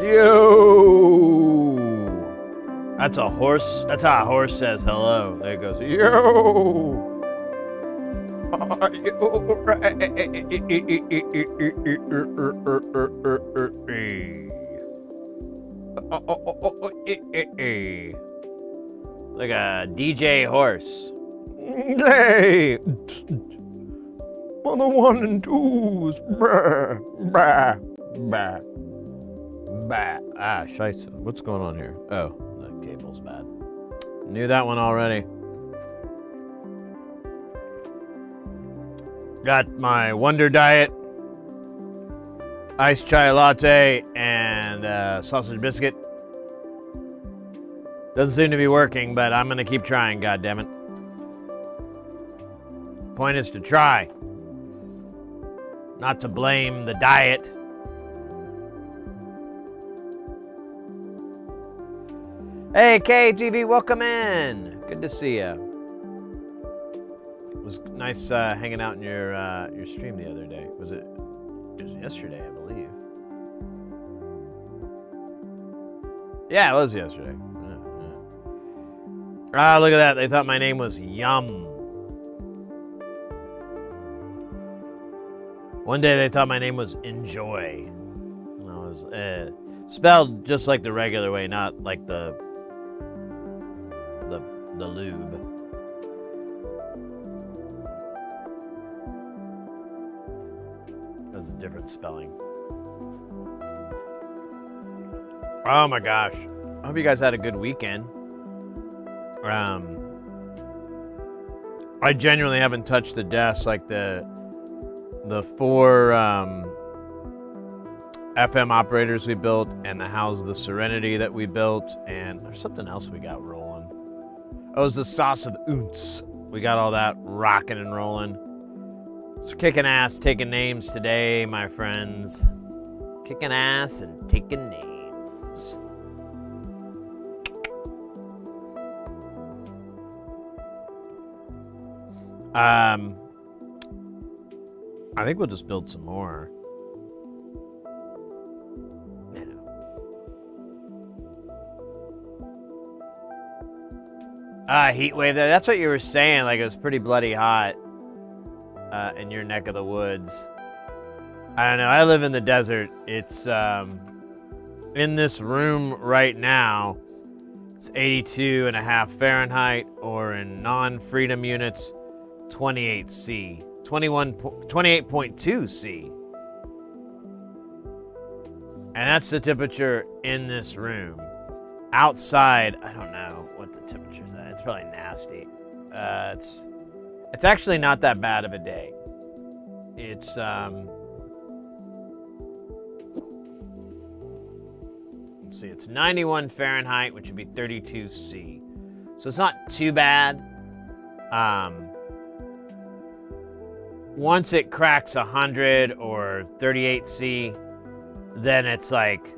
Yo! That's a horse. That's how a horse says hello. There it goes. Yo! Are you like a DJ horse. Hey! On the one and twos. Brah, brah, brah, brah. Ah, scheisse. What's going on here? Oh, the cable's bad. Knew that one already. Got my Wonder Diet, iced chai latte, and sausage biscuit. Doesn't seem to be working, but I'm gonna keep trying, goddammit. Point is to try. Not to blame the diet. Hey, KTV, welcome in. Good to see you. It was nice hanging out in your stream the other day. It was yesterday, I believe. Yeah, it was yesterday. Ah, look at that. They thought my name was Yum. One day they thought my name was Enjoy. And I was spelled just like the regular way, not like the lube. That's a different spelling. Oh my gosh. I hope you guys had a good weekend. I genuinely haven't touched the desk, like the 4 FM operators we built, and the How's the Serenity that we built, and there's something else we got rolling. Oh, it was the Sauce of Oonts. We got all that rocking and rolling. It's kicking ass, taking names today, my friends. Kicking ass and taking names. I think we'll just build some more. Heat wave there. That's what you were saying. Like, it was pretty bloody hot in your neck of the woods. I don't know. I live in the desert. It's in this room right now. It's 82.5 Fahrenheit, or in non-freedom units, 28 C. 28.2 C. And that's the temperature in this room. Outside, I don't know what the temperature's at. It's probably nasty. It's actually not that bad of a day. It's let's see, it's 91 Fahrenheit, which would be 32 C. So it's not too bad. Once it cracks 100 or 38 C, then it's like,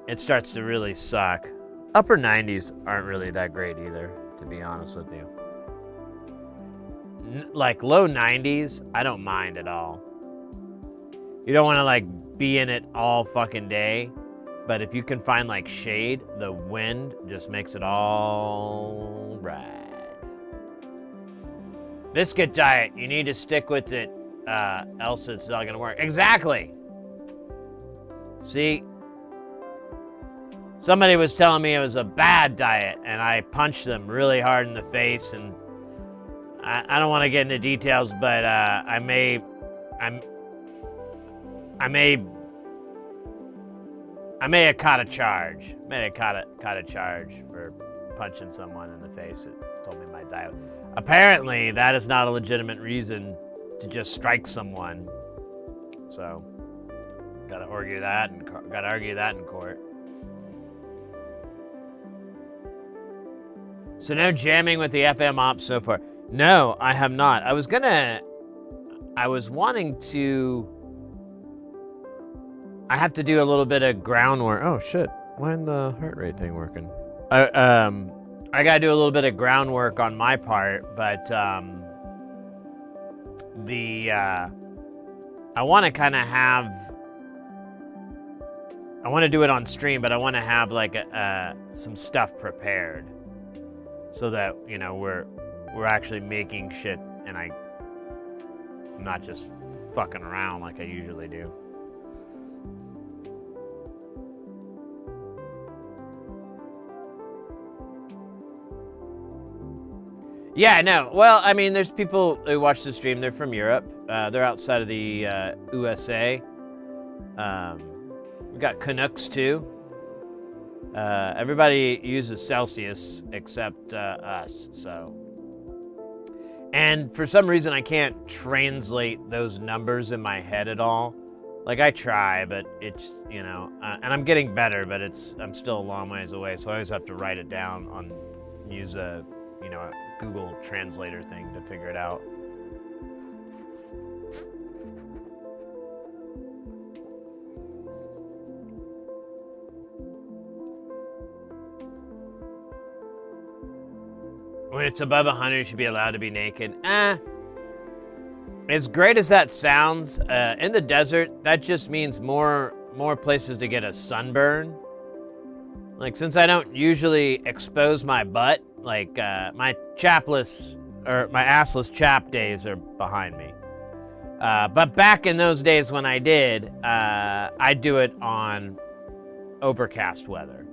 it starts to really suck. Upper 90s aren't really that great either, to be honest with you. Like low 90s, I don't mind at all. You don't want to like be in it all fucking day, but if you can find like shade, the wind just makes it all right. Biscuit diet, you need to stick with it, else it's not gonna work. Exactly. See, somebody was telling me it was a bad diet, and I punched them really hard in the face, and I don't want to get into details, but I may have caught a charge. Caught a charge for punching someone in the face that told me my diet. Apparently, that is not a legitimate reason to just strike someone. So, gotta argue that in court. So no jamming with the FM ops so far. No, I have not. I was wanting to. I have to do a little bit of groundwork. Oh shit! Why isn't the heart rate thing working? I gotta do a little bit of groundwork on my part, but I want to kind of have I want to do it on stream, but I want to have like some stuff prepared so that, you know, we're actually making shit and I'm not just fucking around like I usually do. Yeah, no. Well, I mean, there's people who watch the stream. They're from Europe. They're outside of the USA. We got Canucks too. Everybody uses Celsius except us. So, and for some reason, I can't translate those numbers in my head at all. Like I try, but it's, you know, and I'm getting better, but I'm still a long ways away. So I always have to write it down use a, you know, a Google Translator thing to figure it out. When it's above 100, you should be allowed to be naked. As great as that sounds, in the desert, that just means more places to get a sunburn. Like, since I don't usually expose my butt, like, my assless chap days are behind me. But back in those days when I did, I'd do it on overcast weather.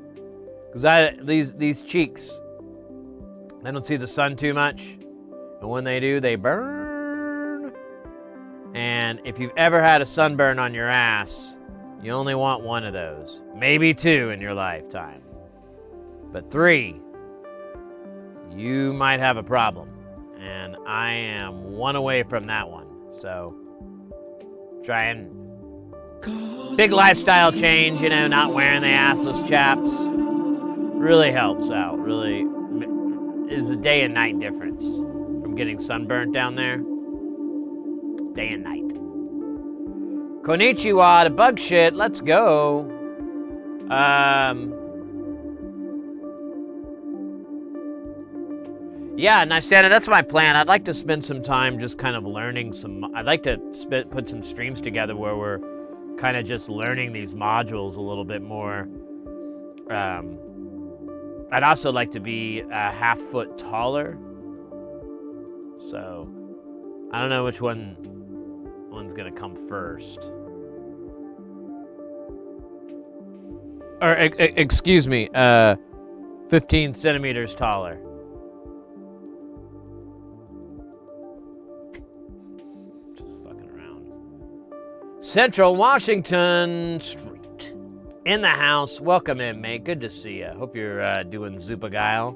Because these cheeks, they don't see the sun too much. And when they do, they burn. And if you've ever had a sunburn on your ass, you only want one of those. Maybe two in your lifetime. But 3, you might have a problem. And I am one away from that one. So, try and... Big lifestyle change, you know, not wearing the assless chaps. Really helps out. Really is a day and night difference from getting sunburnt down there. Day and night. Konnichiwa to bug shit. Let's go. Yeah, Nystana, that's my plan. I'd like to spend some time just kind of learning I'd like to put some streams together where we're kind of just learning these modules a little bit more. I'd also like to be a half foot taller. So, I don't know which one's gonna come first. Or, excuse me, 15 centimeters taller. Just fucking around. Central Washington Street. In the house. Welcome in, mate. Good to see you. Hope you're doing Zupagile.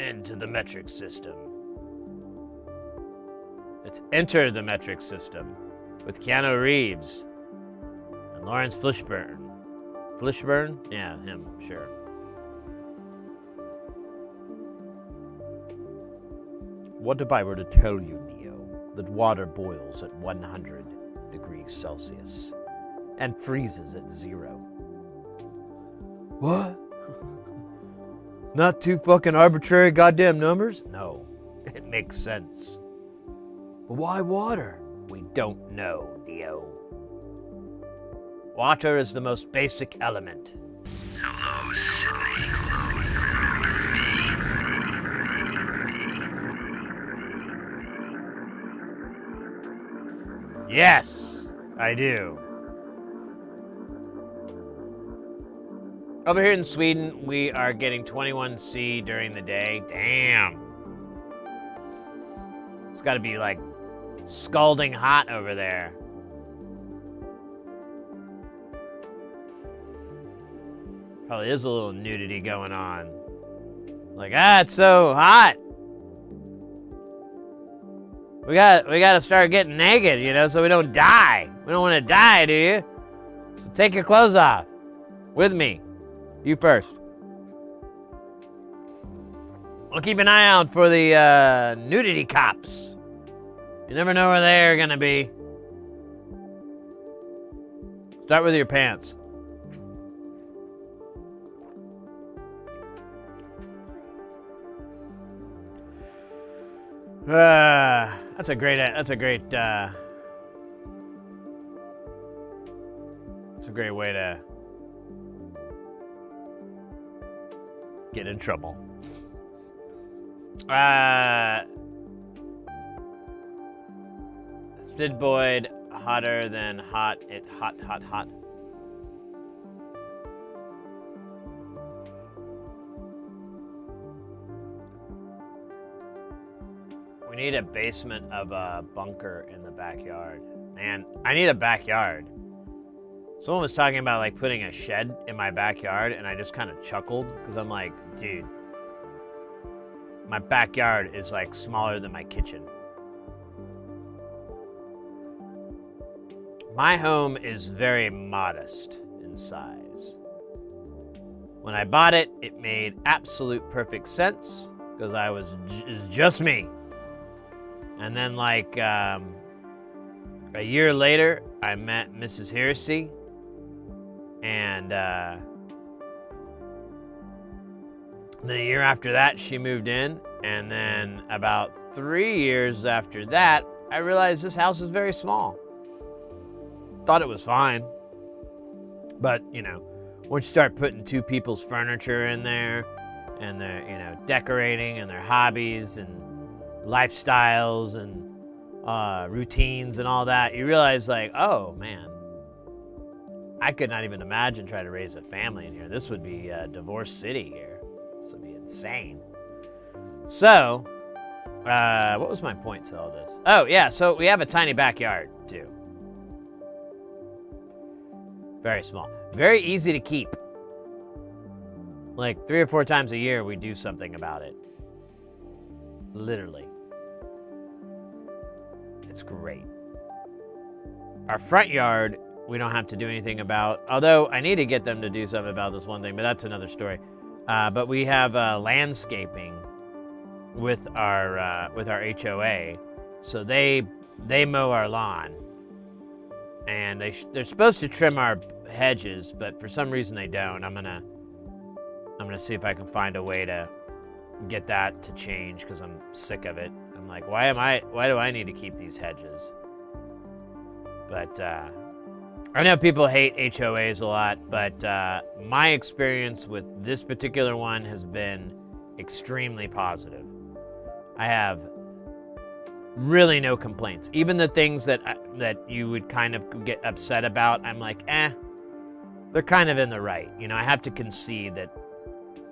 Into the metric system. Let's enter the metric system with Keanu Reeves and Lawrence Fishburne. Fishburne? Yeah, him, sure. What if I were to tell you, Neo, that water boils at 100 degrees Celsius and freezes at 0? What? Not too fucking arbitrary goddamn numbers? No, it makes sense. But why water? We don't know, Neo. Water is the most basic element. Hello, Sydney. Yes, I do. Over here in Sweden, we are getting 21°C during the day. Damn. It's got to be like scalding hot over there. Probably is a little nudity going on. Like, it's so hot. We got to start getting naked, you know, so we don't die. We don't want to die, do you? So take your clothes off. With me. You first. I'll keep an eye out for the nudity cops. You never know where they're gonna be. Start with your pants. That's a great way to get in trouble. Sid Boyd, hotter than hot. Hot. We need a basement of a bunker in the backyard. Man, I need a backyard. Someone was talking about like putting a shed in my backyard, and I just kind of chuckled because I'm like, dude, my backyard is like smaller than my kitchen. My home is very modest in size. When I bought it, it made absolute perfect sense because it's just me. And then like a year later, I met Mrs. Heresy, and then a year after that, she moved in, and then about 3 years after that, I realized this house is very small. Thought it was fine, but you know, once you start putting two people's furniture in there, and their, you know, decorating and their hobbies and lifestyles and routines and all that, you realize like, oh man, I could not even imagine trying to raise a family in here. This would be divorce city here. This would be insane. So, what was my point to all this? Oh yeah, so we have a tiny backyard too. Very small. Very easy to keep. Like 3 or 4 times a year we do something about it. Literally. It's great. Our front yard, we don't have to do anything about, although I need to get them to do something about this one thing, but that's another story. But we have landscaping with our HOA, so they mow our lawn, and they're supposed to trim our hedges, but for some reason they don't. I'm gonna see if I can find a way to get that to change because I'm sick of it. I'm like, why do I need to keep these hedges? But I know people hate HOAs a lot, but my experience with this particular one has been extremely positive. I have really no complaints. Even the things that you would kind of get upset about, I'm like, they're kind of in the right. You know, I have to concede that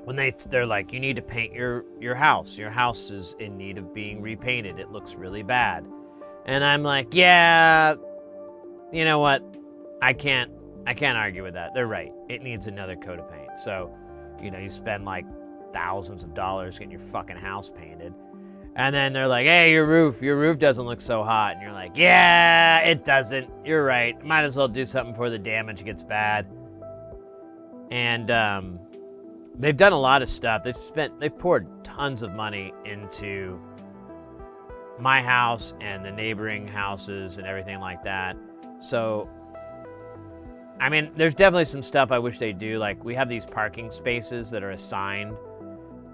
when they're like, you need to paint your house. Your house is in need of being repainted. It looks really bad. And I'm like, yeah, you know what? I can't argue with that. They're right. It needs another coat of paint. So, you know, you spend like thousands of dollars getting your fucking house painted. And then they're like, hey, your roof doesn't look so hot. And you're like, yeah, it doesn't. You're right. Might as well do something before the damage gets bad. And they've done a lot of stuff. They've poured tons of money into my house and the neighboring houses and everything like that. So, I mean, there's definitely some stuff I wish they do. Like, we have these parking spaces that are assigned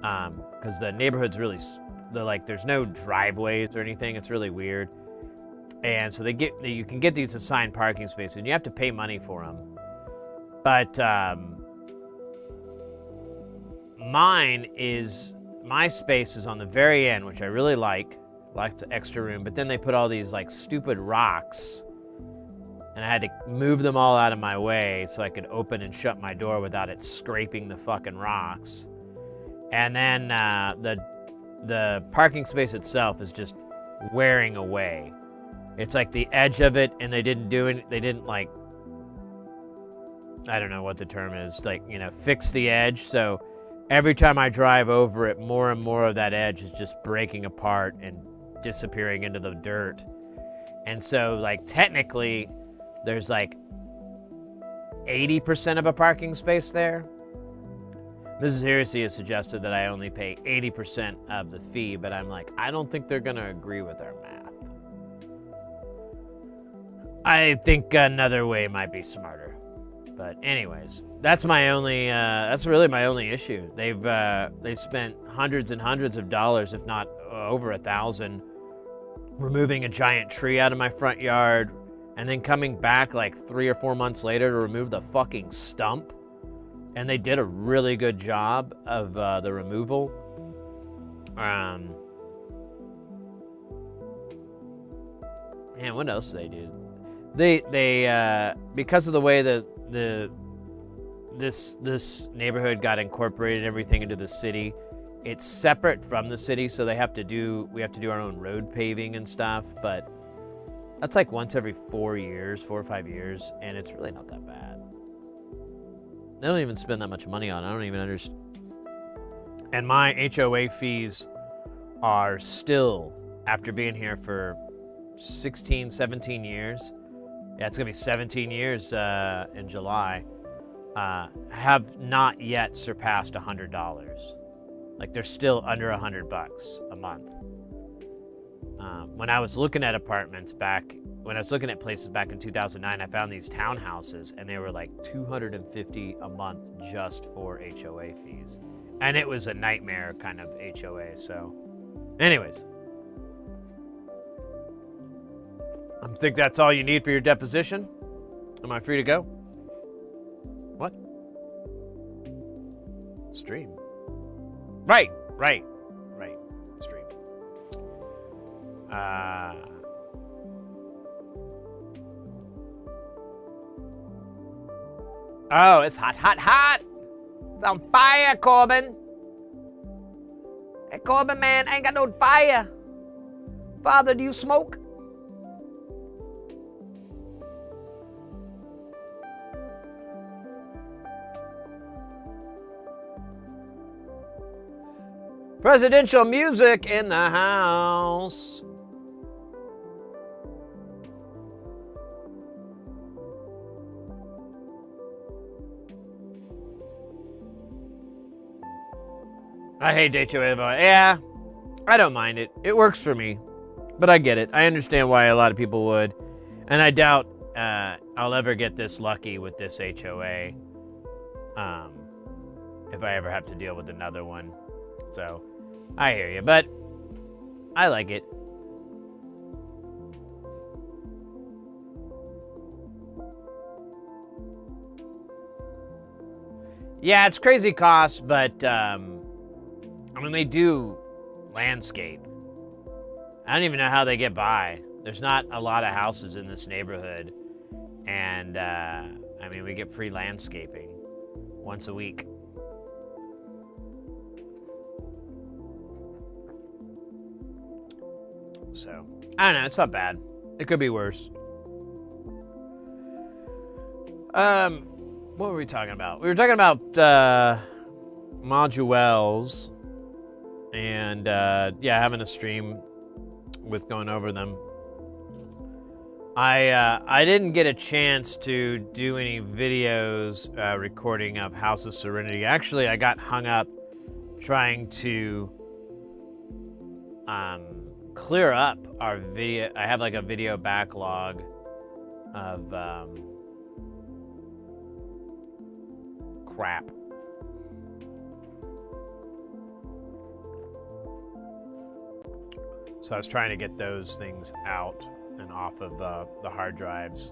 because the neighborhood's really, there's no driveways or anything. It's really weird. And so you can get these assigned parking spaces, and you have to pay money for them. But my space is on the very end, which I really like the extra room. But then they put all these like stupid rocks, and I had to move them all out of my way so I could open and shut my door without it scraping the fucking rocks. And then the parking space itself is just wearing away. It's like the edge of it, and they didn't like, I don't know what the term is, like, you know, fix the edge. So every time I drive over it, more and more of that edge is just breaking apart and disappearing into the dirt. And so, like, technically, there's like 80% of a parking space there. Mrs. Heresy has suggested that I only pay 80% of the fee, but I'm like, I don't think they're gonna agree with our math. I think another way might be smarter. But anyways, that's really my only issue. They've spent hundreds and hundreds of dollars, if not over $1,000, removing a giant tree out of my front yard, and then coming back like 3 or 4 months later to remove the fucking stump. And they did a really good job of the removal. Man, what else did they do? They because of the way that this neighborhood got incorporated, everything into the city, it's separate from the city, so we have to do our own road paving and stuff, but that's like once every 4 or 5 years, and it's really not that bad. They don't even spend that much money on it. I don't even understand. And my HOA fees are still, after being here for 16, 17 years, yeah, it's gonna be 17 years in July, have not yet surpassed $100. Like, they're still under $100 a month. When I was looking at places back in 2009, I found these townhouses, and they were like $250 a month just for HOA fees. And it was a nightmare kind of HOA, so. Anyways. I think that's all you need for your deposition. Am I free to go? What? Stream. Right. Stream. Oh, it's hot. It's on fire, Corbin. Hey, Corbin, man, I ain't got no fire. Father, do you smoke? Presidential music in the house. I hate HOA. Yeah, I don't mind it. It works for me, but I get it. I understand why a lot of people would, and I doubt I'll ever get this lucky with this HOA. If I ever have to deal with another one. So, I hear you, but I like it. Yeah, it's crazy cost, but I mean, they do landscape. I don't even know how they get by. There's not a lot of houses in this neighborhood, and I mean, we get free landscaping once a week. So, I don't know, it's not bad. It could be worse. What were we talking about? We were talking about modules and yeah, having a stream with going over them. I didn't get a chance to do any videos recording of House of Serenity. Actually, I got hung up trying to clear up our video. I have like a video backlog of crap. So I was trying to get those things out and off of the hard drives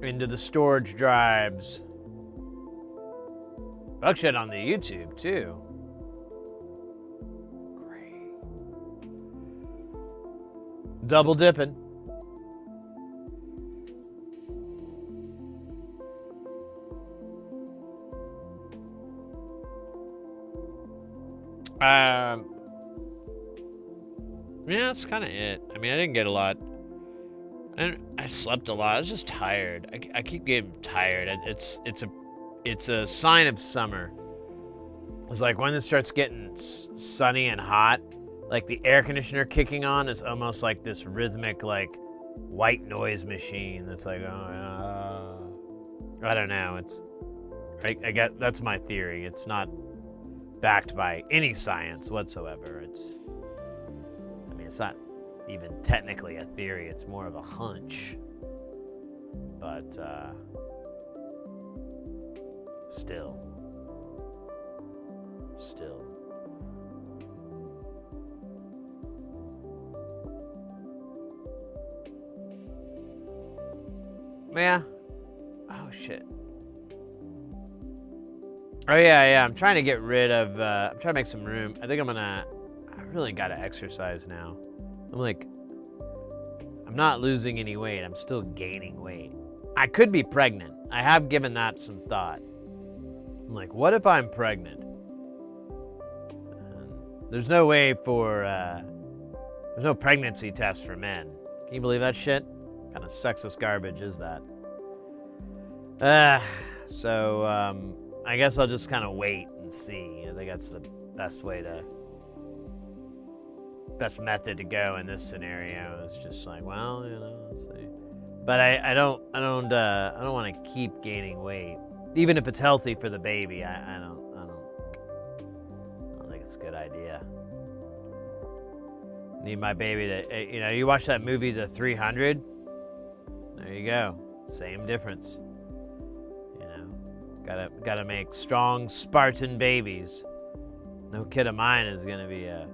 into the storage drives. Fuck shit on the YouTube too. Double dipping. Yeah, that's kind of it. I mean, I didn't get a lot. And I slept a lot. I was just tired. I keep getting tired. It's a sign of summer. It's like when it starts getting sunny and hot, like the air conditioner kicking on is almost like this rhythmic, like white noise machine. That's like, I don't know. I guess that's my theory. It's not backed by any science whatsoever. It's not even technically a theory. It's more of a hunch. But still. Yeah. Oh, shit. Oh, yeah. I'm trying to get rid of, I'm trying to make some room. I think I really got to exercise now. I'm not losing any weight. I'm still gaining weight. I could be pregnant. I have given that some thought. I'm like, what if I'm pregnant? There's no way for, there's no pregnancy test for men. Can you believe that shit? What kind of sexist garbage is that? So I guess I'll just kind of wait and see. I think that's the best method to go in this scenario. It's just like, well, let's see. But I don't want to keep gaining weight, even if it's healthy for the baby. I don't think it's a good idea. Need my baby to, you watch that movie, The 300? There you go. Same difference. Gotta make strong Spartan babies. No kid of mine is gonna be a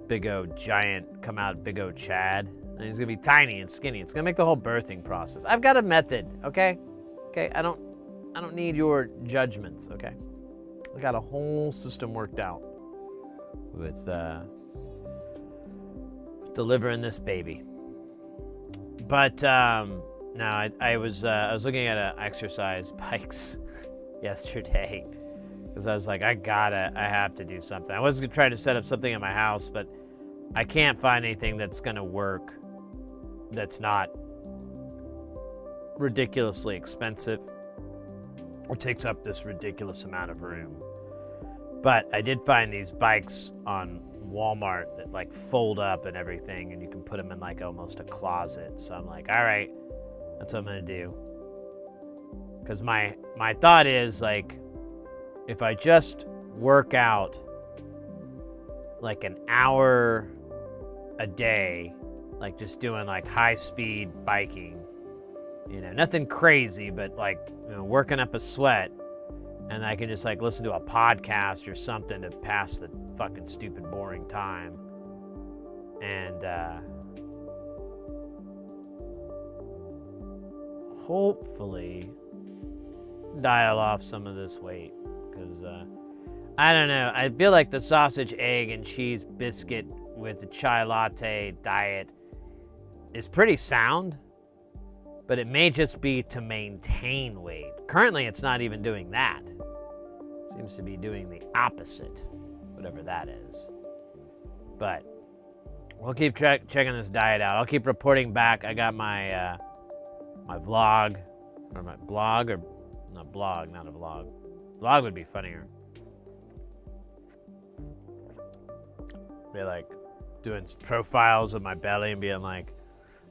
big O giant, come out big O Chad. And he's gonna be tiny and skinny. It's gonna make the whole birthing process. I've got a method, okay? Okay, I don't need your judgments, okay? I got a whole system worked out with delivering this baby. But no, I was looking at exercise bikes yesterday because I was like, I have to do something. I was gonna try to set up something in my house, but I can't find anything that's gonna work that's not ridiculously expensive or takes up this ridiculous amount of room. But I did find these bikes on Walmart that like fold up and everything, and you can put them in like almost a closet. So I'm like, all right, that's what I'm gonna do. Because my thought is like, if I just work out like an hour a day, like just doing like high speed biking, nothing crazy, but like, working up a sweat, and I can just like listen to a podcast or something to pass the fucking stupid boring time. And hopefully dial off some of this weight, because I don't know, I feel like the sausage, egg, and cheese biscuit with the chai latte diet is pretty sound, but it may just be to maintain weight. Currently, it's not even doing that. It seems to be doing the opposite, whatever that is. But we'll keep checking this diet out. I'll keep reporting back. I got my my vlog, or my blog, or not blog, not a vlog. Vlog would be funnier. Be like doing profiles of my belly and being like,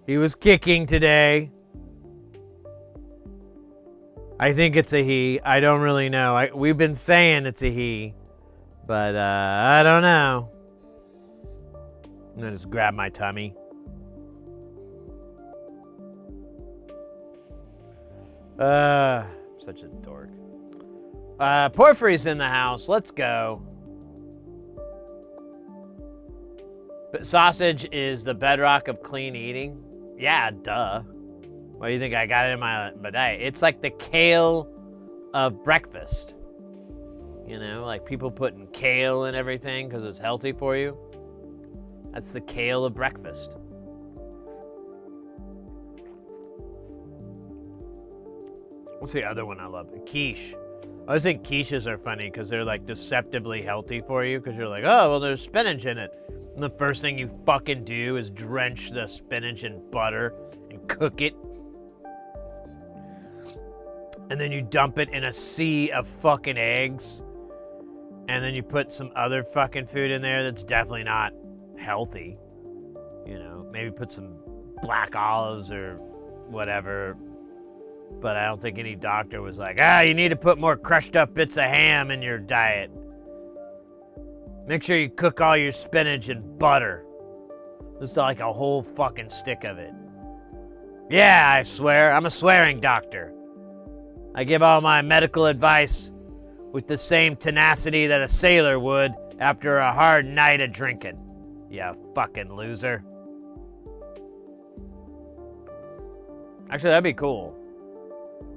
he was kicking today. I think it's a he. I don't really know. We've been saying it's a he, but I don't know. I'm gonna just grab my tummy. Such a dork. Porphyry's in the house. Let's go. But sausage is the bedrock of clean eating. Yeah, duh. Why do you think I got it in my diet? It's like the kale of breakfast. Like people putting kale in everything because it's healthy for you. That's the kale of breakfast. What's the other one I love? Quiche. I always think quiches are funny because they're like deceptively healthy for you, because you're like, oh, well, there's spinach in it. And the first thing you fucking do is drench the spinach in butter and cook it. And then you dump it in a sea of fucking eggs. And then you put some other fucking food in there that's definitely not healthy. Maybe put some black olives or whatever. But I don't think any doctor was like, you need to put more crushed up bits of ham in your diet. Make sure you cook all your spinach in butter. Just like a whole fucking stick of it. Yeah, I swear. I'm a swearing doctor. I give all my medical advice with the same tenacity that a sailor would after a hard night of drinking. You fucking loser. Actually, that'd be cool.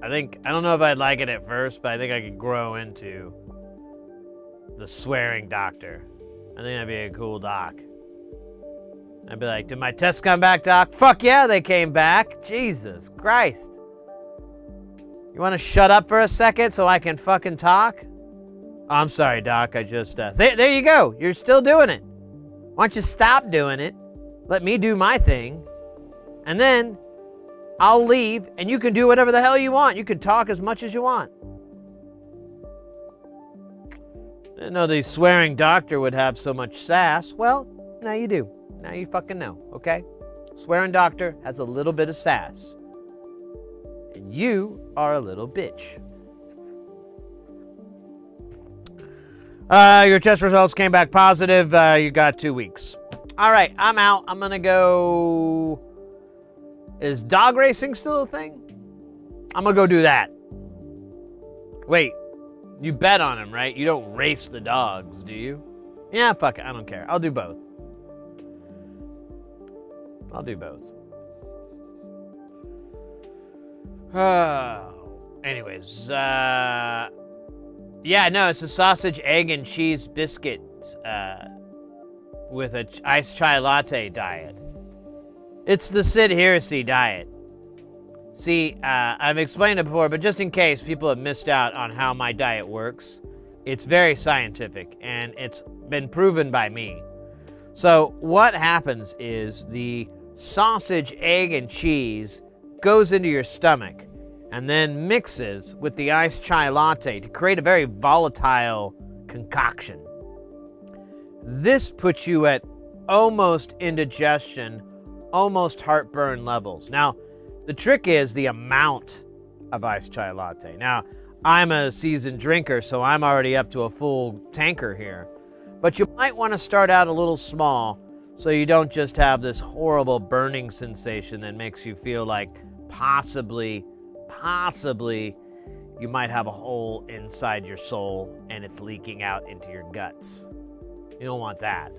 I don't know if I'd like it at first, but I think I could grow into the swearing doctor. I think that'd be a cool doc. I'd be like, did my tests come back, doc? Fuck yeah, they came back. Jesus Christ. You want to shut up for a second so I can fucking talk? Oh, I'm sorry, doc. I just, there you go. You're still doing it. Why don't you stop doing it? Let me do my thing. And then I'll leave and you can do whatever the hell you want. You can talk as much as you want. I didn't know the swearing doctor would have so much sass. Well, now you do. Now you fucking know, okay? Swearing doctor has a little bit of sass. And you are a little bitch. Your test results came back positive. You got 2 weeks. All right, I'm out. I'm gonna go... Is dog racing still a thing? I'm gonna go do that. Wait, you bet on him, right? You don't race the dogs, do you? Yeah, fuck it, I don't care. I'll do both. I'll do both. Anyways, yeah, no, it's a sausage, egg, and cheese biscuit with a iced chai latte diet. It's the Sid Heresy diet. See, I've explained it before, but just in case people have missed out on how my diet works, it's very scientific, and it's been proven by me. So what happens is the sausage, egg, and cheese goes into your stomach and then mixes with the iced chai latte to create a very volatile concoction. This puts you at almost indigestion, almost heartburn levels. Now, the trick is the amount of iced chai latte. Now, I'm a seasoned drinker, so I'm already up to a full tanker here. But you might want to start out a little small so you don't just have this horrible burning sensation that makes you feel like possibly you might have a hole inside your soul and it's leaking out into your guts. You don't want that.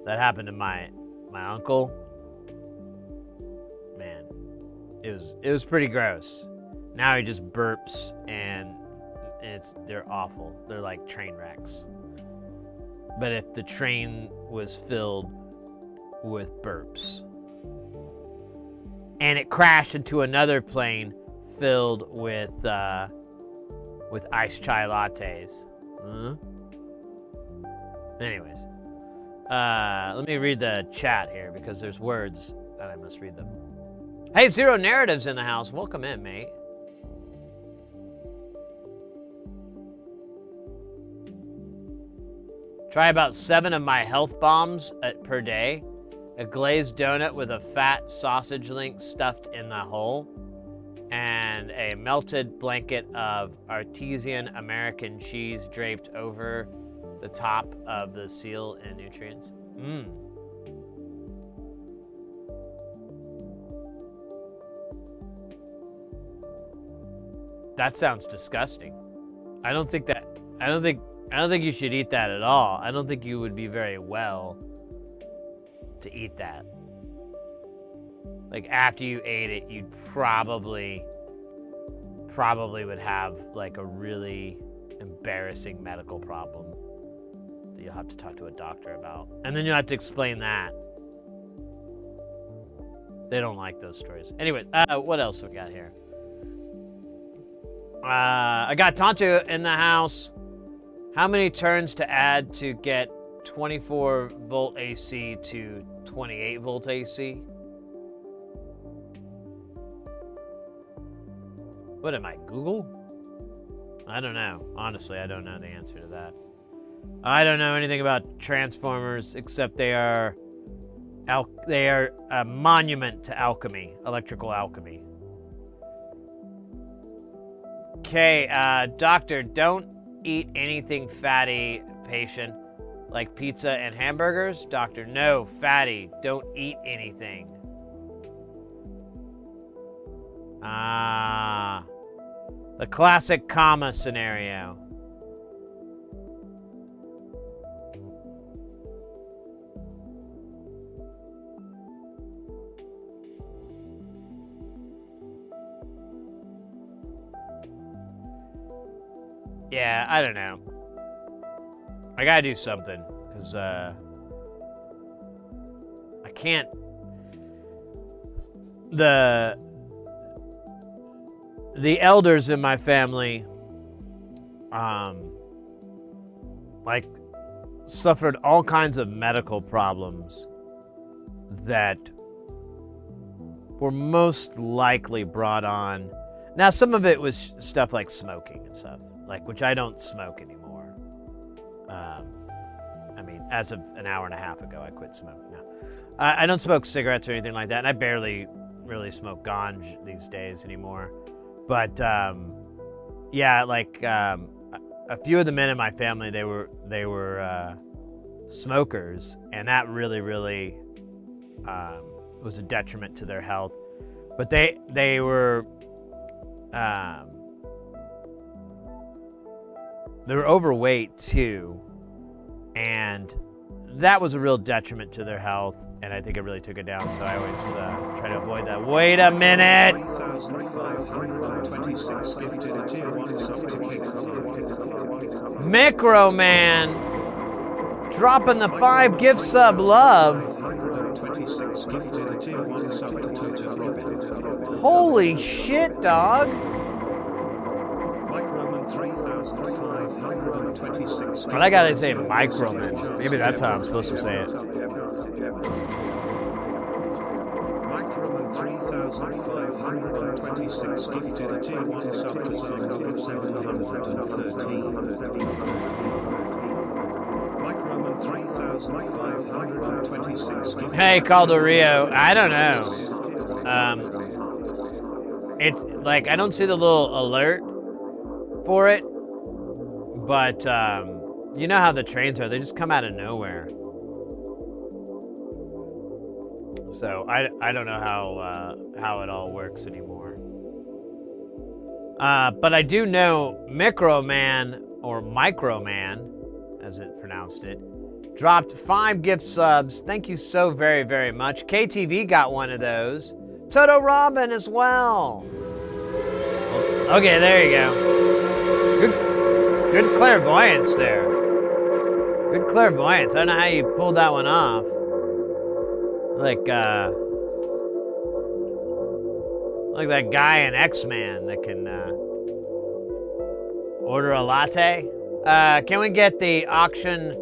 That happened to my uncle. Man, it was pretty gross. Now he just burps and they're awful. They're like train wrecks. But if the train was filled with burps and it crashed into another plane filled with iced chai lattes. Anyways, let me read the chat here because there's words and I must read them. Hey, Zero Narratives in the house. Welcome in, mate. Try about 7 of my health bombs per day. A glazed donut with a fat sausage link stuffed in the hole. And a melted blanket of artesian American cheese draped over the top of the seal and nutrients. That sounds disgusting. I don't think you should eat that at all. I don't think you would be very well to eat that. Like after you ate it, you'd probably would have like a really embarrassing medical problem that you'll have to talk to a doctor about. And then you'll have to explain that. They don't like those stories. Anyway, what else we got here? I got Tonto in the house. How many turns to add to get 24 volt AC to 28 volt AC? What am I, Google? I don't know. Honestly, I don't know the answer to that. I don't know anything about transformers except they are a monument to alchemy, electrical alchemy. Okay, doctor, don't eat anything fatty, patient, like pizza and hamburgers. Doctor, no, fatty, don't eat anything. The classic comma scenario. Yeah, I don't know. I gotta do something, because I can't. The elders in my family, like, suffered all kinds of medical problems that were most likely brought on. Now, some of it was stuff like smoking and stuff, like, which I don't smoke anymore. I mean, as of an hour and a half ago, I quit smoking. No, I don't smoke cigarettes or anything like that, and I barely really smoke ganj these days anymore. But yeah, like a few of the men in my family, they were smokers, and that really was a detriment to their health. But they were overweight too, and that was a real detriment to their health, and I think it really took it down, so I always try to avoid that. Wait a minute! 3,526 gifted a tier 1 sub to keep Microman dropping the 5 gift sub love. 526 gifted a tier 1 sub to Total Robin. Holy shit, dog! Microman 3,526. Well, that guy they say Microman. Maybe that's how I'm supposed to say it. Microman 3,526 gifted a tier 1 sub to Zarmu 713. Microman 3,526 gifted. Hey, Calderio, I don't know. It's like, I don't see the little alert for it, but you know how the trains are, they just come out of nowhere. So I don't know how it all works anymore. But I do know Microman, or Microman, as it pronounced it, dropped 5 gift subs. Thank you so very, very much. KTV got one of those. Toto Robin as well. Okay, there you go. Good clairvoyance there. Good clairvoyance. I don't know how you pulled that one off. Like that guy in X-Men that can order a latte. Can we get the auction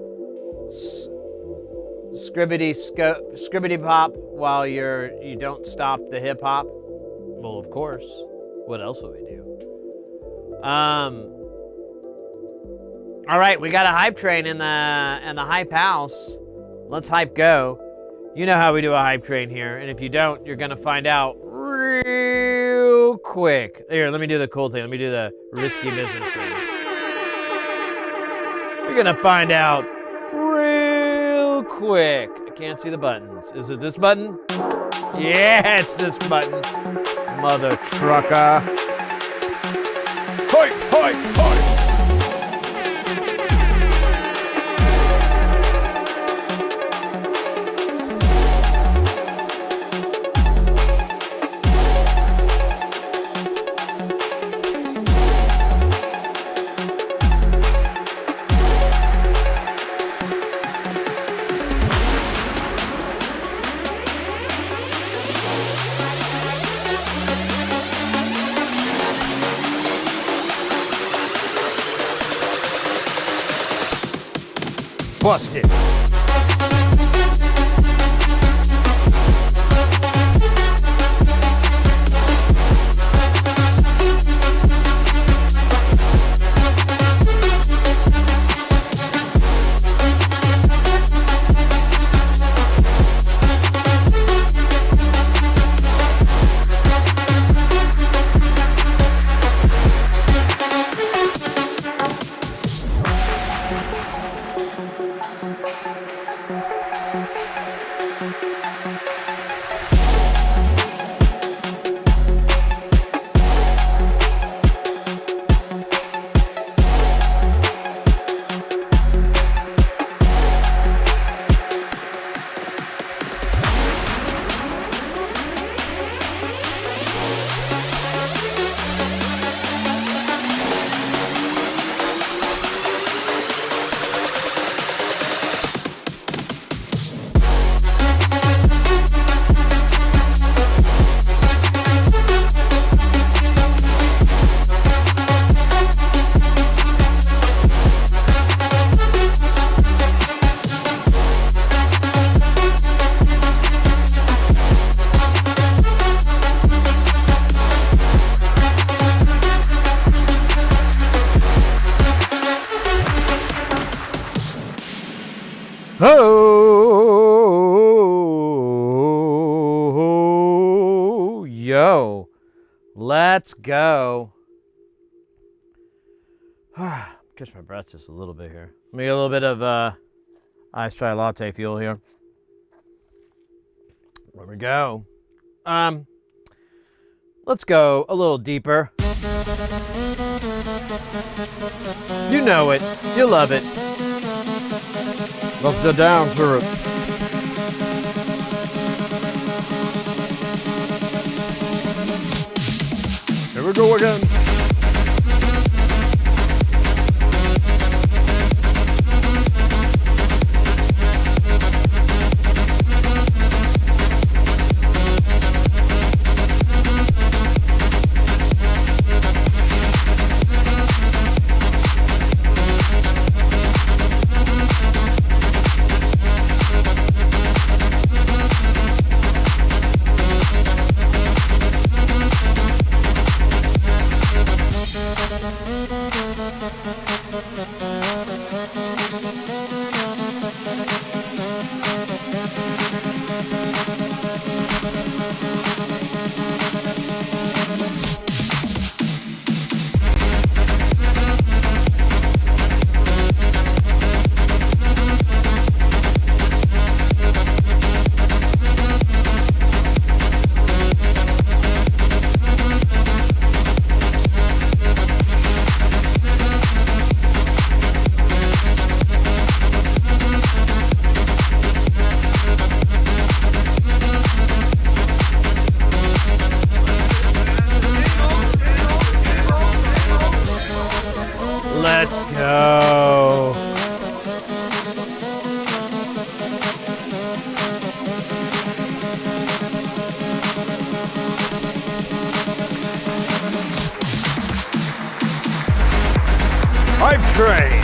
scribbity pop while you don't stop the hip hop? Well, of course. What else would we do? All right, we got a hype train in the hype house. Let's hype go. You know how we do a hype train here, and if you don't, you're gonna find out real quick. Here, let me do the cool thing. Let me do the risky business thing. You're gonna find out real quick. I can't see the buttons. Is it this button? Yeah, it's this button. Mother trucker. Hoi, hoi, hoi. Busted. Oh, yo. Let's go. Catch my breath just a little bit here. Let me get a little bit of iced chai latte fuel here. There we go. Let's go a little deeper. You know it. You love it. Let's go down to it. Here we go again. Let's go. Hype Train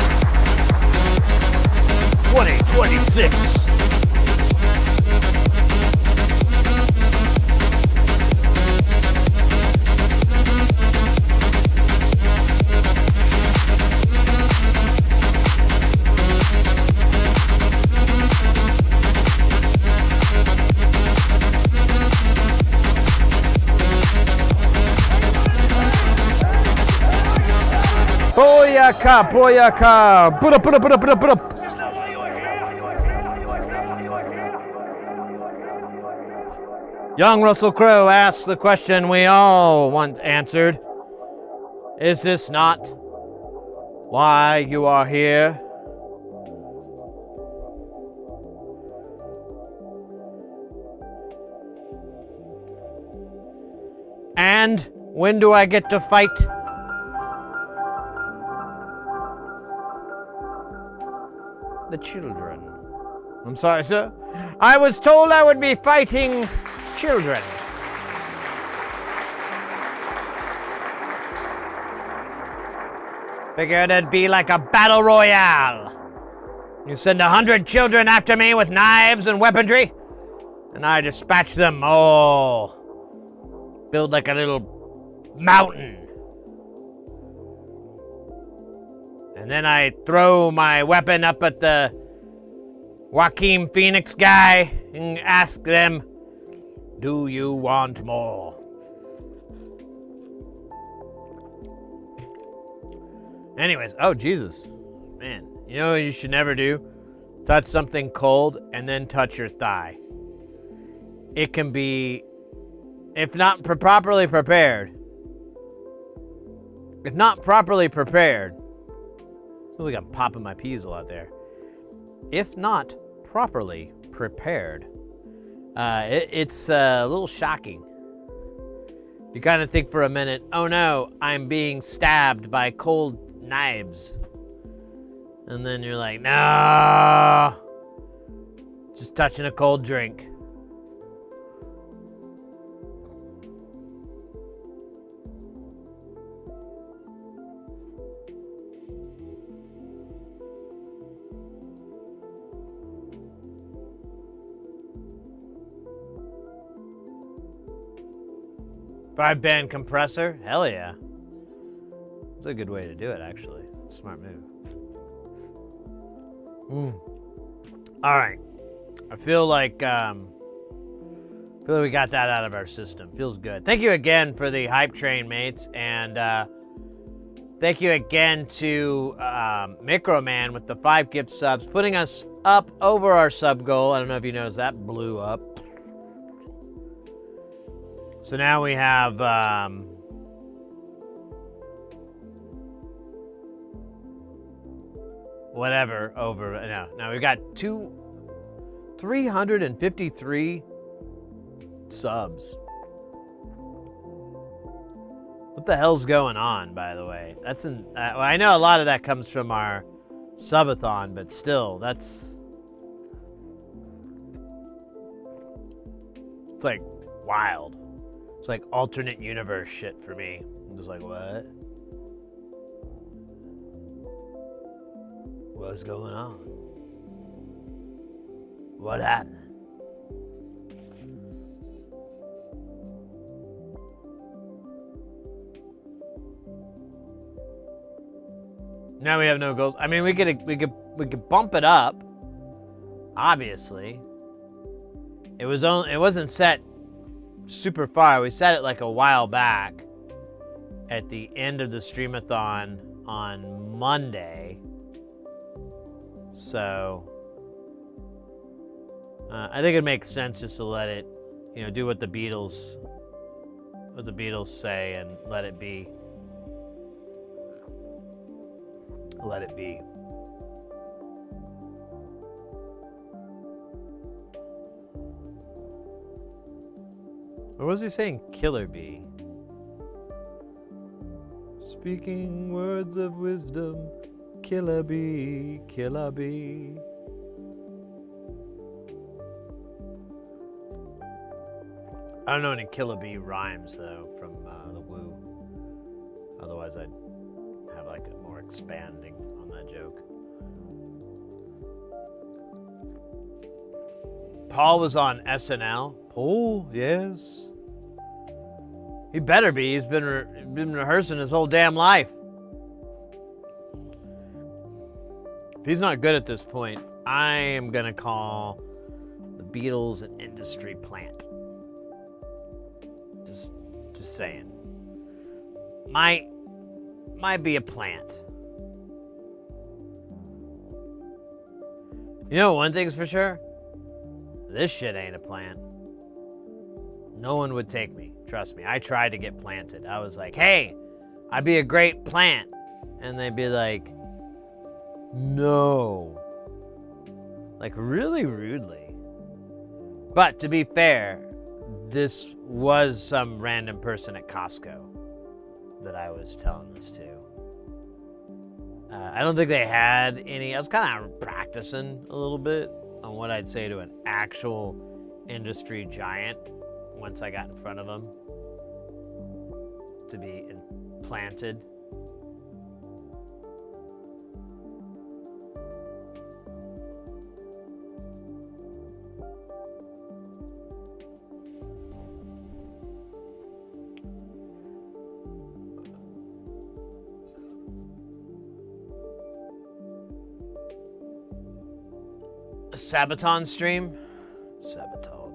2026. Boyaka, boyaka, put up. Young Russell Crowe asks the question we all want answered. Is this not why you are here? And when do I get to fight? The children. I'm sorry, sir. I was told I would be fighting children. Figured it'd be like a battle royale. You send 100 children after me with knives and weaponry, and I dispatch them all. Build like a little mountain. And then I throw my weapon up at the Joaquin Phoenix guy and ask them, do you want more? Anyways, oh Jesus. Man, you know what you should never do? Touch something cold and then touch your thigh. It can be, if not properly prepared, I feel like I'm popping my peas a lot there. If not properly prepared, it's a little shocking. You kind of think for a minute, oh no, I'm being stabbed by cold knives. And then you're like, no, just touching a cold drink. Five-band compressor? Hell yeah. That's a good way to do it, actually. Smart move. All right. I feel like we got that out of our system. Feels good. Thank you again for the hype train, mates, and thank you again to Microman with the 5 gift subs, putting us up over our sub goal. I don't know if you noticed that blew up. So now we have whatever over. No, now we've got 353 subs. What the hell's going on, by the way? That's well, I know a lot of that comes from our subathon, but still, it's like wild. It's like alternate universe shit for me. I'm just like, what? What's going on? What happened? Now we have no goals. I mean, we could bump it up. Obviously, it wasn't set super far. We set it like a while back at the end of the streamathon on Monday. So I think it makes sense just to let it, do what the Beatles say and let it be. Let it be. Or was he saying killer bee? Speaking words of wisdom, killer bee, killer bee. I don't know any killer bee rhymes though from the Woo. Otherwise I'd have like a more expanding on that joke. Paul was on SNL. Paul, yes. He better be. He's been rehearsing his whole damn life. If he's not good at this point, I am gonna call the Beatles an industry plant. Just saying. Might be a plant. One thing's for sure. This shit ain't a plant. No one would take me. Trust me. I tried to get planted. I was like, hey, I'd be a great plant. And they'd be like, no. Like, really rudely. But to be fair, this was some random person at Costco that I was telling this to. I don't think they had any. I was kind of practicing a little bit on what I'd say to an actual industry giant once I got in front of them to be implanted. Sabaton stream? Sabaton.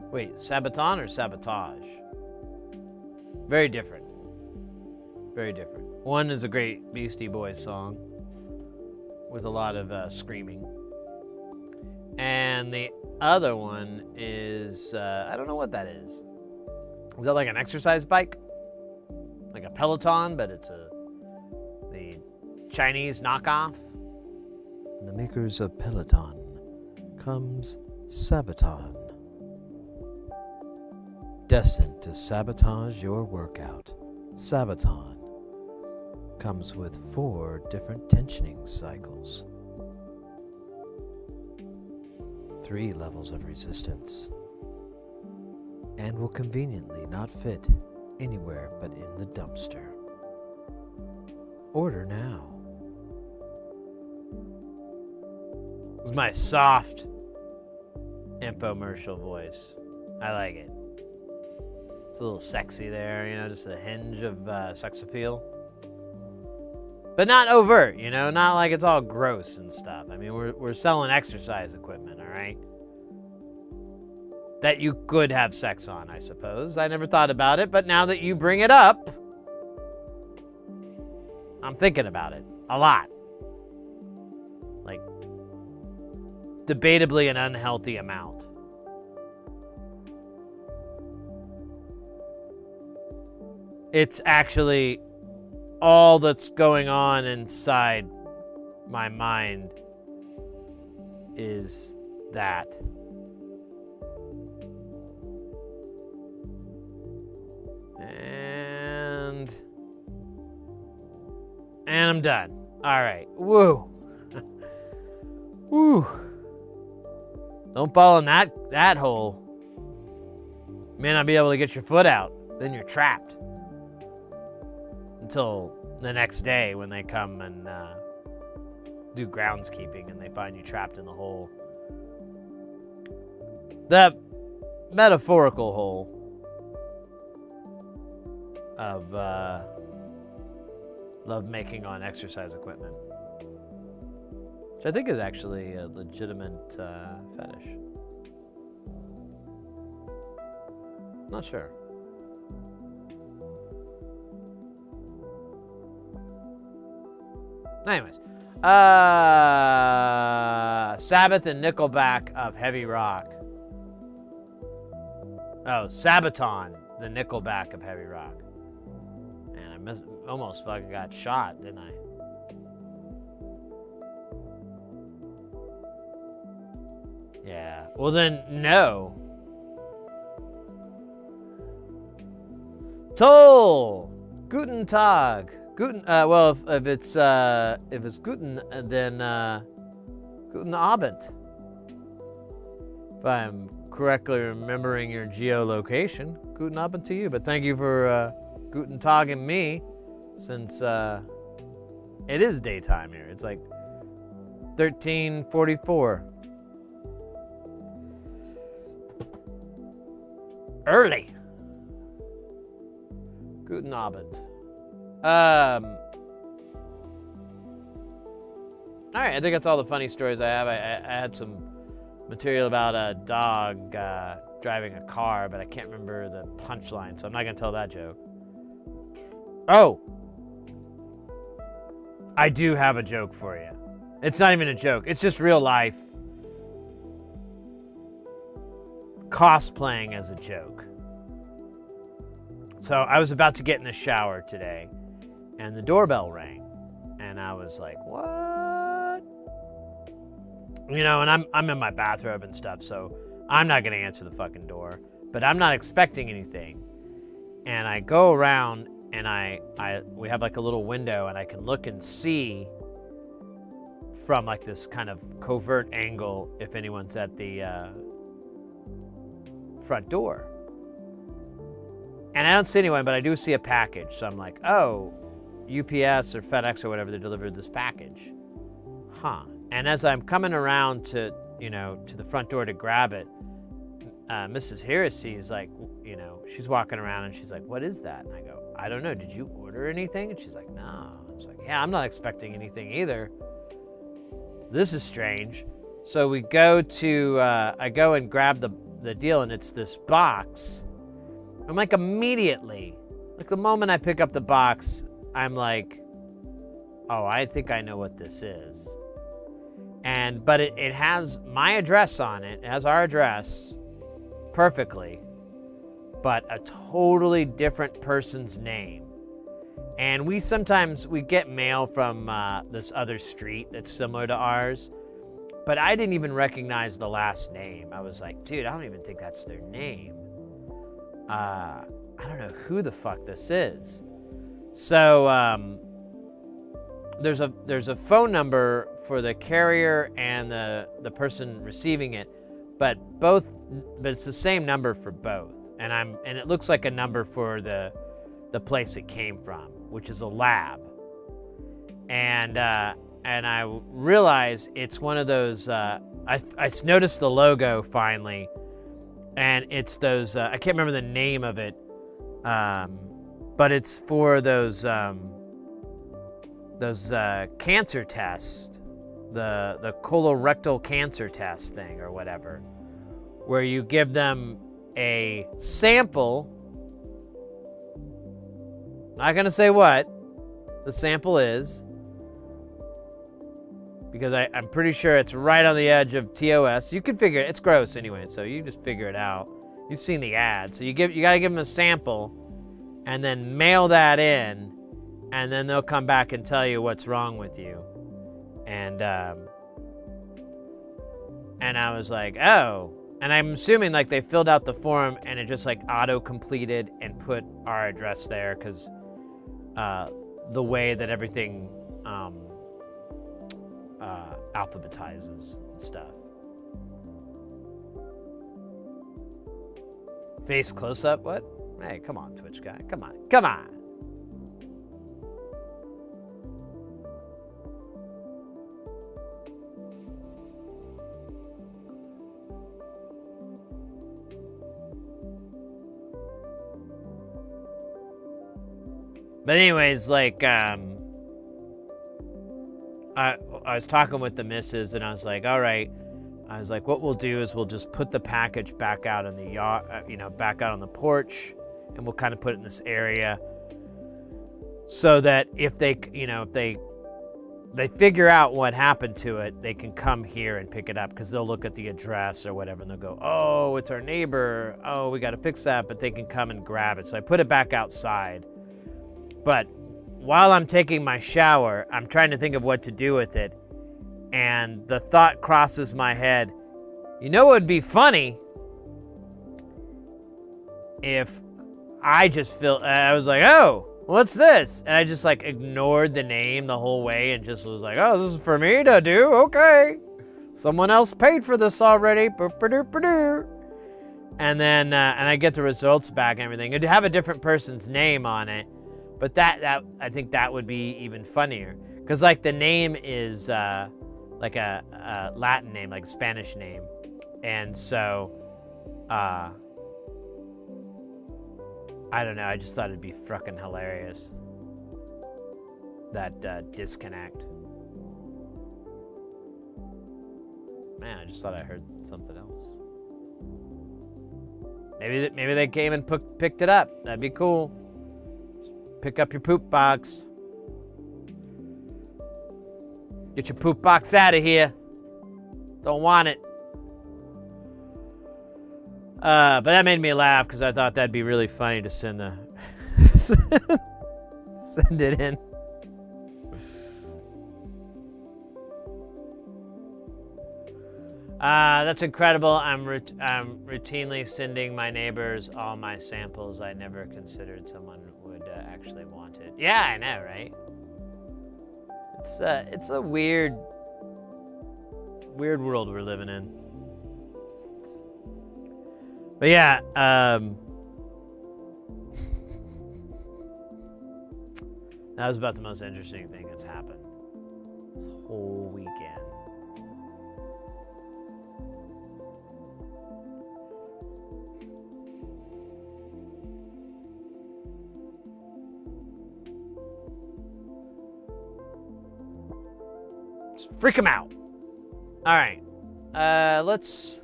Wait, Sabaton or sabotage? Very different. Very different. One is a great Beastie Boys song with a lot of screaming. And the other one is, I don't know what that is. Is that like an exercise bike? Like a Peloton, but it's the Chinese knockoff? The makers of Peloton comes Sabaton. Destined to sabotage your workout, Sabaton comes with 4 different tensioning cycles, 3 levels of resistance, and will conveniently not fit anywhere but in the dumpster. Order now. It was my soft infomercial voice. I like it. It's a little sexy there, just a hinge of sex appeal. but not overt, you know, not like it's all gross and stuff. I mean, we're selling exercise equipment, all right? That you could have sex on, I suppose. I never thought about it, but now that you bring it up, I'm thinking about it a lot. Like, debatably an unhealthy amount. It's actually all that's going on inside my mind is that. And I'm done. All right. Woo. Woo. Don't fall in that hole. You may not be able to get your foot out. Then you're trapped. Until the next day when they come and do groundskeeping and they find you trapped in the hole. The metaphorical hole of lovemaking on exercise equipment, which I think is actually a legitimate fetish. Not sure. Anyways, Sabbath and Nickelback of heavy rock. Oh, Sabaton, the Nickelback of heavy rock. And I almost fucking got shot, didn't I? Yeah. Well then, no. Toll. Guten Tag. Guten. Well, if it's Guten, then Guten Abend. If I'm correctly remembering your geolocation, Guten Abend to you. But thank you for Guten Tag and me, since it is daytime here. It's like 13:44. Early. Guten Abend. All right, I think that's all the funny stories I have. I had some material about a dog driving a car, but I can't remember the punchline, so I'm not going to tell that joke. Oh! I do have a joke for you. It's not even a joke. It's just real life cosplaying as a joke. So I was about to get in the shower today, and the doorbell rang, and I was like, what? You know, and I'm in my bathrobe and stuff, so I'm not going to answer the fucking door, but I'm not expecting anything. And I go around, and we have like a little window, and I can look and see from like this kind of covert angle if anyone's at the front door. And I don't see anyone, but I do see a package. So I'm like, oh, UPS or FedEx or whatever, they delivered this package. Huh. And as I'm coming around to the front door to grab it, Mrs. Heresy is like, she's walking around and she's like, what is that? And I go, I don't know. Did you order anything? And she's like, no. I was like, yeah, I'm not expecting anything either. This is strange. So we go to, I go and grab the deal, and it's this box. I'm like immediately, like the moment I pick up the box, I'm like, oh, I think I know what this is. But it has my address on it. It has our address perfectly, but a totally different person's name. And we get mail from this other street that's similar to ours, but I didn't even recognize the last name. I was like, dude, I don't even think that's their name. I don't know who the fuck this is. So there's a phone number for the carrier and the person receiving it, but it's the same number for both. And it looks like a number for the place it came from, which is a lab. And I realize it's one of those. I noticed the logo finally. And it's those, I can't remember the name of it, but it's for those cancer tests, the colorectal cancer test thing or whatever, where you give them a sample. Not gonna say what the sample is, because I'm pretty sure it's right on the edge of TOS. You can figure it. It's gross anyway, so you just figure it out. You've seen the ad, so you gotta give them a sample, and then mail that in, and then they'll come back and tell you what's wrong with you. And I was like, oh. And I'm assuming like they filled out the form and it just like auto-completed and put our address there, because the way that everything alphabetizes and stuff. Face close-up, what? Hey, come on, Twitch guy, come on, come on. But anyways, like, I was talking with the missus, and I was like, all right. I was like, what we'll do is we'll just put the package back out in the yard, back out on the porch, and we'll kind of put it in this area, so that if they, if they figure out what happened to it, they can come here and pick it up, because they'll look at the address or whatever, and they'll go, oh, it's our neighbor. Oh, we got to fix that, but they can come and grab it. So I put it back outside. But while I'm taking my shower, I'm trying to think of what to do with it. And the thought crosses my head, what would be funny if I just I was like, oh, what's this? And I just like ignored the name the whole way and just was like, oh, this is for me to do? Okay. Someone else paid for this already. And then, and I get the results back and everything. It'd have a different person's name on it. But that I think that would be even funnier, because like the name is like a Latin name, like a Spanish name, and so I don't know. I just thought it'd be fucking hilarious, that disconnect. Man, I just thought I heard something else. Maybe they came and picked it up. That'd be cool. Pick up your poop box. Get your poop box out of here. Don't want it. But that made me laugh, because I thought that'd be really funny to send send it in. That's incredible. I'm routinely sending my neighbors all my samples. I never considered someone would actually want it. Yeah, I know, right? It's a weird world we're living in. But yeah, that was about the most interesting thing that's happened this whole weekend. Just freak them out. All right, let's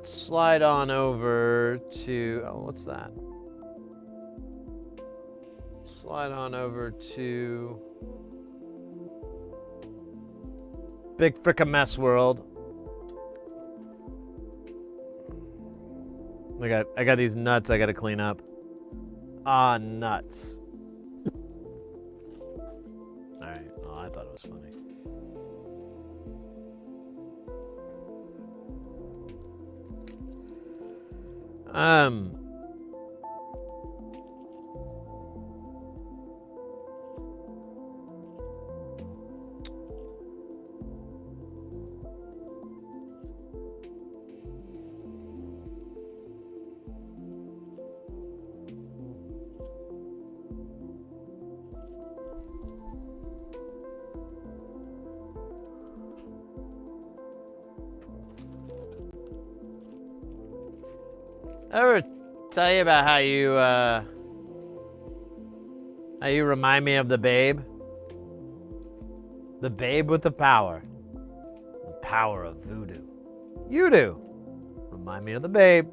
slide on over to, oh, what's that? Slide on over to Big Frickin' Mess World. I got these nuts I gotta clean up. Ah, nuts. Alright, oh, I thought it was funny. I ever tell you about how you You remind me of the babe. The babe with the power. The power of voodoo. You do. Remind me of the babe.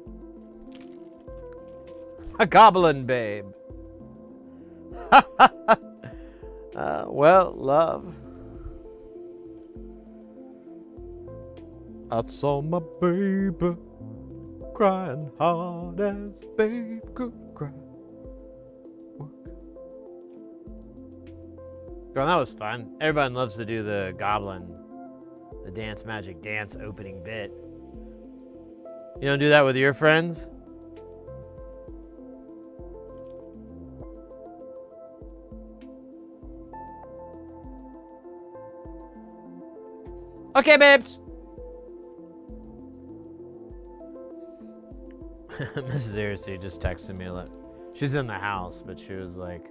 A goblin babe. Well, love. I saw my baby crying hard as babe could cry. Girl, that was fun. Everybody loves to do the goblin, the dance magic dance opening bit. You don't do that with your friends? Okay, babes. Mrs. Irisy just texted me. She's in the house, but she was like,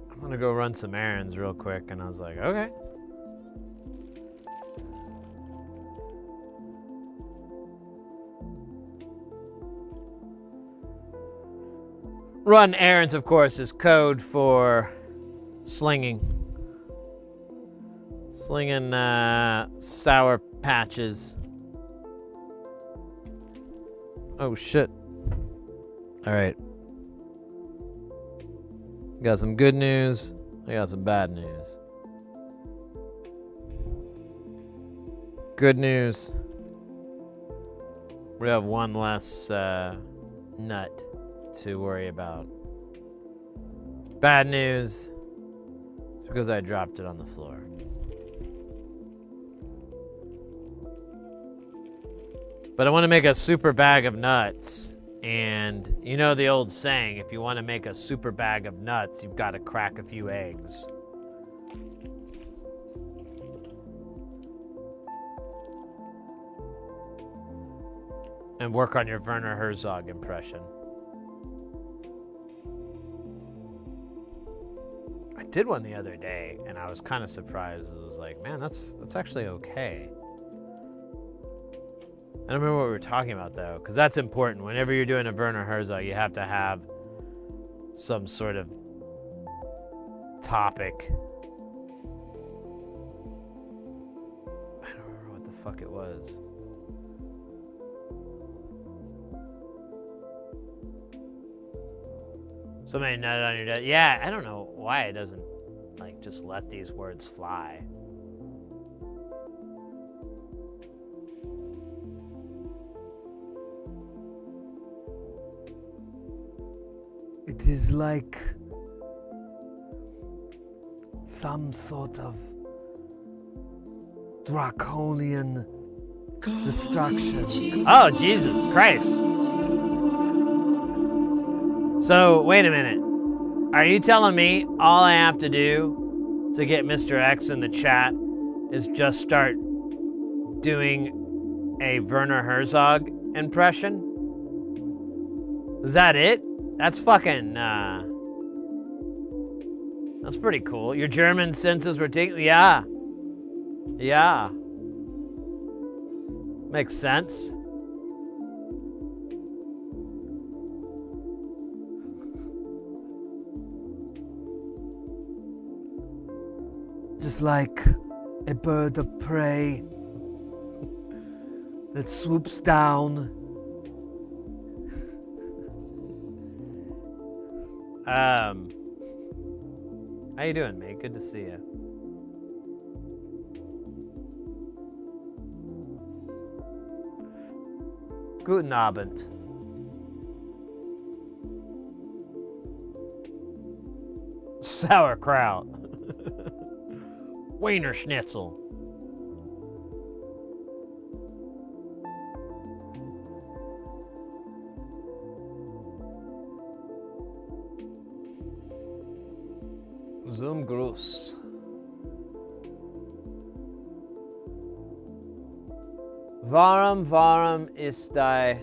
I'm gonna go run some errands real quick. And I was like, okay. Run errands, of course, is code for slinging. Slinging sour patches. Oh, shit. All right. Got some good news. I got some bad news. Good news. We have one less nut to worry about. Bad news. It's because I dropped it on the floor. But I want to make a super bag of nuts. And you know the old saying, if you want to make a super bag of nuts, you've got to crack a few eggs. And work on your Werner Herzog impression. I did one the other day, and I was kind of surprised. I was like, man, that's actually okay. I don't remember what we were talking about, though, because that's important. Whenever you're doing a Werner Herzog, you have to have some sort of topic. I don't remember what the fuck it was. Somebody nutted on your desk. Yeah, I don't know why it doesn't, like, just let these words fly. It is like some sort of draconian destruction. Oh, Jesus Christ. So, wait a minute. Are you telling me all I have to do to get Mr. X in the chat is just start doing a Werner Herzog impression? Is that it? That's fucking, that's pretty cool. Your German senses were taken, yeah. Yeah. Makes sense. Just like a bird of prey that swoops down. How you doing, mate? Good to see you. Guten Abend. Sauerkraut. Wiener Schnitzel. Zum Gruß. Warum ist dein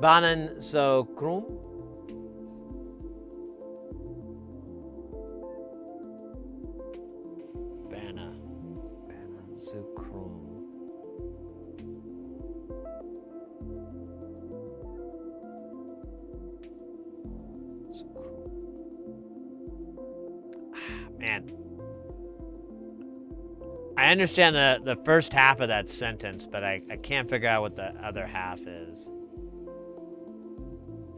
Bannen so krumm? Banner so krumm. So krumm. I understand the first half of that sentence, but I can't figure out what the other half is.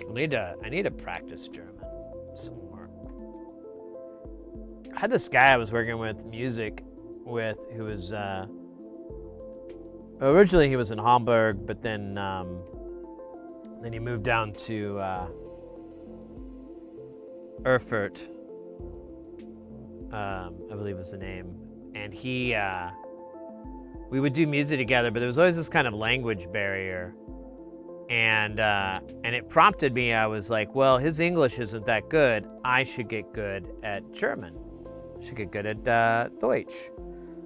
I need to practice German some more. I had this guy I was working with music with who was originally he was in Hamburg, but then he moved down to Erfurt, I believe was the name, and we would do music together, but there was always this kind of language barrier, and it prompted me. I was like, well, his English isn't that good. I should get good at German. I should get good at Deutsch.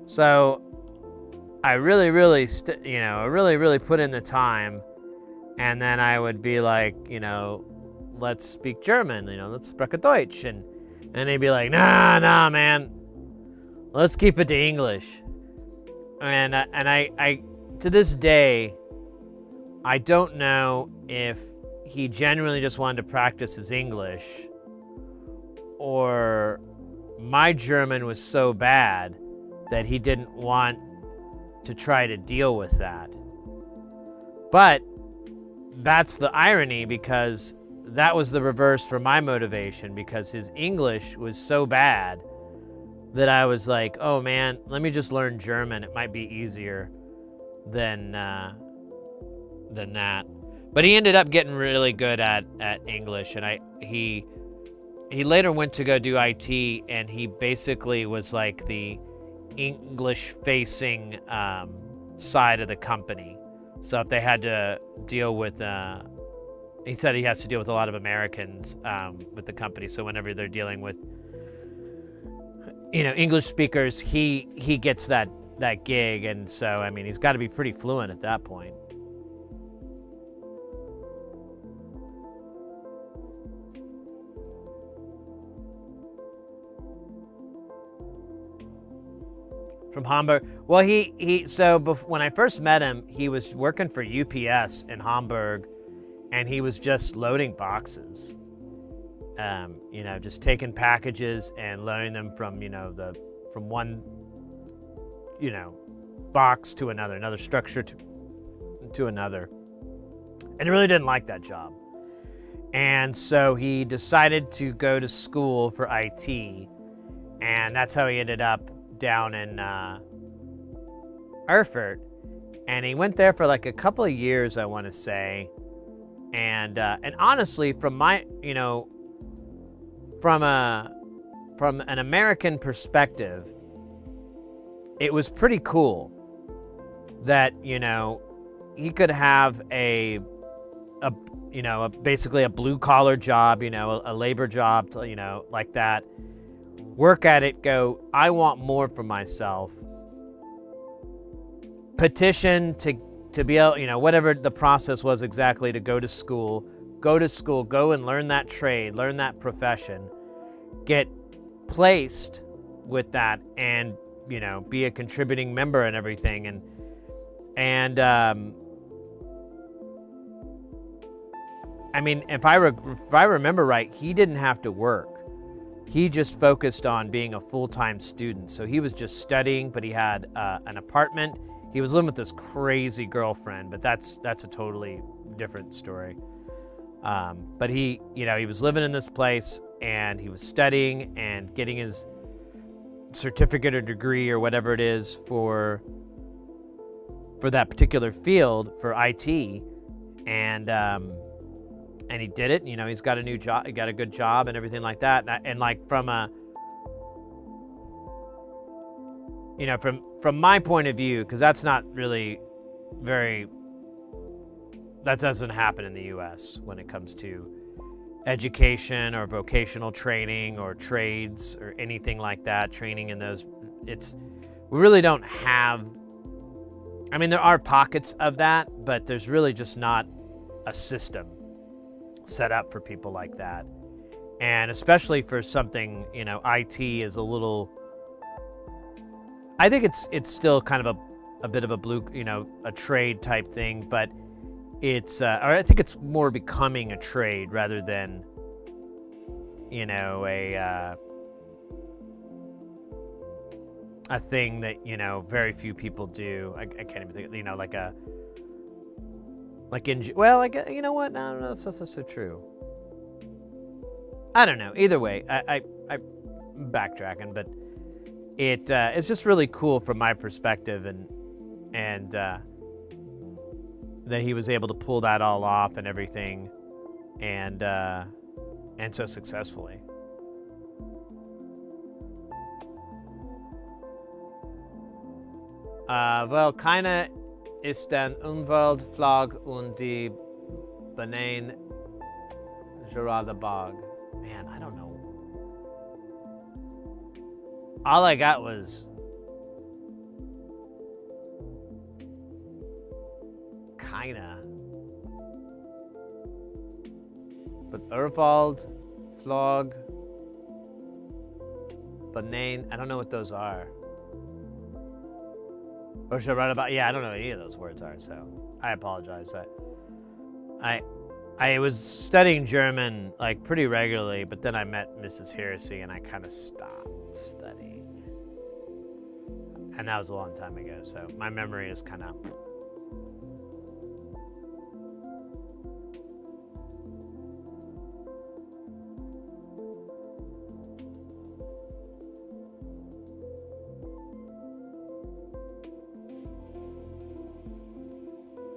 So I really put in the time, and then I would be like, let's speak German, let's spreche Deutsch, and he'd be like, nah, man, let's keep it to English. And I to this day, I don't know if he genuinely just wanted to practice his English, or my German was so bad that he didn't want to try to deal with that. But that's the irony, because that was the reverse for my motivation, because his English was so bad that I was like, oh man, let me just learn German. It might be easier than that. But he ended up getting really good at English, and he later went to go do IT, and he basically was like the English-facing side of the company. So if they had to deal with, he said he has to deal with a lot of Americans with the company. So whenever they're dealing with, English speakers, he gets that gig, and so I mean he's got to be pretty fluent at that point. From Hamburg. Well, when I first met him, he was working for UPS in Hamburg, and he was just loading boxes. Just taking packages and loading them from one box to another structure to another. And he really didn't like that job. And so he decided to go to school for IT, and that's how he ended up down in Erfurt. And he went there for like a couple of years, I want to say. And honestly, from my, from an American perspective, it was pretty cool that, he could have basically a blue collar job, a labor job, like that. Work at it, go, I want more for myself. Petition to be able, whatever the process was exactly, to go to school, go and learn that trade, learn that profession, get placed with that, and, be a contributing member and everything. And I mean, if I remember right, he didn't have to work. He just focused on being a full-time student. So he was just studying, but he had an apartment. He was living with this crazy girlfriend, but that's a totally different story. But he was living in this place, and he was studying and getting his certificate or degree or whatever it is for that particular field for IT, and he did it. He's got a new job, he got a good job and everything like that. And like from my point of view, because that's not really that doesn't happen in the US when it comes to education or vocational training or trades or anything like that, training in those, we really don't have, I mean, there are pockets of that, but there's really just not a system set up for people like that. And especially for something, IT is a little, I think it's still kind of a bit of a blue, a trade type thing, but it's, or I think it's more becoming a trade rather than, a thing that, you know, very few people do. I can't even think, you know, like you know what? No, that's not so true. I don't know. Either way, I'm backtracking, but it's just really cool from my perspective, and that he was able to pull that all off and everything, and so successfully. Well, keine ist den Umweltflag und die Benein gerade Bog. Man, I don't know. All I got was kinda. But Urwald, Flog, Benein, I don't know what those are. Or should I write about? Yeah, I don't know what any of those words are, so I apologize. I was studying German like pretty regularly, but then I met Mrs. Heresy and I kind of stopped studying. And that was a long time ago, so my memory is kind of...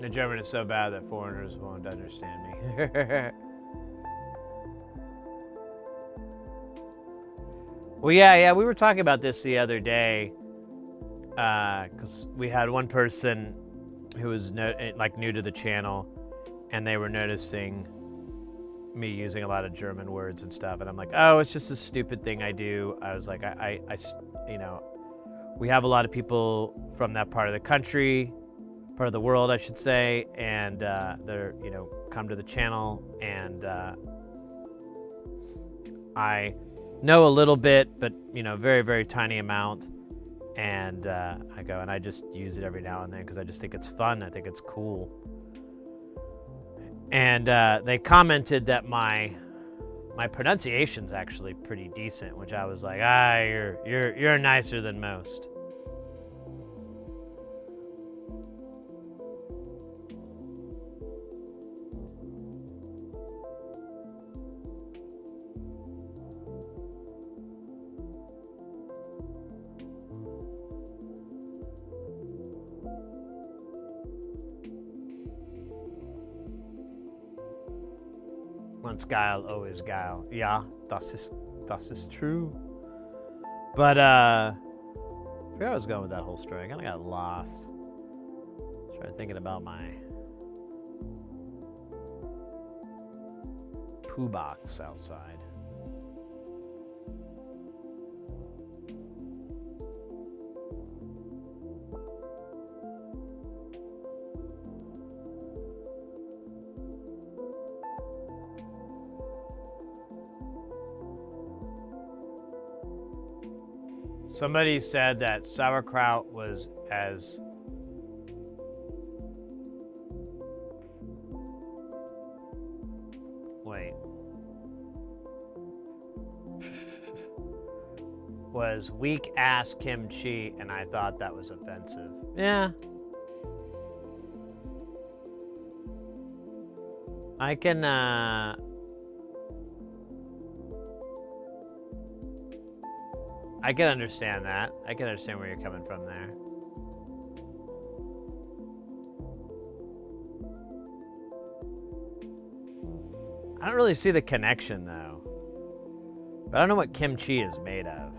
The German is so bad that foreigners won't understand me. Well, yeah, we were talking about this the other day, because we had one person who was new to the channel, and they were noticing me using a lot of German words and stuff, and I'm like, oh, it's just a stupid thing I do. I was like, I you know, we have a lot of people from that part of the country, part of the world, I should say, and they're, you know, come to the channel, and I know a little bit, but, you know, very, very tiny amount, and I go and I just use it every now and then because I just think it's fun. I think it's cool. And they commented that my pronunciation's actually pretty decent, which I was like, you're nicer than most. Once geil, always geil. Ja, das ist true. But I forgot where I was going with that whole story. I kind of got lost. Started thinking about my poo box outside. Somebody said that sauerkraut was as was weak ass kimchi, and I thought that was offensive. Yeah. I can understand that. I can understand where you're coming from there. I don't really see the connection, though. But I don't know what kimchi is made of.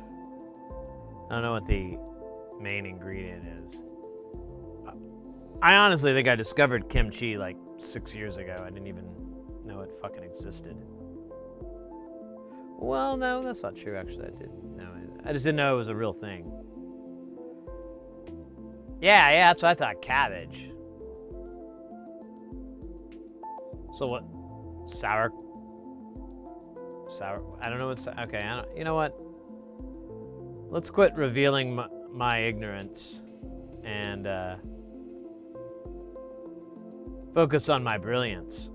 I don't know what the main ingredient is. I honestly think I discovered kimchi like 6 years ago. I didn't even know it fucking existed. Well, no, that's not true, actually. I just didn't know it was a real thing. Yeah, that's what I thought. Cabbage. So what? Sour. I don't know what's... Okay, you know what? Let's quit revealing my ignorance and focus on my brilliance.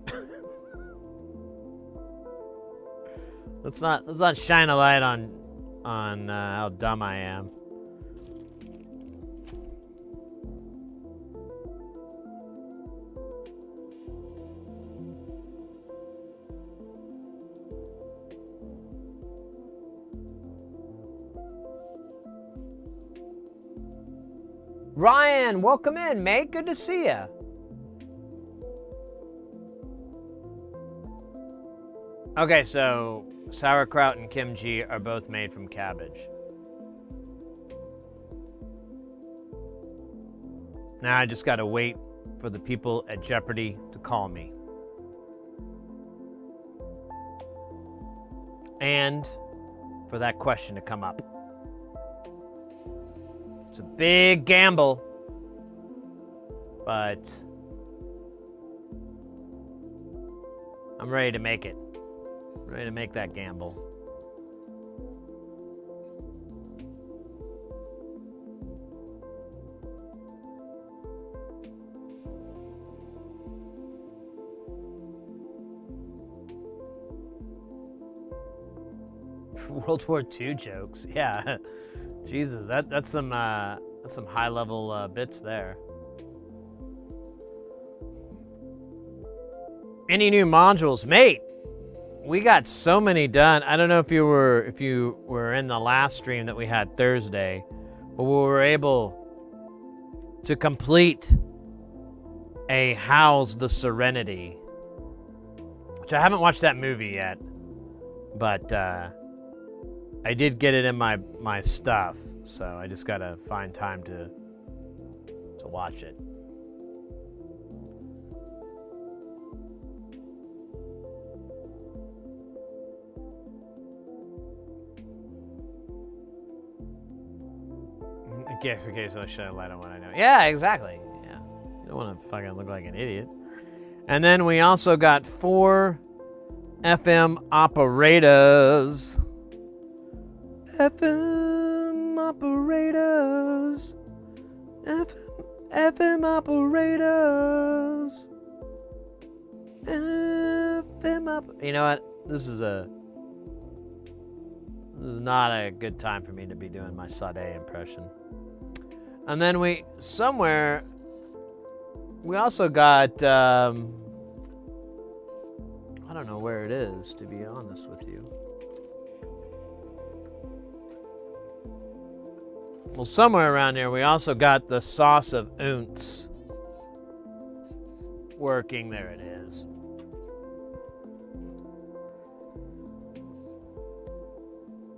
Let's not shine a light on how dumb I am. Ryan, welcome in, mate. Good to see ya. Okay, so sauerkraut and kimchi are both made from cabbage. Now I just gotta wait for the people at Jeopardy to call me. And for that question to come up. It's a big gamble, but I'm ready to make it. Ready to make that gamble. World War II jokes, yeah. Jesus, that's some high level bits there. Any new modules, mate? We got so many done. I don't know if you were in the last stream that we had Thursday, but we were able to complete a Howl's the Serenity, which I haven't watched that movie yet, but I did get it in my stuff, so I just gotta find time to watch it. Okay, so I should have light on what I know. Yeah, exactly. Yeah, you don't want to fucking look like an idiot. And then we also got 4 FM operators. FM operators. FM operators. You know what? This is not a good time for me to be doing my Sade impression. And then we also got, I don't know where it is, to be honest with you. Well, somewhere around here, we also got the sauce of ounce working. There it is.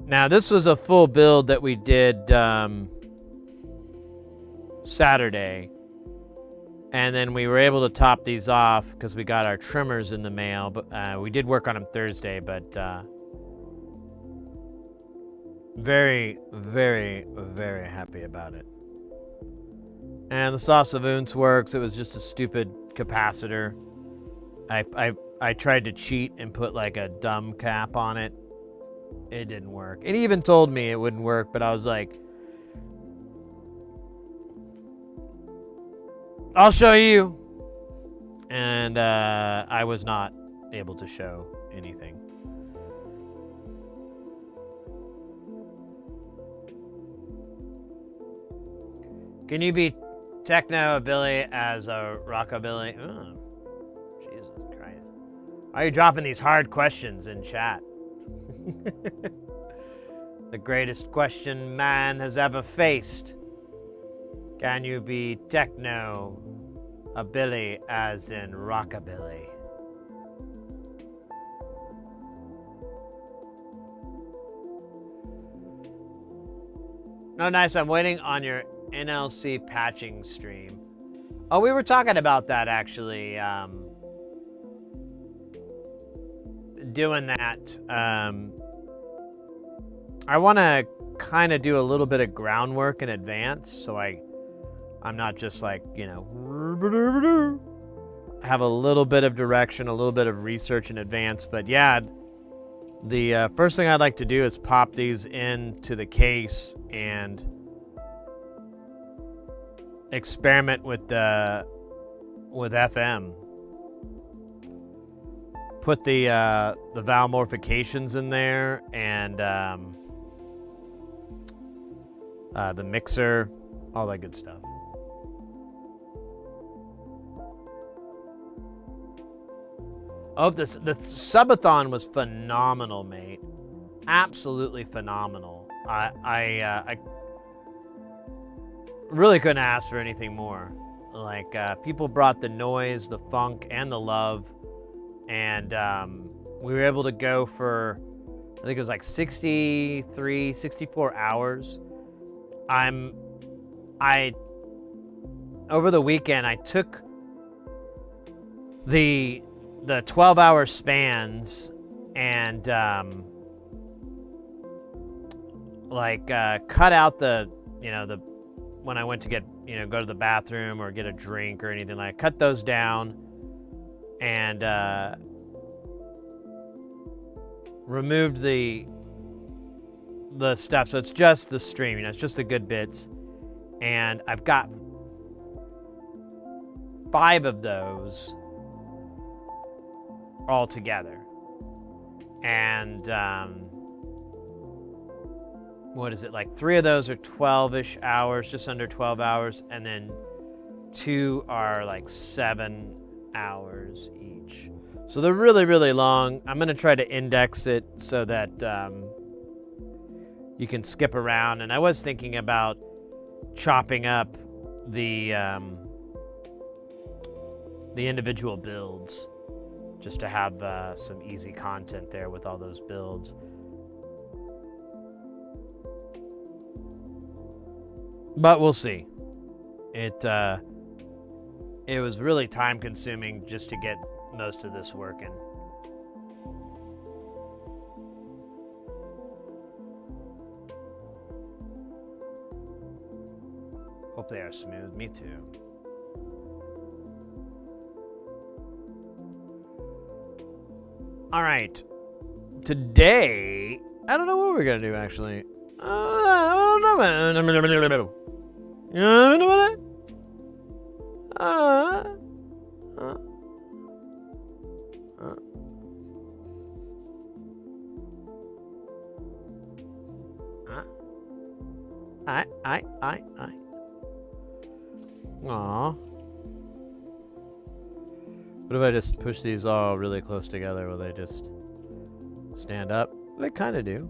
Now, this was a full build that we did Saturday, and then we were able to top these off because we got our trimmers in the mail, but we did work on them Thursday, but very, very, very happy about it. And the sauce of ounce works. It was just a stupid capacitor. I tried to cheat and put like a dumb cap on it. It didn't work. It even told me it wouldn't work, but I was like, I'll show you. And I was not able to show anything. Can you be techno-billy as a rockabilly? Oh, Jesus Christ. Why are you dropping these hard questions in chat? The greatest question man has ever faced. Can you be techno a billy as in rockabilly? No, nice. I'm waiting on your NLC patching stream. Oh, we were talking about that actually. Doing that. I want to kind of do a little bit of groundwork in advance, so I'm not just like, you know, have a little bit of direction, a little bit of research in advance. But yeah, the first thing I'd like to do is pop these into the case and experiment with FM. Put the valve morphications in there and the mixer, all that good stuff. Oh, the subathon was phenomenal, mate. Absolutely phenomenal. I really couldn't ask for anything more. Like, people brought the noise, the funk, and the love. And we were able to go for, I think it was like 63, 64 hours. Over the weekend, I took the 12-hour spans and cut out the when I went to get, go to the bathroom or get a drink or anything, like, cut those down and removed the stuff. So it's just the stream, it's just the good bits. And I've got 5 of those all together. And what is it, like 3 of those are 12-ish hours, just under 12 hours, and then 2 are like 7 hours each. So they're really, really long. I'm gonna try to index it so that you can skip around. And I was thinking about chopping up the individual builds, just to have some easy content there with all those builds. But we'll see. It was really time consuming just to get most of this working. Hope they are smooth. Me too. All right. Today, I don't know what we're gonna do actually. I don't know. You know what? Aw. What if I just push these all really close together? Will they just stand up? They kind of do.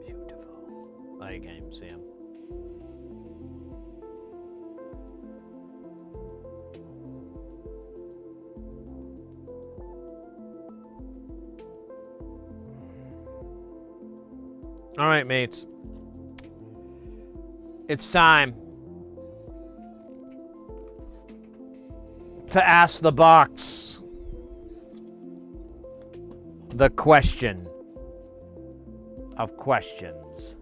Beautiful. Oh, you can't even see them. All right, mates. It's time to ask the box the question of questions.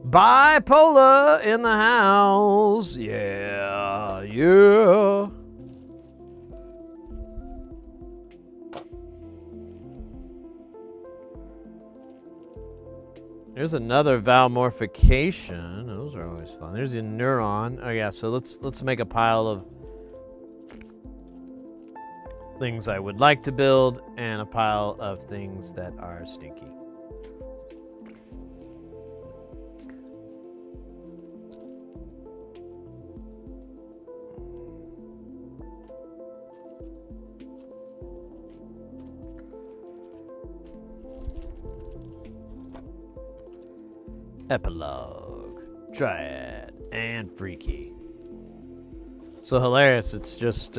Bipolar in the house. Yeah, yeah. There's another valmorphication. Those are always fun. There's a neuron. Oh yeah, so let's make a pile of things I would like to build and a pile of things that are stinky. Epilogue, Triad, and Freaky. So hilarious, it's just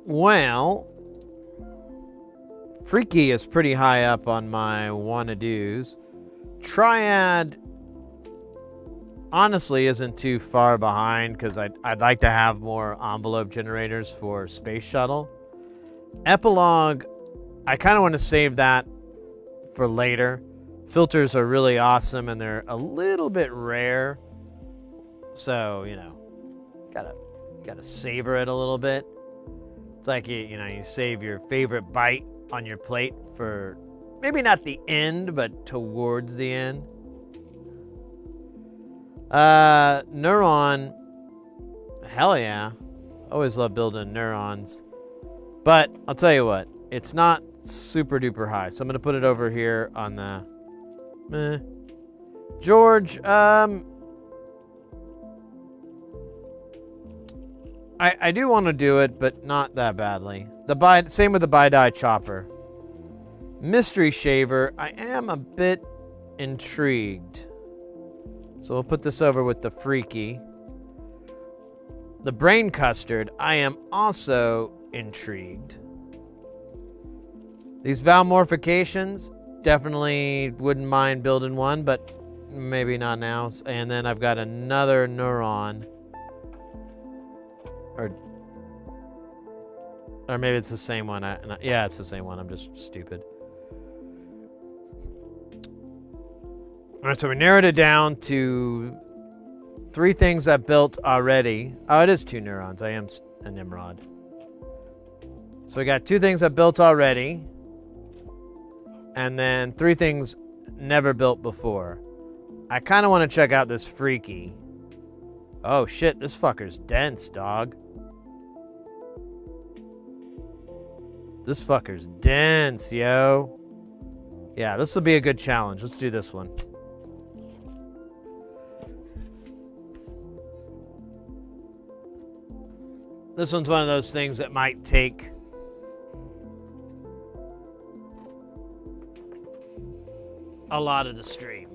well, Freaky is pretty high up on my wanna-dos. Triad honestly isn't too far behind because I'd like to have more envelope generators for Space Shuttle. Epilogue, I kind of want to save that for later. Filters are really awesome and they're a little bit rare. So, gotta savor it a little bit. It's like, you save your favorite bite on your plate for maybe not the end, but towards the end. Neuron, hell yeah. Always love building neurons. But I'll tell you what, it's not super duper high. So I'm gonna put it over here on the Meh. George, I do want to do it, but not that badly. Same with the bi-dye chopper. Mystery shaver, I am a bit intrigued. So we'll put this over with the freaky. The brain custard, I am also intrigued. These valmorphications, definitely wouldn't mind building one, but maybe not now. And then I've got another neuron. Or maybe it's the same one. Yeah, it's the same one. I'm just stupid. All right, so we narrowed it down to 3 things I've built already. Oh, it is 2 neurons. I am a Nimrod. So we got 2 things I've built already. And then 3 things never built before. I kind of want to check out this freaky. Oh shit, this fucker's dense, dog. This fucker's dense, yo. Yeah, this will be a good challenge. Let's do this one. This one's one of those things that might take a lot of the stream.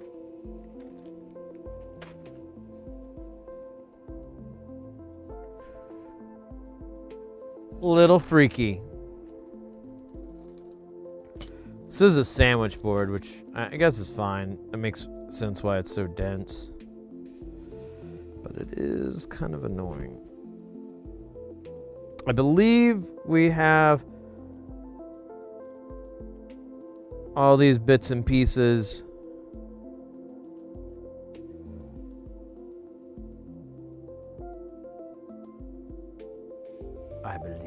Little freaky. This is a sandwich board, which I guess is fine. It makes sense why it's so dense. But it is kind of annoying. I believe we have all these bits and pieces. I believe.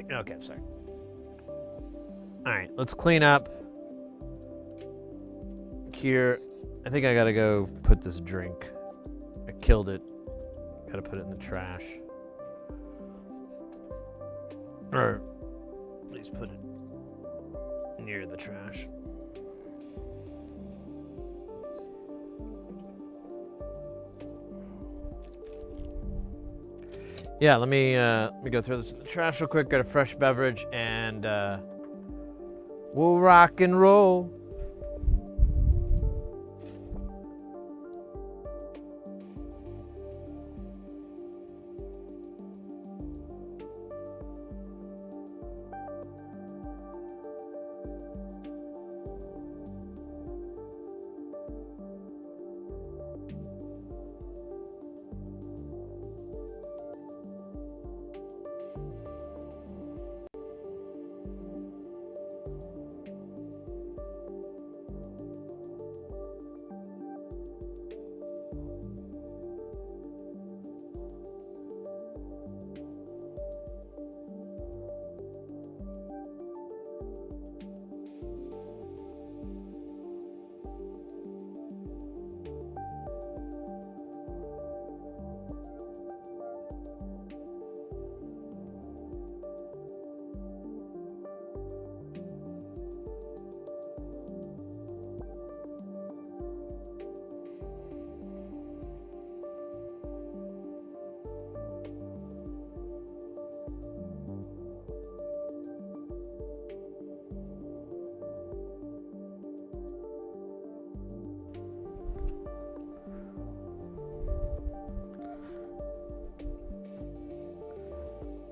Okay, I'm sorry. All right, let's clean up here. I think I gotta go put this drink. I killed it. Gotta put it in the trash. Or at least put it near the trash. Yeah, let me go throw this in the trash real quick, get a fresh beverage, and we'll rock and roll.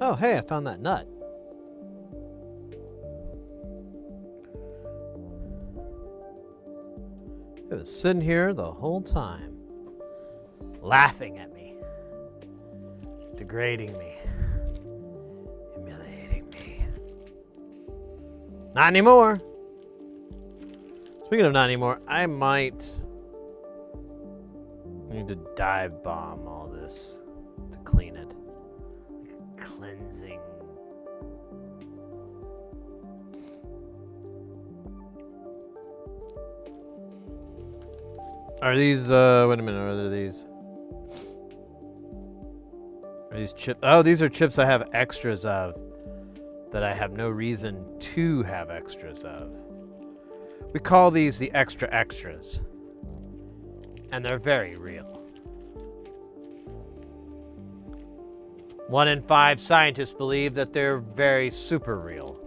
Oh, hey, I found that nut. It was sitting here the whole time, laughing at me, degrading me, humiliating me. Not anymore. Speaking of not anymore, I might need to dive bomb all this to clean it. Cleansing. Are these, wait a minute, are there these? Are these chips? Oh, these are chips I have extras of that I have no reason to have extras of. We call these the extra extras. And they're very real. 1 in 5 scientists believe that they're very super real.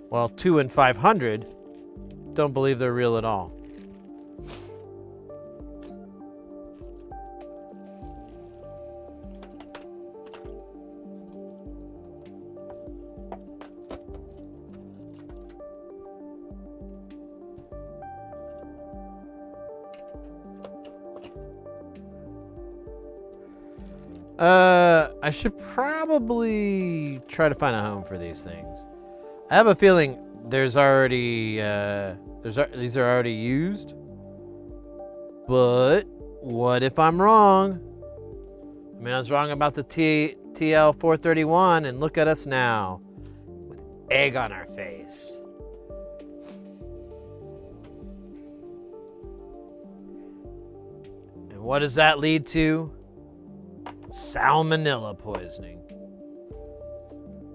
While 2 in 500 don't believe they're real at all. I should probably try to find a home for these things. I have a feeling there's already, these are already used. But what if I'm wrong? I mean, I was wrong about the TL431, and look at us now with egg on our face. And what does that lead to? Salmonella poisoning.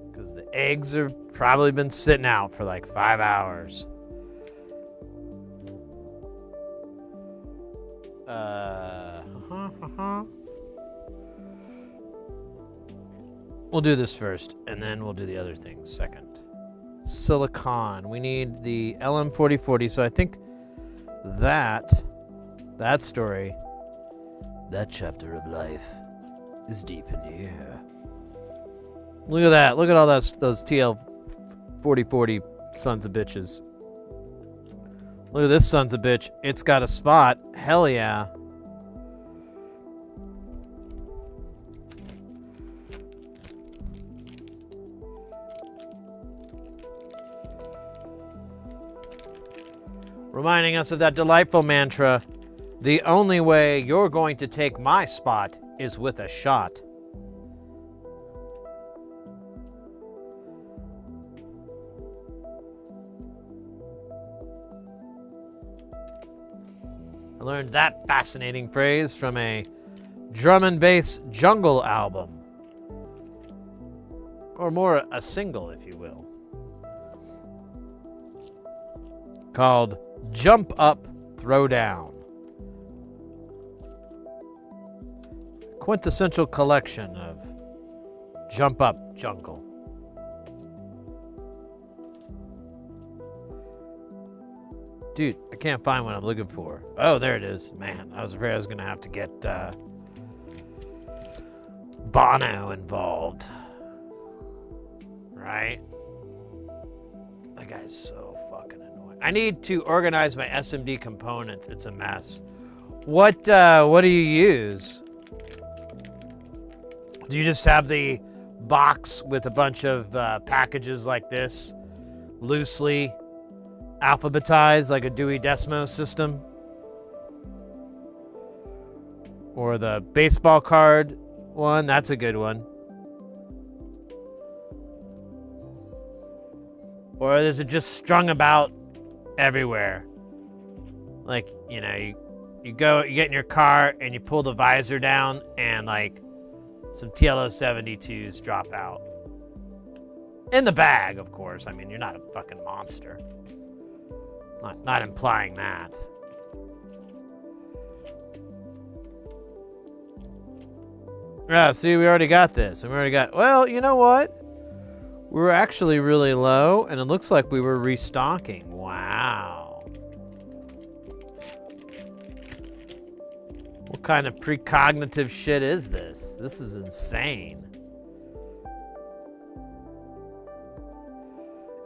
Because the eggs have probably been sitting out for like 5 hours. We'll do this first, and then we'll do the other things second. Silicon. We need the LM4040, so I think that story, that chapter of life, is deep in here. Look at that. Look at all those TL4040 sons of bitches. Look at this sons of bitch. It's got a spot. Hell yeah. Reminding us of that delightful mantra, the only way you're going to take my spot is with a shot. I learned that fascinating phrase from a drum and bass jungle album. Or more, a single, if you will. Called Jump Up, Throw Down. Quintessential collection of jump up jungle. Dude, I can't find what I'm looking for. Oh, there it is. Man, I was afraid I was going to have to get Bono involved. Right? That guy's so fucking annoying. I need to organize my SMD components. It's a mess. What do you use? Do you just have the box with a bunch of packages like this, loosely alphabetized like a Dewey Decimal System? Or the baseball card one? That's a good one. Or is it just strung about everywhere? Like, you know, you get in your car and you pull the visor down and like some TLO-72s drop out. In the bag, of course. I mean, you're not a fucking monster. Not implying that. Yeah, see, we already got this. And we already got... Well, you know what? We were actually really low, and it looks like we were restocking. Wow. What kind of precognitive shit is this? This is insane.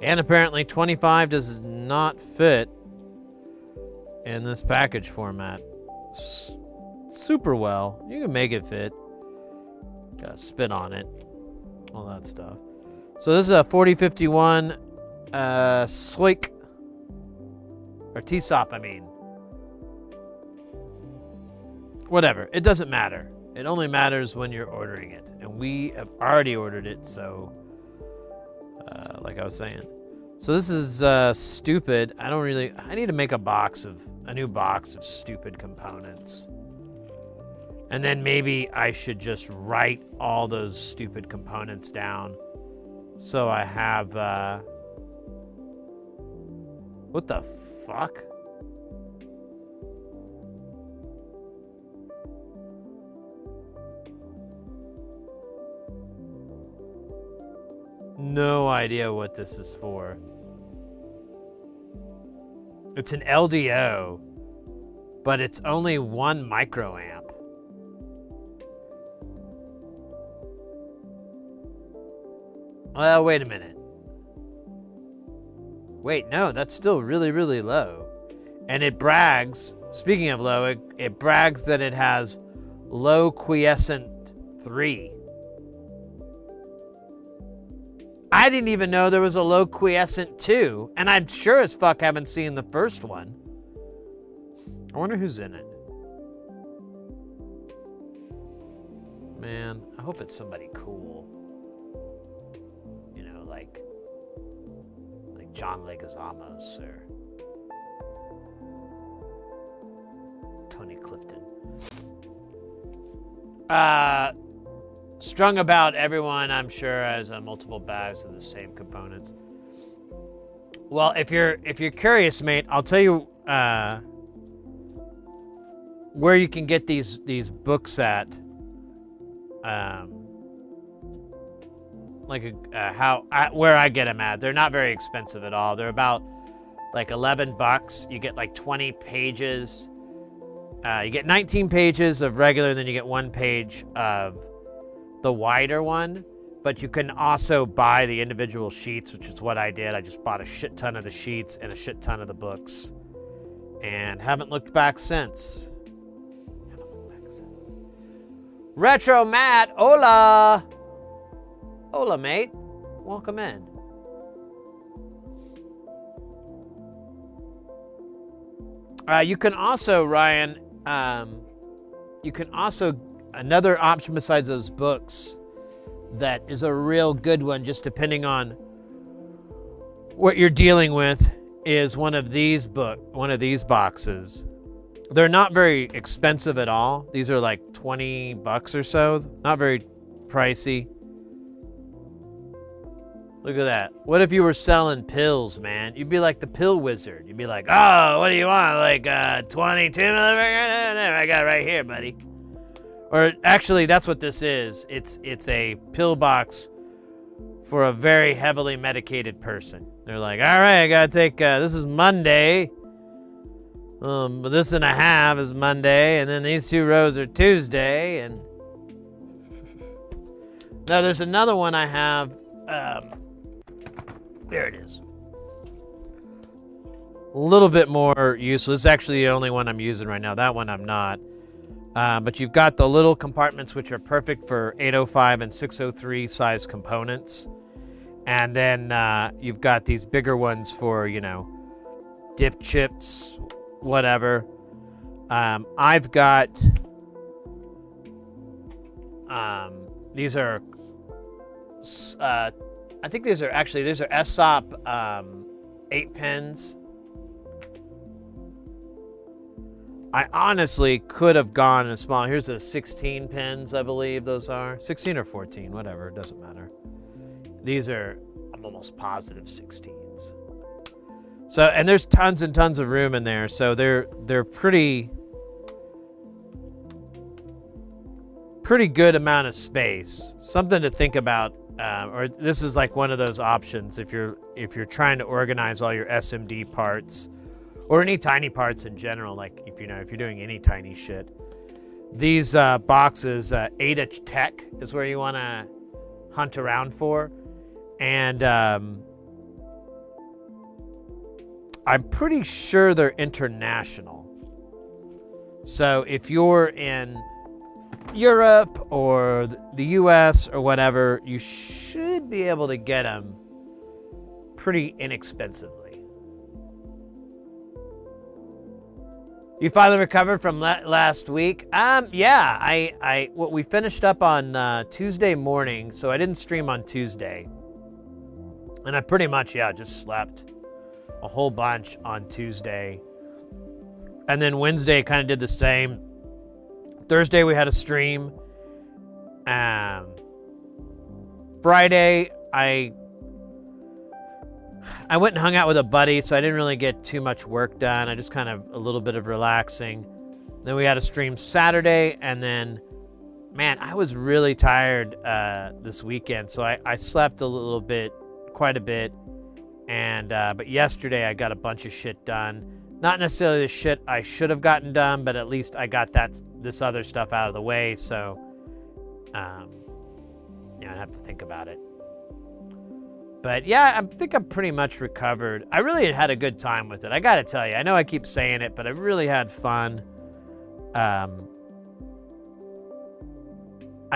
And apparently 25 does not fit in this package format super well. You can make it fit. Gotta spit on it. All that stuff. So this is a 4051 Soik. Or TSOP, I mean. Whatever. It doesn't matter. It only matters when you're ordering it. And we have already ordered it, so... like I was saying. So this is stupid. I need to make a new box of stupid components. And then maybe I should just write all those stupid components down. So I have, what the fuck? No idea what this is for. It's an LDO, but it's only 1 microamp. Well, wait a minute. Wait, no, that's still really, really low. And it brags, speaking of low, it brags that it has low quiescent 3. I didn't even know there was a low quiescent 2, and I'm sure as fuck haven't seen the first one. I wonder who's in it. Man, I hope it's somebody cool. You know, like John Leguizamo or Tony Clifton. Strung about everyone, I'm sure, has multiple bags of the same components. Well, if you're curious, mate, I'll tell you where you can get these books at. Where I get them at. They're not very expensive at all. They're about like $11. You get like 20 pages. You get 19 pages of regular, and then you get 1 page of the wider one. But you can also buy the individual sheets, which is what I did. I just bought a shit ton of the sheets and a shit ton of the books, and haven't looked back since. Retro Matt, hola. Hola, mate. Welcome in. You can also, Ryan, another option besides those books that is a real good one, just depending on what you're dealing with, is one of these boxes. They're not very expensive at all. These are like $20 or so. Not very pricey. Look at that. What if you were selling pills, man? You'd be like the pill wizard. You'd be like, oh, what do you want? Like 22 milligrams? I got it right here, buddy. Or actually, that's what this is. It's a pill box for a very heavily medicated person. They're like, all right, I gotta take, this is Monday. But this and a half is Monday, and then these 2 rows are Tuesday, and now there's another one I have. There it is. A little bit more useful. This is actually the only one I'm using right now. That one I'm not. But you've got the little compartments, which are perfect for 805 and 603 size components. And then you've got these bigger ones for, dip chips, whatever. I've got, these are, I think these are ESOP 8 pins. I honestly could have gone in a small. Here's a 16 pins, I believe those are. 16 or 14, whatever, it doesn't matter. These are, I'm almost positive 16s. So, and there's tons and tons of room in there, so they're pretty good amount of space. Something to think about, or this is like one of those options if you're trying to organize all your SMD parts or any tiny parts in general, like if you're doing any tiny shit. These boxes, Ada Tech is where you want to hunt around for, and I'm pretty sure they're international. So if you're in Europe or the US or whatever, you should be able to get them pretty inexpensively. You finally recovered from last week? Yeah, we finished up on Tuesday morning, so I didn't stream on Tuesday. And I pretty much, just slept a whole bunch on Tuesday. And then Wednesday kind of did the same. Thursday we had a stream. Friday I went and hung out with a buddy, so I didn't really get too much work done. I just kind of a little bit of relaxing. Then we had a stream Saturday, and then, man, I was really tired this weekend, so I slept a little bit, quite a bit. And but yesterday I got a bunch of shit done. Not necessarily the shit I should have gotten done, but at least I got this other stuff out of the way, so I have to think about it. But yeah, I think I'm pretty much recovered. I really had a good time with it. I gotta tell you, I know I keep saying it, but I really had fun. I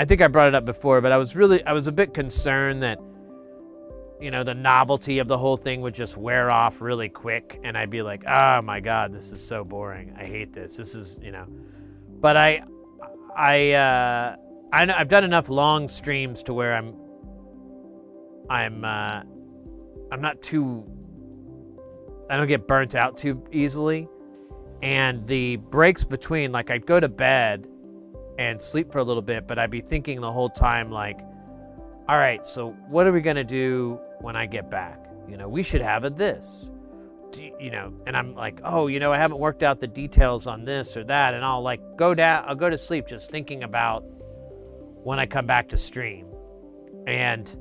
think I brought it up before, but I was a bit concerned that, the novelty of the whole thing would just wear off really quick, and I'd be like, oh my God, this is so boring. I hate this. This is, But I've done enough long streams to where I'm not too, I don't get burnt out too easily. And the breaks between, like, I'd go to bed and sleep for a little bit, but I'd be thinking the whole time, like, all right, so what are we going to do when I get back? We should have this, and I'm like, oh, I haven't worked out the details on this or that. And I'll go to sleep just thinking about when I come back to stream. And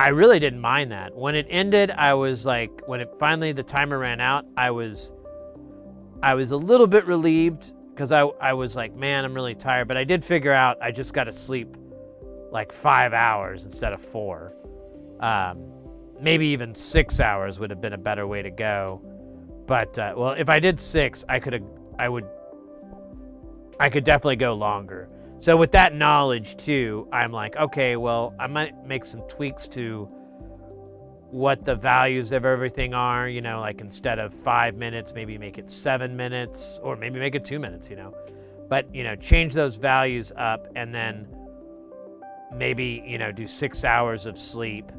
I really didn't mind that. When it ended, I was like, when it finally, the timer ran out, I was a little bit relieved, because I was like, man, I'm really tired. But I did figure out I just got to sleep like 5 hours instead of 4. Maybe even 6 hours would have been a better way to go. But well, if I did 6, I could definitely go longer. So with that knowledge too, I'm like, okay, well, I might make some tweaks to what the values of everything are, like instead of 5 minutes, maybe make it 7 minutes, or maybe make it 2 minutes, but, change those values up, and then maybe, do 6 hours of sleep,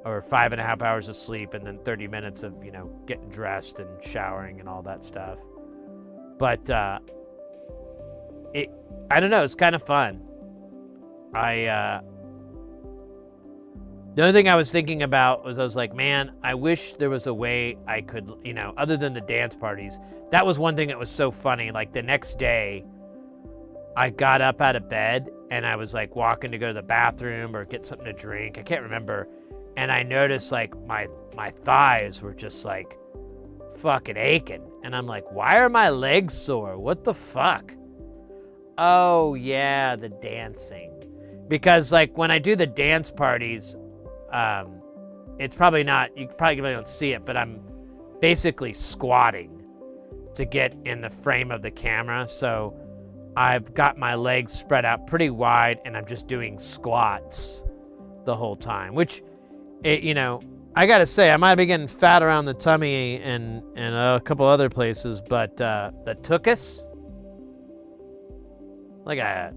or 5.5 hours of sleep, and then 30 minutes of, getting dressed and showering and all that stuff. But, I don't know, it's kind of fun. The only thing I was thinking about was, I was like, man, I wish there was a way I could, other than the dance parties. That was one thing that was so funny. Like, the next day, I got up out of bed, and I was like walking to go to the bathroom or get something to drink. I can't remember. And I noticed like my thighs were just like fucking aching. And I'm like, why are my legs sore? What the fuck? Oh yeah, the dancing. Because like when I do the dance parties, it's probably not, you probably don't see it, but I'm basically squatting to get in the frame of the camera. So I've got my legs spread out pretty wide, and I'm just doing squats the whole time, which, I gotta say, I might be getting fat around the tummy and a couple other places, but the tuchus, like a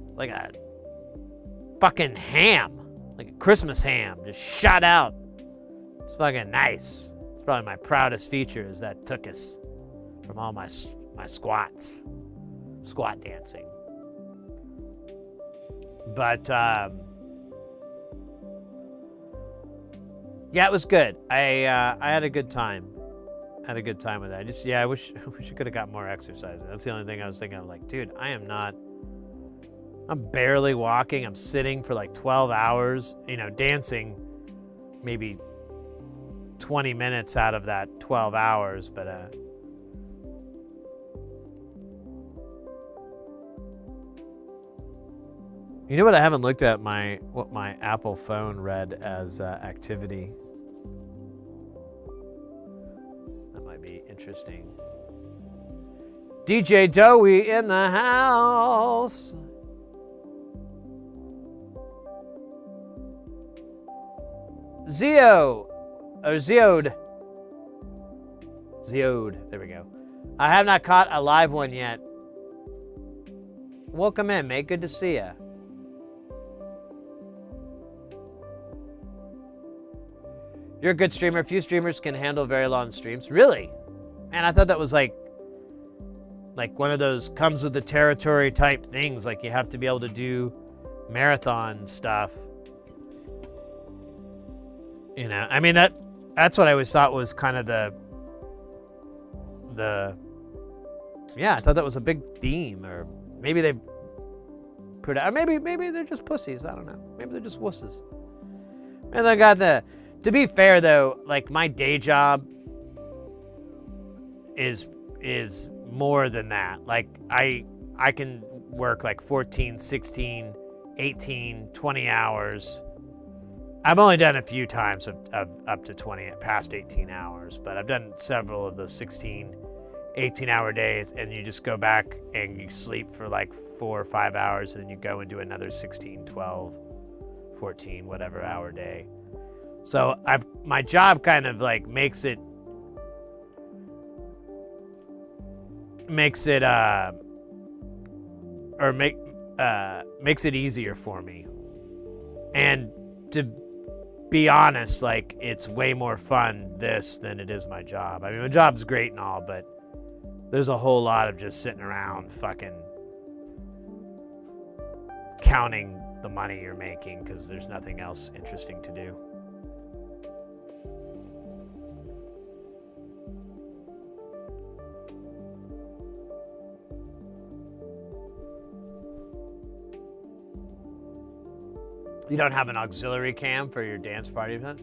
fucking ham, like a Christmas ham, just shot out. It's fucking nice. It's probably my proudest feature, is that tuchus from all my squat dancing. But yeah, it was good. I had a good time. Had a good time with that. I wish I could have got more exercise. That's the only thing I was thinking of. Like, dude, I'm barely walking. I'm sitting for like 12 hours, dancing maybe 20 minutes out of that 12 hours. But, you know what? I haven't looked at what my Apple phone read as activity. That might be interesting. DJ Dowie in the house. Zeode, there we go. I have not caught a live one yet. Welcome in, mate. Good to see you. You're a good streamer. Few streamers can handle very long streams. Really? Man, I thought that was like one of those comes with the territory type things. Like you have to be able to do marathon stuff. You know, I mean that's what I always thought was kind of the yeah, I thought that was a big theme, or maybe they put it, or maybe they're just pussies. I don't know. Maybe they're just wusses. And I got to be fair though, like my day job is more than that. Like I can work like 14, 16, 18, 20 hours. I've only done a few times of up to 20, past 18 hours, but I've done several of the 16, 18-hour days, and you just go back and you sleep for like 4 or 5 hours, and then you go and do another 16, 12, 14, whatever hour day. So my job kind of like makes it makes it easier for me. And to be honest, like it's way more fun this than it is my job. I mean, my job's great and all, but there's a whole lot of just sitting around fucking counting the money you're making because there's nothing else interesting to do. You don't have an auxiliary cam for your dance party event?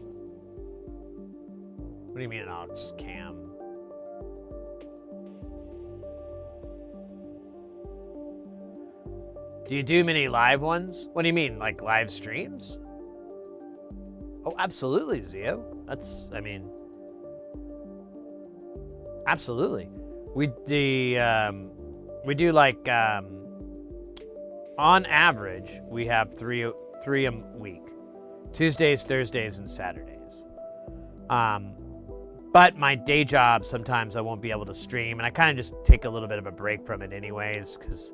What do you mean an aux cam? Do you do many live ones? What do you mean, like live streams? Oh, absolutely, Zio. Absolutely. We do like, on average, we have three a week. Tuesdays, Thursdays, and Saturdays. But my day job, sometimes I won't be able to stream, and I kind of just take a little bit of a break from it anyways, because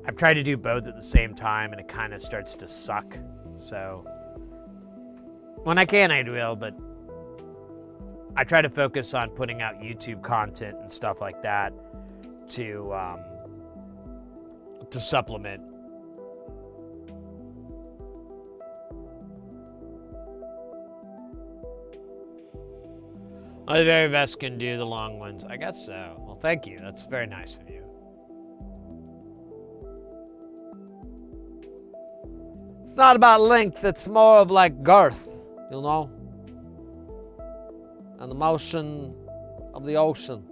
I've tried to do both at the same time, and it kind of starts to suck. So when I can, I will, but I try to focus on putting out YouTube content and stuff like that to supplement. The very best can do the long ones. I guess so. Well, thank you. That's very nice of you. It's not about length. It's more of like girth, you know? And the motion of the ocean.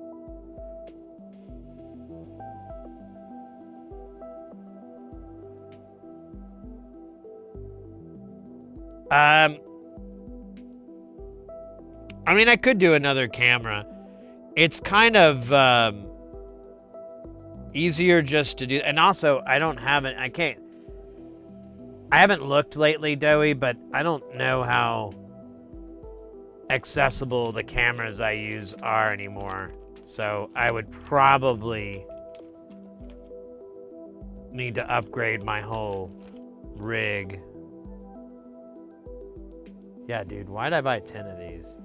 I mean, I could do another camera. It's kind of easier just to do, and also I haven't looked lately, Doey, but I don't know how accessible the cameras I use are anymore. So I would probably need to upgrade my whole rig. Yeah, dude, why'd I buy 10 of these?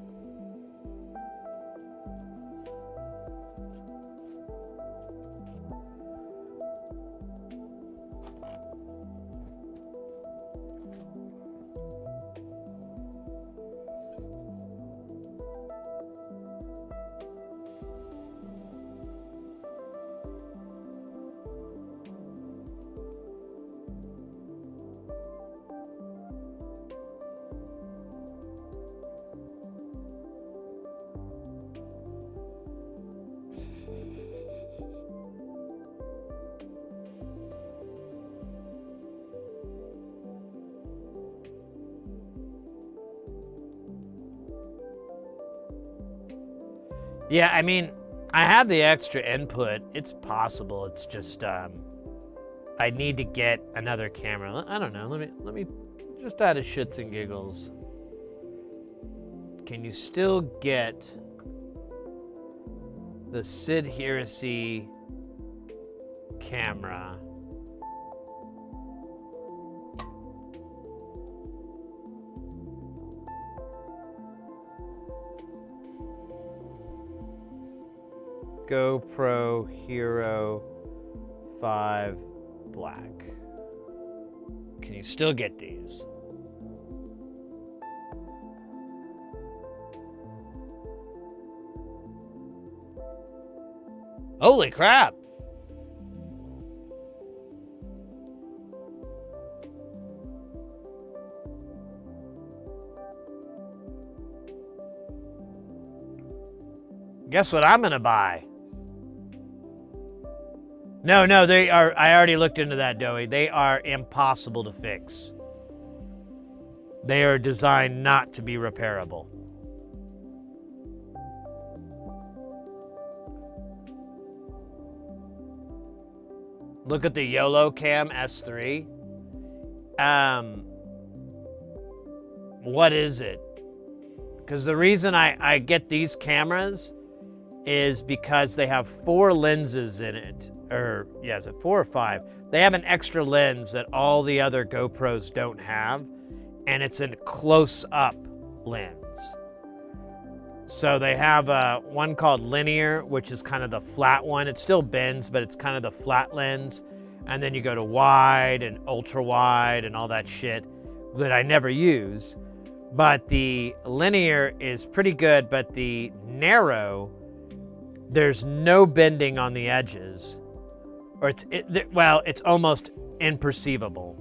Yeah, I mean, I have the extra input. It's possible. It's just I need to get another camera. I don't know. Let me just out of shits and giggles. Can you still get the Sid Heresy camera? GoPro Hero 5 Black. Can you still get these? Holy crap! Guess what I'm gonna buy? No, they are. I already looked into that, Doey. They are impossible to fix. They are designed not to be repairable. Look at the YOLO Cam S3. What is it? Because the reason I get these cameras is because they have 4 lenses in it. Or, yeah, is it 4 or 5? They have an extra lens that all the other GoPros don't have, and it's a close-up lens. So they have one called linear, which is kind of the flat one. It still bends, but it's kind of the flat lens. And then you go to wide and ultra wide and all that shit that I never use. But the linear is pretty good, but the narrow, there's no bending on the edges. Or it's almost imperceivable.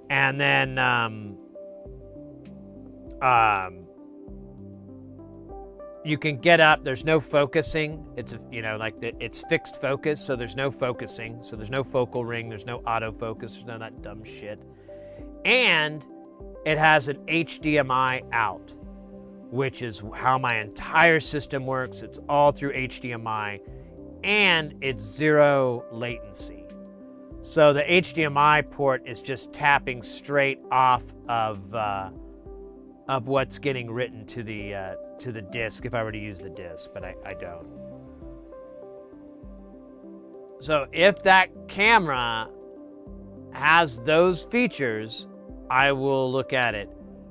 And then you can get up. There's no focusing. It's it's fixed focus, so there's no focusing. So there's no focal ring. There's no autofocus. There's none of that dumb shit. And it has an HDMI out, which is how my entire system works. It's all through HDMI, and it's 0 latency. So the HDMI port is just tapping straight off of what's getting written to the disc if I were to use the disc, but I don't. So if that camera has those features, I will look at it.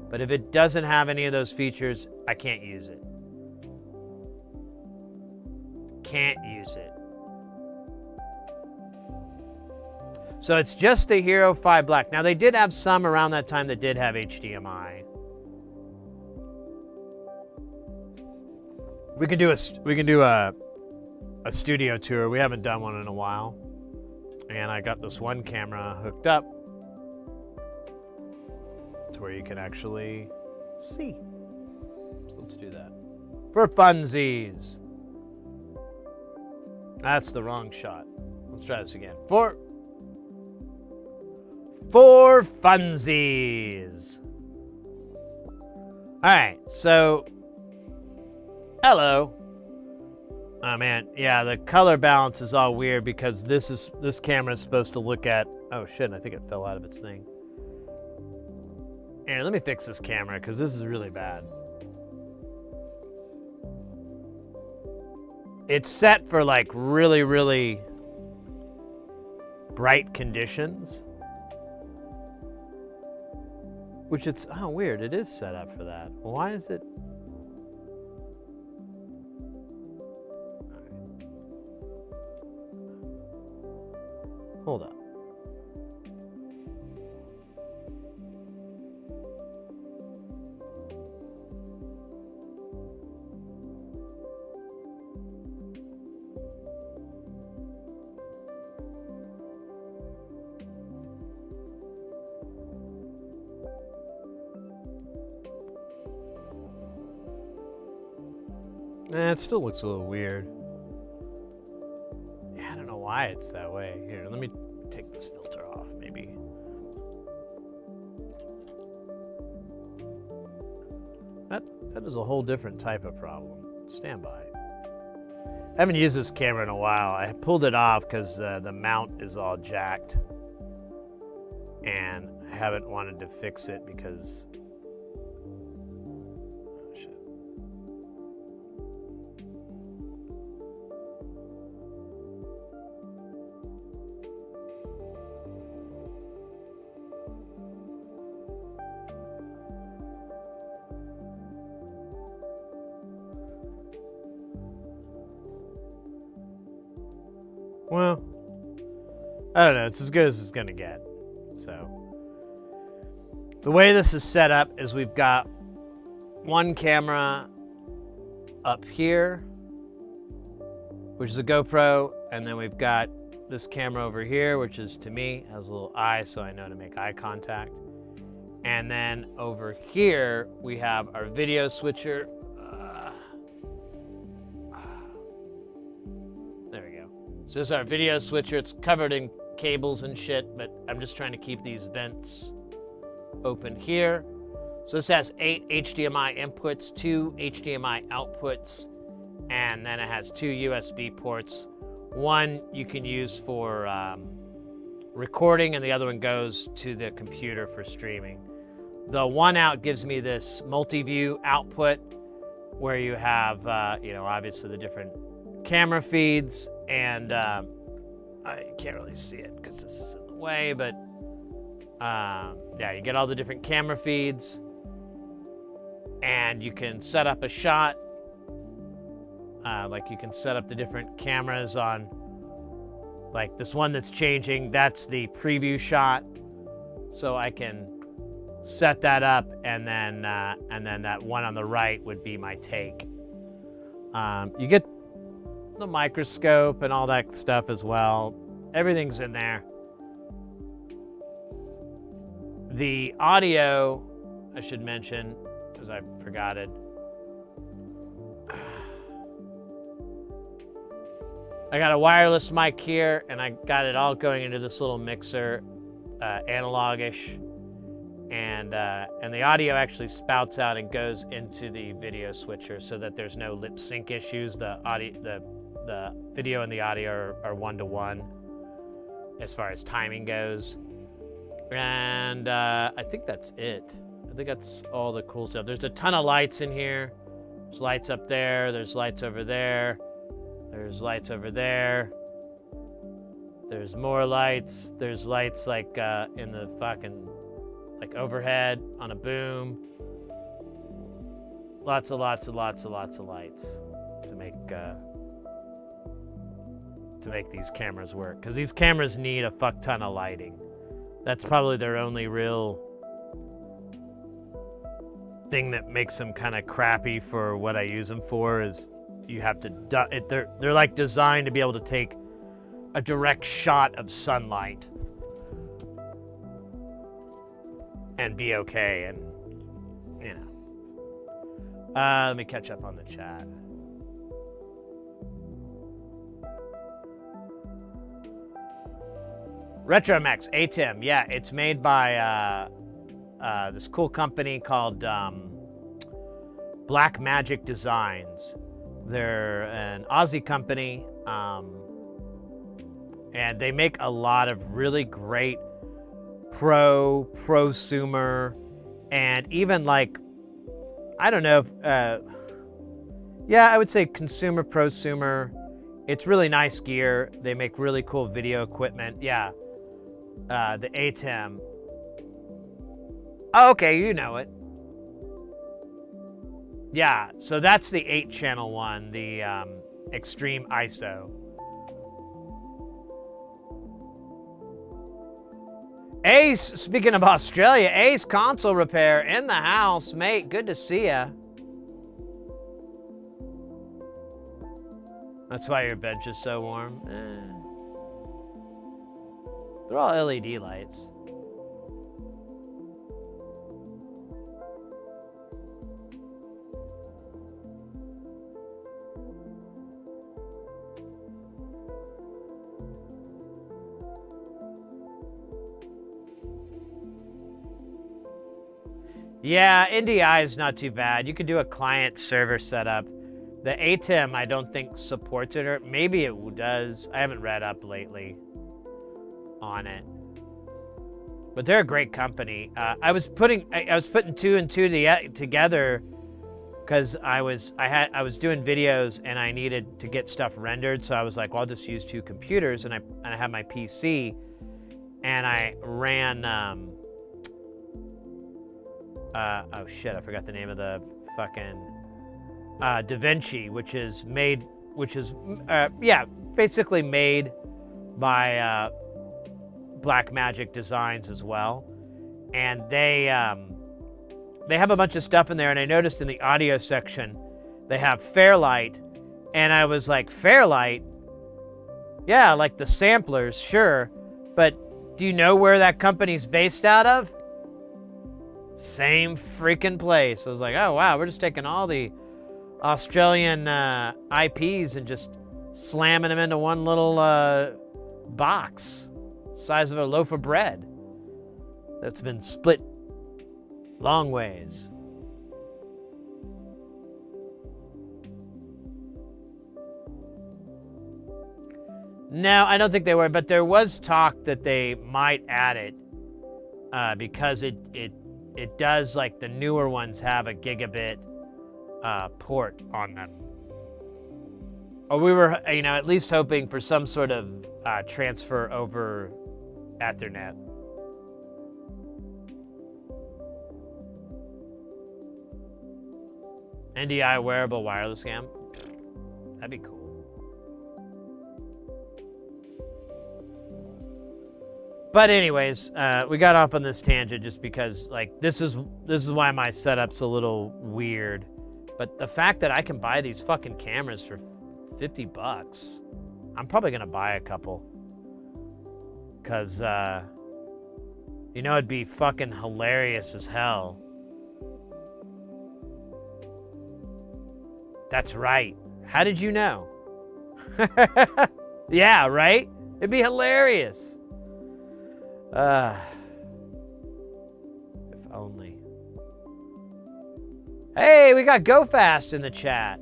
But if it doesn't have any of those features, I can't use it. Can't use it. So it's just the Hero 5 Black. Now they did have some around that time that did have HDMI. We can do a studio tour. We haven't done one in a while. And I got this one camera hooked up to where you can actually see. So let's do that. For funsies. That's the wrong shot. Let's try this again. For funsies. All right, so hello. Oh man, yeah, the color balance is all weird because this camera is supposed to look at. Oh shit, I think it fell out of its thing. Here, let me fix this camera because this is really bad. It's set for like really, really bright conditions. Which it's, oh weird, it is set up for that. Well, why is it? Hold up. It still looks a little weird. Yeah, I don't know why it's that way. Here, let me take this filter off, maybe. That is a whole different type of problem. Stand by. I haven't used this camera in a while. I pulled it off because the mount is all jacked. And I haven't wanted to fix it because... oh, shit. Well, I don't know. It's as good as it's going to get. So, the way this is set up is we've got one camera up here, which is a GoPro, and then we've got this camera over here, which is, to me, has a little eye, so I know to make eye contact. And then over here, we have our video switcher. There we go. So this is our video switcher. It's covered in cables and shit, but I'm just trying to keep these vents open here. So this has 8 HDMI inputs, 2 HDMI outputs, and then it has 2 USB ports. One you can use for recording, and the other one goes to the computer for streaming. The one out gives me this multi-view output where you have, obviously the different camera feeds, and I can't really see it because this is in the way, but yeah, you get all the different camera feeds, and you can set up a shot. Like you can set up the different cameras on, like this one that's changing, that's the preview shot. So I can set that up, and then that one on the right would be my take. You get the microscope and all that stuff as well. Everything's in there. The audio, I should mention, because I forgot it. I got a wireless mic here, and I got it all going into this little mixer, analog-ish, and the audio actually spouts out and goes into the video switcher so that there's no lip sync issues. The video and the audio are one-to-one as far as timing goes, and I think that's it. I think that's all the cool stuff. There's a ton of lights in here. There's lights up there. There's lights over there. There's lights over there. There's more lights. There's lights like in the fucking, like overhead on a boom. Lots of lights to make these cameras work. Because these cameras need a fuck ton of lighting. That's probably their only real thing that makes them kind of crappy for what I use them for, is you have to, they're like designed to be able to take a direct shot of sunlight and be okay, and you know. Let me catch up on the chat. RetroMax ATEM, yeah, it's made by this cool company called Black Magic Designs. They're an Aussie company, and they make a lot of really great prosumer, and even like, I don't know if, yeah, I would say consumer, prosumer. It's really nice gear. They make really cool video equipment. Yeah, the ATEM. Oh, okay, you know it. Yeah, so that's the 8-channel one, the Extreme ISO. Ace, speaking of Australia, Ace Console Repair in the house, mate. Good to see ya. That's why your bench is so warm. They're all LED lights. Yeah, NDI is not too bad. You can do a client server setup. The ATEM, I don't think supports it, or maybe it does. I haven't read up lately on it, but they're a great company. I was putting 2 and 2 together because I was doing videos and I needed to get stuff rendered. So I was like, well, I'll just use 2 computers, and I have my PC, and I ran. Oh shit, I forgot the name of the fucking DaVinci, which is basically made by Black Magic Designs as well. And they have a bunch of stuff in there, and I noticed in the audio section they have Fairlight, and I was like, Fairlight? Yeah, like the samplers, sure, but do you know where that company's based out of? Same freaking place. I was like, oh wow, we're just taking all the Australian IPs and just slamming them into one little box, size of a loaf of bread that's been split long ways. No, I don't think they were, but there was talk that they might add it because it does, like the newer ones have a gigabit port on them. Or we were, at least hoping for some sort of transfer over Ethernet. NDI wearable wireless cam. That'd be cool. But anyways, we got off on this tangent just because, like, this is why my setup's a little weird. But the fact that I can buy these fucking cameras for $50, I'm probably gonna buy a couple. Cause it'd be fucking hilarious as hell. That's right. How did you know? Yeah, right? It'd be hilarious. If only. Hey, we got Go Fast in the chat.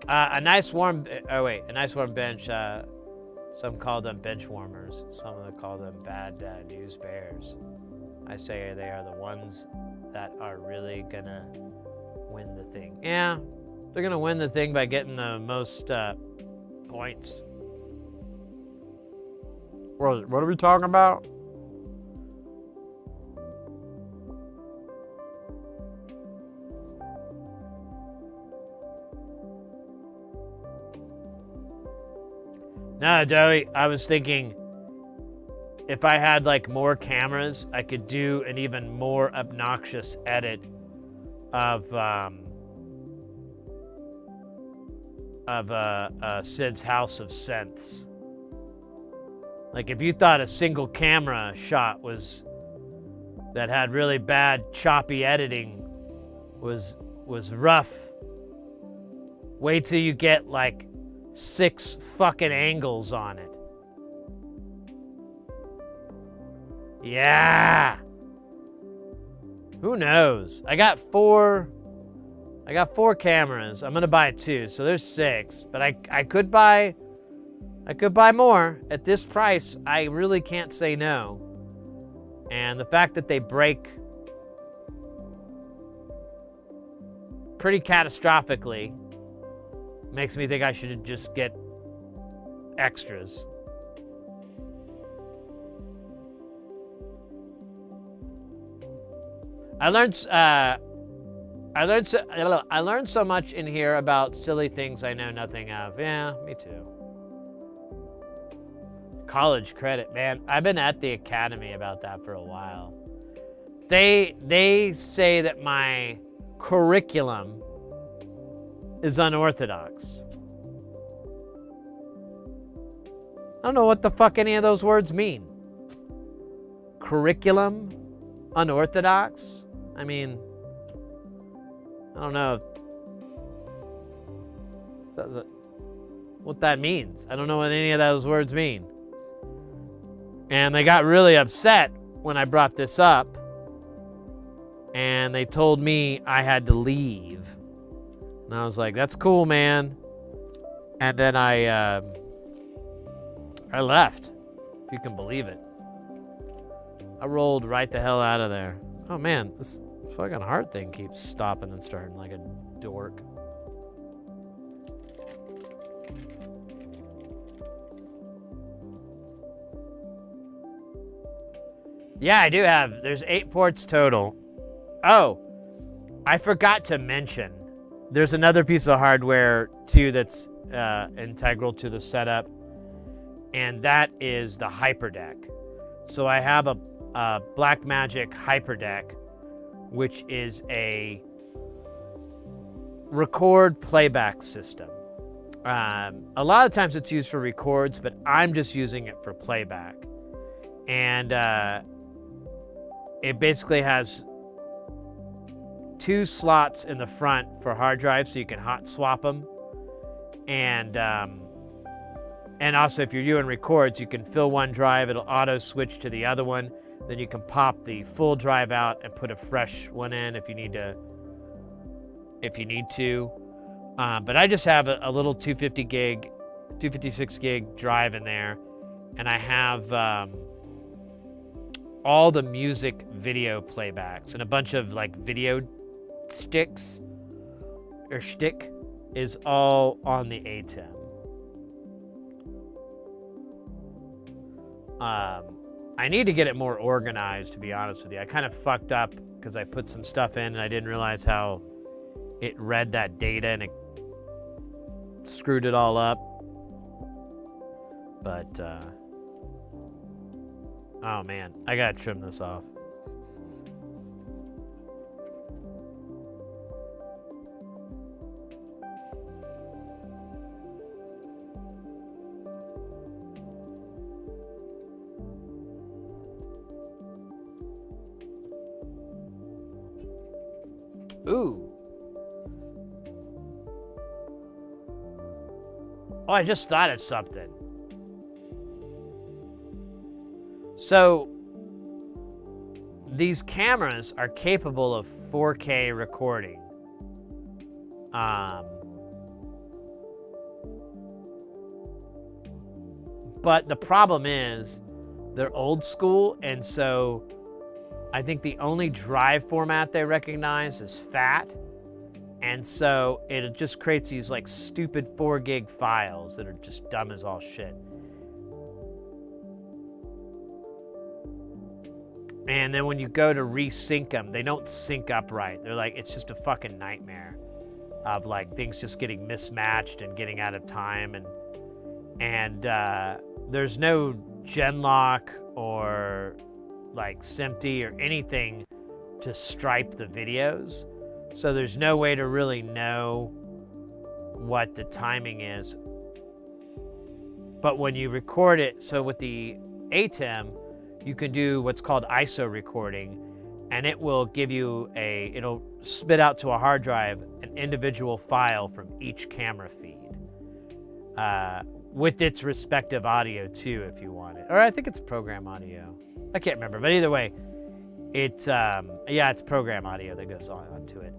A nice warm bench. Some call them bench warmers. Some of them call them bad news bears. I say they are the ones that are really gonna win the thing. Yeah, they're gonna win the thing by getting the most points. What are we talking about? No, Joey, I was thinking if I had like more cameras, I could do an even more obnoxious edit of Sid's House of Synths. Like if you thought a single camera shot that had really bad choppy editing was rough, wait till you get like 6 fucking angles on it. Yeah. Who knows? I got 4 cameras. I'm gonna buy 2, so there's 6. But I could buy more at this price. I really can't say no. And the fact that they break pretty catastrophically makes me think I should just get extras. I learned so much in here about silly things I know nothing of. Yeah, me too. College credit, man. I've been at the academy about that for a while. They say that my curriculum is unorthodox. I don't know what the fuck any of those words mean. Curriculum? Unorthodox? I mean, I don't know what that means. I don't know what any of those words mean. And they got really upset when I brought this up. And they told me I had to leave. And I was like, that's cool, man. And then I left, if you can believe it. I rolled right the hell out of there. Oh man, this fucking heart thing keeps stopping and starting like a dork. Yeah, I do have. There's 8 ports total. Oh, I forgot to mention. There's another piece of hardware too that's integral to the setup. and that is the hyperdeck. So I have a Blackmagic hyperdeck, which is a record playback system. A lot of times it's used for records, but I'm just using it for playback. And it basically has 2 slots in the front for hard drives, so you can hot swap them. And also, if you're doing records, you can fill one drive, it'll auto switch to the other one. Then you can pop the full drive out and put a fresh one in if you need to. But I just have a little 256 gig drive in there, and I have all the music video playbacks and a bunch of like video sticks or shtick is all on the ATEM. I need to get it more organized, to be honest with you. I kind of fucked up because I put some stuff in and I didn't realize how it read that data and it screwed it all up. But, oh man, I gotta trim this off. Ooh. Oh, I just thought of something. So, these cameras are capable of 4K recording. But the problem is, they're old school, and so I think the only drive format they recognize is FAT. And so it just creates these like stupid 4 gig files that are just dumb as all shit. And then when you go to resync them, they don't sync up right. They're like, it's just a fucking nightmare of like things just getting mismatched and getting out of time. And there's no Genlock or like SMPTE or anything to stripe the videos. So there's no way to really know what the timing is. But when you record it, so with the ATEM, you can do what's called ISO recording, and it will give you it'll spit out to a hard drive an individual file from each camera feed with its respective audio too, if you want it. Or I think it's program audio. I can't remember, but either way, it's program audio that goes on to it.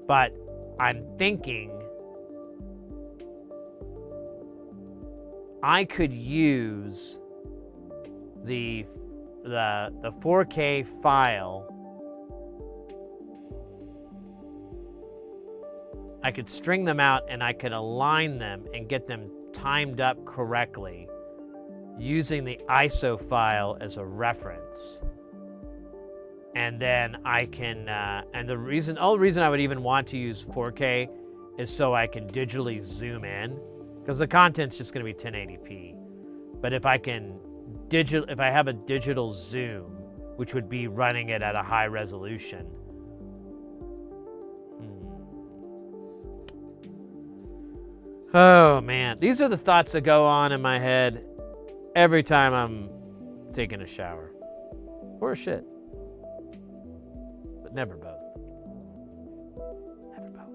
But I'm thinking I could use the 4K file. I could string them out and I could align them and get them timed up correctly using the ISO file as a reference. And then I can, and the only reason I would even want to use 4K is so I can digitally zoom in, because the content's just going to be 1080p. But if I have a digital zoom, which would be running it at a high resolution. Oh man, these are the thoughts that go on in my head every time I'm taking a shower or a shit. But never both. Never both.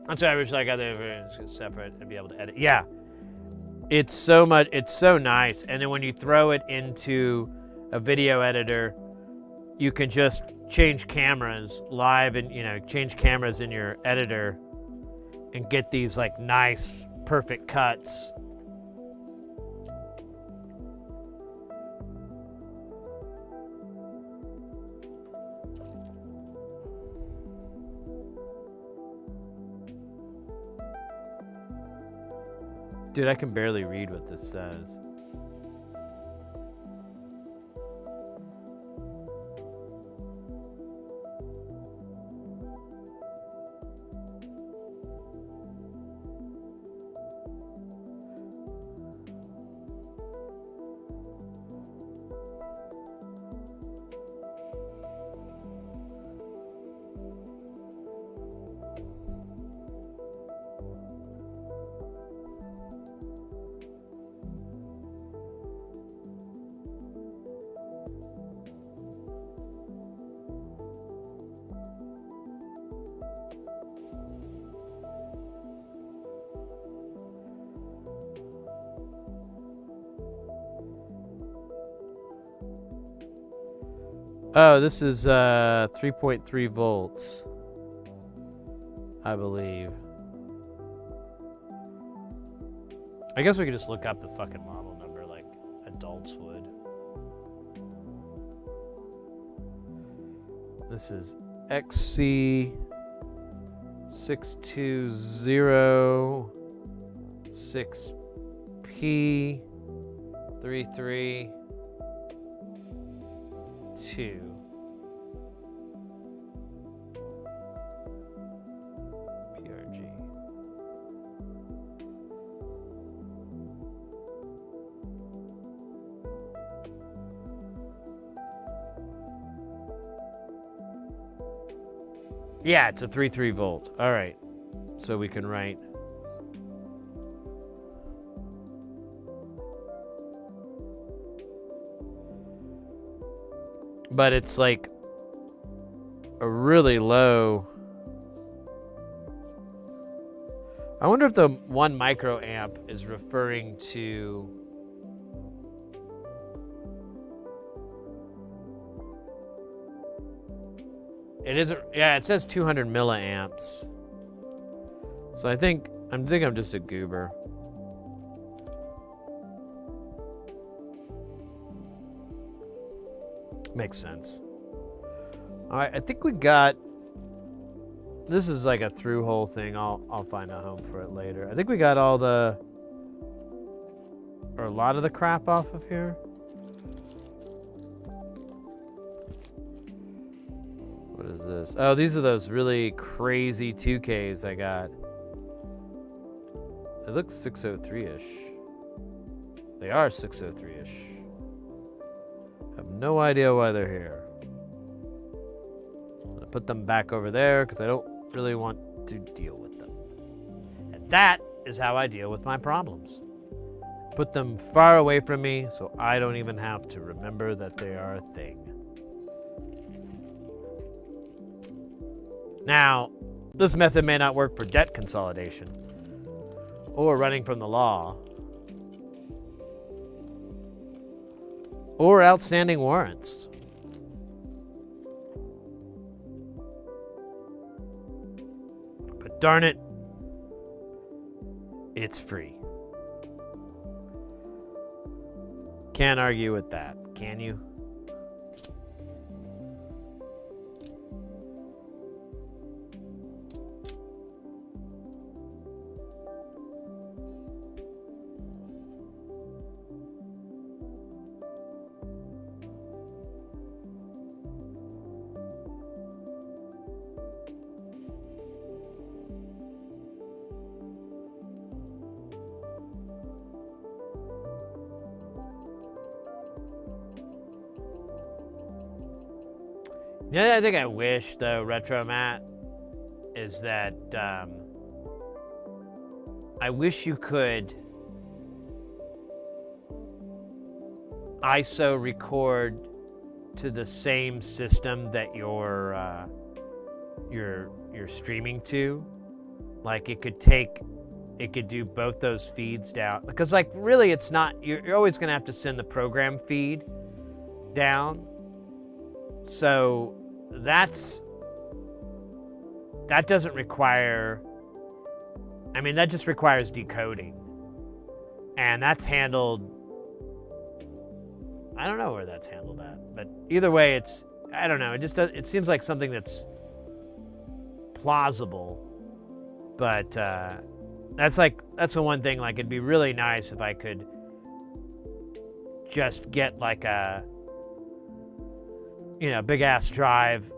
That's why I wish I got the separate and be able to edit. Yeah. It's so nice. And then when you throw it into a video editor, you can just change cameras live and, change cameras in your editor and get these like nice, perfect cuts. Dude, I can barely read what this says. Oh, this is 3.3 volts, I believe. I guess we could just look up the fucking model number like adults would. This is XC620-6P332. PRG. Yeah, it's a 3.3 volt. All right. So we can write. But it's like a really low. I wonder if the 1 microamp is referring to. It isn't. Yeah, it says 200 milliamps. So I think I'm just a goober. Makes sense. All right, I think we got. This is like a through hole thing. I'll find a home for it later. I think we got all the, or a lot of the crap off of here. What is this? Oh, these are those really crazy 2Ks I got. It looks 603-ish. They are 603-ish. Have no idea why they're here. I'm gonna put them back over there because I don't really want to deal with them. And that is how I deal with my problems. Put them far away from me so I don't even have to remember that they are a thing. Now, this method may not work for debt consolidation or running from the law or outstanding warrants. But darn it, it's free. Can't argue with that, can you? The other thing I wish, though, Retro Matt, is that I wish you could ISO record to the same system that you're streaming to. Like it could do both those feeds down. Because like really it's not, you're always gonna have to send the program feed down. So that doesn't require, I mean, that just requires decoding. And that's handled, I don't know where that's handled at, but either way, it's, I don't know, it seems like something that's plausible, but that's the one thing, like, it'd be really nice if I could just get like a, big ass drive,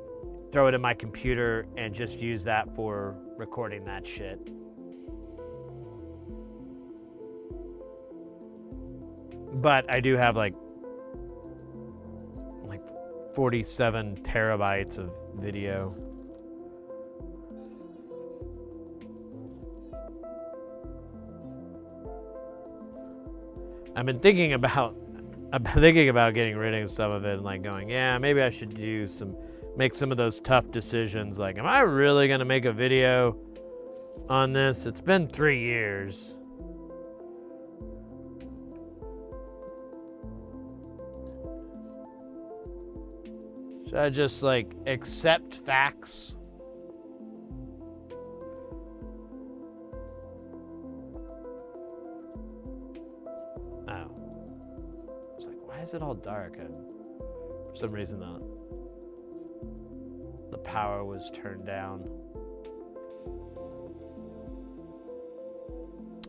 throw it in my computer, and just use that for recording that shit. But I do have like 47 terabytes of video. I've been thinking about getting rid of some of it and like going, yeah, maybe I should make some of those tough decisions. Like, am I really gonna make a video on this? It's been 3 years. Should I just like accept facts? Oh. It's like, why is it all dark? For some reason the power was turned down.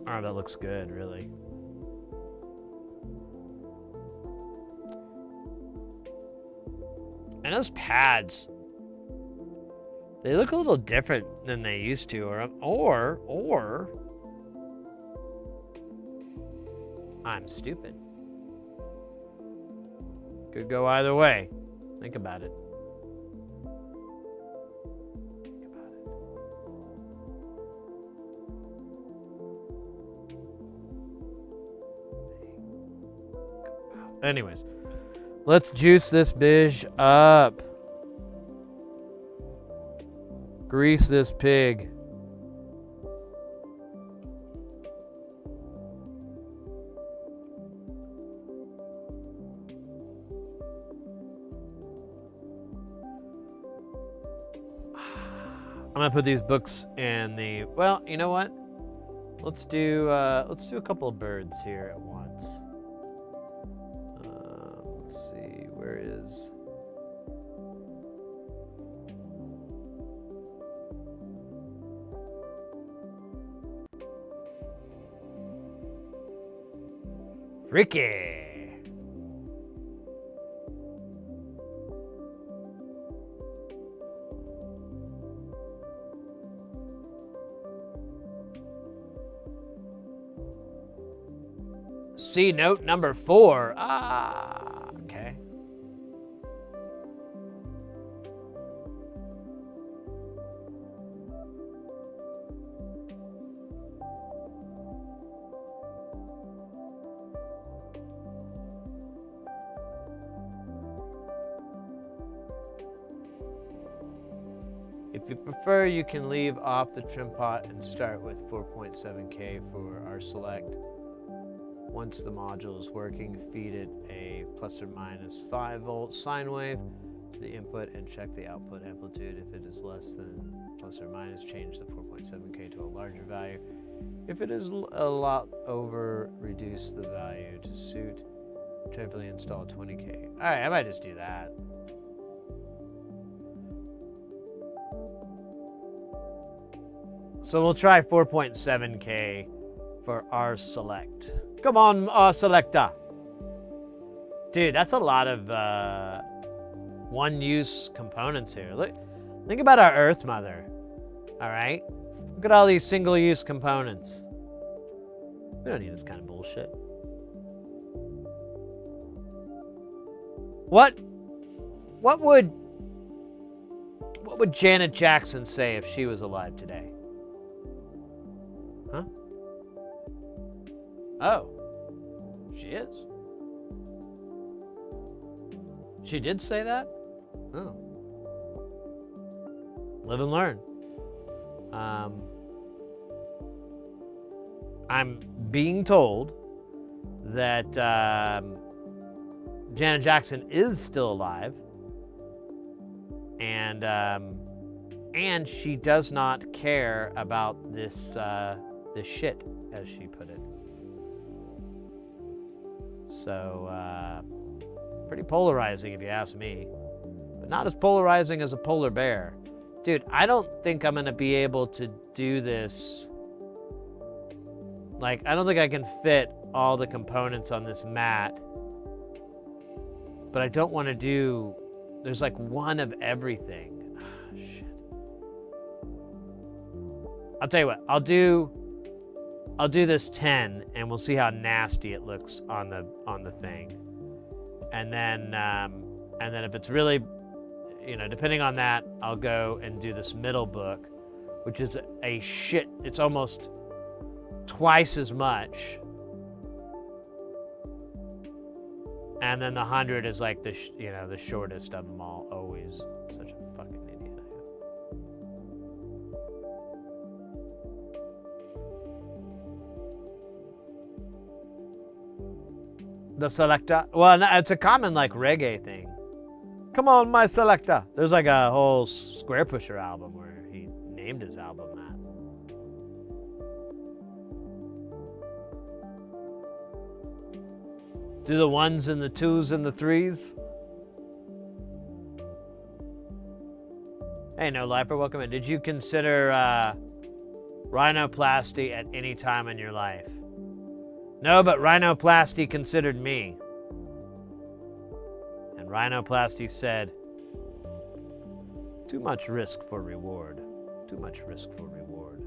Oh, that looks good, really. And those pads, they look a little different than they used to, or I'm stupid. Could go either way. Think about it. Anyways, let's juice this bitch up. Grease this pig. I'm gonna put these books in the, well, you know what? Let's do a couple of birds here at once. Let's see, where is? Freaky. C note number 4. Ah, okay. If you prefer, you can leave off the trim pot and start with 4.7K for our select. Once the module is working, feed it a plus or minus 5 volt sine wave to the input and check the output amplitude. If it is less than plus or minus, change the 4.7K to a larger value. If it is a lot over, reduce the value to suit. Temporarily install 20K. All right, I might just do that. So we'll try 4.7K for our select. Come on, our selector. Dude, that's a lot of one-use components here. Look, think about our Earth Mother. All right? Look at all these single-use components. We don't need this kind of bullshit. What would Janet Jackson say if she was alive today? Huh? Oh, she is. She did say that? Oh. Live and learn. I'm being told that Janet Jackson is still alive, and she does not care about this this shit, as she put it. So, pretty polarizing if you ask me, but not as polarizing as a polar bear. Dude, I don't think I'm gonna be able to do this. Like, I don't think I can fit all the components on this mat, but I don't want to do, there's like one of everything. Oh, shit. I'll tell you what, I'll do this 10 and we'll see how nasty it looks on the thing. And then if it's really, you know, depending on that, I'll go and do this middle book, which is a shit, it's almost twice as much. And then the 100 is like the the shortest of them all. Always such a fucking idiot I am. The selector, well, no, it's a common like reggae thing. Come on, my selector. There's like a whole Square Pusher album where he named his album that. Do the ones and the twos and the threes. Hey, No Lifer, welcome in. Did you consider rhinoplasty at any time in your life? No, but rhinoplasty considered me. And rhinoplasty said, too much risk for reward. Too much risk for reward.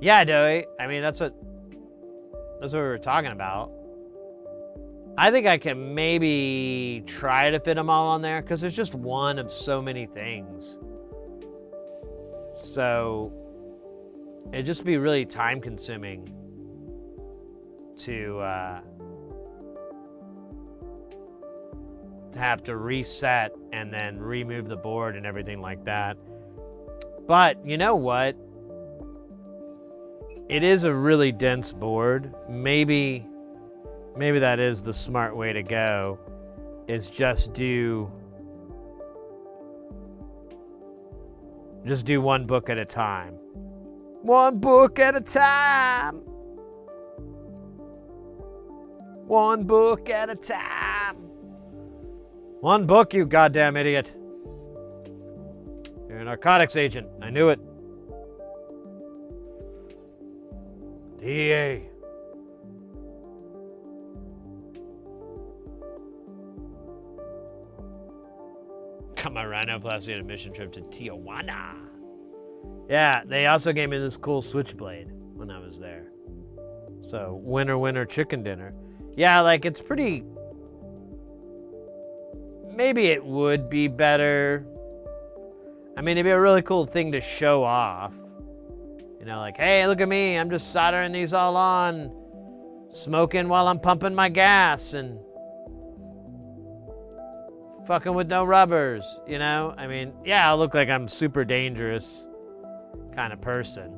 Yeah, Doey. I mean, that's what we were talking about. I think I can maybe try to fit them all on there because there's just one of so many things. So it'd just be really time consuming to have to reset and then remove the board and everything like that. But you know what? It is a really dense board. Maybe that is the smart way to go, is just do one book at a time. One book at a time. One book at a time. One book, you goddamn idiot. You're a narcotics agent. I knew it. DEA. Got my rhinoplasty on a mission trip to Tijuana. Yeah, they also gave me this cool switchblade when I was there. So, winner, winner, chicken dinner. Yeah, like, it's pretty... Maybe it would be better. I mean, it'd be a really cool thing to show off. You know, like, hey, look at me. I'm just soldering these all on. Smoking while I'm pumping my gas and fucking with no rubbers, you know? I mean, yeah, I'll look like I'm super dangerous kind of person.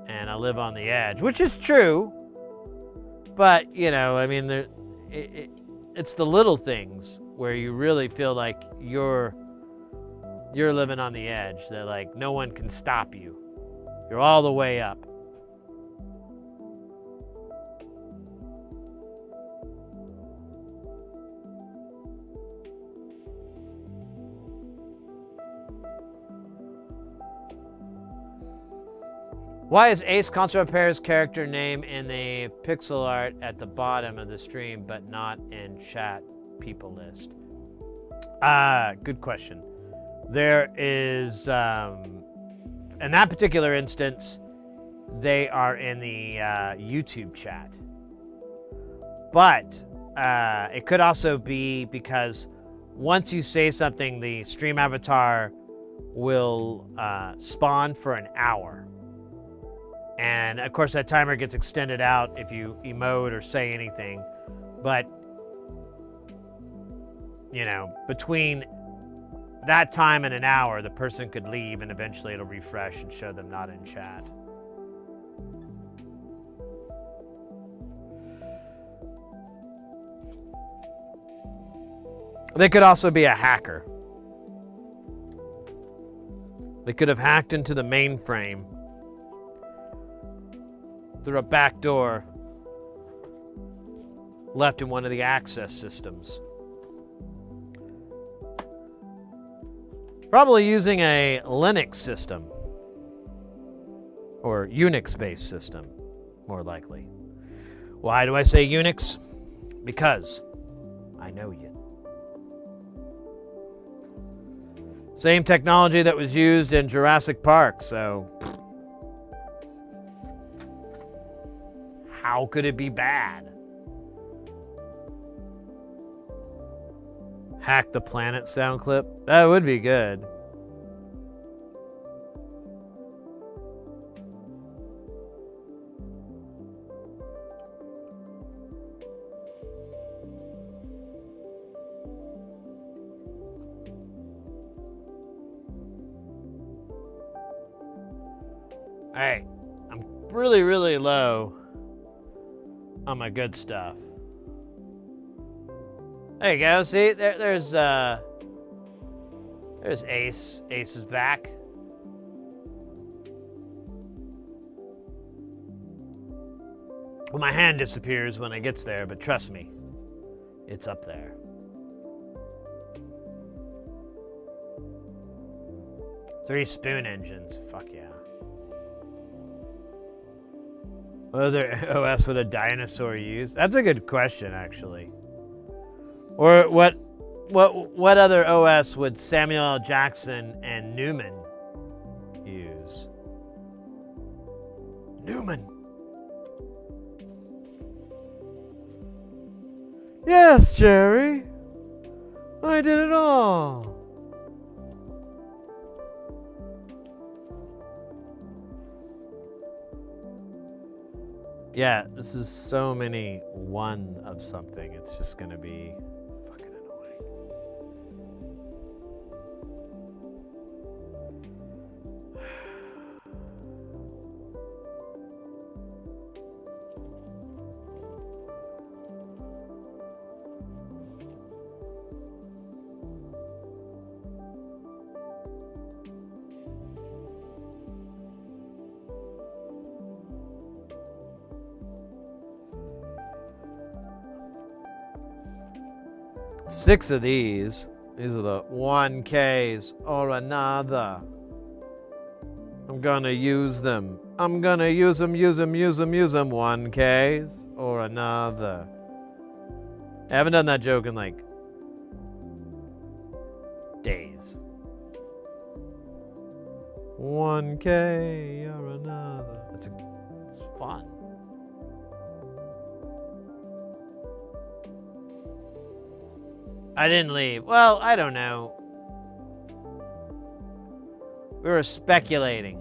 And I live on the edge, which is true. But, you know, I mean, it's the little things where you really feel like you're living on the edge. That, like, no one can stop you. You're all the way up. Why is Ace Console Repair's character name in the pixel art at the bottom of the stream, but not in chat people list? Good question. There is, in that particular instance, they are in the YouTube chat. But it could also be because once you say something, the stream avatar will spawn for an hour. And of course that timer gets extended out if you emote or say anything. But, you know, between that time and an hour, the person could leave and eventually it'll refresh and show them not in chat. They could also be a hacker. They could have hacked into the mainframe through a back door left in one of the access systems. Probably using a Linux system or Unix-based system, more likely. Why do I say Unix? Because I know you. Same technology that was used in Jurassic Park, so how could it be bad? Hack the Planet sound clip? That would be good. Alright, I'm really, really low on my good stuff. There you go, see, there's Ace. Ace is back. Well, my hand disappears when it gets there, but trust me, it's up there. Three spoon engines, fuck yeah. What other OS would a dinosaur use? That's a good question, actually. Or what other OS would Samuel L. Jackson and Newman use? Newman. Yes, Jerry. I did it all. Yeah, this is so many one of something. It's just gonna be fucking annoying. Six of these. These are the 1Ks or another. I'm gonna use them. I'm gonna use them. 1Ks or another. I haven't done that joke in like days. 1K or another. It's fun. I didn't leave. Well, I don't know. We were speculating.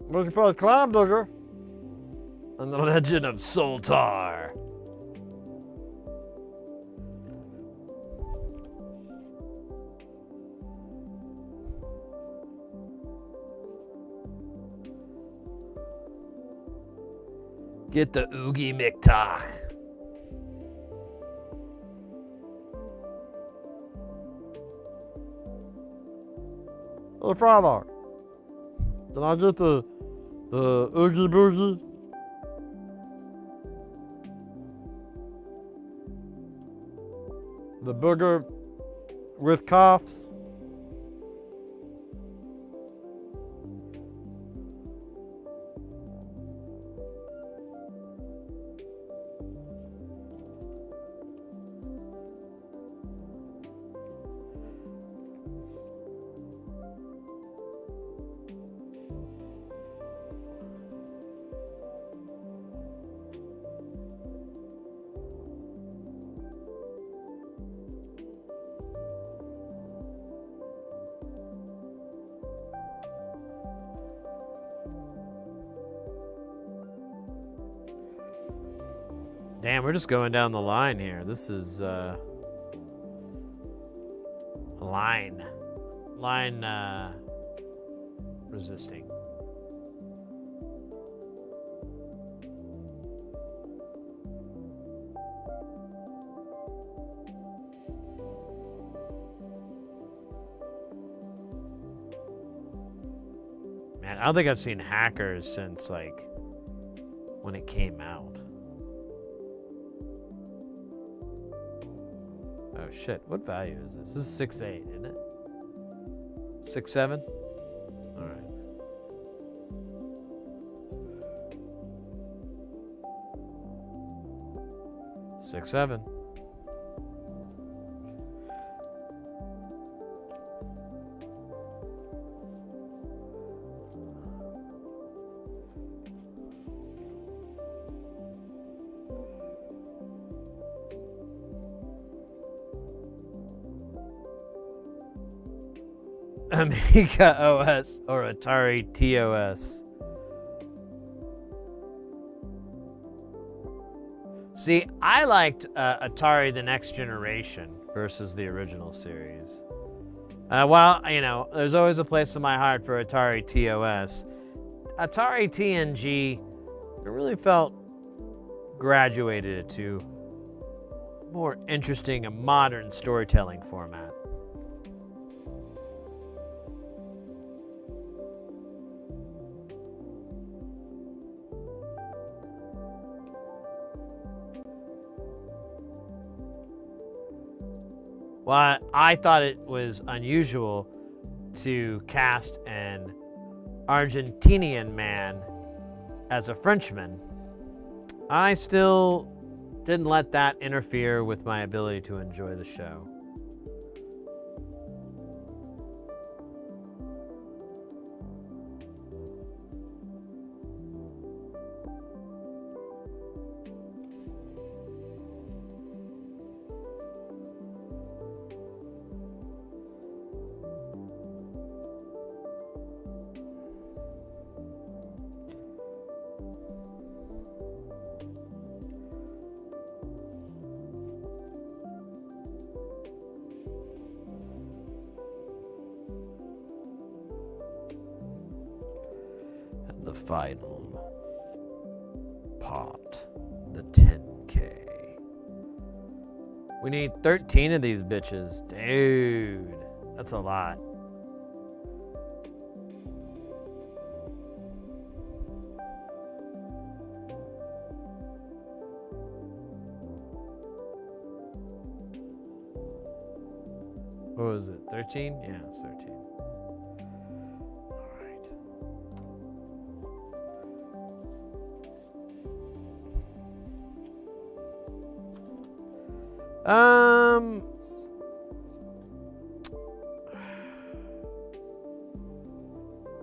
Looking for a clam digger. And the Legend of Soltar. Get the Oogie McTalk. Hey, Father. Did I get the Oogie Boogie? The booger with coughs? Damn, we're just going down the line here. This is line resisting. Man, I don't think I've seen hackers since like when it came out. Oh shit, what value is this? This is 6.8, isn't it? 6.7? Alright. Six, 7. Amiga OS or Atari TOS. See, I liked Atari The Next Generation versus the original series. While, there's always a place in my heart for Atari TOS, Atari TNG, it really felt graduated to more interesting and modern storytelling format. Well, I thought it was unusual to cast an Argentinian man as a Frenchman. I still didn't let that interfere with my ability to enjoy the show. The final part, the 10K. We need 13 of these bitches. Dude, that's a lot. What was it, 13? Yeah, it's 13.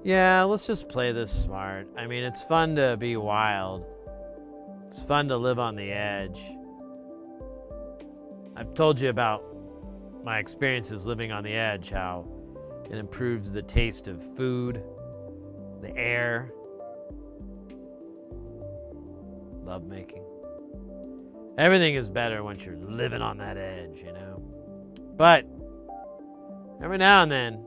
Yeah, let's just play this smart. I mean, it's fun to be wild. It's fun to live on the edge. I've told you about my experiences living on the edge, how it improves the taste of food, the air, love making. Everything is better once you're living on that edge, But every now and then,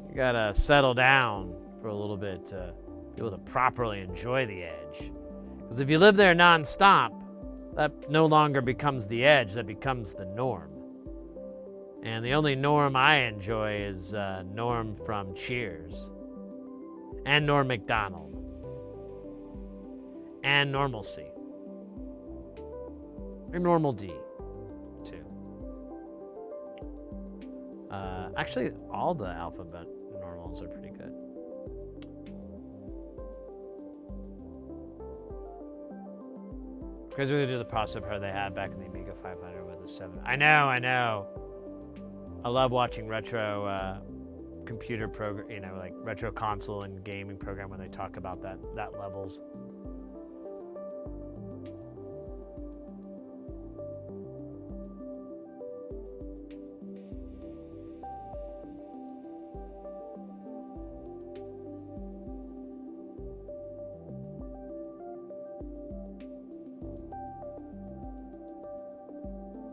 you gotta settle down for a little bit to be able to properly enjoy the edge. Because if you live there nonstop, that no longer becomes the edge, that becomes the norm. And the only Norm I enjoy is Norm from Cheers, and Norm Macdonald, and Normalcy. Or Normal D, too. Actually, all the alphabet normals are pretty good. Because we're going to do the processor they had back in the Amiga 500 with the 7. I know. I love watching retro computer program, like retro console and gaming program when they talk about that levels.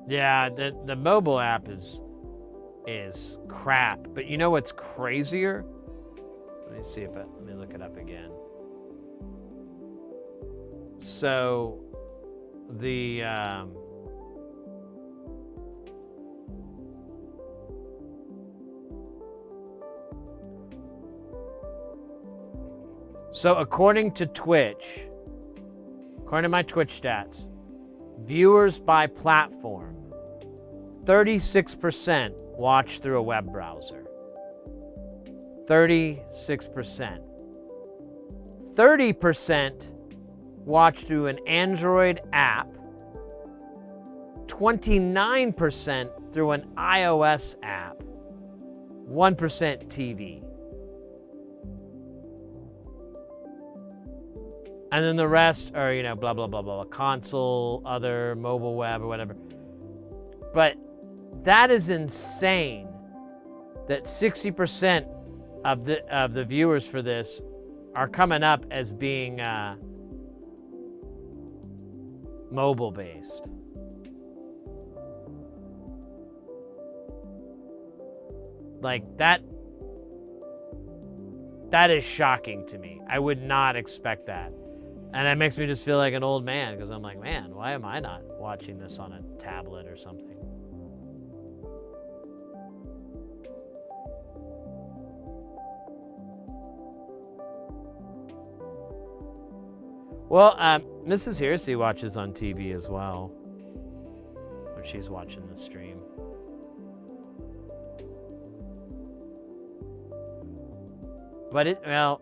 Yeah, the mobile app is crap. But you know what's crazier? Let me look it up again. So so according to Twitch, according to my Twitch stats, viewers by platform, 36% watch through a web browser. 36%. 30% watch through an Android app. 29% through an iOS app. 1% TV. And then the rest are, blah, blah, blah, blah, console, other, mobile web, or whatever. But that is insane that 60% of the viewers for this are coming up as being mobile based. Like that is shocking to me. I would not expect that. And it makes me just feel like an old man because I'm like, man, why am I not watching this on a tablet or something? Well, Mrs. Hearsey watches on TV as well when she's watching the stream. But well,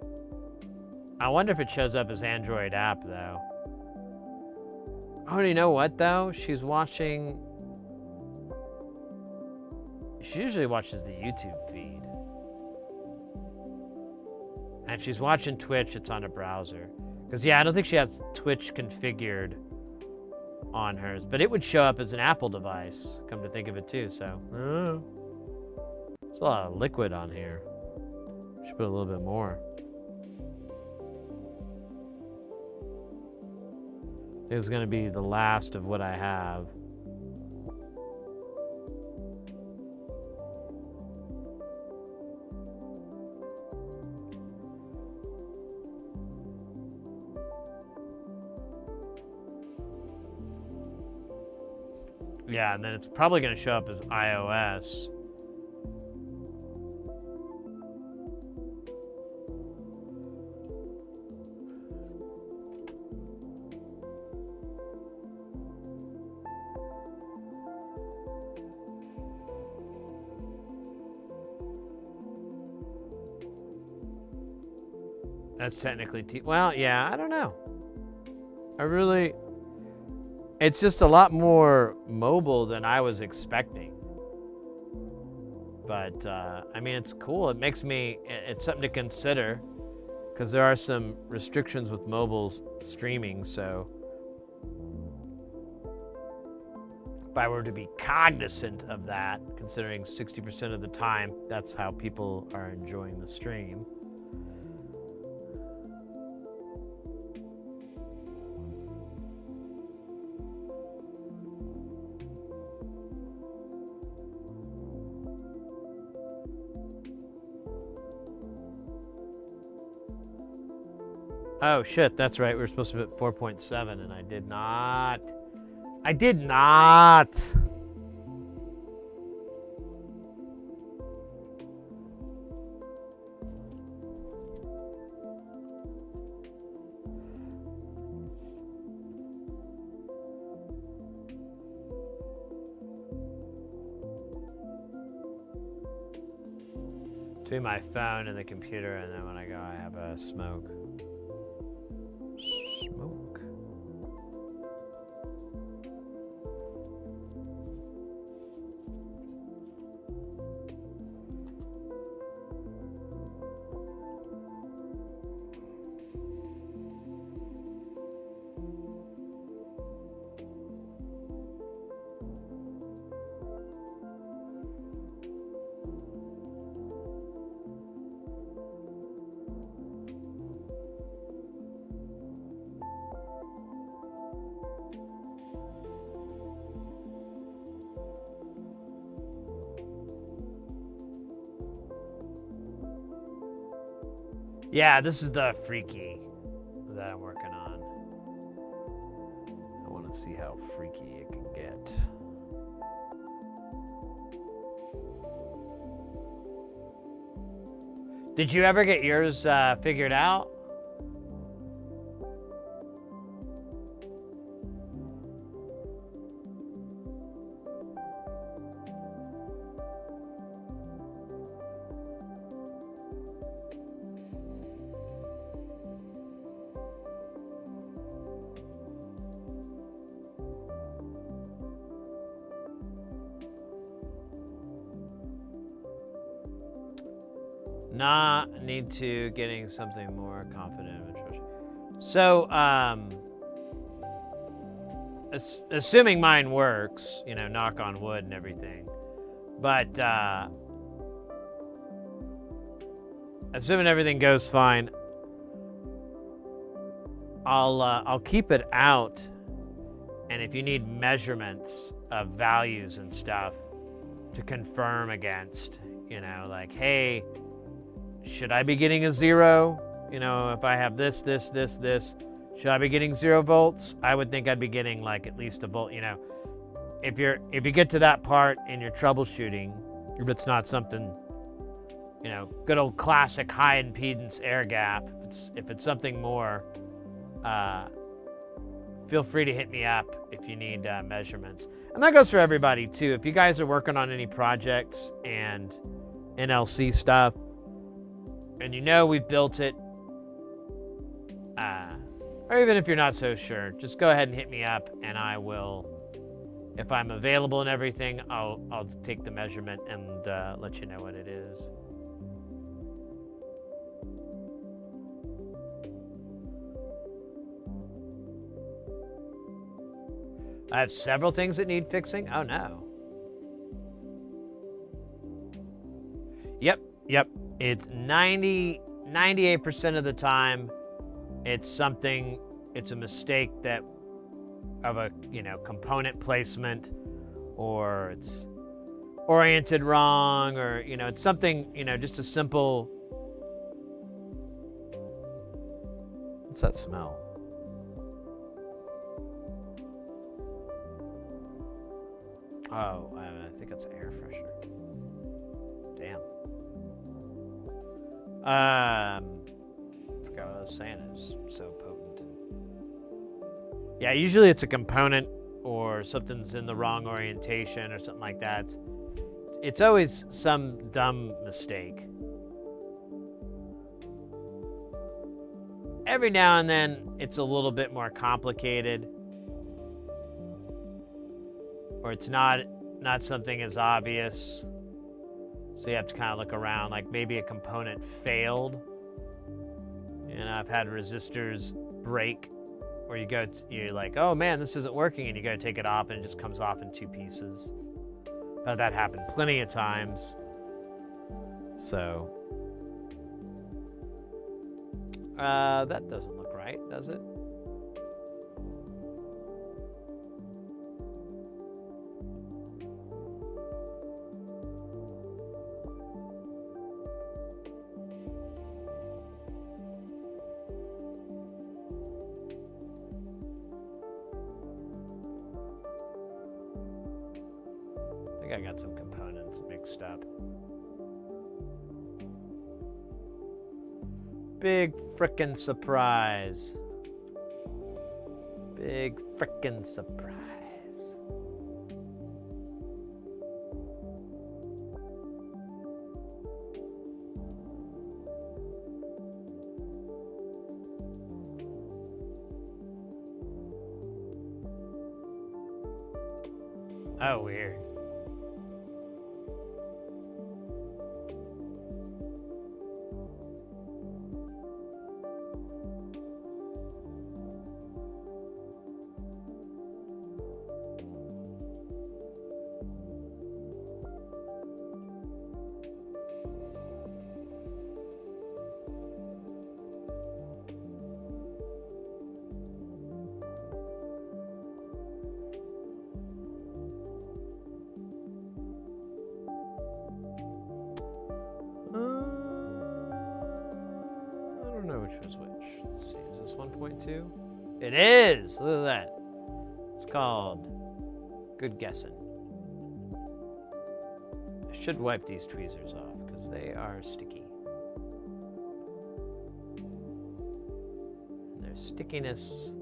I wonder if it shows up as Android app though. Oh, you know what though? She usually watches the YouTube feed. And if she's watching Twitch, it's on a browser. Because, yeah, I don't think she has Twitch configured on hers. But it would show up as an Apple device, come to think of it, too. So, there's a lot of liquid on here. Should put a little bit more. This is going to be the last of what I have. Yeah, and then it's probably going to show up as iOS. That's technically well, yeah, I don't know. It's just a lot more mobile than I was expecting. But, I mean, it's cool. It's something to consider because there are some restrictions with mobile streaming. So if I were to be cognizant of that, considering 60% of the time, that's how people are enjoying the stream. Oh shit, that's right. We were supposed to be at 4.7 and I did not. I did not. Between my phone and the computer, and then when I go, I have a smoke. Smoke. Yeah, this is the freaky that I'm working on. I want to see how freaky it can get. Did you ever get yours figured out? Need to getting something more confident. So, assuming mine works, you know, knock on wood and everything, but assuming everything goes fine, I'll keep it out And if you need measurements of values and stuff to confirm against, you know, like, hey, should I be getting a 0? You know, if I have this, should I be getting 0 volts? I would think I'd be getting like at least a volt, you know. If you get to that part in your troubleshooting, if it's not something, you know, good old classic high impedance air gap, if it's something more, feel free to hit me up if you need measurements. And that goes for everybody too. If you guys are working on any projects and NLC stuff, and you know we've built it, or even if you're not so sure, just go ahead and hit me up, and I will, if I'm available and everything, I'll take the measurement and let you know what it is. I have several things that need fixing. Oh no. Yep. It's 98% of the time, it's a mistake that of a, you know, component placement, or it's oriented wrong, or, you know, it's something, you know, just a simple. What's that smell? Oh, I think it's air freshener. Damn. Forgot what I was saying. It was so potent. Yeah, usually it's a component or something's in the wrong orientation or something like that. It's always some dumb mistake. Every now and then it's a little bit more complicated, or it's not something as obvious. So you have to kind of look around, like maybe a component failed. And I've had resistors break where you're like, oh man, this isn't working, and you go to take it off and it just comes off in 2 pieces. But that happened plenty of times. So that doesn't look right, does it? I got some components mixed up. Big frickin' surprise. Big frickin' surprise. Oh, weird. Let's see, is this 1.2? It is! Look at that. It's called Good Guessing. I should wipe these tweezers off because they are sticky. And their stickiness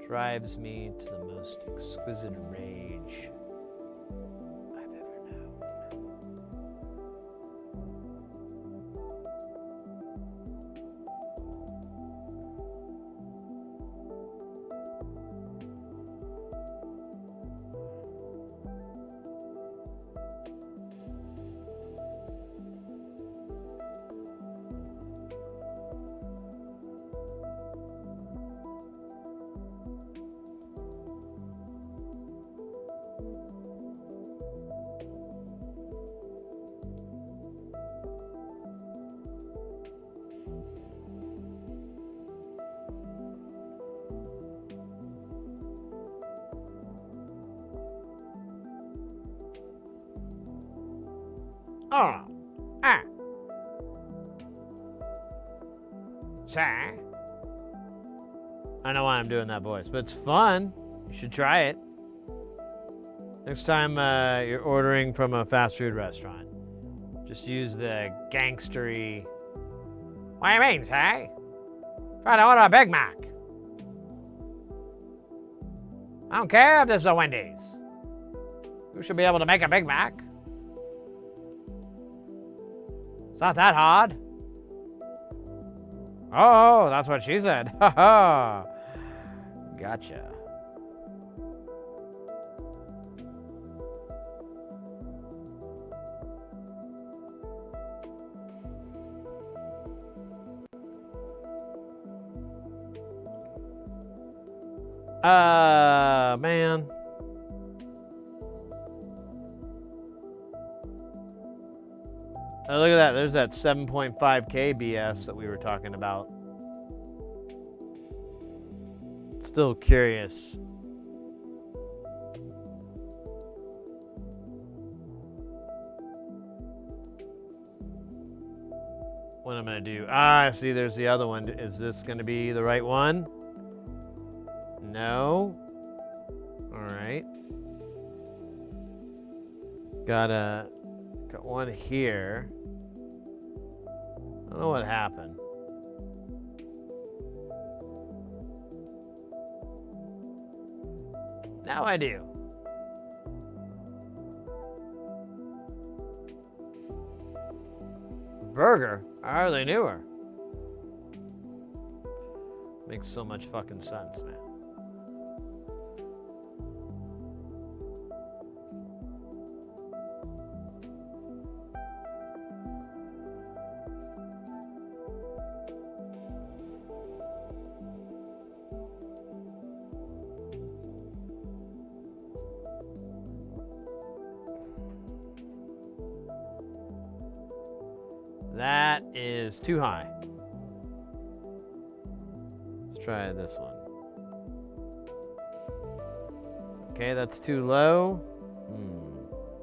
drives me to the most exquisite rage I've ever known. Oh. Ah. Sir. I don't know why I'm doing that voice, but it's fun. You should try it. Next time you're ordering from a fast food restaurant, just use the gangstery. What do you mean, sir? Try to order a Big Mac. I don't care if this is a Wendy's. You should be able to make a Big Mac. It's not that hard. Oh, that's what she said. Ha ha. Gotcha. Man. Oh, look at that. There's that 7.5K BS that we were talking about. Still curious. What I'm going to do. Ah, see, there's the other one. Is this going to be the right one? No. All right. Got one here. I don't know what happened. Now I do. Burger? I hardly knew her. Makes so much fucking sense, man. That is too high. Let's try this one. Okay, that's too low.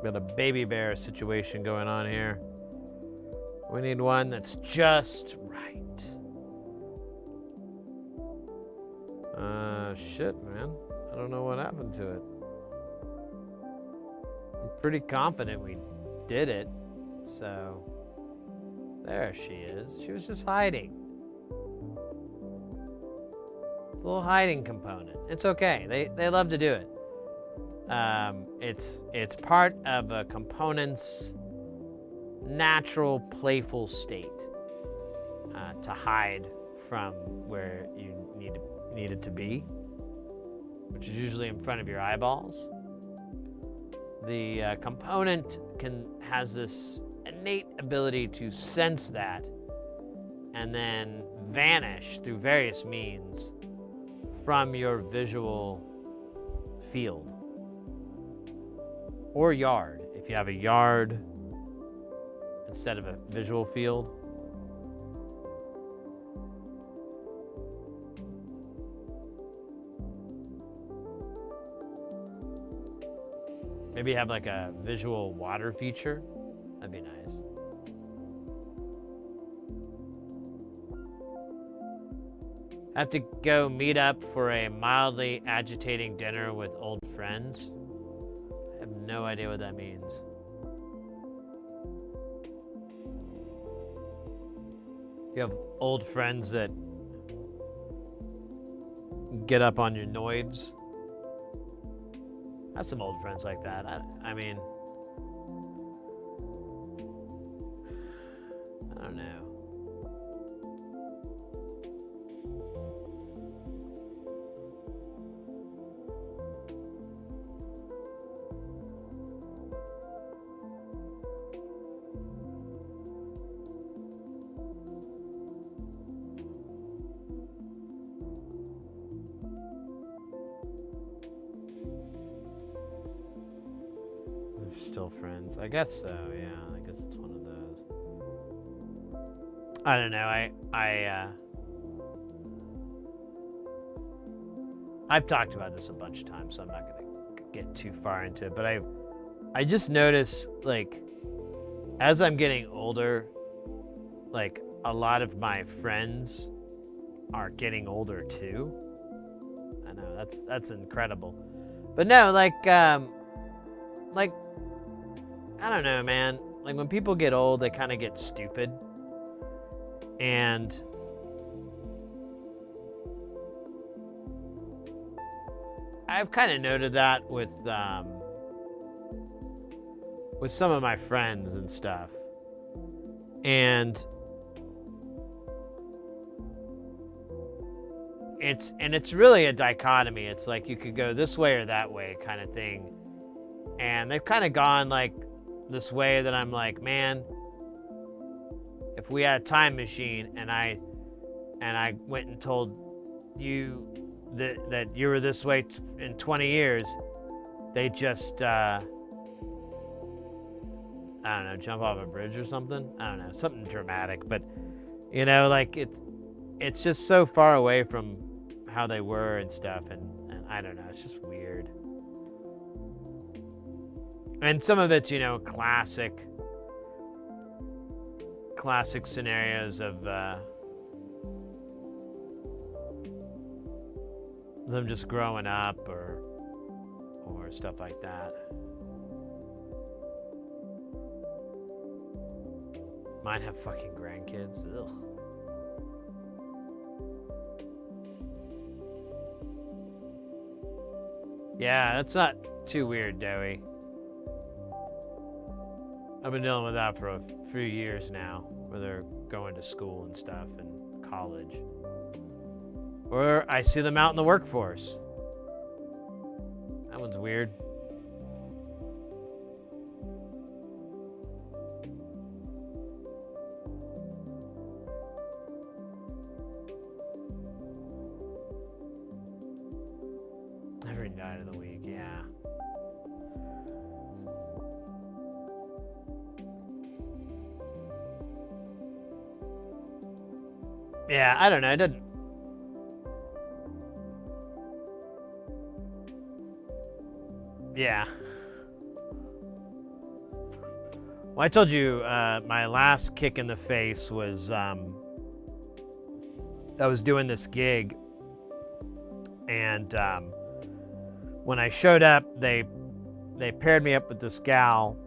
Got a baby bear situation going on here. We need one that's just right. Shit, man. I don't know what happened to it. I'm pretty confident we did it, so... There she is. She was just hiding. It's a little hiding component. It's okay. They love to do it. It's part of a component's natural playful state to hide from where you need it to be, which is usually in front of your eyeballs. The component has this innate ability to sense that and then vanish through various means from your visual field or yard. If you have a yard instead of a visual field. Maybe have like a visual water feature. That'd be nice. Have to go meet up for a mildly agitating dinner with old friends. I have no idea what that means. You have old friends that get up on your noids. I have some old friends like that. I mean, I don't know. Still friends. I guess so, yeah. I guess it's one of those. I don't know. I've talked about this a bunch of times, so I'm not going to get too far into it, but I just notice, like, as I'm getting older, like a lot of my friends are getting older too. I know that's incredible. But no, like I don't know, man. Like when people get old, they kind of get stupid. And I've kind of noted that with some of my friends and stuff. And it's really a dichotomy. It's like you could go this way or that way kind of thing. And they've kind of gone like this way that I'm like, man, if we had a time machine and I went and told you that you were this way in 20 years, they just I don't know, jump off a bridge or something. I don't know, something dramatic. But you know, like it's just so far away from how they were and stuff, and I don't know, it's just weird. And some of it's, you know, classic scenarios of them just growing up or stuff like that. Mine have fucking grandkids. Ugh. Yeah, that's not too weird, Dowie. I've been dealing with that for a few years now, where they're going to school and stuff and college. Or I see them out in the workforce. That one's weird. Every night of the week, yeah. Yeah, I don't know. It doesn't. Yeah. Well, I told you my last kick in the face was I was doing this gig, and when I showed up, they paired me up with this gal.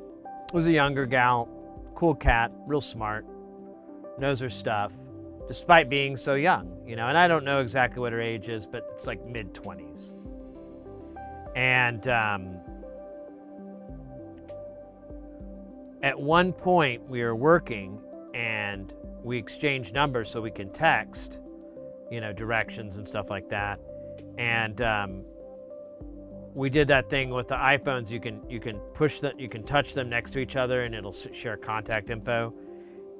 It was a younger gal, cool cat, real smart, knows her stuff, despite being so young, you know. And I don't know exactly what her age is, but it's like mid-20s. And at one point we were working and we exchanged numbers so we can text, you know, directions and stuff like that. And we did that thing with the iPhones. You can push them, you can touch them next to each other, and it'll share contact info.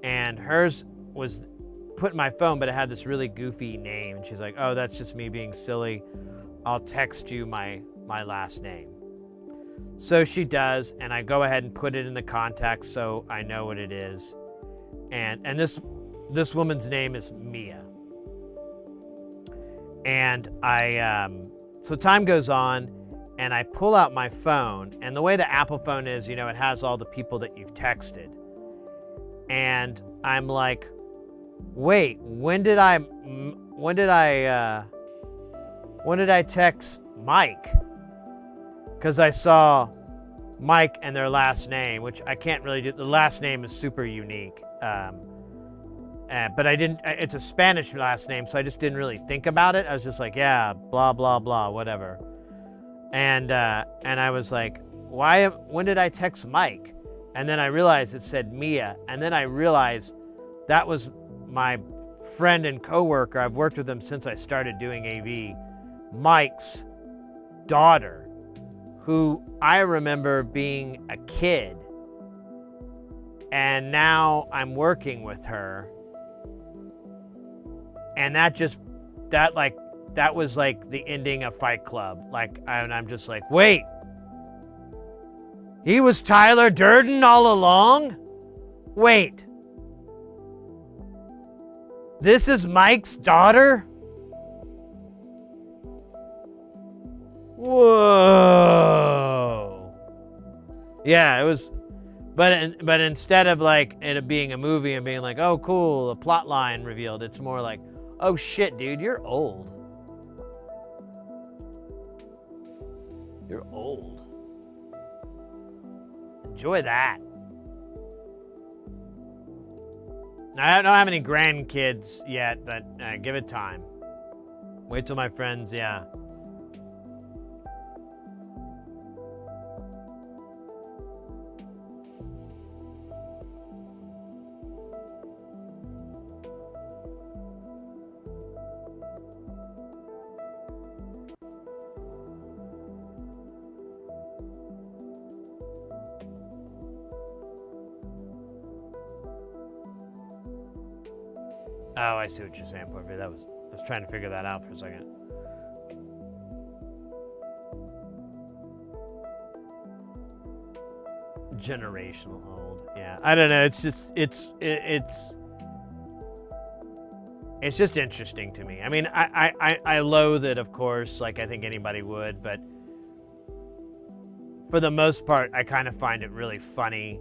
And hers was put in my phone, but it had this really goofy name. And she's like, "Oh, that's just me being silly. I'll text you my last name." So she does, and I go ahead and put it in the contacts so I know what it is. And this woman's name is Mia. And so time goes on, and I pull out my phone, and the way the Apple phone is, you know, it has all the people that you've texted. And I'm like, wait, when did I text Mike? Because I saw Mike and their last name, which I can't really do. The last name is super unique. But I didn't, it's a Spanish last name, so I just didn't really think about it. I was just like, yeah, blah, blah, blah, whatever. And I was like, when did I text Mike? And then I realized it said Mia. And then I realized that was my friend and coworker. I've worked with him since I started doing AV. Mike's daughter, who I remember being a kid. And now I'm working with her. And that was like the ending of Fight Club. And I'm just like, wait, he was Tyler Durden all along? Wait, this is Mike's daughter? Whoa. Yeah, it was, But instead of like it being a movie and being like, oh cool, a plot line revealed, it's more like, oh shit, dude, you're old. You're old. Enjoy that. I don't have any grandkids yet, but give it time. Wait till my friends, yeah. Oh, I see what you're saying, Porphy. I was trying to figure that out for a second. Generational old. Yeah, I don't know. It's just it's just interesting to me. I mean, I loathe it, of course, like I think anybody would, but for the most part, I kind of find it really funny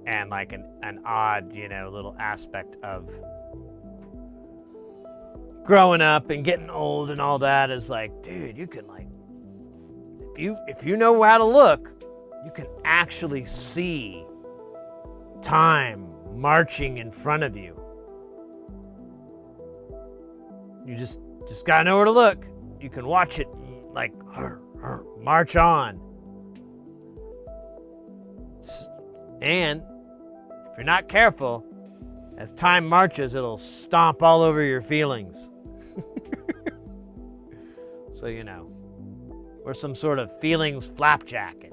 and like an odd, little aspect of growing up and getting old and all that is like, dude, you can like, if you know how to look, you can actually see time marching in front of you. You just gotta know where to look. You can watch it like march on. And if you're not careful, as time marches, it'll stomp all over your feelings. So, or some sort of feelings flapjacket.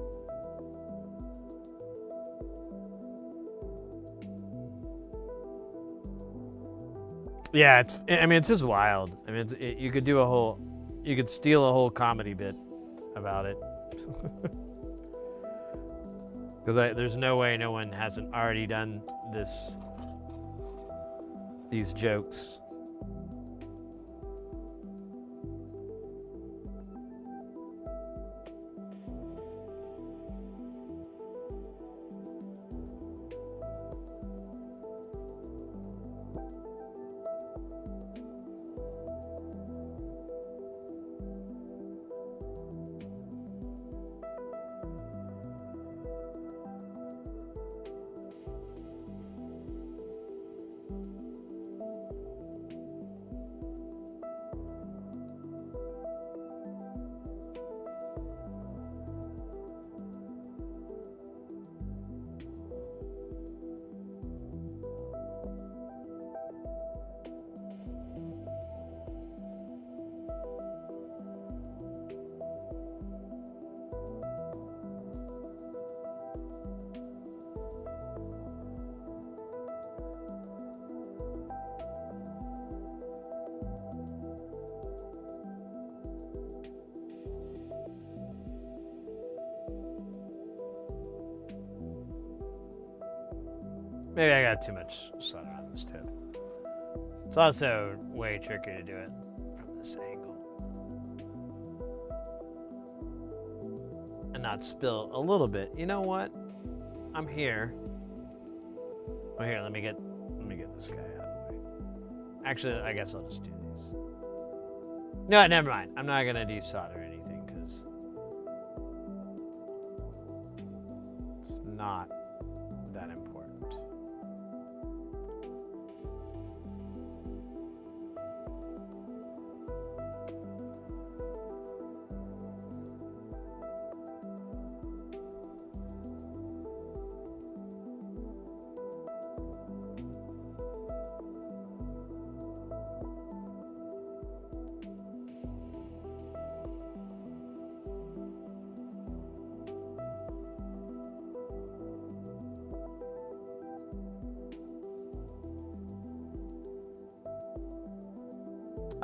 Yeah, it's just wild. I mean, you could steal a whole comedy bit about it. Because there's no way no one hasn't already done these jokes. Maybe I got too much solder on this tip. It's also way trickier to do it from this angle. And not spill a little bit. You know what? I'm here. Oh, here, let me get this guy out of the way. Actually, I guess I'll just do these. No, never mind. I'm not gonna desolder anything because it's not that important.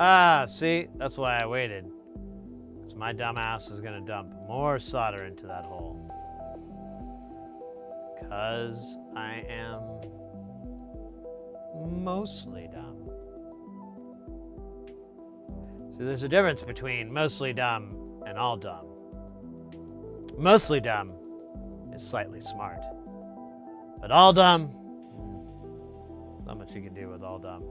Ah, see? That's why I waited. Because my dumb ass was going to dump more solder into that hole. Because I am mostly dumb. So there's a difference between mostly dumb and all dumb. Mostly dumb is slightly smart. But all dumb, not much you can do with all dumb.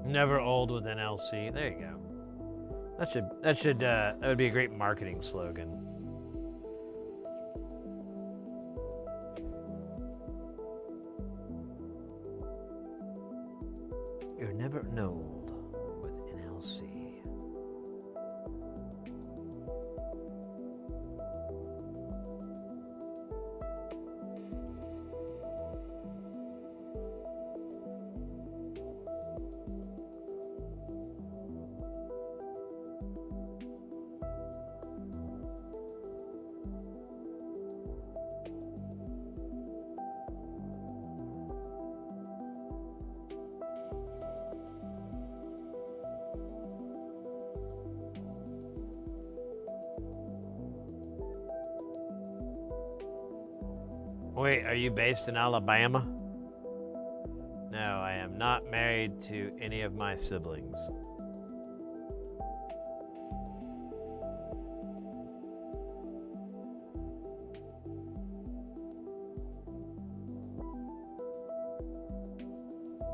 Never old with an LC. There you go. That would be a great marketing slogan. You're never old with an LC. Wait, are you based in Alabama? No, I am not married to any of my siblings.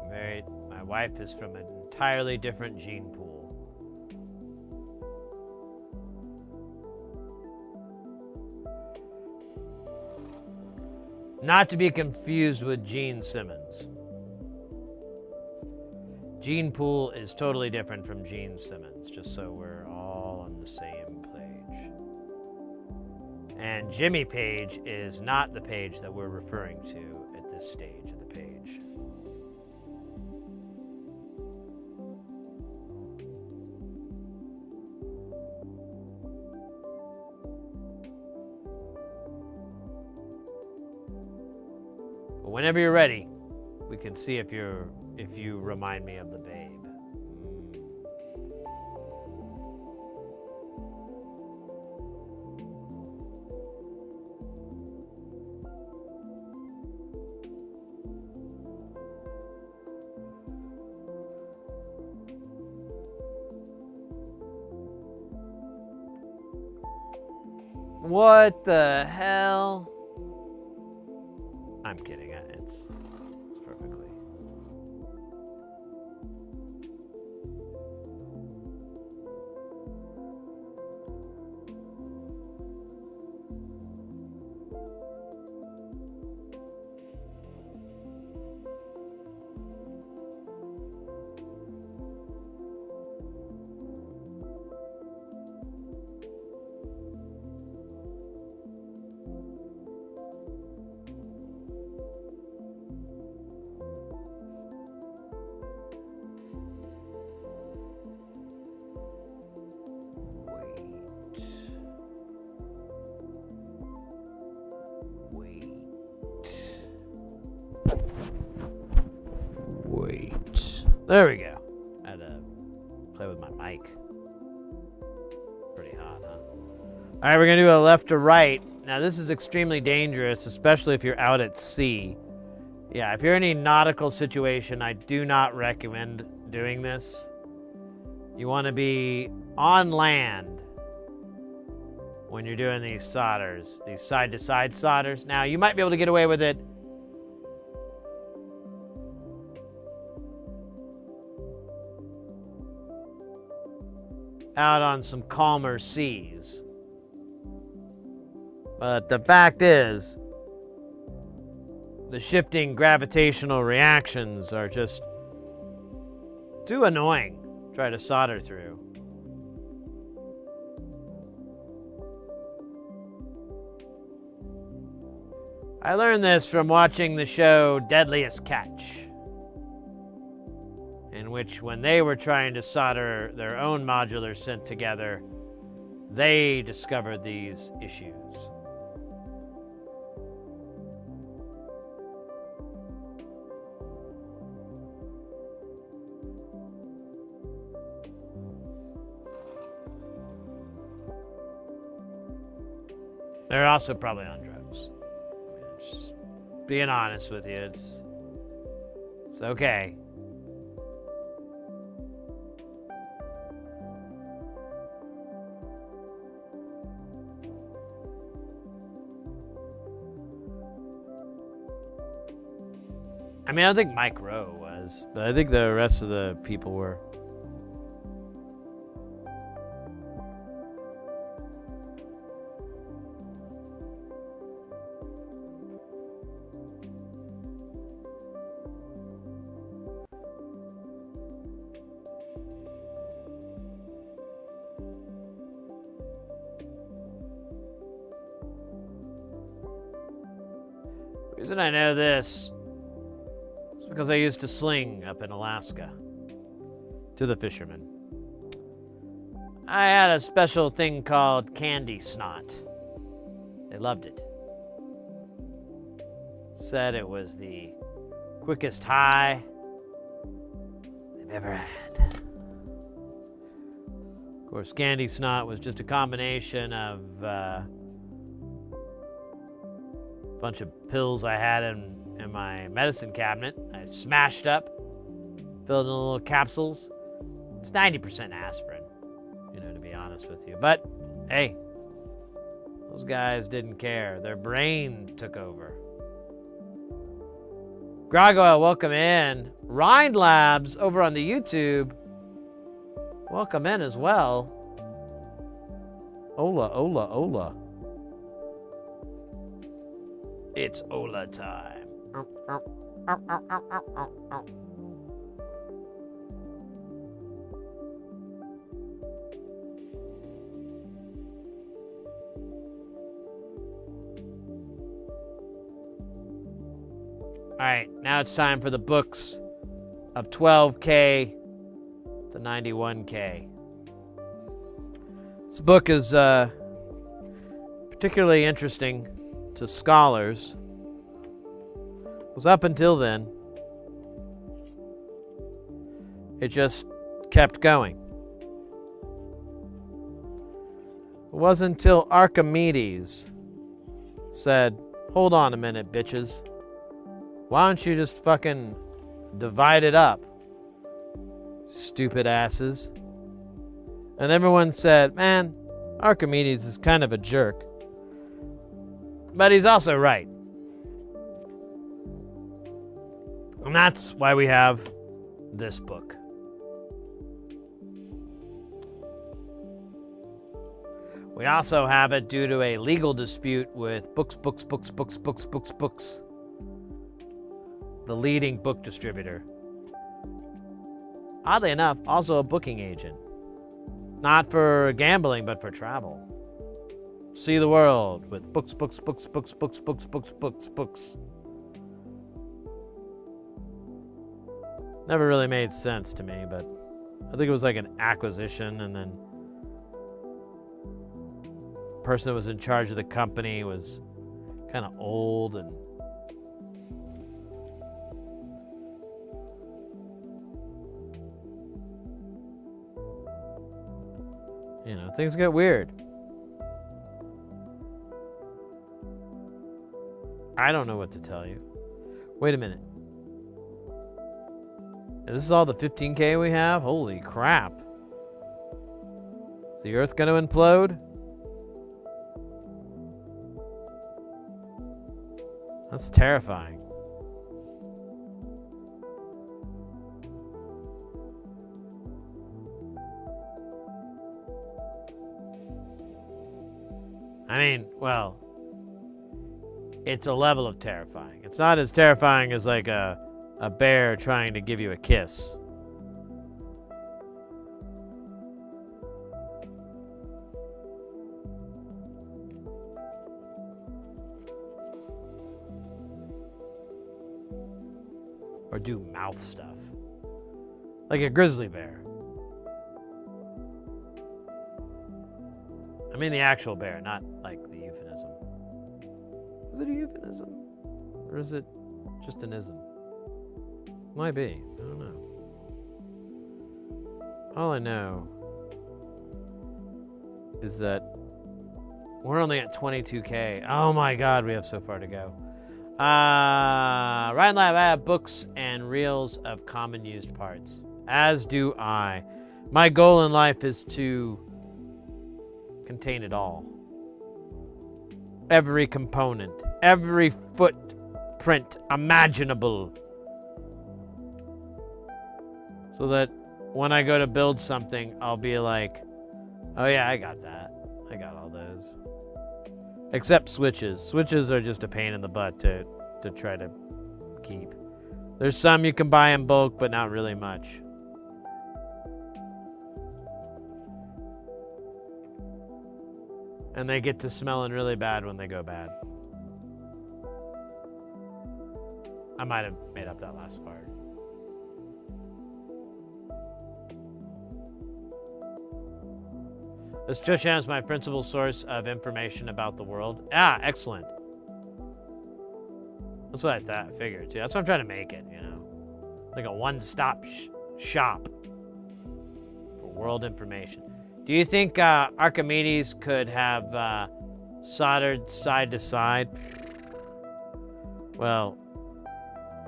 Married. My wife is from an entirely different gene pool. Not to be confused with Gene Simmons. Gene Pool is totally different from Gene Simmons, just so we're all on the same page. And Jimmy Page is not the page that we're referring to at this stage of the page. Whenever you're ready, we can see if you remind me of the babe. What the hell? I'm kidding. It's perfectly. Wait. There we go. I had to play with my mic. Pretty hot, huh? All right, we're gonna do a left to right. Now this is extremely dangerous, especially if you're out at sea. Yeah, if you're in a nautical situation, I do not recommend doing this. You want to be on land when you're doing these solders, these side-to-side solders. Now, you might be able to get away with it out on some calmer seas. But the fact is, the shifting gravitational reactions are just too annoying to try to solder through. I learned this from watching the show Deadliest Catch, in which when they were trying to solder their own modular synth together, they discovered these issues. They're also probably on drugs. Just being honest with you, it's okay. I mean, I don't think Mike Rowe was, but I think the rest of the people were. The reason I know this is because I used to sling up in Alaska to the fishermen. I had a special thing called candy snot. They loved it. Said it was the quickest high they've ever had. Of course, candy snot was just a combination of bunch of pills I had in my medicine cabinet. I smashed up, filled in little capsules. It's 90% aspirin, to be honest with you. But hey, those guys didn't care. Their brain took over. Gragoel, welcome in. Rind Labs over on the YouTube, welcome in as well. Ola, Ola, Ola. It's Ola time. All right, now it's time for the books of 12K to 91K. This book is particularly interesting to scholars, because up until then, it just kept going. It wasn't until Archimedes said, hold on a minute, bitches. Why don't you just fucking divide it up, stupid asses? And everyone said, man, Archimedes is kind of a jerk. But he's also right. And that's why we have this book. We also have it due to a legal dispute with Books, the leading book distributor. Oddly enough, also a booking agent. Not for gambling, but for travel. See the world with books. Never really made sense to me, but I think it was like an acquisition, and then the person that was in charge of the company was kind of old, and things get weird. I don't know what to tell you. Wait a minute. This is all the 15K we have? Holy crap. Is the Earth going to implode? That's terrifying. I mean, well, it's a level of terrifying. It's not as terrifying as like a bear trying to give you a kiss. Or do mouth stuff. Like a grizzly bear. I mean the actual bear, not like the euphemism. Is it a euphemism? Or is it just an ism? Might be. I don't know. All I know is that we're only at 22K. Oh my God, we have so far to go. Ryan Lab, I have books and reels of common used parts. As do I. My goal in life is to contain it all. Every component, every footprint imaginable So that when I go to build something, I'll be like, oh yeah, I got that. I got all those. Except switches. Switches are just a pain in the butt to try to keep. There's some you can buy in bulk, but not really much. And they get to smelling really bad when they go bad. I might have made up that last part. This Chochan is my principal source of information about the world. Ah, excellent. That's what I figured too. That's what I'm trying to make it, you know, like a one-stop shop for world information. Do you think Archimedes could have soldered side to side? Well,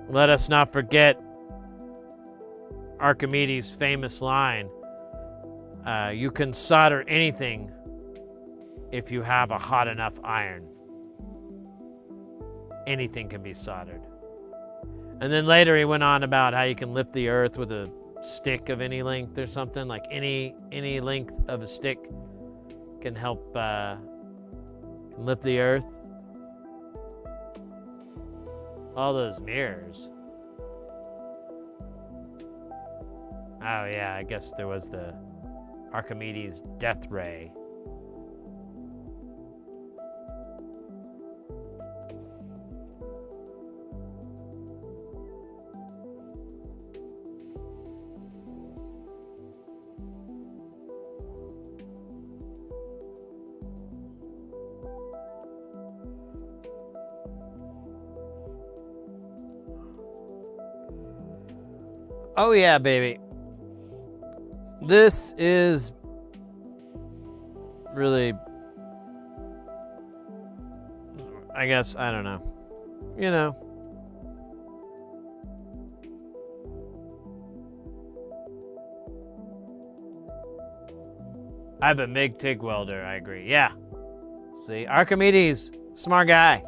let us not forget Archimedes' famous line, you can solder anything if you have a hot enough iron. Anything can be soldered. And then later he went on about how you can lift the earth with a stick of any length or something, like any length of a stick can help lift the earth. All those mirrors. Oh yeah, I guess there was the Archimedes' death ray. Oh yeah, baby. This is really, I guess, I don't know. You know. I have a MIG-TIG welder, I agree. Yeah. See, Archimedes, smart guy.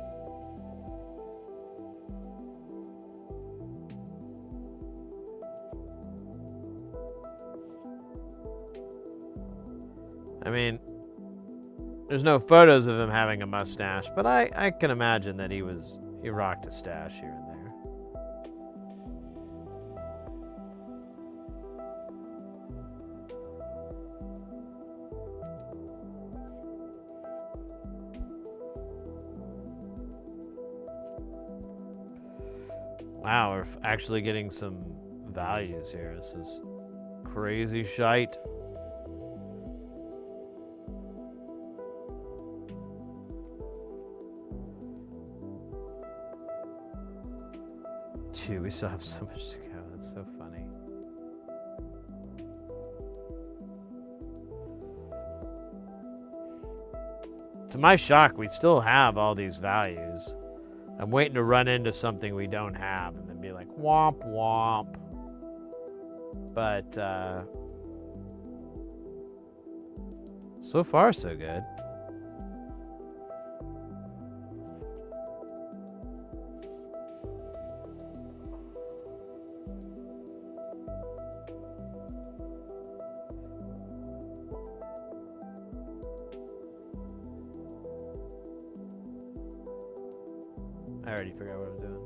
I mean, there's no photos of him having a mustache, but I can imagine that he rocked a stash here and there. Wow, we're actually getting some values here. This is crazy shite. Dude, we still have so much to go. That's so funny. To my shock, we still have all these values. I'm waiting to run into something we don't have and then be like, womp womp. But, so far, so good. I already forgot what I'm doing.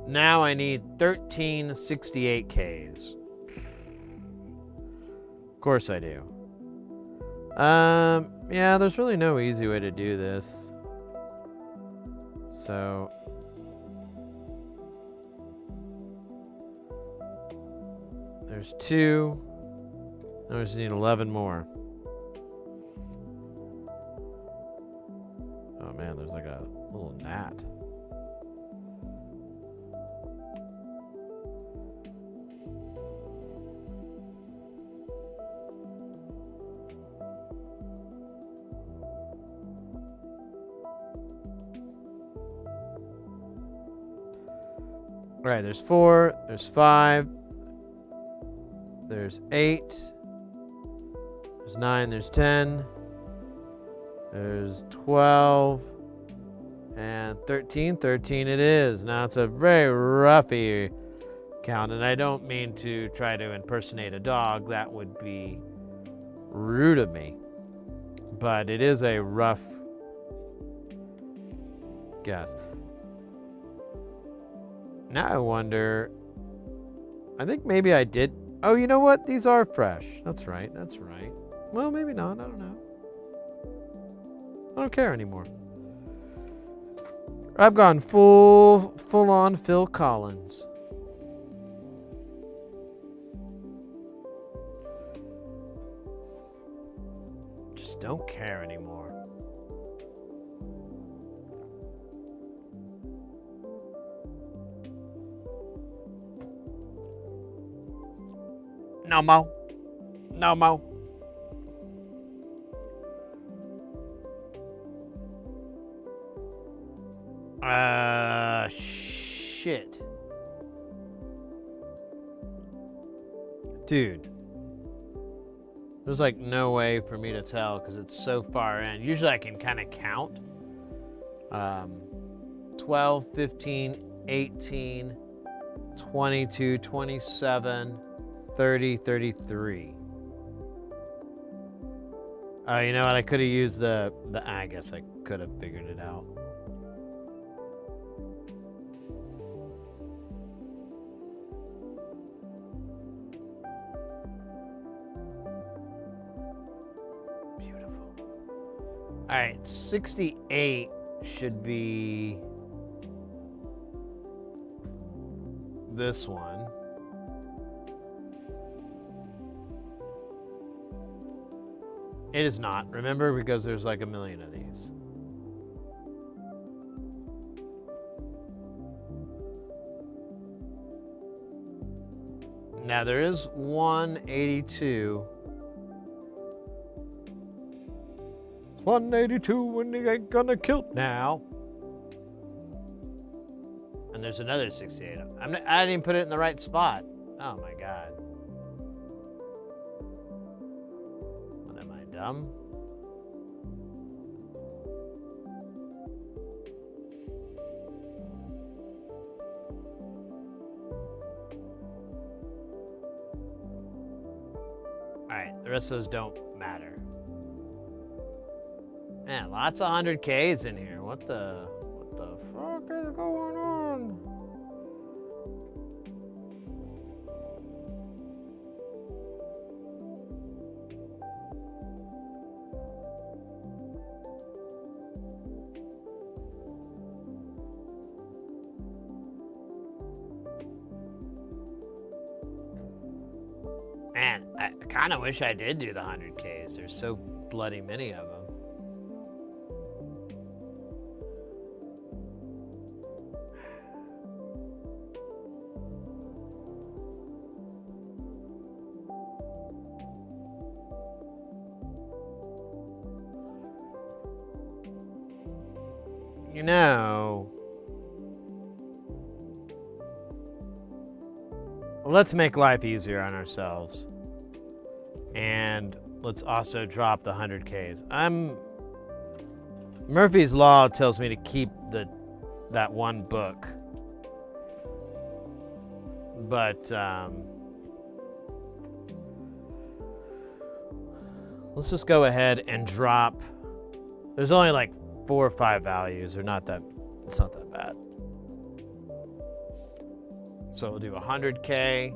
Now I need 13 68Ks. Of course I do. Yeah, there's really no easy way to do this. So there's 2. Now we just need 11 more. Oh man, there's like a little gnat. All right, there's 4, there's 5. There's 8, there's 9, there's 10, There's 12 and 13. 13 it is. Now it's a very roughy count, and I don't mean to try to impersonate a dog. That would be rude of me. But it is a rough guess. Now I wonder, I think maybe I did. Oh, you know what? These are fresh. That's right. That's right. Well, maybe not. I don't know. I don't care anymore. I've gone full on Phil Collins. Just don't care anymore. No mo. No mo. Shit. Dude. There's like no way for me to tell because it's so far in. Usually I can kind of count. 12, 15, 18, 22, 27, 30, 33. You know what? I could have used I guess I could have figured it out. Beautiful. All right, 68 should be this one. It is not, remember, because there's like a million of these. Now there is 182. 182 and they ain't gonna kill now. And there's another 68. I didn't even put it in the right spot. Oh my God. What am I, dumb? Alright, the rest of those don't matter. Man, lots of 100Ks in here. What the fuck is going on? Man, I kind of wish I did do the 100Ks. There's so bloody many of them. You know, let's make life easier on ourselves. And let's also drop the 100Ks. Murphy's Law tells me to keep that one book. But let's just go ahead and drop. There's only like 4 or 5 values. It's not that bad. So we'll do 100K.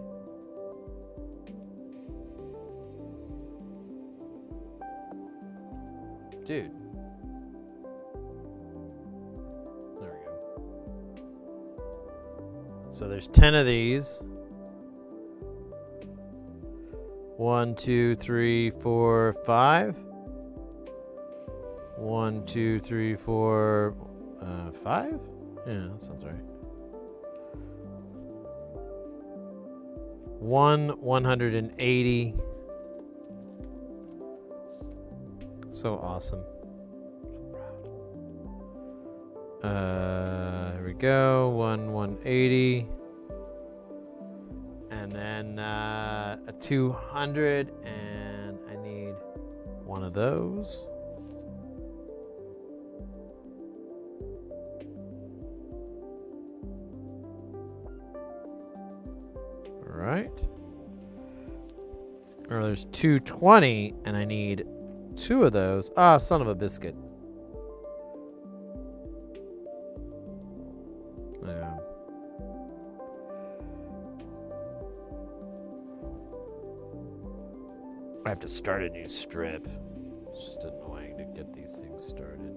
Dude. There we go. So there's 10 of these. 1, 2, 3, 4, 5. 1, 2, 3, 4, 5? Yeah, that sounds right. 180. So awesome. Here we go. 180. And then a 200, and I need one of those. right? Or there's 220, and I need 2 of those. Ah, son of a biscuit. Yeah. I have to start a new strip. It's just annoying to get these things started.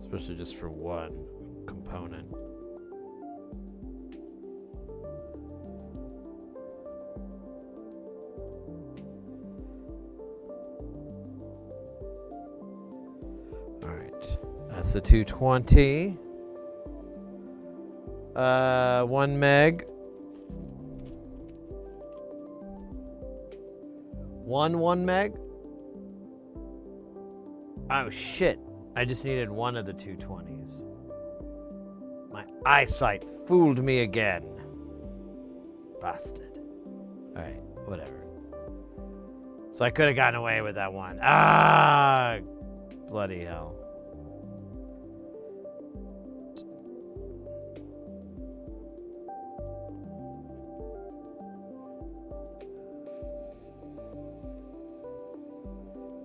Especially just for one component. Alright. That's the 220. 1 meg. 1 meg? Oh shit. I just needed 1 of the 220s. My eyesight fooled me again. Bastard. Alright, whatever. So I could have gotten away with that one. Ah! Bloody hell.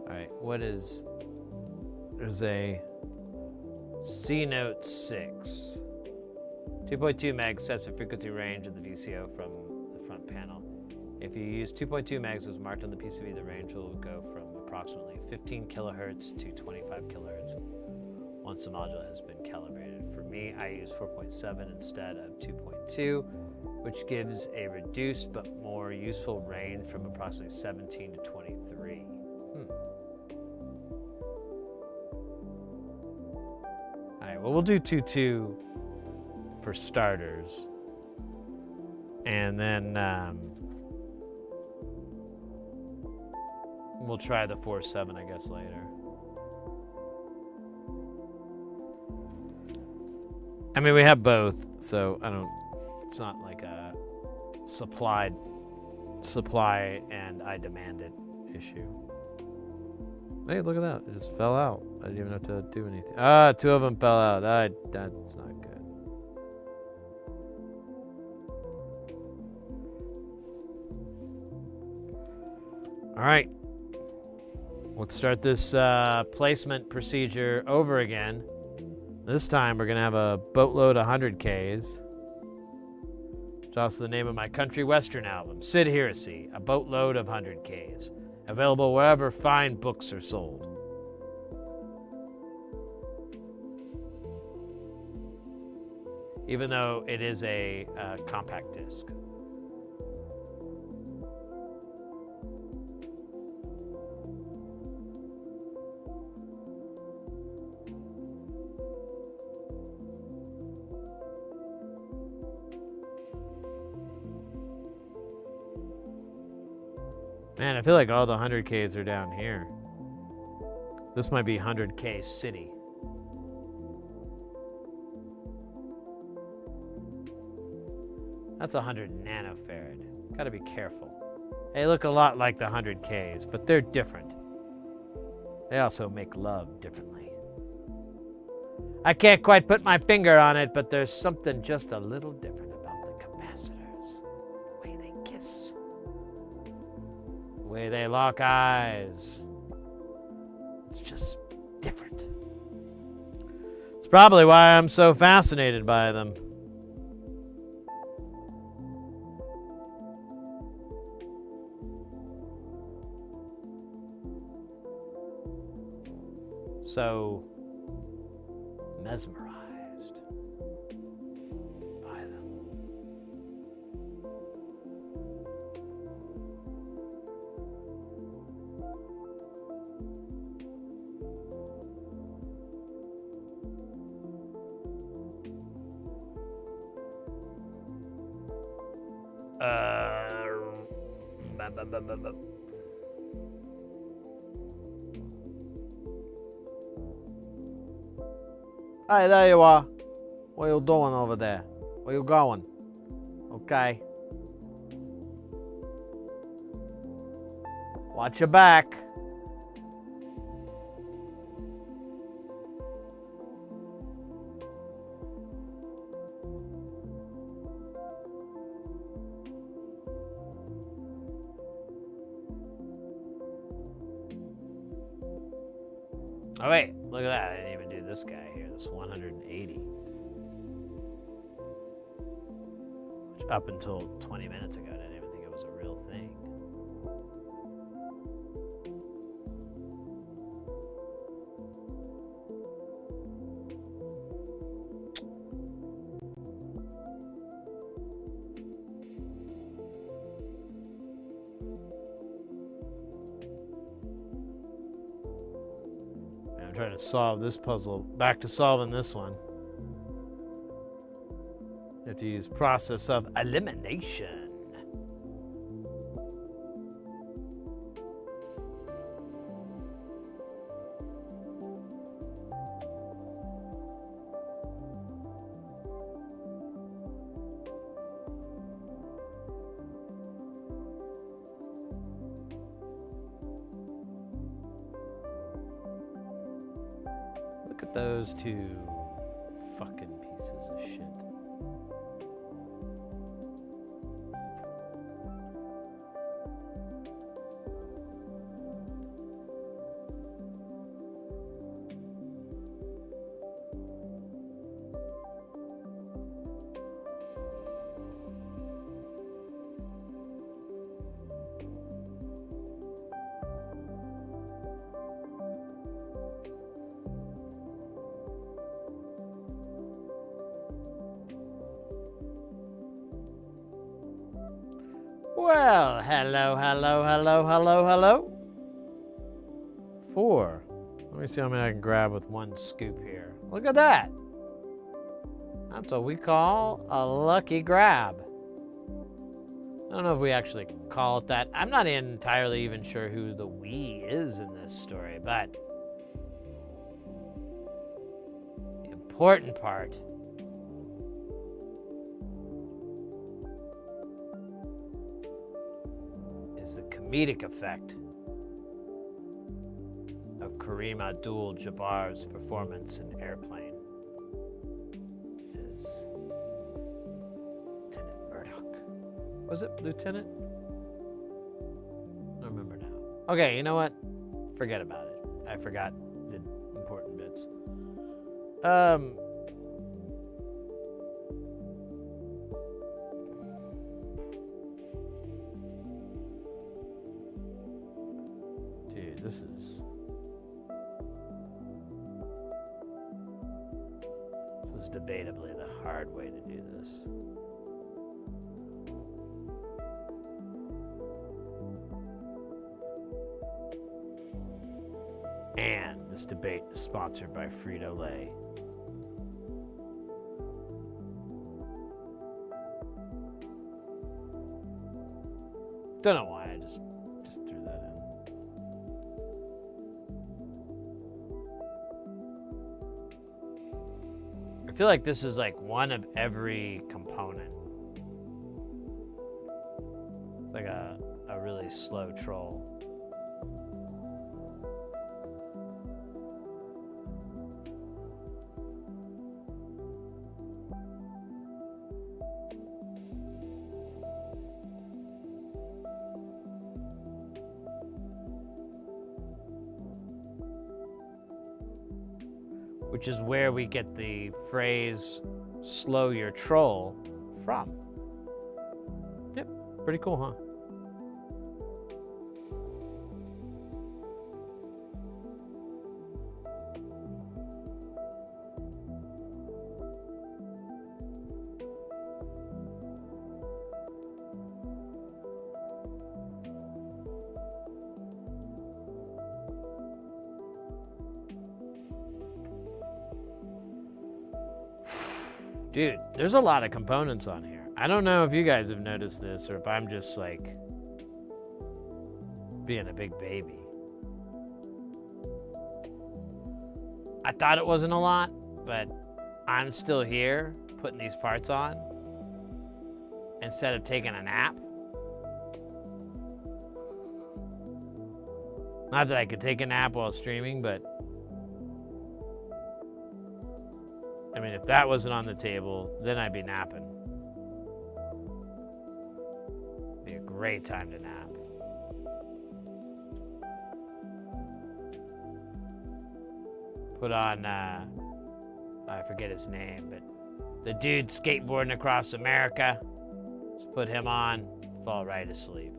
Alright, what is... There's a C Note 6. 2.2 meg sets the frequency range of the VCO from the front panel. If you use 2.2 megs as marked on the PCB, the range will go from approximately 15 kilohertz to 25 kilohertz once the module has been calibrated. For me, I use 4.7 instead of 2.2, which gives a reduced but more useful range from approximately 17 to 23. Alright, well, we'll do 2.2 for starters. And then we'll try the 4.7, I guess, later. I mean, we have both, so it's not like a supply and I demand it issue. Hey, look at that. It just fell out. I didn't even have to do anything. Ah, 2 of them fell out. That's not good. All right. Let's start this placement procedure over again. This time we're going to have a boatload of 100Ks. It's also the name of my country western album, Sid Heresy, a boatload of 100Ks. Available wherever fine books are sold. Even though it is a compact disc. Man, I feel like all the 100Ks are down here. This might be 100K City. That's 100 nanofarad. Gotta be careful. They look a lot like the 100Ks, but they're different. They also make love differently. I can't quite put my finger on it, but there's something just a little different about the capacitors. The way they kiss. The way they lock eyes. It's just different. It's probably why I'm so fascinated by them. So mesmerized by them. Hey, there you are. What are you doing over there? Where you going? Okay. Watch your back. Oh wait, look at that. I didn't even do this guy here. This 180. Which up until 20 minutes ago, I didn't even think it was a real thing. I'm trying to solve this puzzle. Back to solving this one. You have to use process of elimination. Look at those two fucking pieces of shit. Well, hello. 4. Let me see how many I can grab with one scoop here. Look at that. That's what we call a lucky grab. I don't know if we actually call it that. I'm not entirely even sure who the we is in this story, but the important part is the comedic effect of Kareem Abdul-Jabbar's performance in Airplane is Lieutenant Murdoch. Was it Lieutenant? I don't remember now. Okay, you know what? Forget about it. I forgot the important bits. Dude, this is debatably the hard way to do this. And this debate is sponsored by Frito-Lay. Don't know why, I just threw that in. I feel like this is like one of every component. It's like a really slow troll. Which is where we get the phrase, slow your troll, from. Yep, pretty cool, huh? Dude, there's a lot of components on here. I don't know if you guys have noticed this or if I'm just like being a big baby. I thought it wasn't a lot, but I'm still here putting these parts on instead of taking a nap. Not that I could take a nap while streaming, but I mean, if that wasn't on the table, then I'd be napping. Be a great time to nap. Put on, I forget his name, but the dude skateboarding across America. Just put him on, fall right asleep.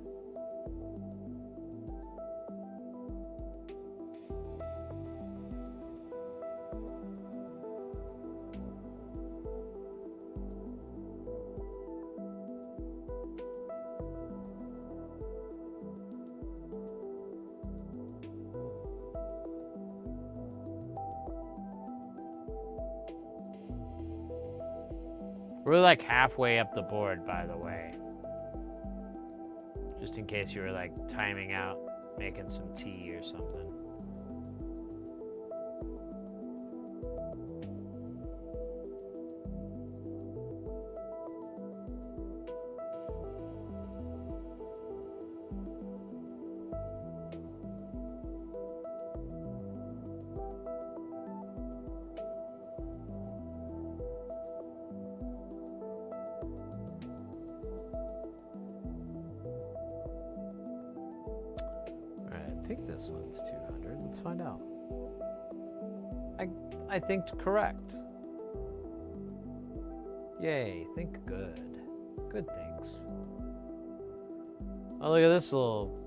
We're like halfway up the board, by the way. Just in case you were like timing out, making some tea or something. I think this one's 200. Let's find out. I think correct. Yay, think good. Good things. Oh, look at this little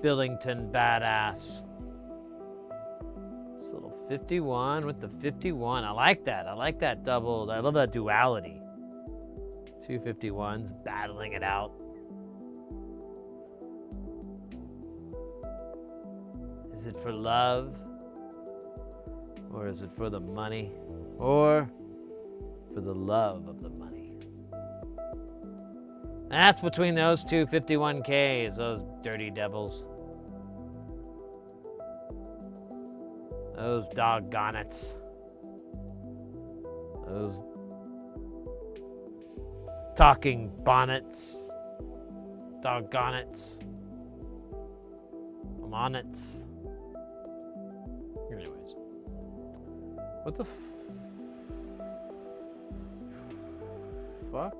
Billington badass. This little 51 with the 51. I like that. I like that double. I love that duality. 251s battling it out. Is it for love? Or is it for the money? Or for the love of the money? That's between those two 51Ks, those dirty devils. Those doggonnets. Those talking bonnets, doggonnets, monets. Anyways, what the fuck?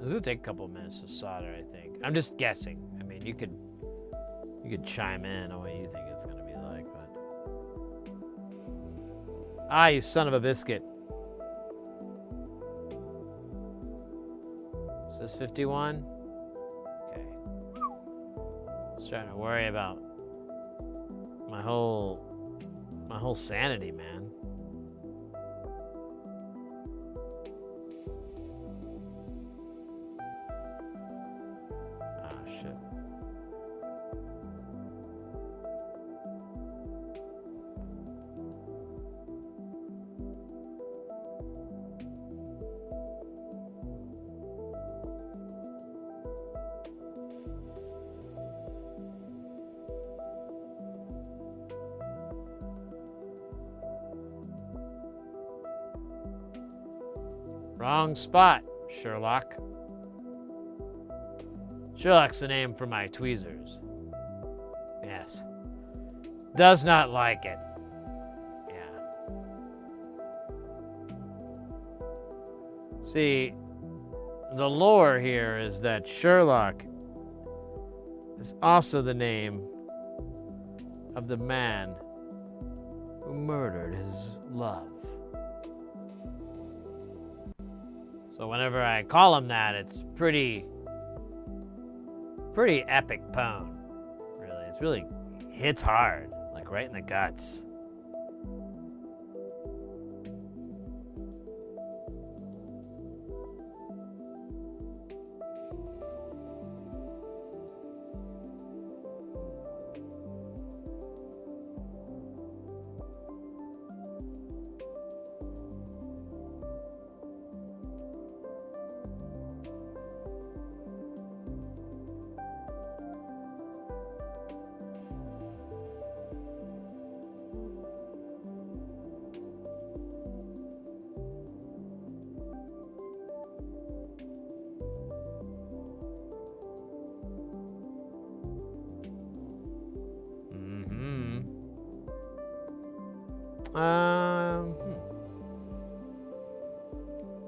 This will take a couple of minutes to solder, I think. I'm just guessing. I mean, you could chime in on what you think it's gonna be like, but ah, you son of a biscuit. Is this 51? Okay. Starting to worry about my whole sanity, man. Wrong spot, Sherlock. Sherlock's the name for my tweezers. Yes. Does not like it. Yeah. See, the lore here is that Sherlock is also the name of the man who murdered his love. So whenever I call him that, it's pretty epic poem, really. It's really hits hard, like right in the guts.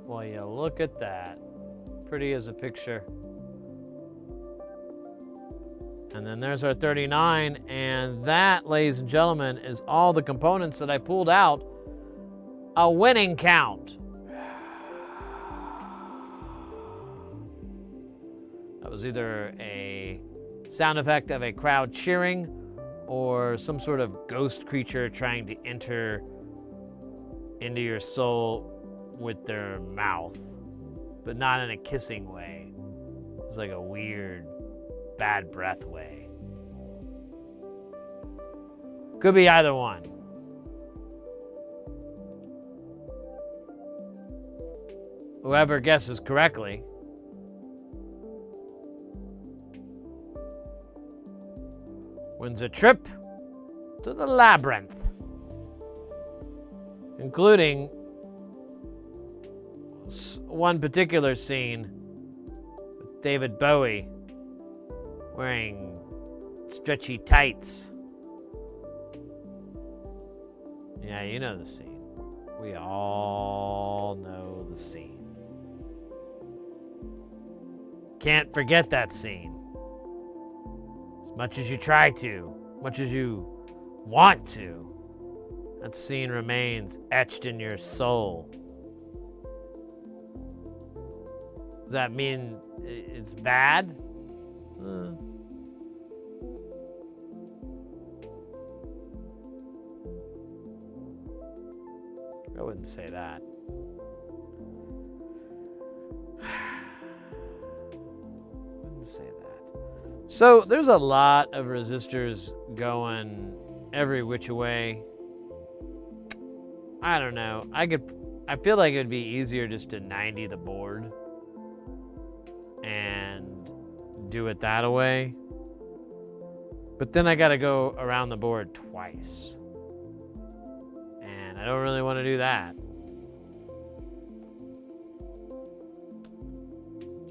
Well, yeah, look at that. Pretty as a picture. And then there's our 39, and that, ladies and gentlemen, is all the components that I pulled out. A winning count. That was either a sound effect of a crowd cheering or some sort of ghost creature trying to enter into your soul with their mouth, but not in a kissing way. It was like a weird, bad breath way. Could be either one. Whoever guesses correctly wins a trip to the labyrinth, including one particular scene with David Bowie wearing stretchy tights. Yeah, you know the scene. We all know the scene. Can't forget that scene. As much as you try to, much as you want to, that scene remains etched in your soul. Does that mean it's bad? I wouldn't say that. Wouldn't say that. So there's a lot of resistors going every which way. I don't know. I feel like it would be easier just to 90 the board and do it that way. But then I gotta go around the board twice. And I don't really want to do that.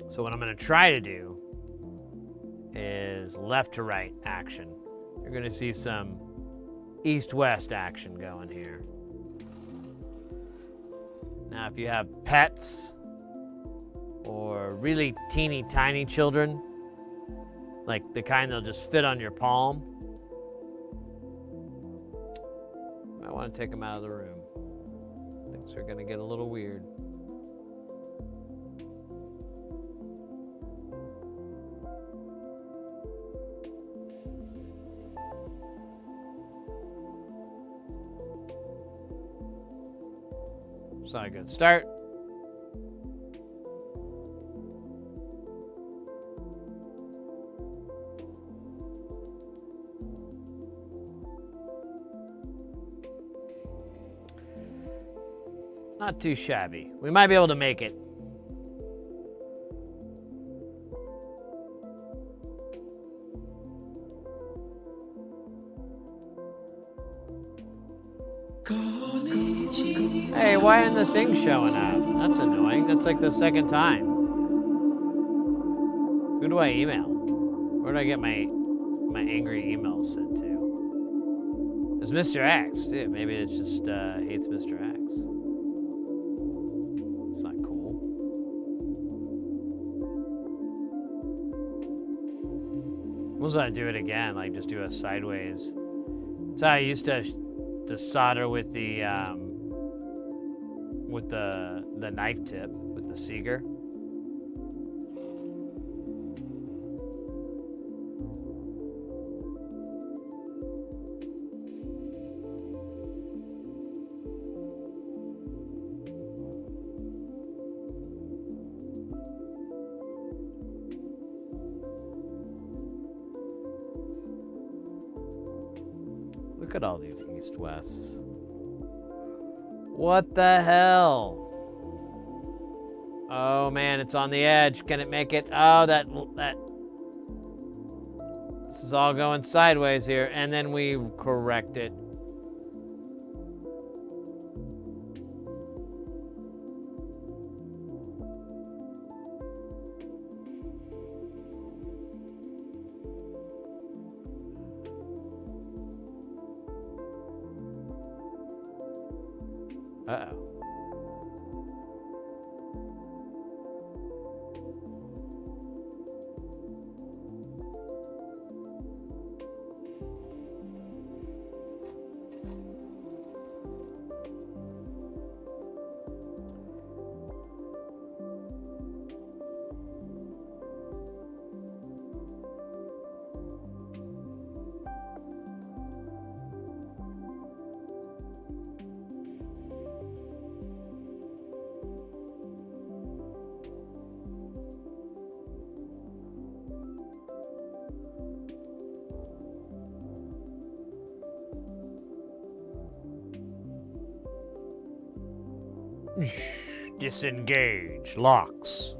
So what I'm gonna try to do is left to right action. You're gonna see some east-west action going here. Now, if you have pets or really teeny tiny children, like the kind that'll just fit on your palm, you might want to take them out of the room. Things are going to get a little weird. It's not a good start. Not too shabby. We might be able to make it. Hey, why isn't the thing showing up? That's annoying. That's like the second time. Who do I email? Where do I get my angry emails sent to? It's Mr. X. Dude, maybe it just hates Mr. X. It's not cool. Once I do it again, like just do a sideways. That's how I used to solder with the knife tip with the Seeger. Look at all these east-wests. What the hell? Oh man, it's on the edge. Can it make it? Oh, that. This is all going sideways here, and then we correct it. Uh-oh. Disengage. Locks.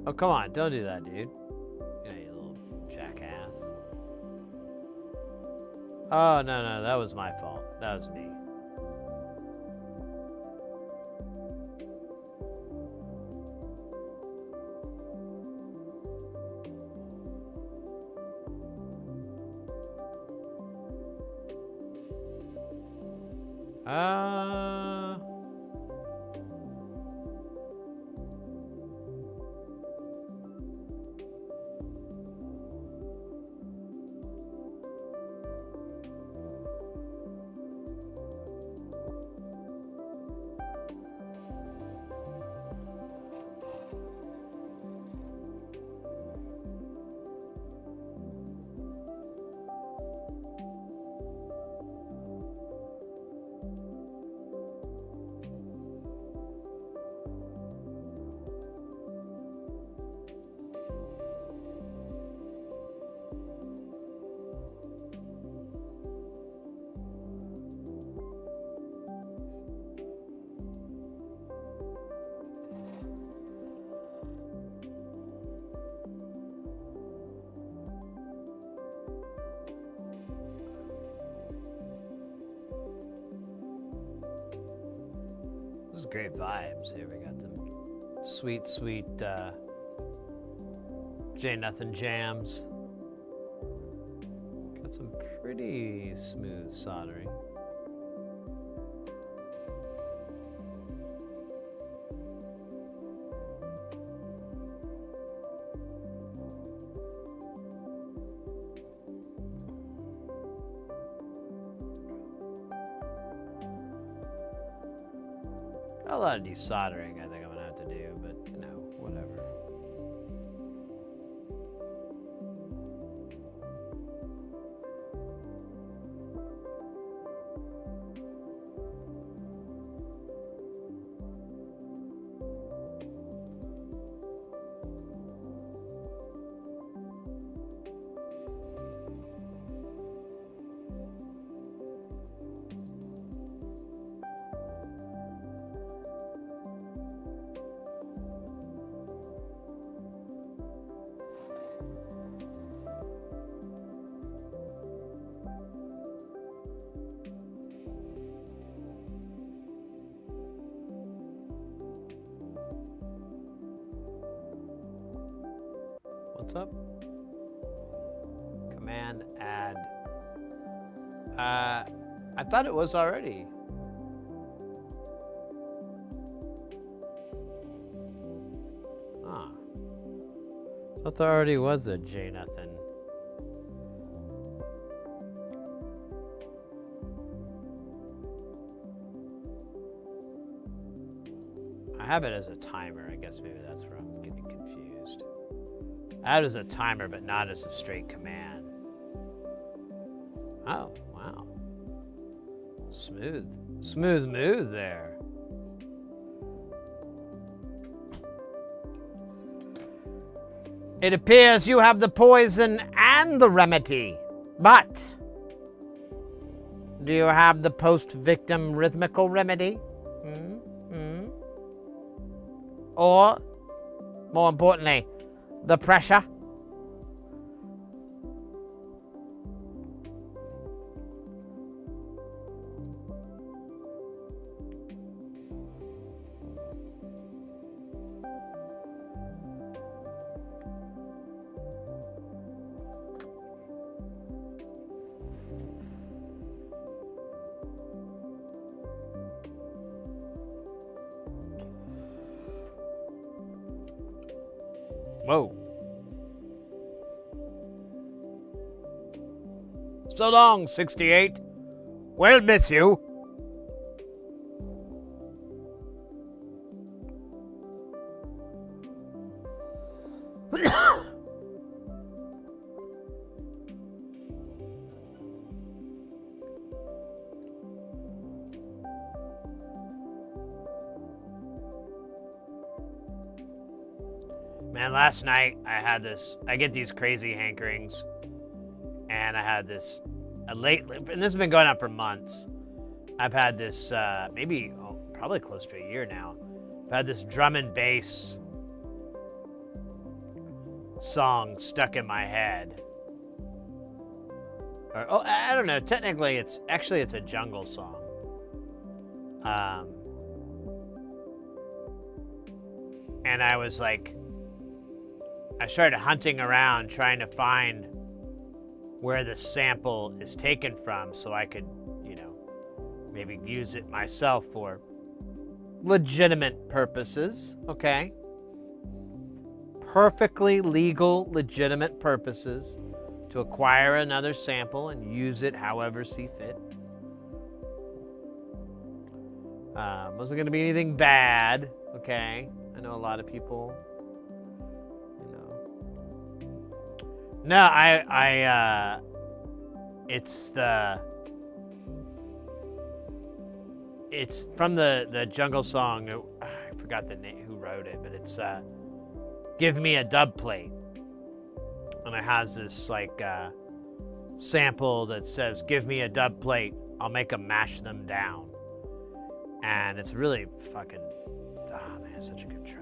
Oh, come on. Don't do that, dude. Yeah, you little jackass. Oh, no. That was my fault. That was me. This is great vibes. Here we got them sweet, sweet J Nothing jams. Got some pretty smooth soldering. A lot of desoldering I think I'm gonna have to do, but you know, whatever. What's up? Command add. I thought it was already. Ah. I thought there already was a J Nothing. I have it as a timer. I guess maybe that's where I'm getting confused. I have it as a timer, but not as a straight command. Oh, wow. Smooth. Smooth move there. It appears you have the poison and the remedy, but do you have the post-victim rhythmical remedy? Or, more importantly, the pressure? Whoa. So long, 68. We'll miss you. Man, last night I get these crazy hankerings, and I had this, lately, and this has been going on for months. I've had this, probably close to a year now. I've had this drum and bass song stuck in my head. I don't know, technically it's a jungle song. And I was like, I started hunting around trying to find where the sample is taken from so I could, maybe use it myself for legitimate purposes, okay? Perfectly legal, legitimate purposes to acquire another sample and use it however see fit. Wasn't going to be anything bad, okay? I know a lot of people, No, it's from the jungle song. I forgot the name, who wrote it, but it's "Give Me a Dub Plate," and it has this sample that says, "Give me a dub plate, I'll make 'em mash them down," and it's really fucking, oh man, such a good track.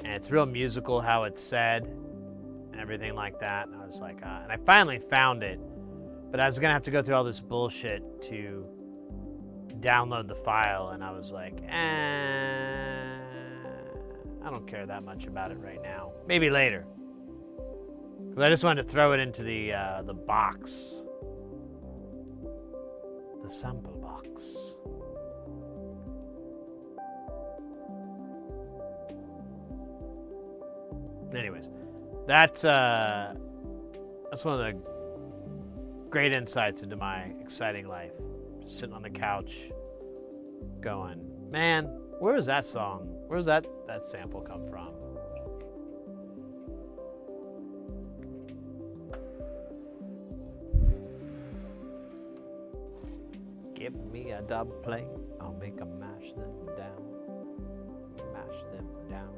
And it's real musical how it's said and everything like that. And I was like, and I finally found it, but I was going to have to go through all this bullshit to download the file. And I was like, I don't care that much about it right now. Maybe later. But I just wanted to throw it into the box. The sample box. Anyways, that's one of the great insights into my exciting life. Just sitting on the couch going, man, where was that song? Where does that sample come from? Give me a dub plate, I'll make 'em mash them down. Mash them down.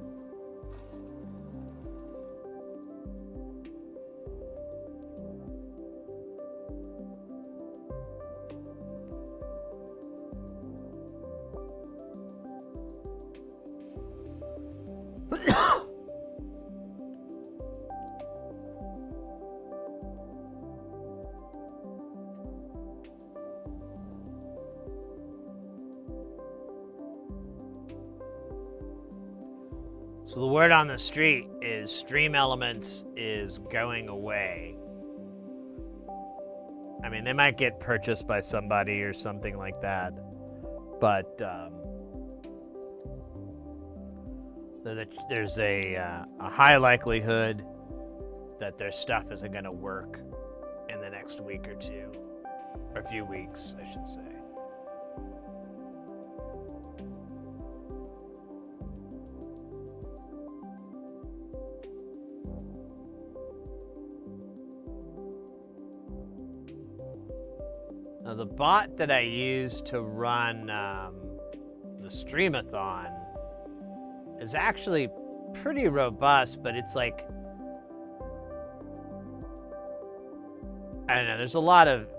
So the word on the street is Stream Elements is going away. I mean, they might get purchased by somebody or something like that, but there's a high likelihood that their stuff isn't going to work in the next week or two, or a few weeks, I should say. Now, the bot that I use to run the Streamathon is actually pretty robust, but it's like, I don't know, there's a lot of,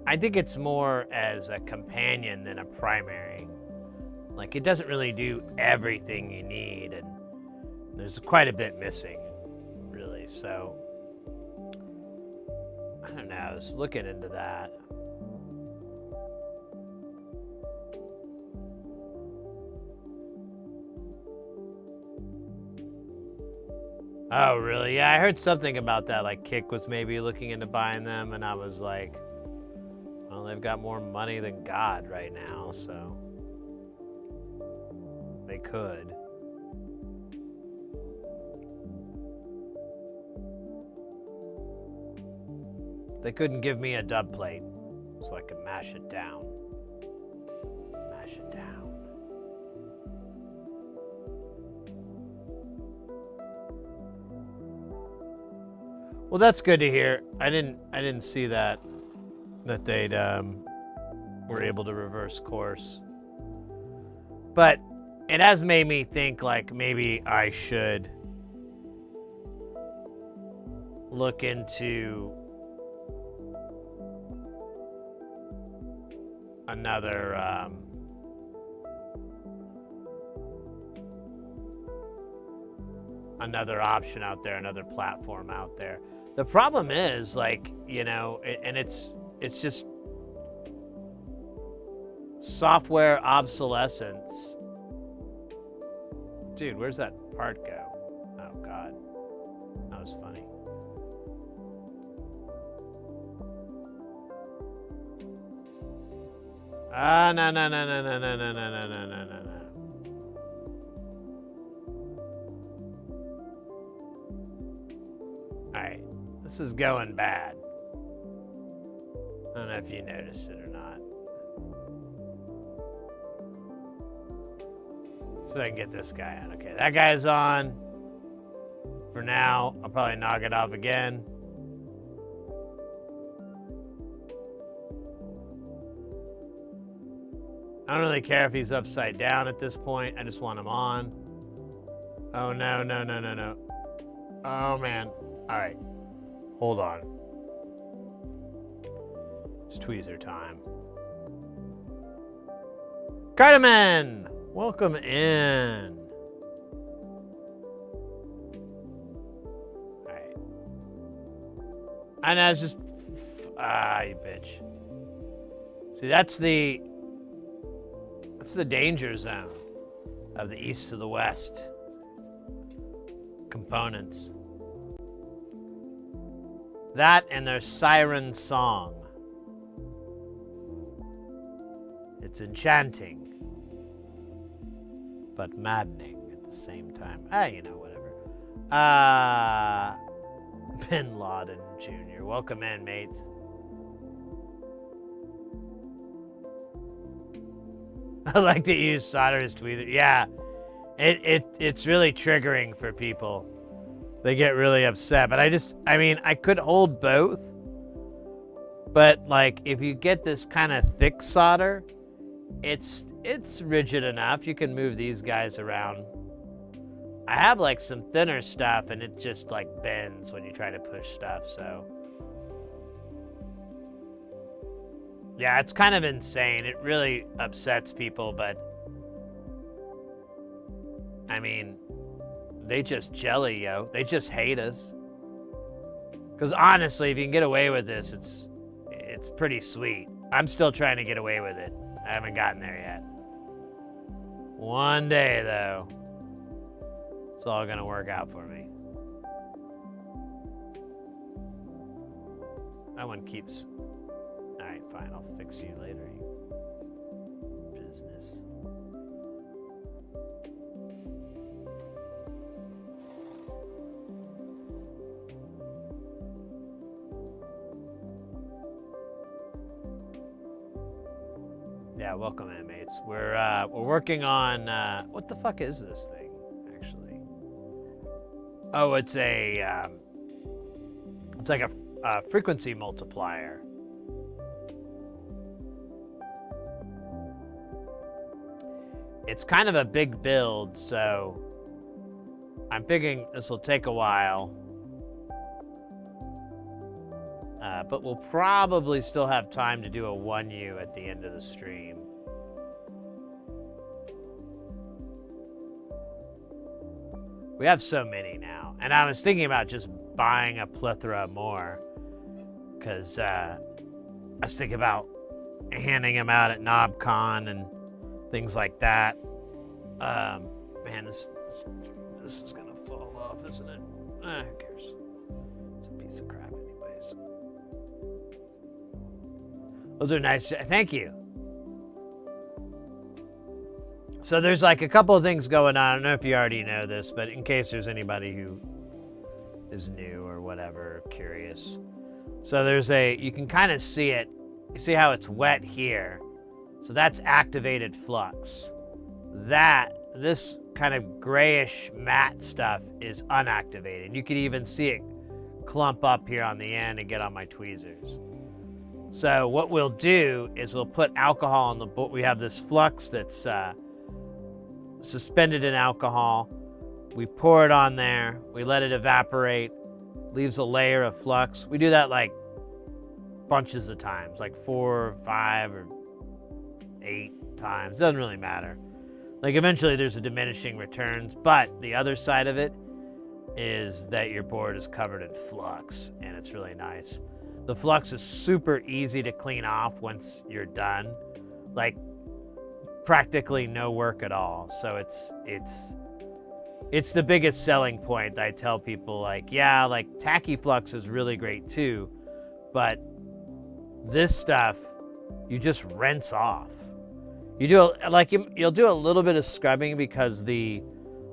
I think it's more as a companion than a primary. Like, it doesn't really do everything you need, and there's quite a bit missing, really. So, I don't know, I was looking into that. Oh, really? Yeah, I heard something about that. Like, Kick was maybe looking into buying them, and I was like, well, they've got more money than God right now, so they could. They couldn't give me a dub plate, so I could mash it down. Mash it down. Well, that's good to hear. I didn't see that they'd were able to reverse course. But it has made me think like maybe I should look into another option out there, another platform out there. The problem is, like, you know, and it's just software obsolescence. Dude, where's that part go? Oh, God. That was funny. No. All right. This is going bad. I don't know if you noticed it or not. So I can get this guy on. Okay, that guy's on. For now, I'll probably knock it off again. I don't really care if he's upside down at this point. I just want him on. Oh, no. Oh, man. All right. Hold on. It's tweezer time. Cardamom! Welcome in. All right. I know, it's just... you bitch. See, that's the danger zone of the east to the west components. That and their siren song. It's enchanting, but maddening at the same time. You know, whatever. Bin Laden Jr. Welcome in, mates. I like to use solder as tweezer. Yeah, it's really triggering for people. They get really upset. But I mean, I could hold both. But like, if you get this kind of thick solder, it's rigid enough. You can move these guys around. I have like some thinner stuff, and it just like bends when you try to push stuff. So yeah, it's kind of insane. It really upsets people, but I mean, they just jelly, yo. They just hate us. Because honestly, if you can get away with this, it's pretty sweet. I'm still trying to get away with it. I haven't gotten there yet. One day, though, it's all gonna work out for me. That one keeps... Alright, fine, I'll fix you later, you business. Yeah, welcome in, mates. We're working on what the fuck is this thing, actually? Oh, it's like a frequency multiplier. It's kind of a big build, so I'm thinking this will take a while. But we'll probably still have time to do a 1U at the end of the stream. We have so many now. And I was thinking about just buying a plethora more. Because I was thinking about handing them out at KnobCon and things like that. Man, this is going to fall off, isn't it? Who cares? It's a piece of crap anyways. Those are nice. Thank you. So there's like a couple of things going on. I don't know if you already know this, but in case there's anybody who is new or whatever, curious. So you can kind of see it. You see how it's wet here. So that's activated flux. This kind of grayish matte stuff is unactivated. You could even see it clump up here on the end and get on my tweezers. So what we'll do is we'll put alcohol on the board. We have this flux that's suspended in alcohol. We pour it on there. We let it evaporate. Leaves a layer of flux. We do that like bunches of times, like 4, 5, or 8 times. Doesn't really matter. Like eventually there's a diminishing returns, but the other side of it is that your board is covered in flux, and it's really nice. The flux is super easy to clean off once you're done. Like practically no work at all. So it's the biggest selling point. I tell people, like, yeah, like tacky flux is really great too, but this stuff you just rinse off. You do you'll do a little bit of scrubbing because the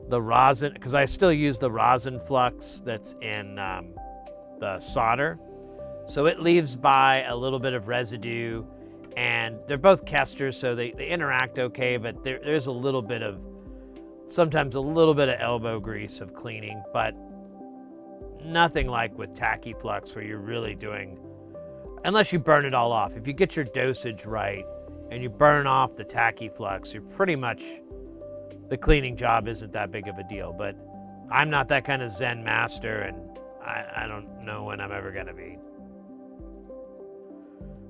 rosin, because I still use the rosin flux that's in the solder, so it leaves by a little bit of residue, and they're both Kesters, so they interact okay, but there's sometimes a little bit of elbow grease of cleaning, but nothing like with tacky flux where you're really doing, unless you burn it all off. If you get your dosage right and you burn off the tacky flux, you're pretty much, the cleaning job isn't that big of a deal. But I'm not that kind of Zen master, and I don't know when I'm ever gonna be.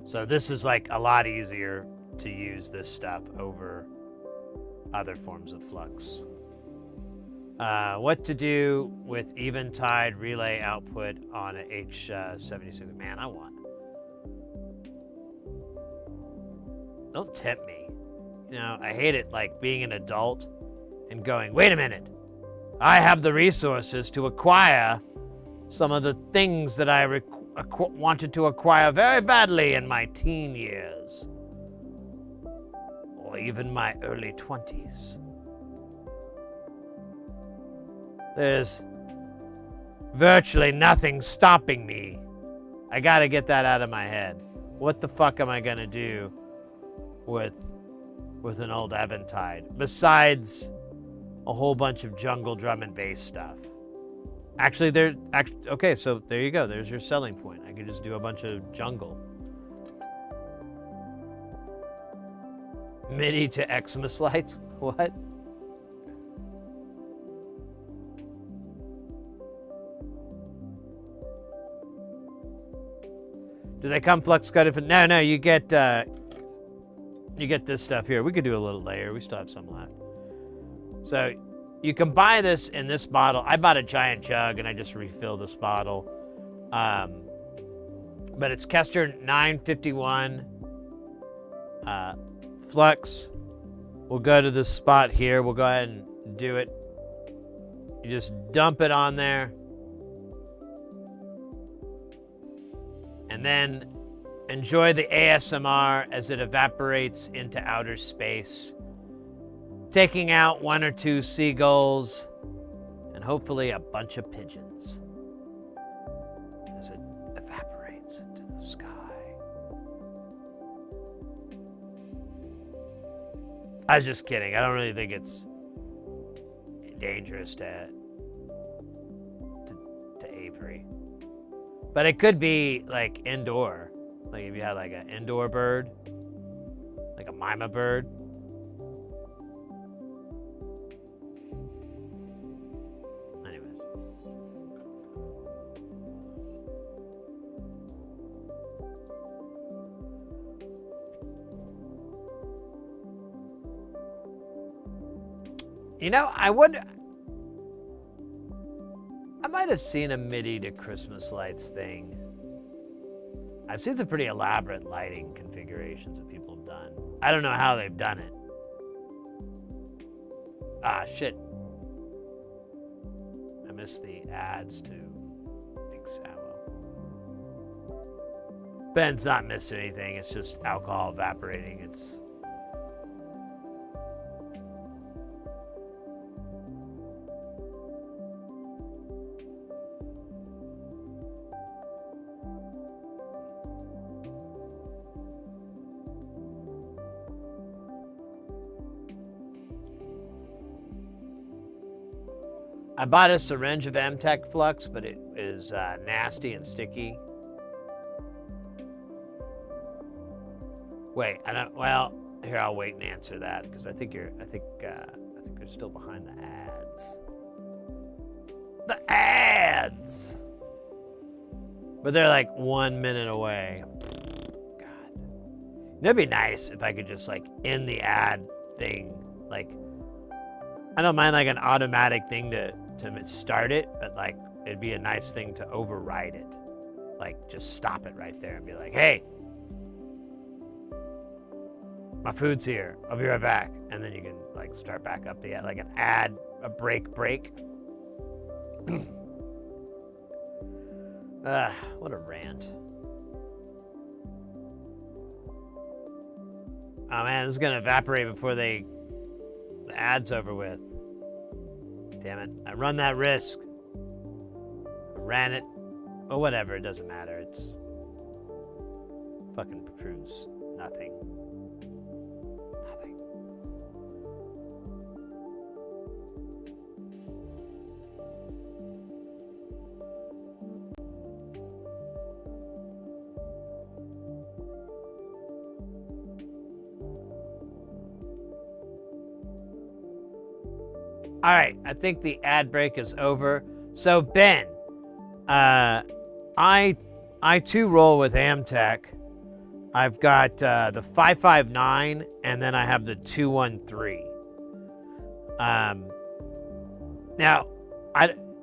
So this is like a lot easier to use this stuff over other forms of flux. What to do with eventide relay output on an H76? Man, don't tempt me. You know, I hate it, like being an adult and going, wait a minute, I have the resources to acquire some of the things that I wanted to acquire very badly in my teen years, or even my early 20s. There's virtually nothing stopping me. I gotta get that out of my head. What the fuck am I gonna do with an old Eventide besides a whole bunch of jungle drum and bass stuff? Okay, so there you go. There's your selling point. I could just do a bunch of jungle. MIDI to Xmas lights? What? Do they come flux cut? No, you get this stuff here. We could do a little layer. We still have some left. So you can buy this in this bottle. I bought a giant jug and I just refill this bottle. But it's Kester 951 flux. We'll go to this spot here. We'll go ahead and do it. You just dump it on there. And then enjoy the ASMR as it evaporates into outer space, taking out 1 or 2 seagulls and hopefully a bunch of pigeons as it evaporates into the sky. I was just kidding. I don't really think it's dangerous to Avery. But it could be like indoor. Like if you had like an indoor bird, like a mima bird. Anyways. You know, I might have seen a MIDI to Christmas lights thing. I've seen some pretty elaborate lighting configurations that people have done. I don't know how they've done it. Ah, shit. I missed the ads to Big Sallow. Ben's not missing anything. It's just alcohol evaporating. It's... I bought a syringe of Amtech Flux, but it is nasty and sticky. Wait, I don't. Well, here I'll wait and answer that because I think you're still behind the ads. The ads. But they're like 1 minute away. God, it'd be nice if I could just like end the ad thing. Like, I don't mind like an automatic thing to start it, but like it'd be a nice thing to override it. Like, just stop it right there and be like, hey, my food's here. I'll be right back. And then you can like start back up the ad, like an ad, a break. What a rant. Oh man, this is gonna evaporate before the ad's over with. Damn it, I run that risk. I ran it. Oh, whatever, it doesn't matter. It's fucking proves nothing. All right, I think the ad break is over. So Ben, I too roll with Amtech. I've got the 559 and then I have the 213. Now,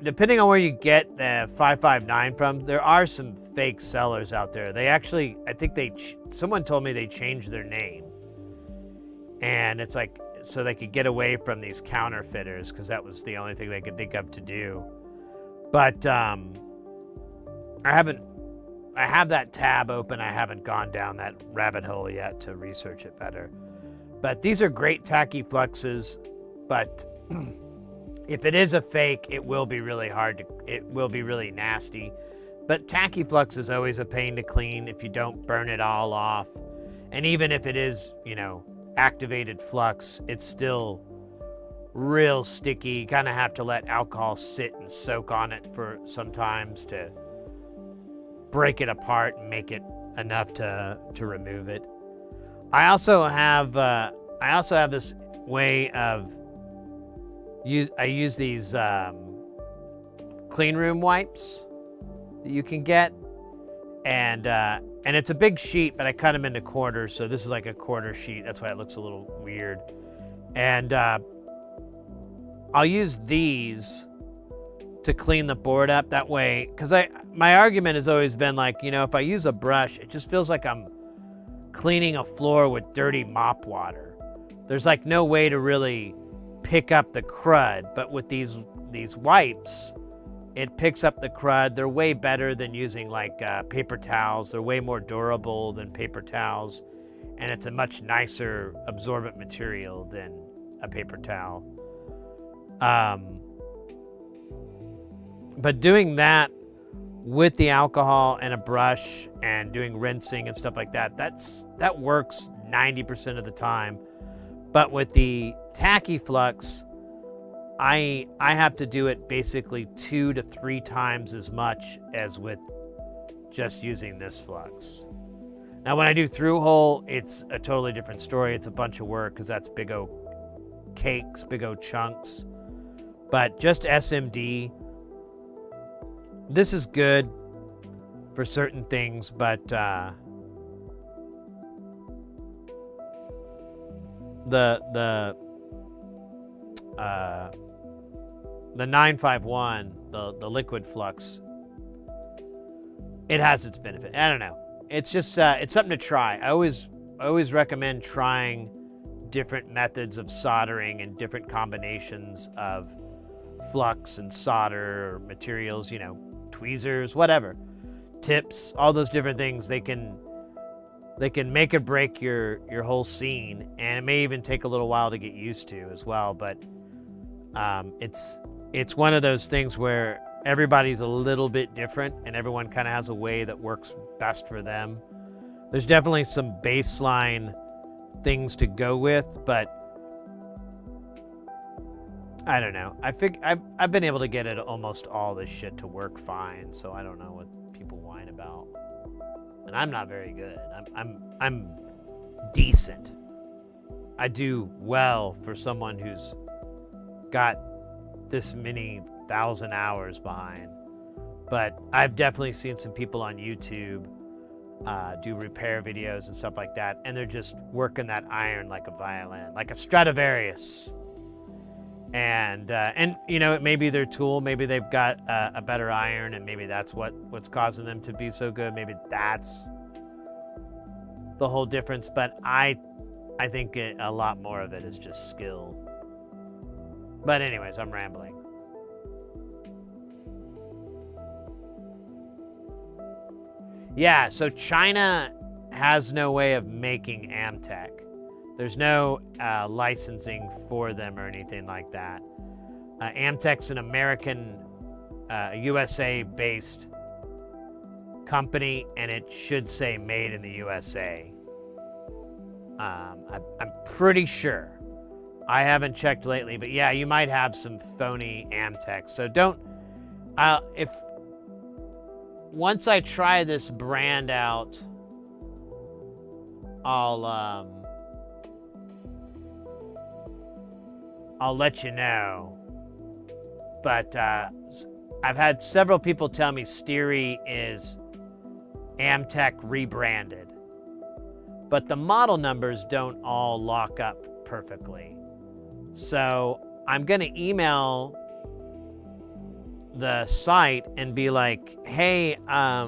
depending on where you get the 559 from, there are some fake sellers out there. They actually, I think someone told me they changed their name, and it's like, so they could get away from these counterfeiters, because that was the only thing they could think of to do. But I have that tab open. I haven't gone down that rabbit hole yet to research it better. But these are great tacky fluxes, but if it is a fake, it will be really it will be really nasty. But tacky flux is always a pain to clean if you don't burn it all off. And even if it is, activated flux, it's still real sticky. You kind of have to let alcohol sit and soak on it for sometimes to break it apart and make it enough to remove it. I also have this way of I use these clean room wipes that you can get, and it's a big sheet, but I cut them into quarters, so this is like a quarter sheet. That's why it looks a little weird. And I'll use these to clean the board up that way, because my argument has always been like, if I use a brush, it just feels like I'm cleaning a floor with dirty mop water. There's like no way to really pick up the crud, but with these wipes, it picks up the crud. They're way better than using like paper towels. They're way more durable than paper towels, and it's a much nicer absorbent material than a paper towel. But doing that with the alcohol and a brush and doing rinsing and stuff like that, that works 90% of the time. But with the tacky flux, I have to do it basically 2 to 3 times as much as with just using this flux. Now, when I do through hole, it's a totally different story. It's a bunch of work because that's big O cakes, big O chunks. But just SMD, this is good for certain things, but the 951, the liquid flux, it has its benefit. I don't know. It's just it's something to try. I always recommend trying different methods of soldering and different combinations of flux and solder or materials, tweezers, whatever, tips, all those different things. They can make or break your whole scene, and it may even take a little while to get used to as well. But it's one of those things where everybody's a little bit different, and everyone kind of has a way that works best for them. There's definitely some baseline things to go with, but I don't know. I've been able to get it almost all this shit to work fine, so I don't know what people whine about. And I'm not very good. I'm decent. I do well for someone who's got this many 1,000 hours behind. But I've definitely seen some people on YouTube do repair videos and stuff like that, and they're just working that iron like a violin, like a Stradivarius. And you know, it may be their tool, maybe they've got a better iron, and maybe that's what's causing them to be so good. Maybe that's the whole difference. But I think a lot more of it is just skill. But anyways, I'm rambling. Yeah, so China has no way of making Amtech. There's no licensing for them or anything like that. Amtech's an American, USA-based company, and it should say made in the USA. I'm pretty sure. I haven't checked lately, but yeah, you might have some phony Amtech. So don't, once I try this brand out, I'll let you know. But I've had several people tell me Steery is Amtech rebranded, but the model numbers don't all lock up perfectly. So I'm gonna email the site and be like, hey, I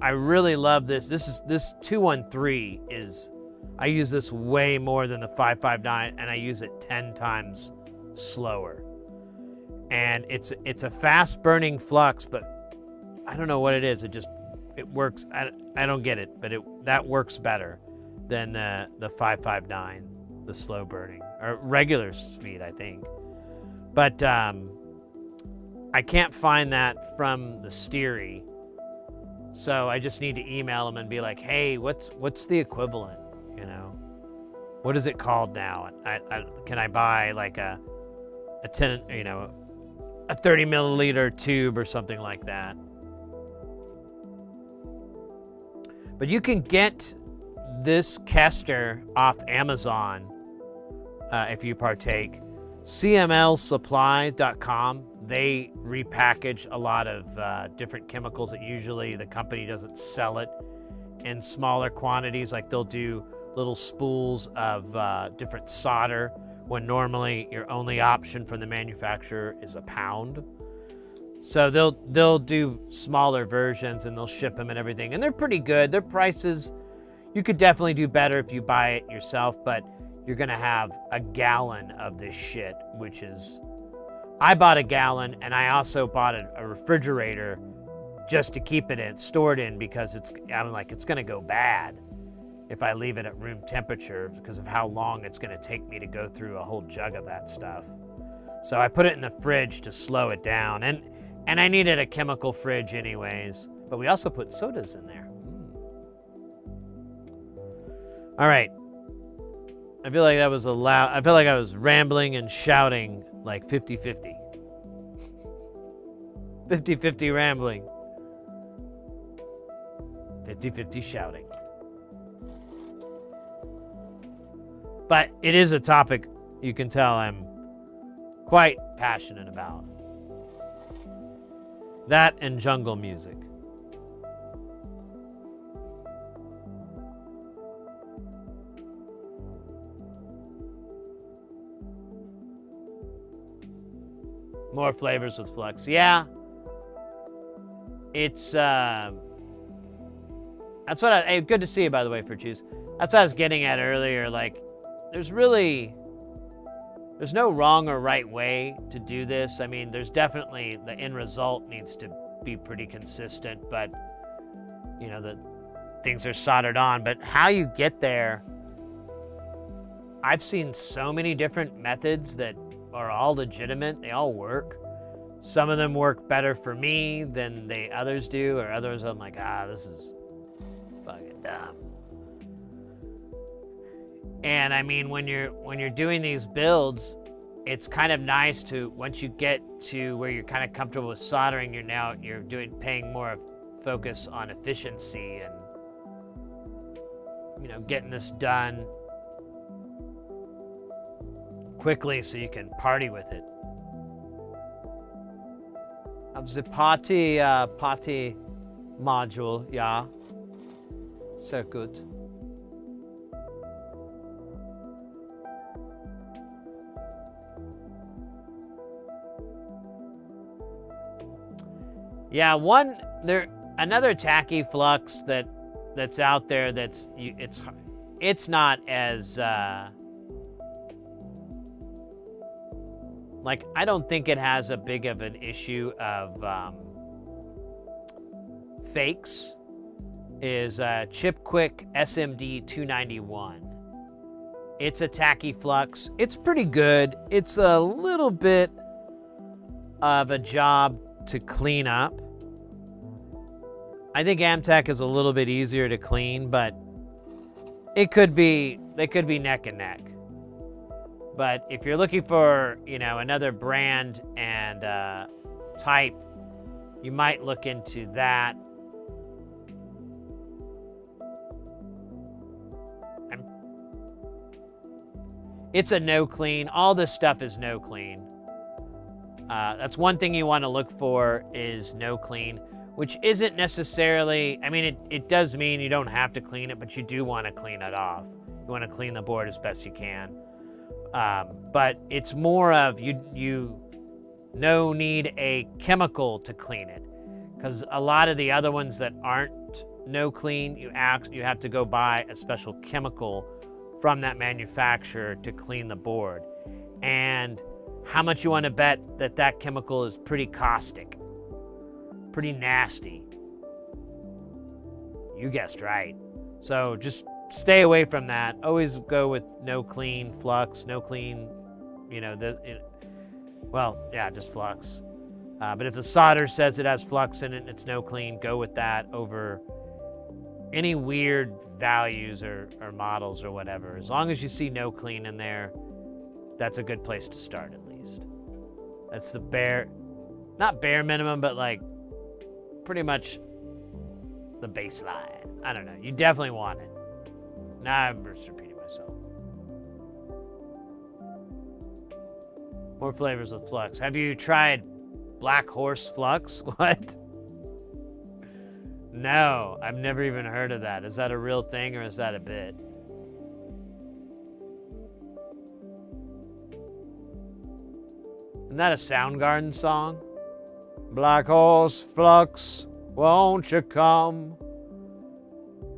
really love this. This 213 is, I use this way more than the 559, and I use it 10 times slower. And it's a fast burning flux, but I don't know what it is. It works. I don't get it, but that works better than the 559, the slow burning or regular speed, I think. But I can't find that from the Steery, so I just need to email them and be like, hey, what's the equivalent? You know, what is it called now? Can I buy like a 10, you know, a 30 milliliter tube or something like that? But you can get this Kester off Amazon if you partake. CMLsupply.com. They repackage a lot of different chemicals that usually the company doesn't sell it in smaller quantities. Like they'll do little spools of different solder when normally your only option from the manufacturer is a pound. So they'll do smaller versions and they'll ship them and everything. And they're pretty good. Their prices, you could definitely do better if you buy it yourself, but you're gonna have a gallon of this shit, which is, I bought a gallon, and I also bought a refrigerator just to keep it stored in, because I'm like, it's gonna go bad if I leave it at room temperature because of how long it's gonna take me to go through a whole jug of that stuff. So I put it in the fridge to slow it down, and I needed a chemical fridge anyways, but we also put sodas in there. All right. I feel like that was I feel like I was rambling and shouting like 50-50. 50-50 rambling. 50-50 shouting. But it is a topic you can tell I'm quite passionate about. That and jungle music. More flavors with flux. Yeah. It's, that's what hey, good to see you, by the way, for Choose. That's what I was getting at earlier. Like, there's no wrong or right way to do this. I mean, there's definitely, the end result needs to be pretty consistent, but, you know, the things are soldered on. But how you get there, I've seen so many different methods that are all legitimate. They all work. Some of them work better for me than the others do, or others I'm like, this is fucking dumb. And I mean, when you're doing these builds, it's kind of nice to, once you get to where you're kind of comfortable with soldering, you're paying more focus on efficiency and, getting this done quickly so you can party with it. The party module, yeah. So good. Yeah, another tacky flux that's out there it's not as like, I don't think it has a big of an issue of fakes, is Chip Quick SMD 291. It's a tacky flux. It's pretty good. It's a little bit of a job to clean up. I think Amtech is a little bit easier to clean, but they could be neck and neck. But if you're looking for, another brand and type, you might look into that. It's a no clean. All this stuff is no clean. That's one thing you want to look for, is no clean, which isn't necessarily, it does mean you don't have to clean it, but you do want to clean it off. You want to clean the board as best you can. But it's more of you need a chemical to clean it, because a lot of the other ones that aren't no clean, you have to go buy a special chemical from that manufacturer to clean the board. And how much you want to bet that chemical is pretty caustic, pretty nasty? You guessed right. So just stay away from that. Always go with no clean flux, no clean, just flux. But if the solder says it has flux in it and it's no clean, go with that over any weird values or models or whatever. As long as you see no clean in there, that's a good place to start, at least. That's the not bare minimum, but like pretty much the baseline. I don't know. You definitely want it. Now I'm just repeating myself. More flavors of flux. Have you tried Black Horse Flux? What? No, I've never even heard of that. Is that a real thing or is that a bit? Isn't that a Soundgarden song? Black Horse Flux, won't you come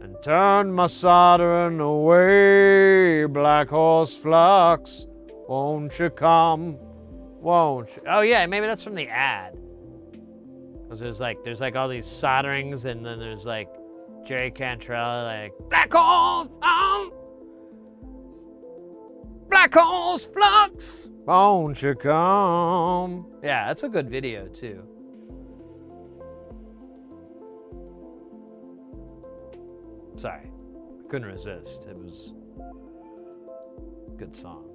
and turn my soldering away? Black Horse Flux, won't you come? Won't you? Oh yeah, maybe that's from the ad. Because there's like all these solderings, and then there's like Jerry Cantrell, like, Black Horse, Black Horse Flux, won't you come? Yeah, that's a good video too. Sorry, couldn't resist. It was a good song.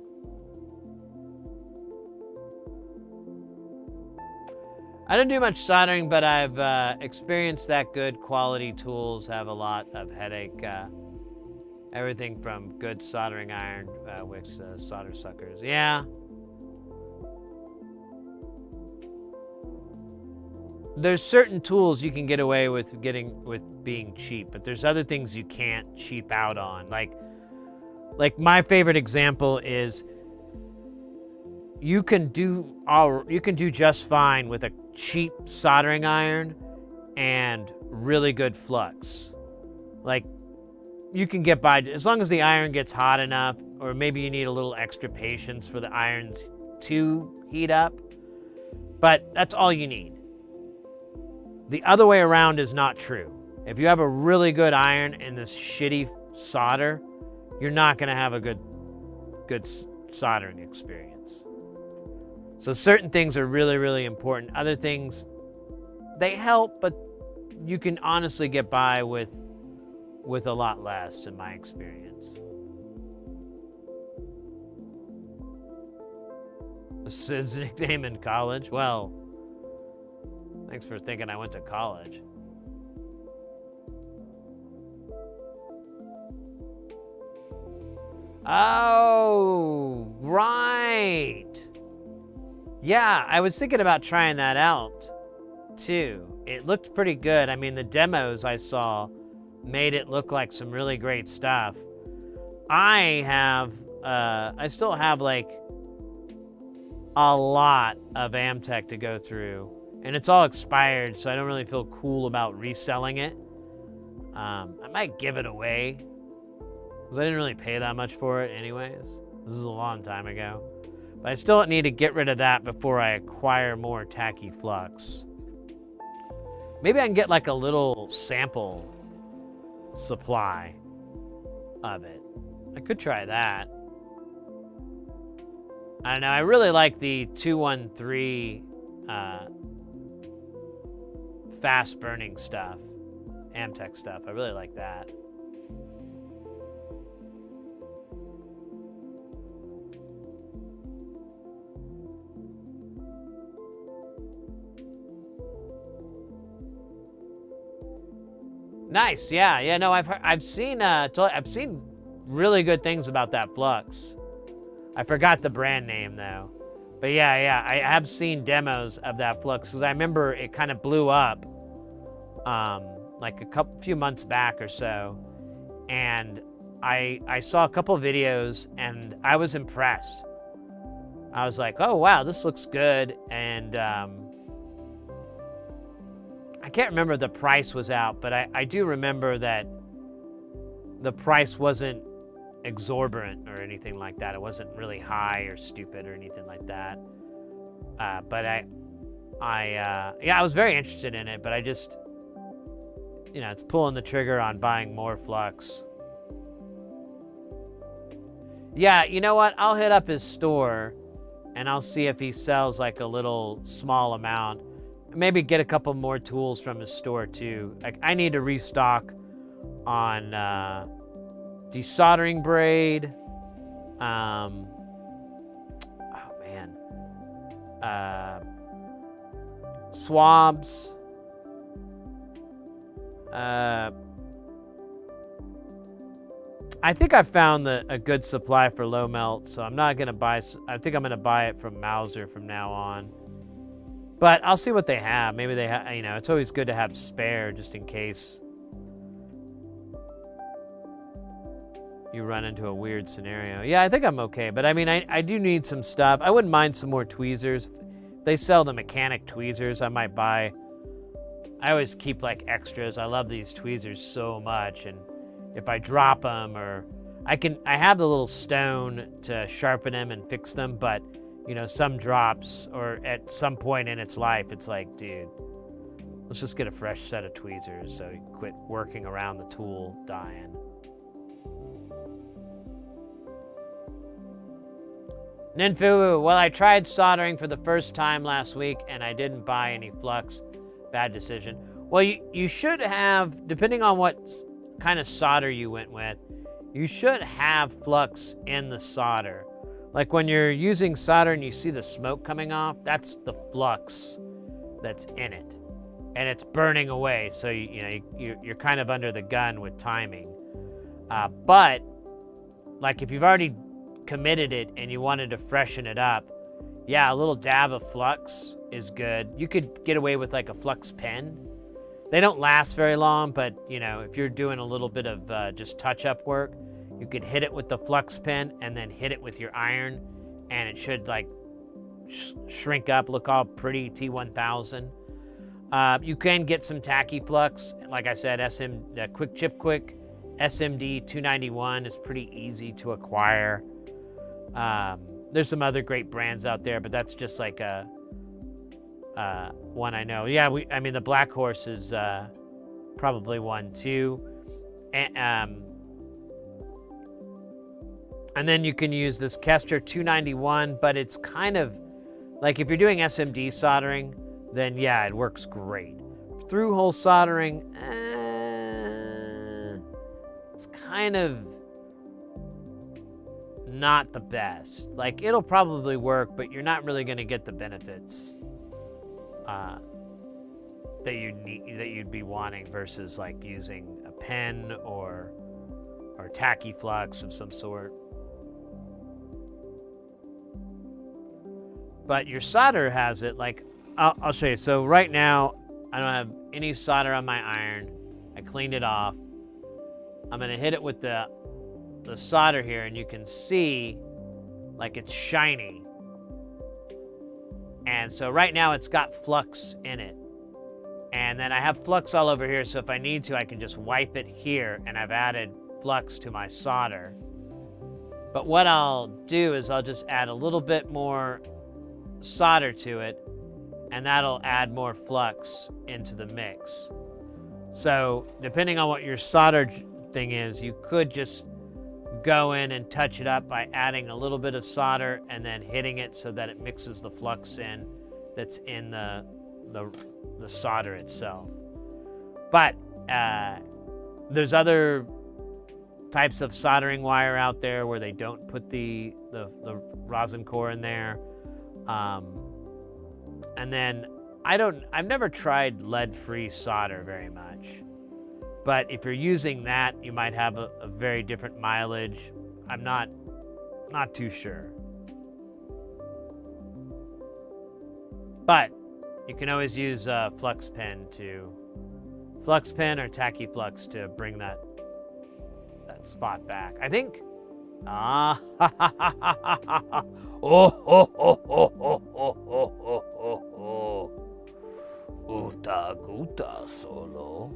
I don't do much soldering, but I've experienced that good quality tools have a lot of headache. Everything from good soldering iron wicks, solder suckers. Yeah. There's certain tools you can get away with being cheap, but there's other things you can't cheap out on. Like my favorite example is you can do just fine with a cheap soldering iron and really good flux. Like, you can get by as long as the iron gets hot enough, or maybe you need a little extra patience for the irons to heat up, but that's all you need. The other way around is not true. If you have a really good iron and this shitty solder, you're not going to have a good soldering experience. So certain things are really, really important. Other things, they help, but you can honestly get by with a lot less, in my experience. Sid's nickname in college? Well, thanks for thinking I went to college. Oh, right. Yeah, I was thinking about trying that out, too. It looked pretty good. I mean, the demos I saw made it look like some really great stuff. I still have, like, a lot of Amtech to go through, and it's all expired, so I don't really feel cool about reselling it. I might give it away, because I didn't really pay that much for it anyways. This is a long time ago. But I still need to get rid of that before I acquire more tacky flux. Maybe I can get like a little sample supply of it. I could try that. I don't know, I really like the 213 fast burning stuff, Amtech stuff. I really like that. Nice, yeah. No, I've seen really good things about that flux. I forgot the brand name though, but yeah, I have seen demos of that flux because I remember it kind of blew up, like a few months back or so, and I saw a couple videos and I was impressed. I was like, oh wow, this looks good, and I can't remember if the price was out, but I do remember that the price wasn't exorbitant or anything like that. It wasn't really high or stupid or anything like that. But I was very interested in it, but I just, it's pulling the trigger on buying more flux. Yeah, you know what? I'll hit up his store and I'll see if he sells like a little small amount. Maybe get a couple more tools from his store too. Like I need to restock on desoldering braid. Oh man. Swabs. I think I found a good supply for low melt, so I'm not gonna buy. I think I'm gonna buy it from Mauser from now on. But I'll see what they have. Maybe they have, it's always good to have spare just in case you run into a weird scenario. Yeah, I think I'm okay. But I mean, I do need some stuff. I wouldn't mind some more tweezers. They sell the mechanic tweezers. I might buy. I always keep like extras. I love these tweezers so much. And if I drop them or I have the little stone to sharpen them and fix them, but some drops or at some point in its life, it's like, dude, let's just get a fresh set of tweezers so you quit working around the tool dying. Ninfu, well, I tried soldering for the first time last week and I didn't buy any flux. Bad decision. Well, you should have, depending on what kind of solder you went with, you should have flux in the solder. Like when you're using solder and you see the smoke coming off, that's the flux that's in it. And it's burning away, so you're kind of under the gun with timing. But like if you've already committed it and you wanted to freshen it up, yeah, a little dab of flux is good. You could get away with like a flux pen. They don't last very long, but if you're doing a little bit of just touch-up work, you could hit it with the flux pen and then hit it with your iron, and it should like shrink up, look all pretty T1000. You can get some tacky flux. Like I said, Quick Chip Quick SMD 291 is pretty easy to acquire. There's some other great brands out there, but that's just like a one I know. Yeah, I mean the Black Horse is probably one too. And then you can use this Kester 291, but it's kind of like if you're doing SMD soldering, then yeah, it works great. Through-hole soldering, it's kind of not the best. Like, it'll probably work, but you're not really going to get the benefits that you'd be wanting versus like using a pen or tacky flux of some sort. But your solder has it. Like, I'll show you. So right now, I don't have any solder on my iron. I cleaned it off. I'm gonna hit it with the solder here, and you can see like it's shiny. And so right now it's got flux in it. And then I have flux all over here, so if I need to, I can just wipe it here, and I've added flux to my solder. But what I'll do is I'll just add a little bit more solder to it, and that'll add more flux into the mix. So depending on what your solder thing is, you could just go in and touch it up by adding a little bit of solder and then hitting it so that it mixes the flux in that's in the solder itself. But there's other types of soldering wire out there where they don't put the rosin core in there. And then I've never tried lead-free solder very much. But if you're using that, you might have a very different mileage. I'm not too sure. But you can always use a flux pen or tacky flux to bring that spot back. I think. Oh, Uta guta solo.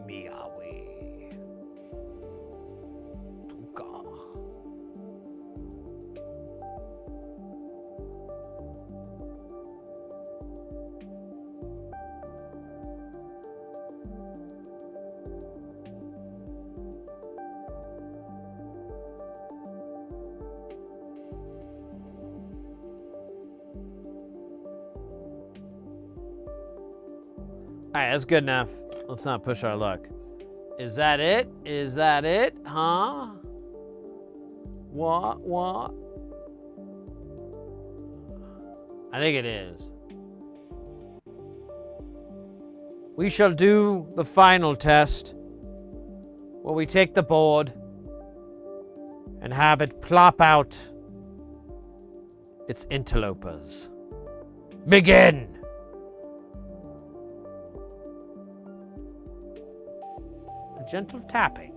Miawi. Tuka. All right, that's good enough. Let's not push our luck. Is that it? Is that it? Huh? What? I think it is. We shall do the final test, where we take the board and have it plop out its interlopers. Begin! A gentle tapping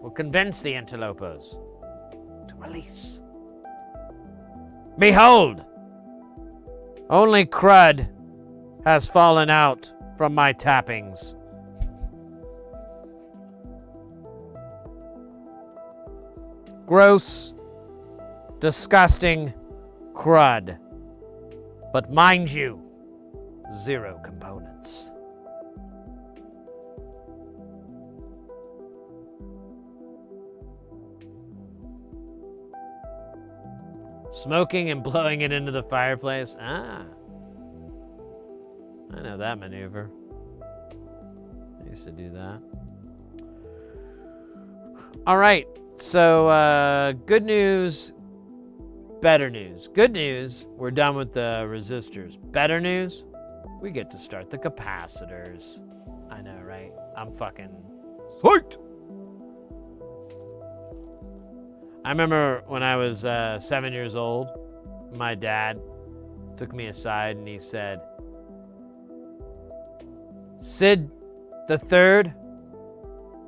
will convince the interlopers to release. Behold! Only crud has fallen out from my tappings. Gross, disgusting crud. But mind you, 0 components. Smoking and blowing it into the fireplace. Ah. I know that maneuver. I used to do that. All right. So, good news, better news. Good news, we're done with the resistors. Better news, we get to start the capacitors. I know, right? I'm fucking psyched. I remember when I was 7 years old, my dad took me aside and he said, Sid the Third,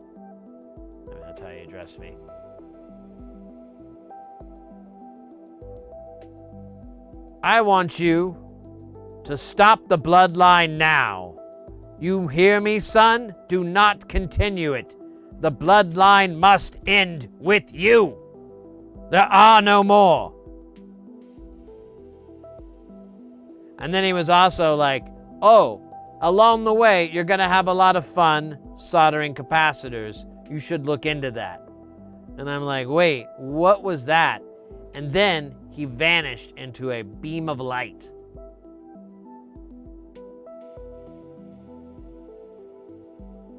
I mean, that's how he addressed me. I want you to stop the bloodline now. You hear me, son? Do not continue it. The bloodline must end with you. There are no more. And then he was also like, oh, along the way, you're going to have a lot of fun soldering capacitors. You should look into that. And I'm like, wait, what was that? And then he vanished into a beam of light.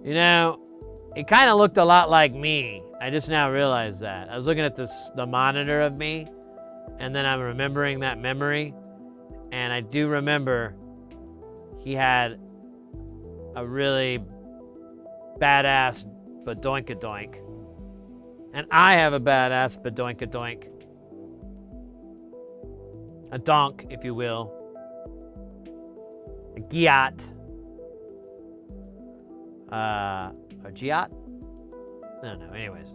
You know, it kind of looked a lot like me. I just now realized that. I was looking at the monitor of me, and then I'm remembering that memory, and I do remember he had a really badass badoink-a-doink, and I have a badass badoink-a-doink. A donk, if you will. A giat. A giat? I don't know. Anyways.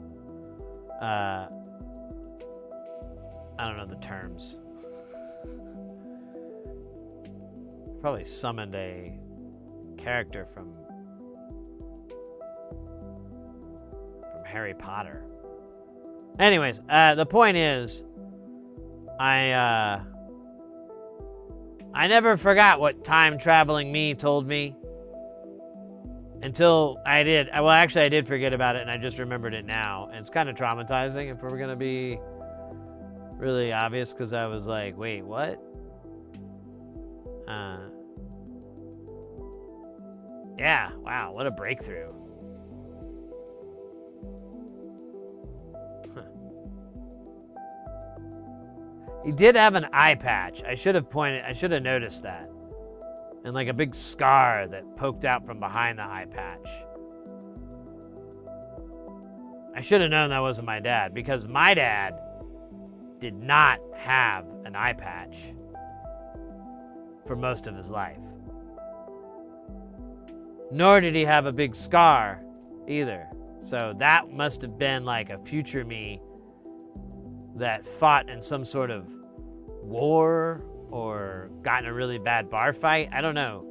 I don't know the terms. Probably summoned a character from Harry Potter. Anyways, the point is, I never forgot what time-traveling me told me until I did. Well, actually, I did forget about it, and I just remembered it now. And it's kind of traumatizing if we're going to be really obvious, because I was like, wait, what? Yeah, wow, what a breakthrough. He did have an eye patch. I should have noticed that. And like a big scar that poked out from behind the eye patch. I should have known that wasn't my dad, because my dad did not have an eye patch for most of his life. Nor did he have a big scar either. So that must have been like a future me that fought in some sort of war or got in a really bad bar fight. I don't know.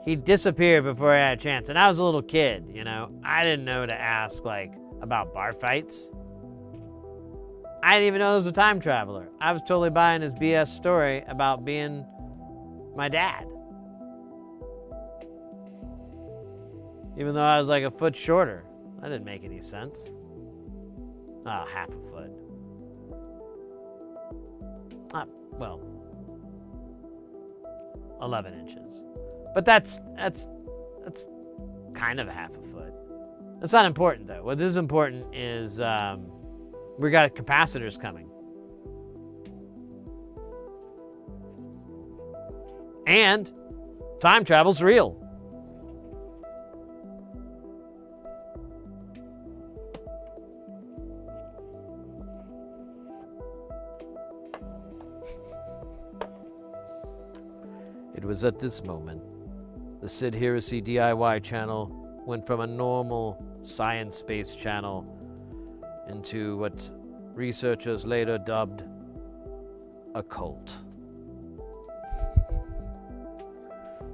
He disappeared before I had a chance. And I was a little kid, you know. I didn't know to ask, like, about bar fights. I didn't even know he was a time traveler. I was totally buying his BS story about being my dad. Even though I was like a foot shorter. That didn't make any sense. Oh, half a foot. Well, 11 inches. But that's kind of half a foot. That's not important, though. What is important is we got capacitors coming. And time travel's real. It was at this moment the Sid Heresy DIY channel went from a normal science-based channel into what researchers later dubbed a cult.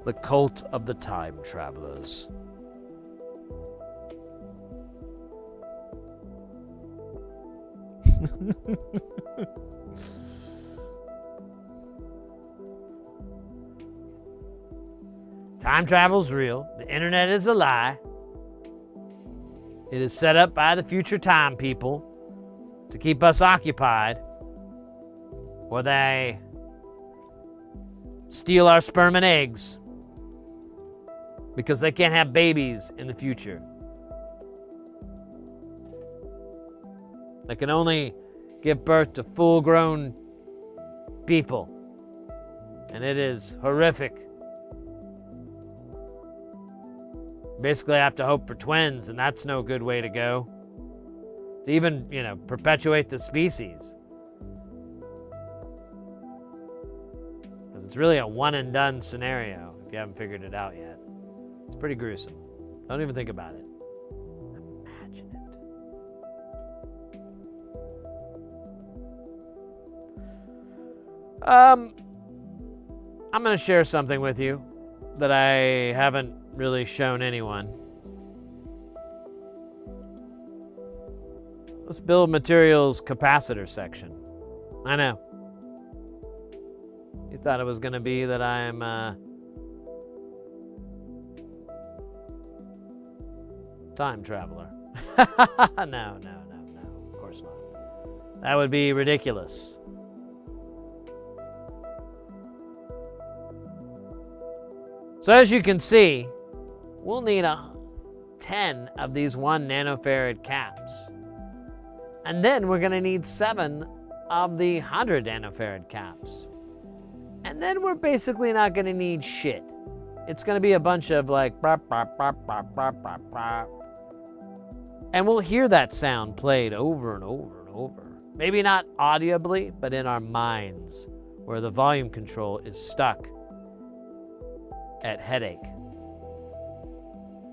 The cult of the time travelers. Time travel's real. The internet is a lie. It is set up by the future time people to keep us occupied, or they steal our sperm and eggs because they can't have babies in the future. They can only give birth to full-grown people, and it is horrific. Basically, I have to hope for twins, and that's no good way to go. To even, perpetuate the species. Because it's really a one-and-done scenario, if you haven't figured it out yet. It's pretty gruesome. Don't even think about it. Imagine it. I'm going to share something with you that I haven't really shown anyone. Let's build materials capacitor section. I know. You thought it was going to be that I'm time traveler. No, of course not. That would be ridiculous. So as you can see, we'll need 10 of these 1 nanofarad caps. And then we're going to need 7 of the 100 nanofarad caps. And then we're basically not going to need shit. It's going to be a bunch of like, bop, bop, bop, bop, bop, bop, bop. And we'll hear that sound played over and over and over. Maybe not audibly, but in our minds, where the volume control is stuck at headache.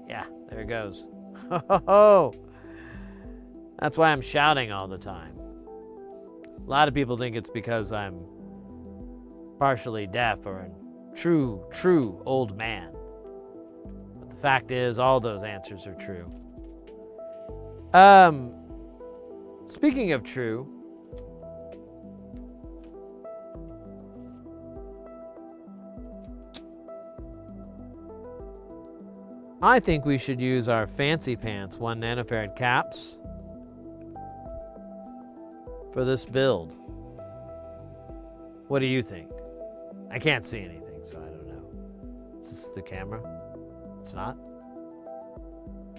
Yeah, there it goes. Ho. That's why I'm shouting all the time. A lot of people think it's because I'm partially deaf or a true old man. But the fact is, all those answers are true. Speaking of true, I think we should use our fancy pants 1 nanofarad caps for this build. What do you think? I can't see anything, so I don't know. Is this the camera? It's not?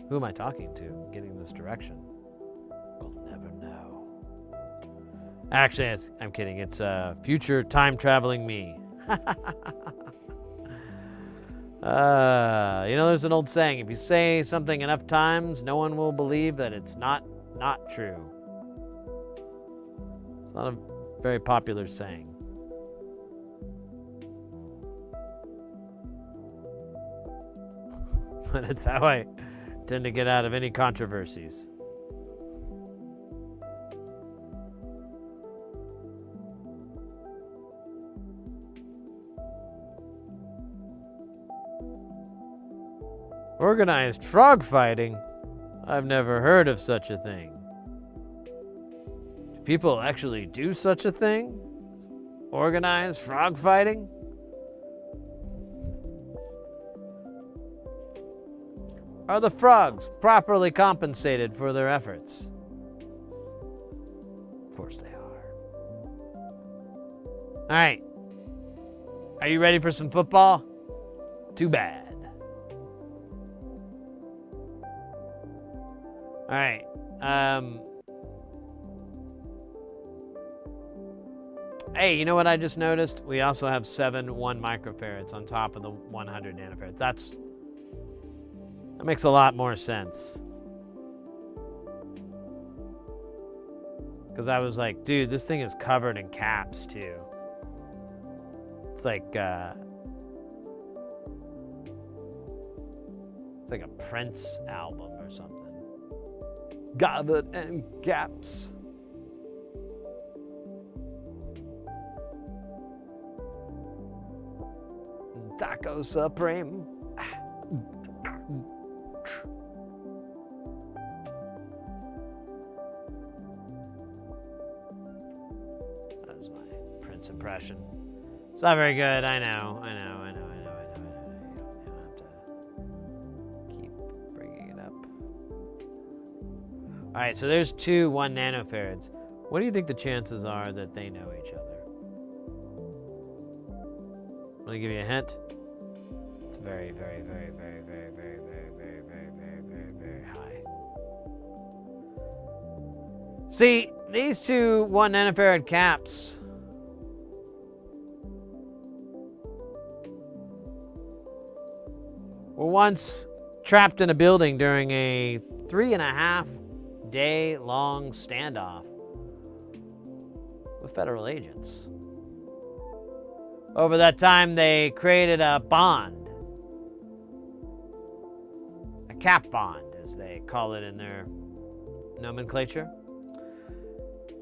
Who am I talking to getting this direction? We'll never know. Actually, I'm kidding. It's future time-traveling me. There's an old saying, if you say something enough times, no one will believe that it's not true. It's not a very popular saying. But it's how I tend to get out of any controversies. Organized frog fighting? I've never heard of such a thing. Do people actually do such a thing? Organized frog fighting? Are the frogs properly compensated for their efforts? Of course they are. All right. Are you ready for some football? Too bad. All right. Hey, you know what I just noticed? We also have 7 1 microfarads on top of the 100 nanofarads. That makes a lot more sense. Because I was like, dude, this thing is covered in caps too. It's like a Prince album or something. Covered in caps. Taco Supreme. That was my Prince impression. It's not very good, I know. You have to keep bringing it up. All right, so there's 2 1 nanofarads. What do you think the chances are that they know each other? Want to give you a hint? It's very, very, very, very, very, very, very, very, very, very, very, very high. See, these 2 1 nanofarad caps were once trapped in a building during a 3.5-day-long standoff with federal agents. Over that time, they created a bond, a cap bond, as they call it in their nomenclature.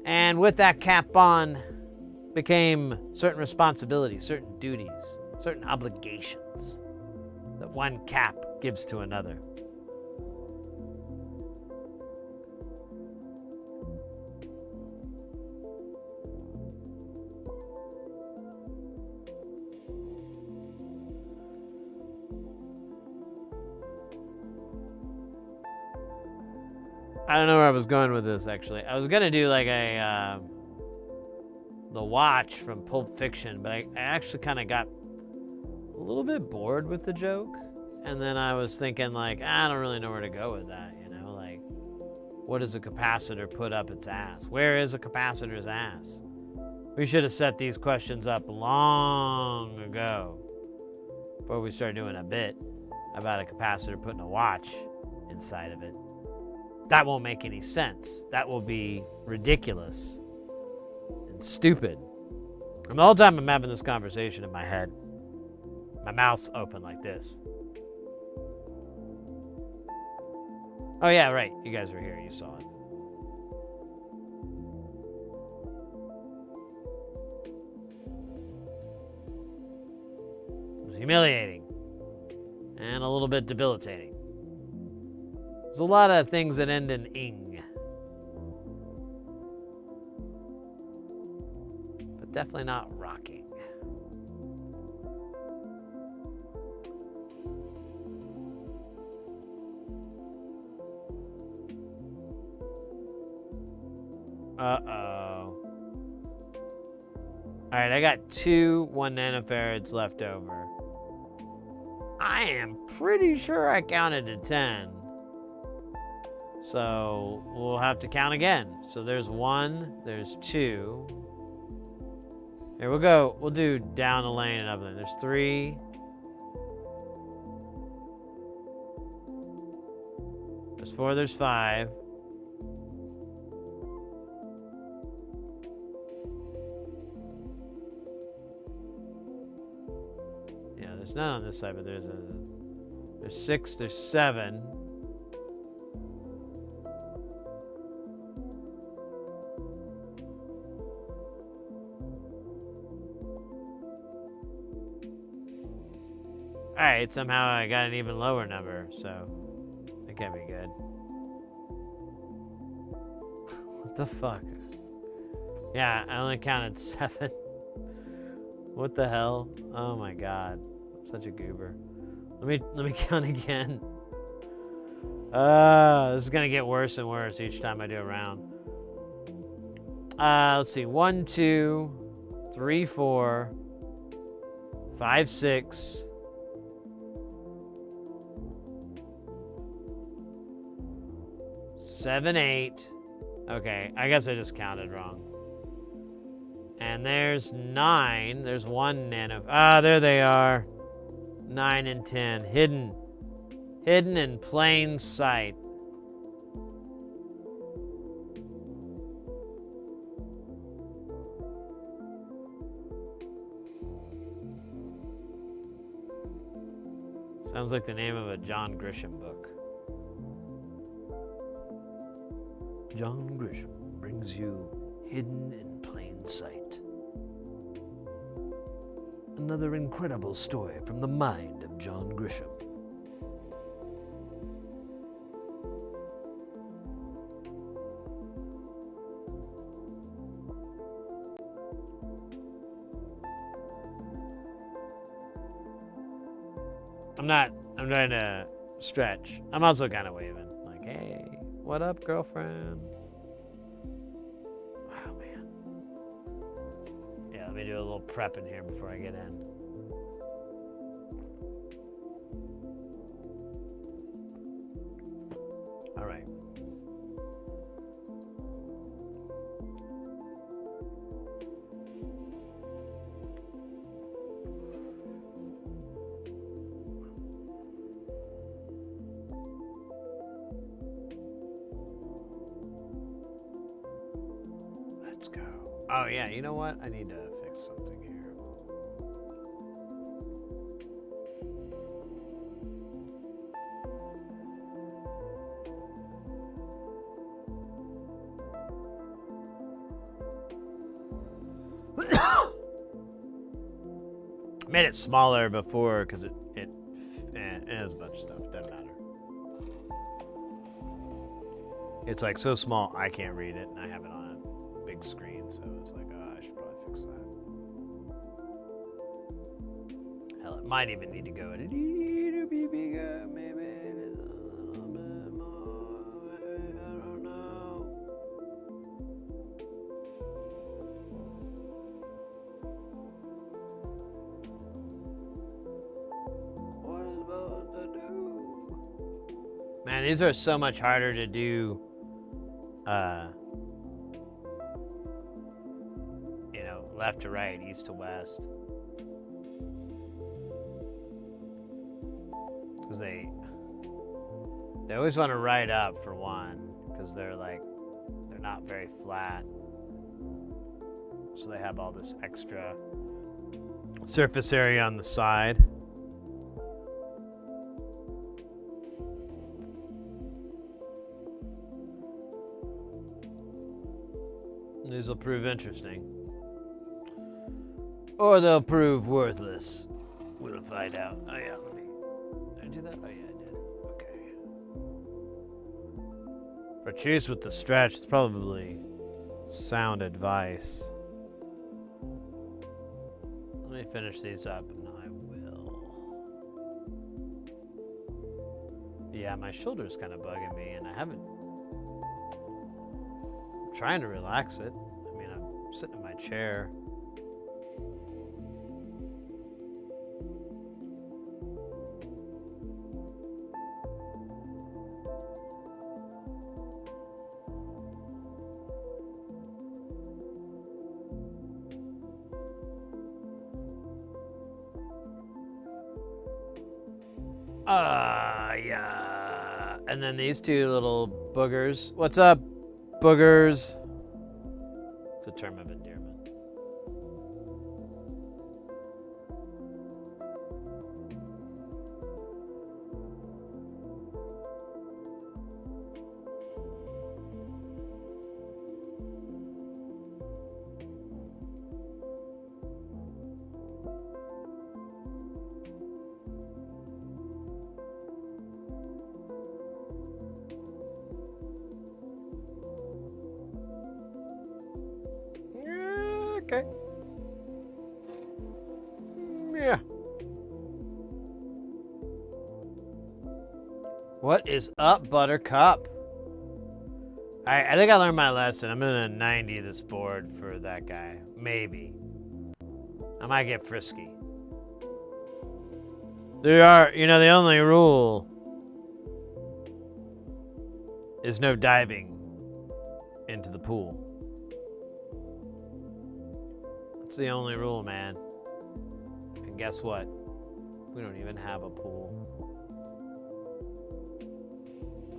And with that cap bond became certain responsibilities, certain duties, certain obligations that one cap gives to another. I don't know where I was going with this, actually. I was gonna do like the watch from Pulp Fiction, but I actually kind of got a little bit bored with the joke, and then I was thinking, like, I don't really know where to go with that, you know? Like, what does a capacitor put up its ass? Where is a capacitor's ass? We should have set these questions up long ago before we start doing a bit about a capacitor putting a watch inside of it. That won't make any sense. That will be ridiculous and stupid. And the whole time I'm having this conversation in my head, my mouth's open like this. Oh yeah, right. You guys were here. You saw it. It was humiliating and a little bit debilitating. There's a lot of things that end in ing. But definitely not rocking. Uh-oh. Alright, I got 2 1 nanofarads left over. I am pretty sure I counted to 10. So we'll have to count again. So there's 1, there's 2. Here we'll go. We'll do down a lane and up a lane. There's 3. There's 4, there's 5. Yeah, there's none on this side, but there's 6, there's 7. Alright, somehow I got an even lower number, so that can't be good. What the fuck? Yeah, I only counted 7. What the hell? Oh my god. I'm such a goober. Let me count again. This is gonna get worse and worse each time I do a round. Let's see. 1, 2, 3, 4, 5, 6. 7, 8. Okay, I guess I just counted wrong. And there's 9. There's 1 nano. There they are. 9 and 10. Hidden. Hidden in plain sight. Sounds like the name of a John Grisham book. John Grisham brings you Hidden in Plain Sight. Another incredible story from the mind of John Grisham. I'm trying to stretch. I'm also kind of waving. Like, hey, what up, girlfriend? Oh, man. Yeah, let me do a little prep in here before I get in. All right. Let's go. Oh, yeah, you know what? I need to fix something here. I made it smaller before because it has a bunch of stuff. Doesn't matter. It's like so small I can't read it, and I have it on a big screen, so it's like, oh, I should probably fix that. Hell, it might even need to go a little bit bigger, maybe a little bit more. I don't know. What is supposed to do? Man, these are so much harder to do, you know, left to right, east to west. Because they always want to ride up for one, because they're not very flat. So they have all this extra surface area on the side. These will prove interesting. Or they'll prove worthless. We'll find out. Oh yeah, did I do that? Oh yeah, I did. Okay. For choose with the stretch, it's probably sound advice. Let me finish these up and I will. Yeah, my shoulder's kind of bugging me and I haven't. I'm trying to relax it. I mean, I'm sitting in my chair. Yeah. And then these two little boogers. What's up, boogers? It's a term of endearment. Okay. Yeah. What is up, Buttercup? I think I learned my lesson. I'm gonna 90 this board for that guy. Maybe. I might get frisky. There are, you know, the only rule is no diving into the pool. That's the only rule, man. And guess what? We don't even have a pool.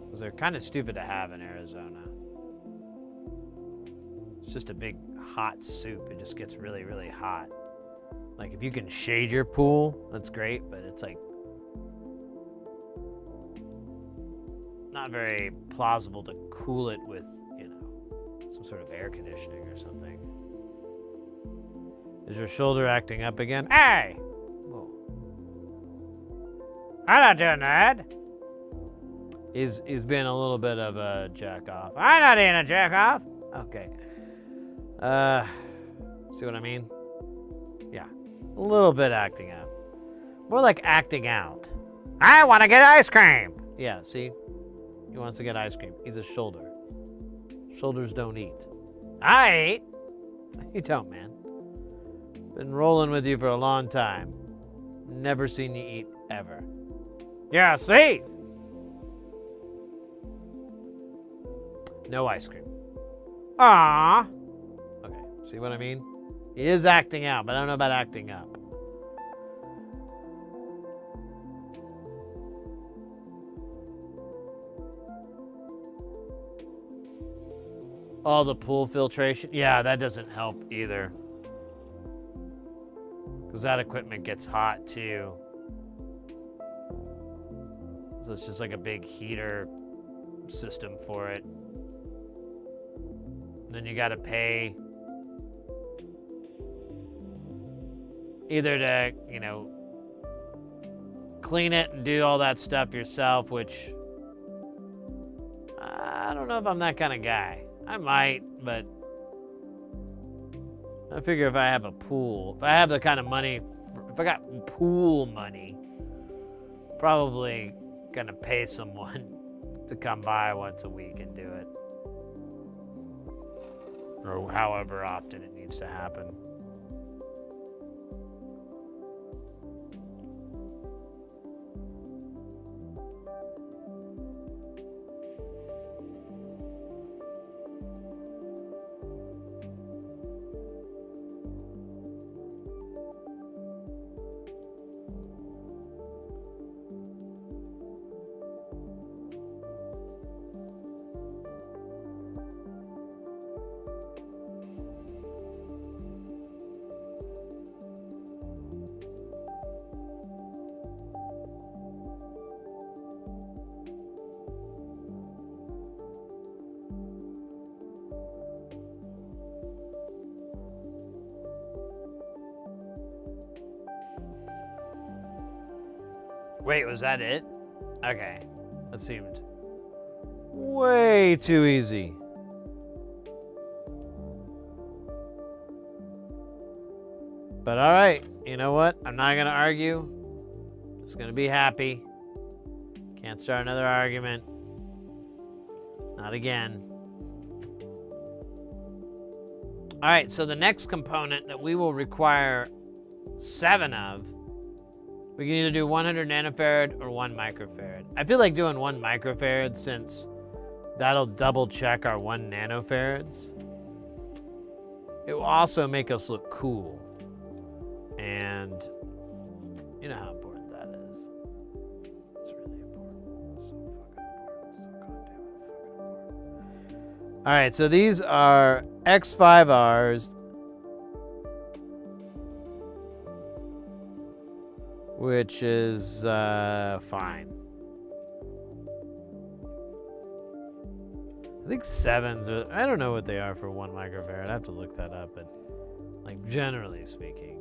Because they're kind of stupid to have in Arizona. It's just a big hot soup. It just gets really, really hot. Like, if you can shade your pool, that's great, but it's like not very plausible to cool it with, you know, some sort of air conditioning or something. Is your shoulder acting up again? Hey! Whoa. I'm not doing that. He's being a little bit of a jack off. I'm not being a jack off. Okay. See what I mean? Yeah. A little bit acting up. More like acting out. I want to get ice cream. Yeah, see? He wants to get ice cream. He's a shoulder. Shoulders don't eat. I eat. You don't, man. Been rolling with you for a long time. Never seen you eat ever. Yeah, see? No ice cream. Ah. Okay, see what I mean? He is acting out, but I don't know about acting up. All the pool filtration. Yeah, that doesn't help either. Because that equipment gets hot too. So it's just like a big heater system for it. And then you got to pay either to, you know, clean it and do all that stuff yourself, which I don't know if I'm that kind of guy. I might, but I figure if I have a pool, if I have the kind of money, if I got pool money, probably gonna pay someone to come by once a week and do it. Or however often it needs to happen. Wait, was that it? Okay. That seemed way too easy. But all right, you know what? I'm not gonna argue. Just gonna be happy. Can't start another argument. Not again. All right, so the next component that we will require 7 of, we can either do 100 nanofarad or 1 microfarad. I feel like doing 1 microfarad since that'll double check our 1 nanofarads. It will also make us look cool. And you know how important that is. It's really important. It's so fucking important. So goddamn fucking important. All right, so these are X5Rs, which is fine. I think 7s are, I don't know what they are for 1 microfarad. I have to look that up, but like generally speaking.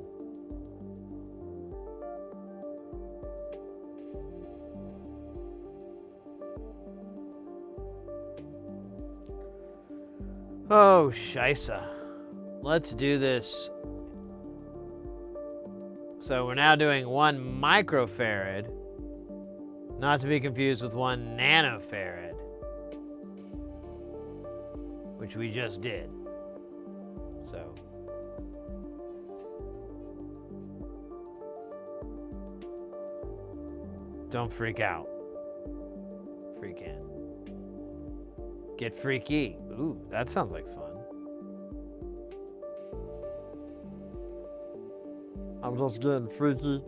Oh, scheisse. Let's do this. So we're now doing 1 microfarad, not to be confused with 1 nanofarad, which we just did. So don't freak out. Freak in. Get freaky. Ooh, that sounds like fun. I'm just getting freaky.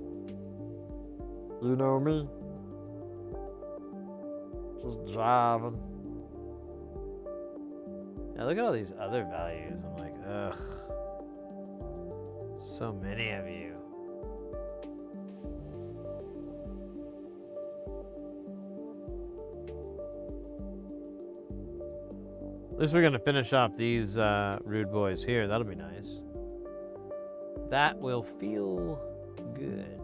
You know me. Just driving. Yeah, look at all these other values. I'm like, ugh. So many of you. At least we're gonna finish off these rude boys here. That'll be nice. That will feel good.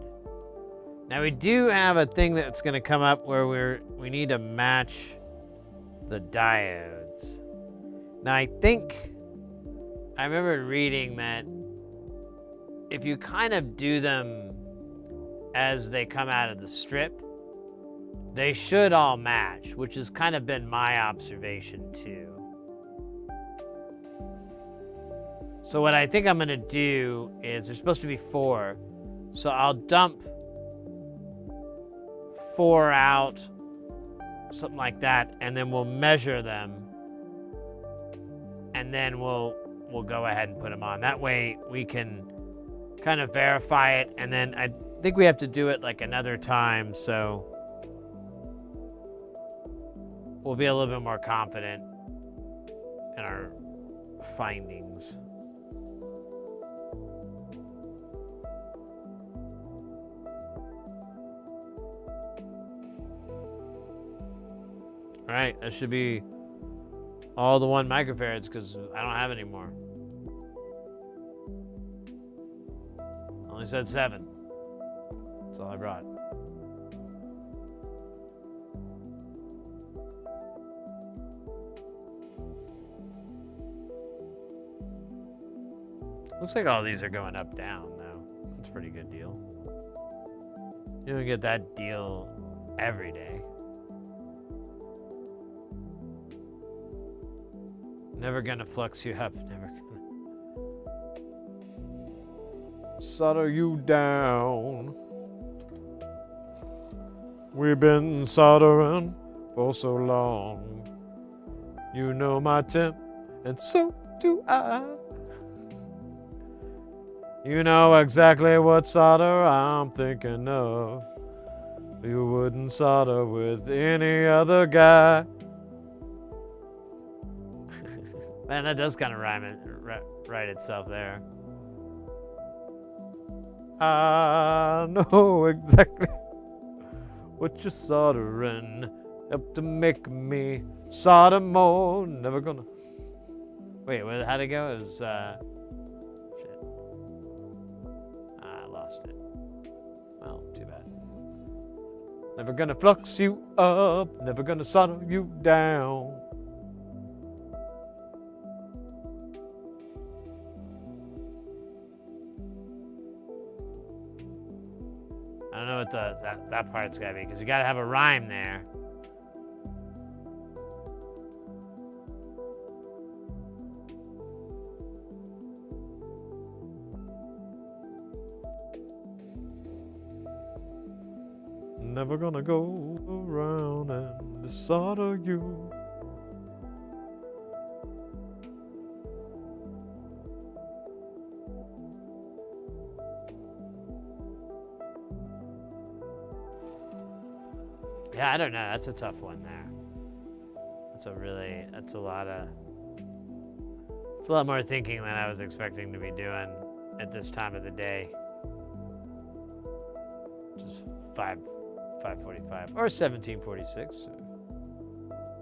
Now we do have a thing that's gonna come up where we need to match the diodes. Now I think I remember reading that if you kind of do them as they come out of the strip, they should all match, which has kind of been my observation too. So what I think I'm gonna do is, there's supposed to be 4. So I'll dump 4 out, something like that, and then we'll measure them. And then we'll go ahead and put them on. That way we can kind of verify it. And then I think we have to do it like another time. So we'll be a little bit more confident in our findings. All right, that should be all the 1 microfarads because I don't have any more. Only said 7. That's all I brought. Looks like all these are going up, down, though. That's a pretty good deal. You don't get that deal every day. Never gonna flux you up, never gonna solder you down. We've been soldering for so long. You know my temp, and so do I. You know exactly what solder I'm thinking of. You wouldn't solder with any other guy. Man, that does kind of write itself there. I know exactly what you're soldering. Help to make me solder more. Never gonna. Wait, how'd it go? It was, shit. I lost it. Well, too bad. Never gonna flux you up, never gonna solder you down. I don't know what that part's gotta be, because you gotta have a rhyme there. Never gonna go around and solder you. Yeah, I don't know. That's a tough one there. It's a lot more thinking than I was expecting to be doing at this time of the day. Just 5:45 or 17:46.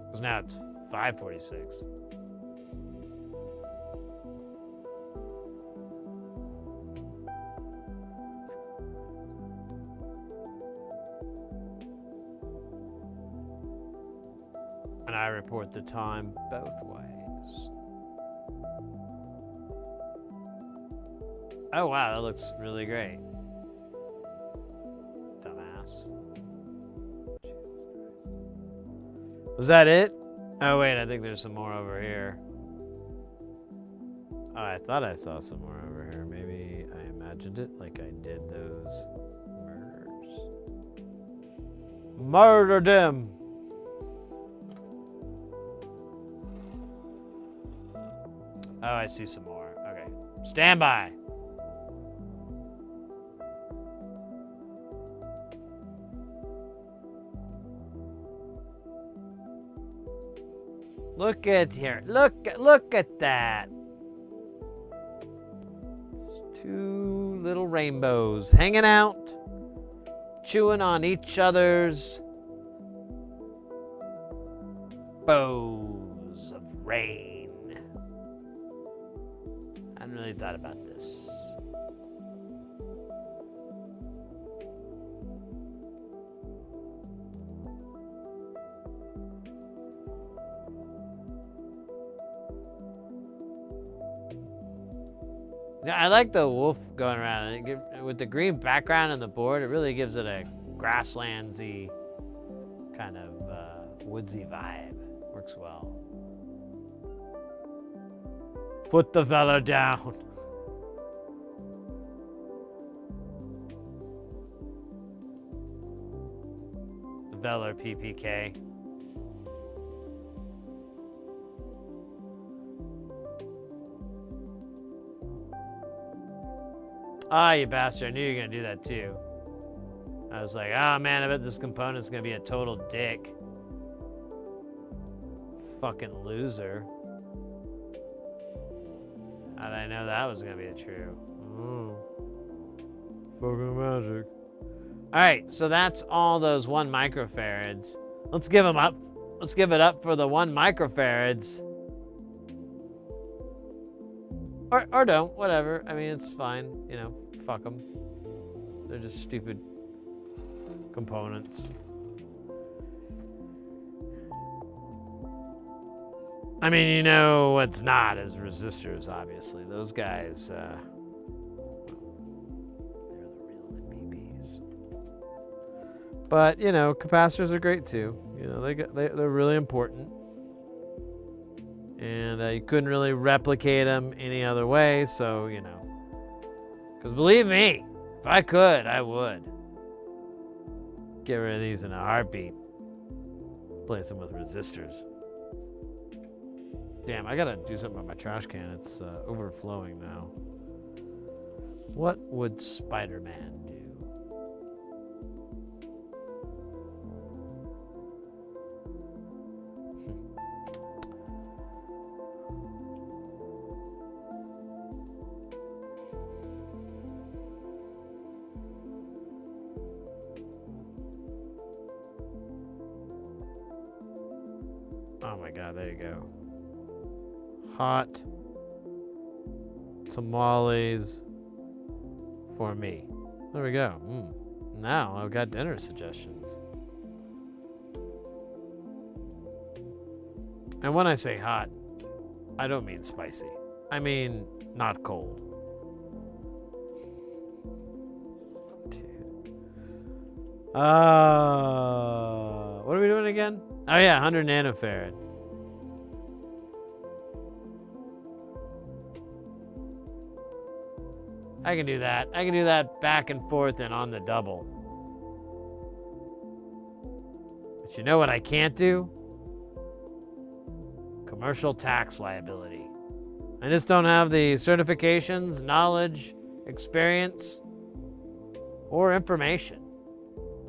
Because now it's 5:46. And I report the time both ways. Oh wow, that looks really great. Dumbass. Was that it? Oh wait, I think there's some more over here. Oh, I thought I saw some more over here. Maybe I imagined it like I did those murders. Murdered him! Oh, I see some more. Okay. Stand by. Look at here. Look at that. Two little rainbows hanging out, chewing on each other's bows of rain. I hadn't really thought about this. Yeah, I like the wolf going around. With the green background on the board, it really gives it a grasslandsy kind of woodsy vibe. Works well. Put the fella down. Velar PPK. Ah, you bastard. I knew you were going to do that too. I was like, oh man, I bet this component's going to be a total dick. Fucking loser. How did I know that was going to be true? Fucking magic. Alright, so that's all those 1 microfarads. Let's give them up. Let's give it up for the 1 microfarads. Or don't, whatever. I mean, it's fine. You know, fuck them. They're just stupid components. I mean, you know what's not is resistors, obviously. Those guys, they're the real MPPs. But, you know, capacitors are great too. You know, they're really important. And you couldn't really replicate them any other way, so, you know. Because believe me, if I could, I would. Get rid of these in a heartbeat. Replace them with resistors. Damn, I gotta do something about my trash can. It's overflowing now. What would Spider-Man do? Oh my god, there you go. Hot tamales for me. There we go. Now I've got dinner suggestions. And when I say hot, I don't mean spicy. I mean not cold. Dude. What are we doing again? Oh yeah, 100 nanofarad. I can do that. I can do that back and forth and on the double. But you know what I can't do? Commercial tax liability. I just don't have the certifications, knowledge, experience, or information.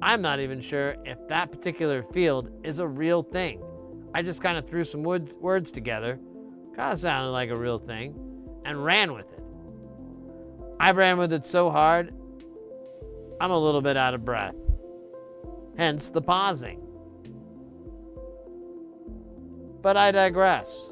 I'm not even sure if that particular field is a real thing. I just kind of threw some words together, kind of sounded like a real thing, and ran with it. I've ran with it so hard, I'm a little bit out of breath. Hence the pausing. But I digress.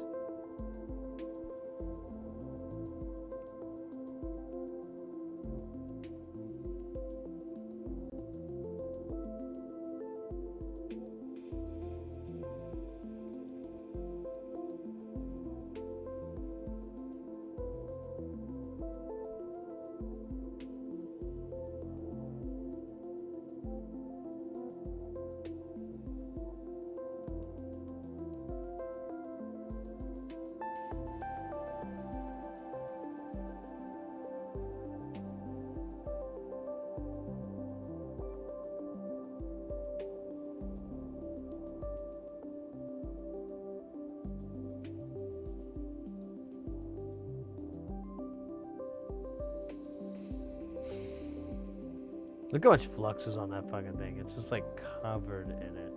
Look how much flux is on that fucking thing. It's just like covered in it.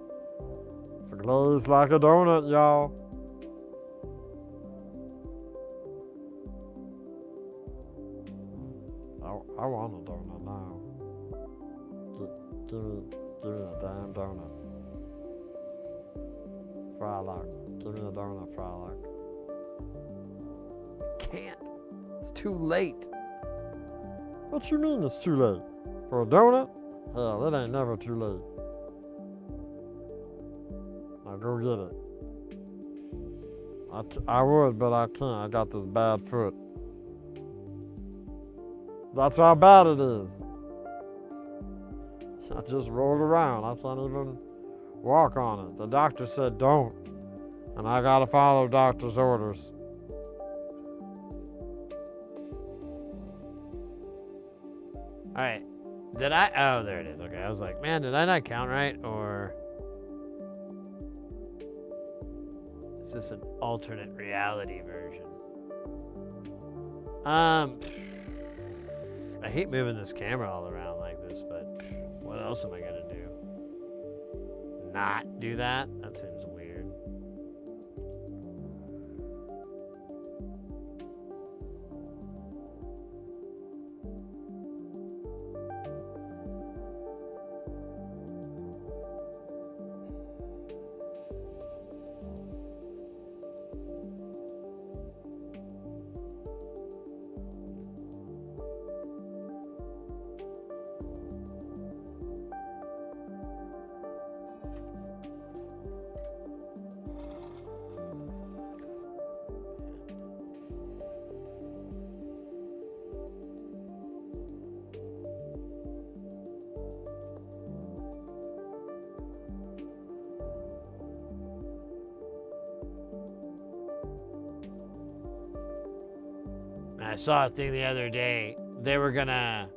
It's glazed like a donut, y'all. I want a donut now. Give me a damn donut. Frylock. Give me a donut, Frylock. Can't. It's too late. What you mean it's too late? For a donut? Hell, it ain't never too late. Now go get it. I would, but I can't. I got this bad foot. That's how bad it is. I just rolled around. I can't even walk on it. The doctor said don't. And I gotta follow doctor's orders. All right. Did I? Oh, there it is. Okay, I was like, man, did I not count right? Or is this an alternate reality version? I hate moving this camera all around like this, but what else am I gonna do? Not do that? That seems weird. I saw a thing the other day. They were gonna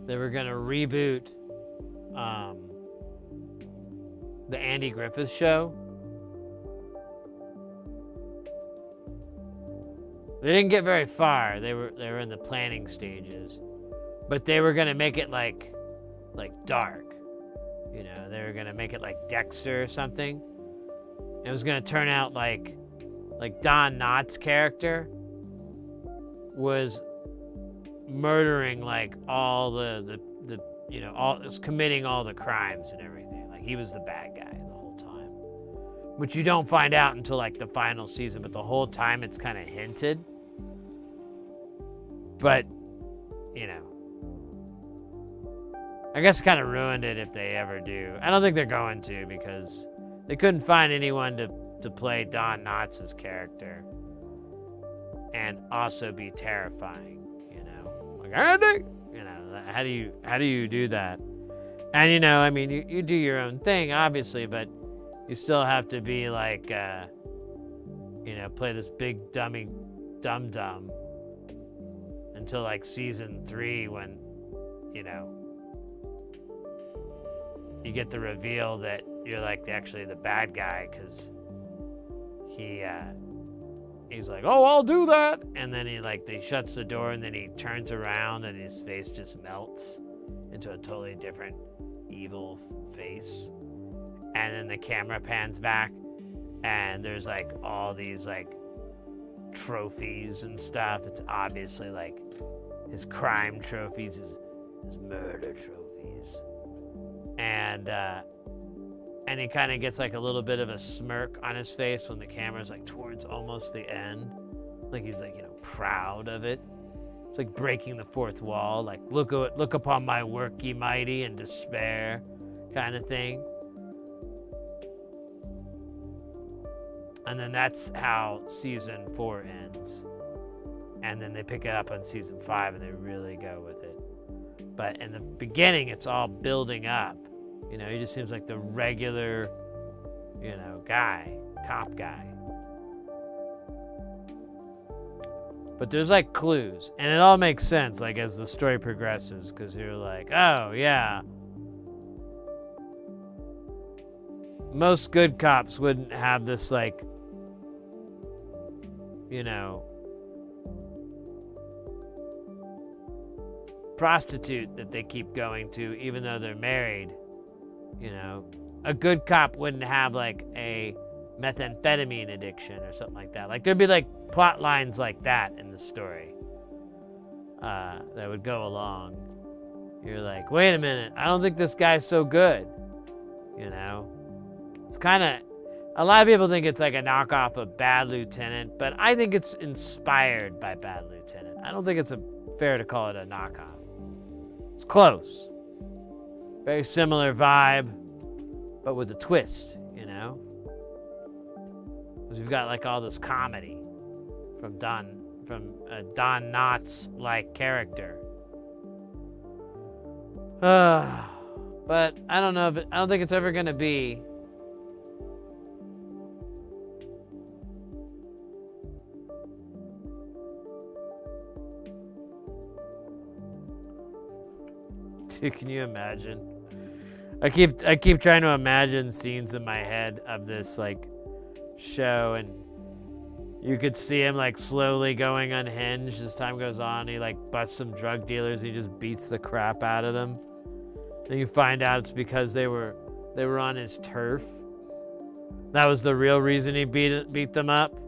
reboot the Andy Griffith Show. They didn't get very far. They were in the planning stages, but they were gonna make it like dark. You know, they were gonna make it like Dexter or something. It was gonna turn out like Don Knotts' character was murdering like all the you know, all was committing all the crimes and everything. Like he was the bad guy the whole time, which you don't find out until like the final season. But the whole time it's kind of hinted. But you know, I guess kind of ruined it if they ever do. I don't think they're going to, because they couldn't find anyone to to play Don Knotts' character and also be terrifying, you know? Like, Andy! You know, how do you do that? And, you know, I mean, you do your own thing, obviously, but you still have to be like, you know, play this big dum-dum until like season 3 when, you know, you get the reveal that you're like actually the bad guy because he's like, oh, I'll do that. And then he shuts the door and then he turns around and his face just melts into a totally different evil face. And then the camera pans back and there's like all these like trophies and stuff. It's obviously like his crime trophies, his murder trophies. And he kind of gets like a little bit of a smirk on his face when the camera's like towards almost the end. Like he's like, you know, proud of it. It's like breaking the fourth wall, like look upon my work, ye mighty, in despair, kind of thing. And then that's how season 4 ends. And then they pick it up on season 5 and they really go with it. But in the beginning, it's all building up. You know, he just seems like the regular, you know, cop guy. But there's like clues, and it all makes sense, like as the story progresses, because you're like, oh yeah. Most good cops wouldn't have this like, you know, prostitute that they keep going to, even though they're married. You know, a good cop wouldn't have like a methamphetamine addiction or something like that. Like there'd be like plot lines like that in the story that would go along. You're like, wait a minute, I don't think this guy's so good. You know, it's kind of, a lot of people think it's like a knockoff of Bad Lieutenant, but I think it's inspired by Bad Lieutenant. I don't think it's fair to call it a knockoff. It's close. Very similar vibe, but with a twist, you know? Because we've got like all this comedy from Don Knotts-like character. But I don't know I don't think it's ever gonna be. Dude, can you imagine? I keep trying to imagine scenes in my head of this like show, and you could see him like slowly going unhinged as time goes on. He like busts some drug dealers. He just beats the crap out of them. Then you find out it's because they were on his turf. That was the real reason he beat them up.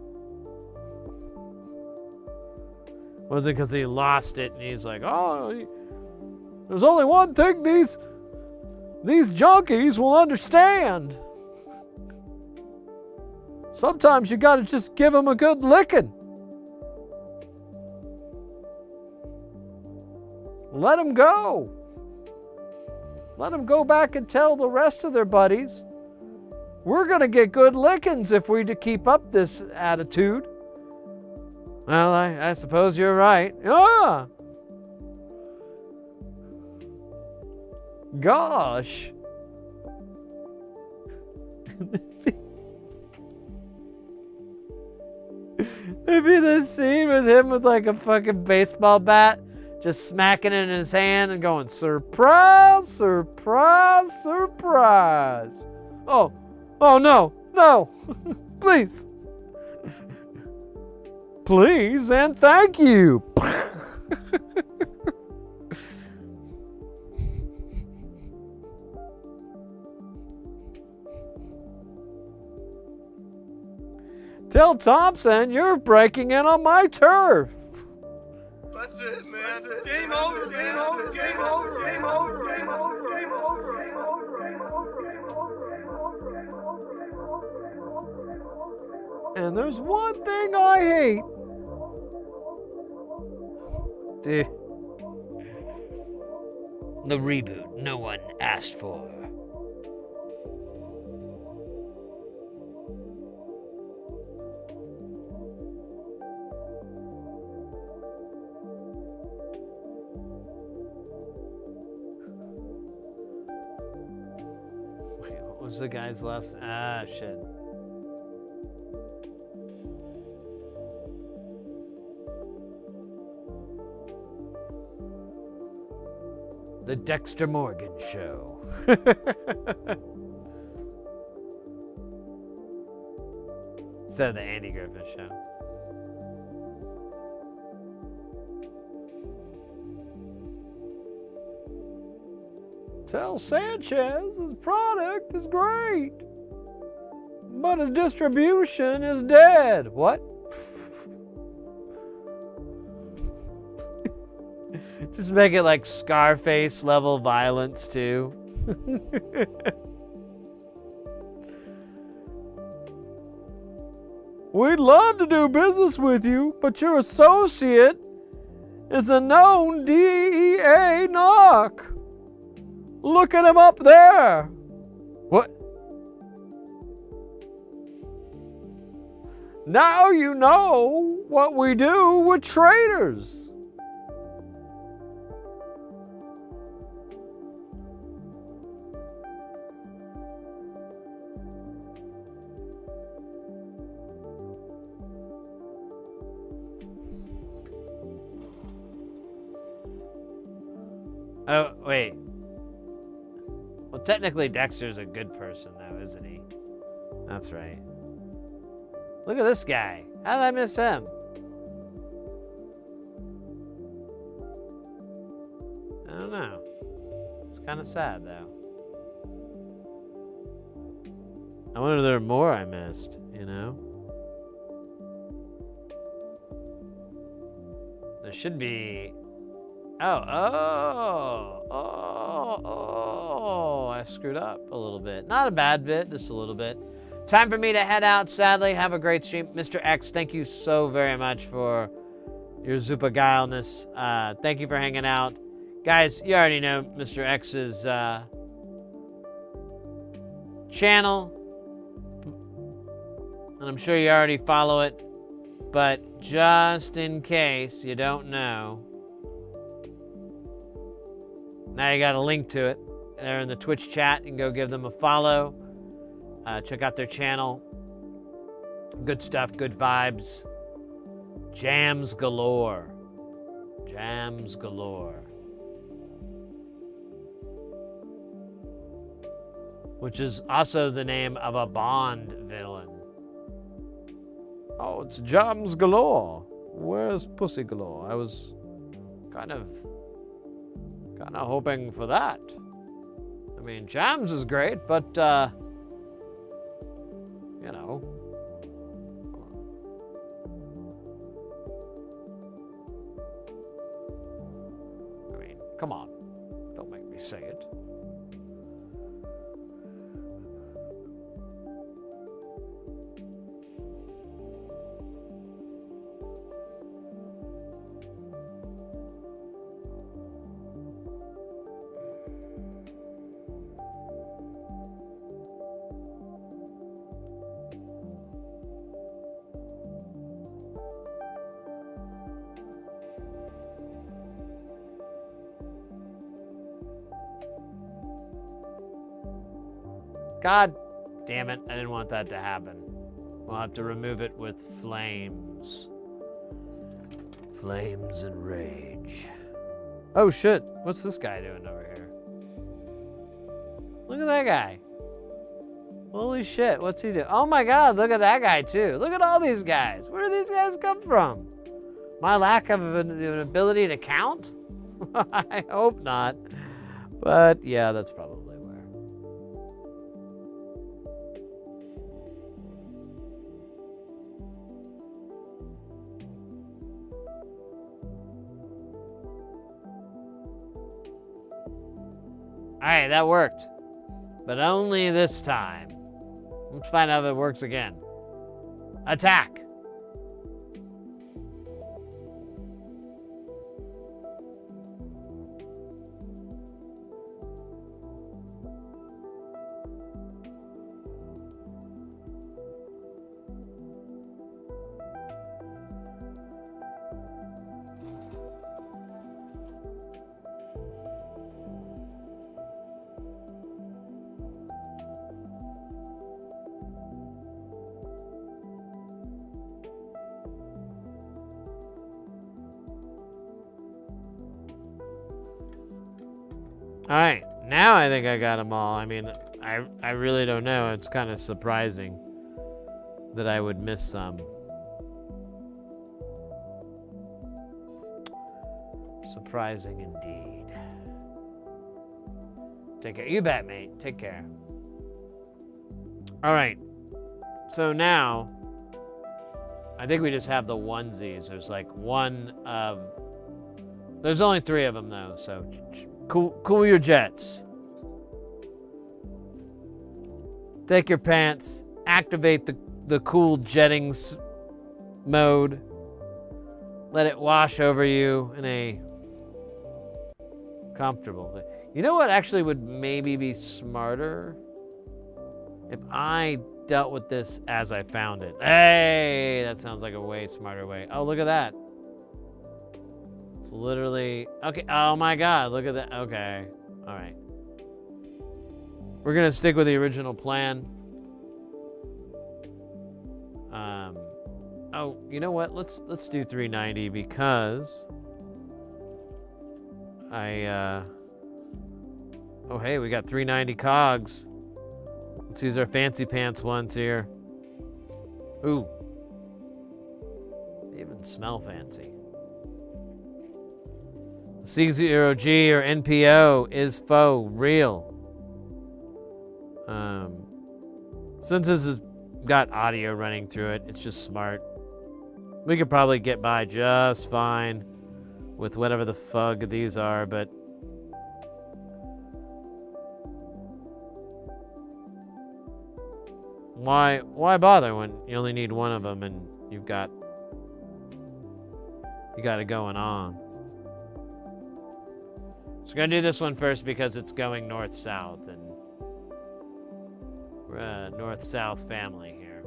Wasn't because he lost it and he's like, oh, there's only one thing these junkies will understand. Sometimes you gotta just give them a good licking. Let them go. Let them go back and tell the rest of their buddies, we're gonna get good lickings if we to keep up this attitude. Well, I suppose you're right. Ah! Gosh. There'd be this scene with him with like a fucking baseball bat, just smacking it in his hand and going, surprise, surprise, surprise. Oh no, please. Please and thank you. Tell Thompson you're breaking in on my turf. That's it, man. Game over, game over, game over, game over, game over, game over, game over. And there's one thing I hate. Dude. The reboot no one asked for. was the guy's last? Ah, shit. The Dexter Morgan Show. Instead of the Andy Griffith Show. Tell Sanchez his product is great, but his distribution is dead. What? Just make it like Scarface level violence too. We'd love to do business with you, but your associate is a known DEA narc. Look at him up there. What? Now you know what we do with traitors. Oh, wait. Well, technically Dexter's a good person, though, isn't he? That's right. Look at this guy. How did I miss him? I don't know. It's kind of sad, though. I wonder if there are more I missed, you know? There should be... Oh, I screwed up a little bit. Not a bad bit, just a little bit. Time for me to head out, sadly. Have a great stream. Mr. X, thank you so very much for your Zupa guileness. Thank you for hanging out. Guys, you already know Mr. X's channel. And I'm sure you already follow it. But just in case you don't know, now you got a link to it. They're in the Twitch chat. You can go give them a follow. Check out their channel. Good stuff, good vibes. Jams galore. Jams galore. Which is also the name of a Bond villain. Oh, it's Jams galore. Where's Pussy galore? I was kind of hoping for that. I mean, Jams is great, but, you know. I mean, come on. Don't make me say it. God damn it, I didn't want that to happen. We'll have to remove it with flames. Flames and rage. Oh shit, what's this guy doing over here? Look at that guy. Holy shit, what's he doing? Oh my god, look at that guy too. Look at all these guys. Where do these guys come from? My lack of an ability to count? I hope not. But yeah, that's probably where. Alright, that worked. But only this time. Let's find out if it works again. Attack! All right, now I think I got them all. I mean, I really don't know. It's kind of surprising that I would miss some. Surprising indeed. Take care. You bet, mate. Take care. All right. So now, I think we just have the onesies. There's like one of... There's only 3 of them, though, so cool your jets. Take your pants. Activate the cool jettings mode. Let it wash over you in a comfortable way. You know what actually would maybe be smarter? If I dealt with this as I found it. Hey, that sounds like a way smarter way. Oh, look at that. It's literally, okay, oh my God, look at that, okay. All right. We're gonna stick with the original plan. Oh, you know what? Let's do 390 because oh hey, we got 390 cogs. Let's use our fancy pants ones here. Ooh. They even smell fancy. C0G or NPO is faux real. Since this has got audio running through it, it's just smart. We could probably get by just fine with whatever the fug these are, but why bother when you only need one of them and you got it going on? So we're gonna do this one first because it's going north-south, and we're a north-south family here.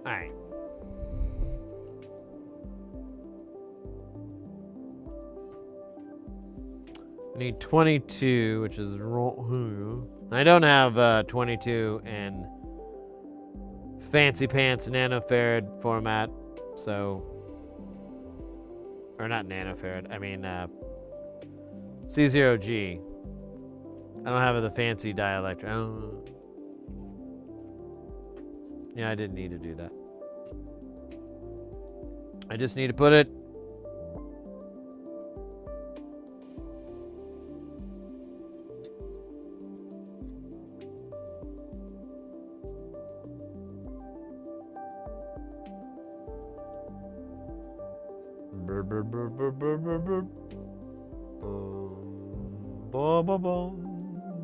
All right. I need 22, which is wrong. I don't have 22 in fancy pants nanofarad format, so, or not nanofarad. I mean C0G. I don't have the fancy dielectric. Oh. Yeah, I didn't need to do that. I just need to put it. Brr, brr, brr, brr, brr, brr, brr. Ba, ba, ba,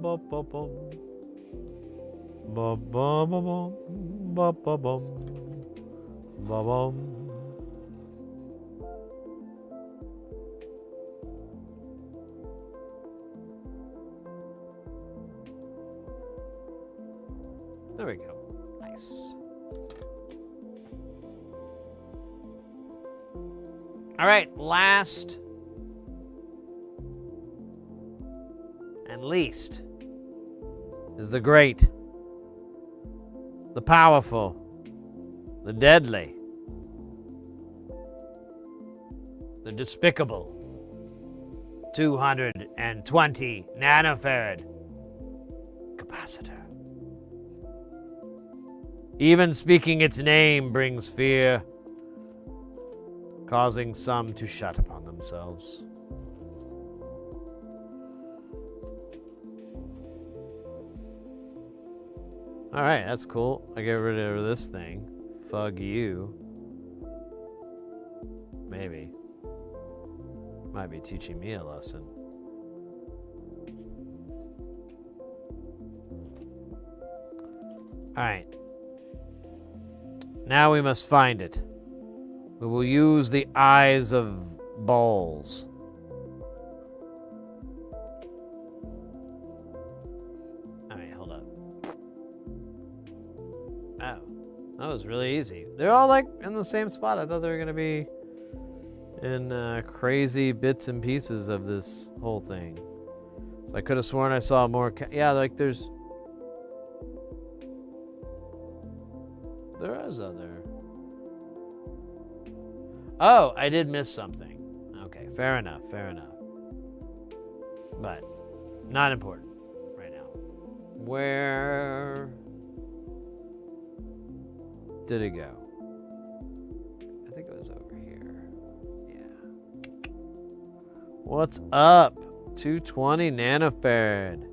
ba, ba, ba. Ba, ba, ba, ba, ba, ba, ba. Ba, ba. There we go. Nice. All right, last and least is the great, the powerful, the deadly, the despicable 220 nanofarad capacitor. Even speaking its name brings fear, causing some to shut upon themselves. All right, that's cool. I get rid of this thing. Fug you. Maybe. Might be teaching me a lesson. All right. Now we must find it. We will use the eyes of balls. All right, hold up. Oh, that was really easy. They're all like in the same spot. I thought they were gonna be in crazy bits and pieces of this whole thing. So I could have sworn I saw more. Yeah, like there is other. Oh, I did miss something. Okay, fair enough, fair enough. But not important right now. Where did it go? I think it was over here. Yeah. What's up? 220 nanofarad.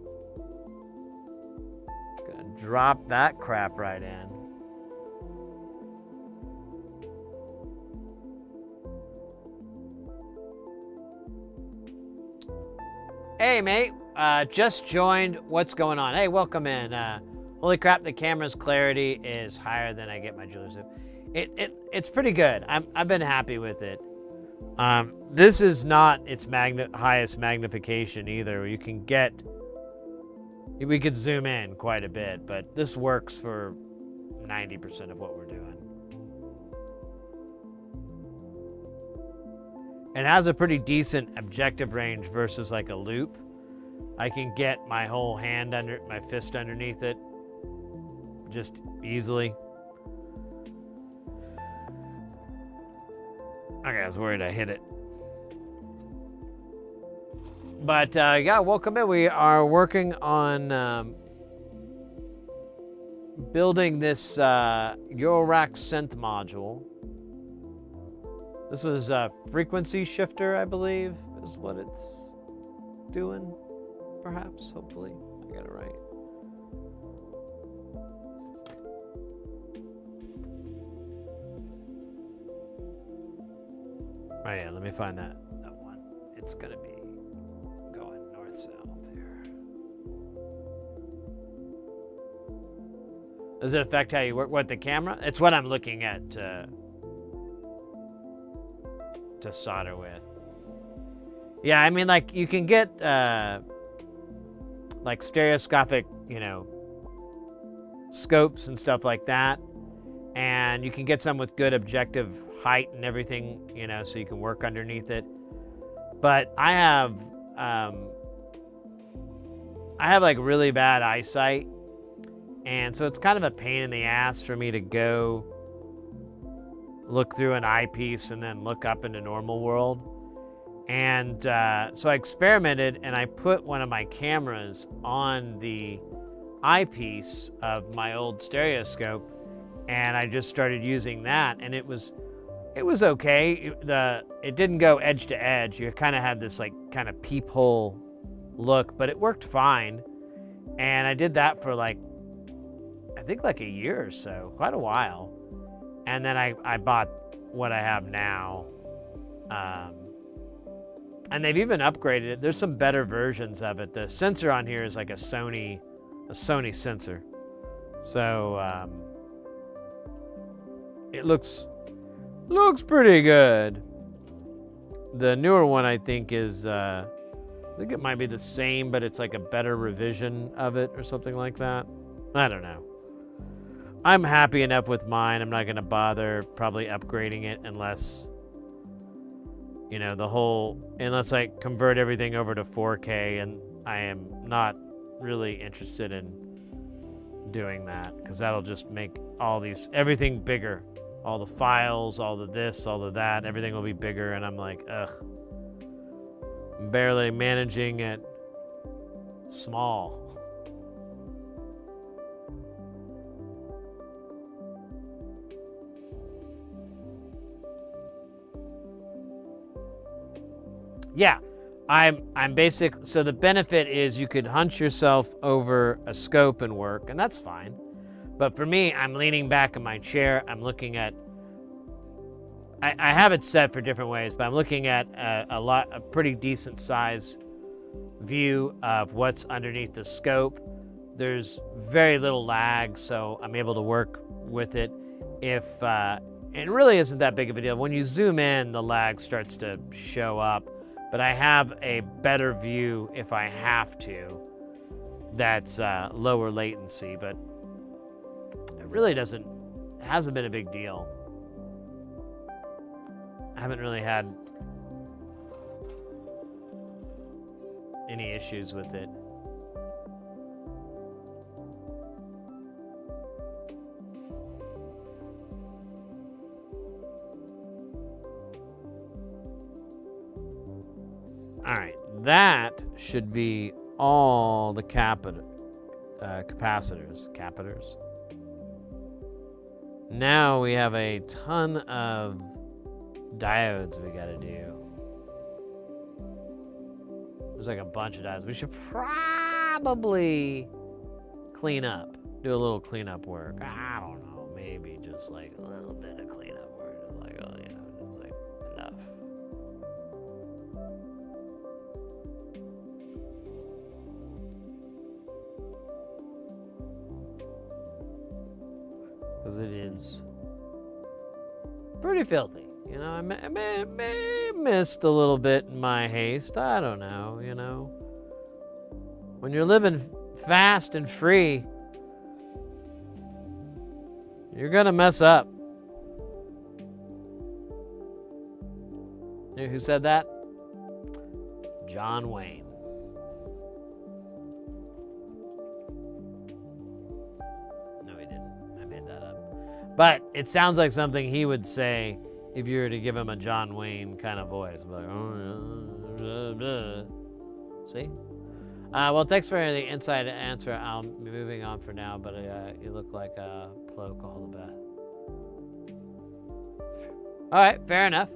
Gonna drop that crap right in. Hey, mate. Just joined. What's going on? Hey, welcome in. Holy crap, the camera's clarity is higher than I get my jeweler's. It's pretty good. I've been happy with it. This is not its highest magnification either. You can get, we could zoom in quite a bit, but this works for 90% of what we're doing. It has a pretty decent objective range versus like a loop. I can get my whole hand under, my fist underneath it just easily. Okay, I was worried I hit it. But yeah, welcome in. We are working on building this eurorack synth module. This is a frequency shifter, I believe, is what it's doing. Perhaps, hopefully, I got it right. Oh yeah, let me find that one. It's gonna be going north-south here. Does it affect how you work with the camera? It's what I'm looking at to solder with. Yeah, I mean, like, you can get like stereoscopic, you know, scopes and stuff like that, and you can get some with good objective height and everything, you know, so you can work underneath it. But I have like really bad eyesight, and so it's kind of a pain in the ass for me to go look through an eyepiece and then look up into normal world. And so I experimented, and I put one of my cameras on the eyepiece of my old stereoscope, and I just started using that, and it was okay. It didn't go edge to edge. You kind of had this like kind of peephole look, but it worked fine. And I did that for like, I think like a year or so, quite a while. And then I bought what I have now. And they've even upgraded it. There's some better versions of it. The sensor on here is like a Sony sensor. So it looks pretty good. The newer one, I think, is I think it might be the same, but it's like a better revision of it or something like that. I don't know. I'm happy enough with mine. I'm not going to bother probably upgrading it unless, you know, unless I convert everything over to 4K, and I am not really interested in doing that, because that'll just make everything bigger. All the files, all the this, all of that, everything will be bigger, and I'm like, ugh. I'm barely managing it small. Yeah, I'm basic. So the benefit is you could hunch yourself over a scope and work, and that's fine. But for me, I'm leaning back in my chair. I'm looking at, I have it set for different ways, but I'm looking at a pretty decent size view of what's underneath the scope. There's very little lag, so I'm able to work with it. If it really isn't that big of a deal. When you zoom in, the lag starts to show up, but I have a better view if I have to. That's lower latency, but it really hasn't been a big deal. I haven't really had any issues with it. All right, that should be all the capacitors. Now we have a ton of diodes we gotta do. There's like a bunch of diodes. We should probably clean up, do a little cleanup work. I don't know, maybe just like a little bit of cleanup work, just like, oh, you know, just like enough. Because it is pretty filthy. You know, I may missed a little bit in my haste. I don't know, you know. When you're living fast and free, you're going to mess up. You know who said that? John Wayne. No, he didn't. I made that up. But it sounds like something he would say if you were to give him a John Wayne kind of voice. Like, oh, blah, blah. See? Well, thanks for the inside answer. I'll be moving on for now, but you look like a bloke all the best. All right, fair enough.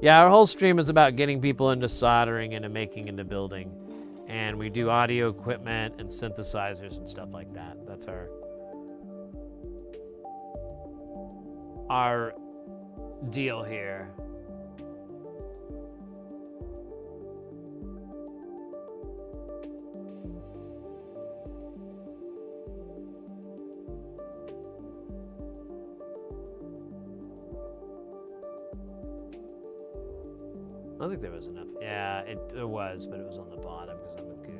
Yeah, our whole stream is about getting people into soldering and making into building. And we do audio equipment and synthesizers and stuff like that. That's our deal here. I don't think there was enough. Yeah, it was, but it was on the bottom because I'm a goob.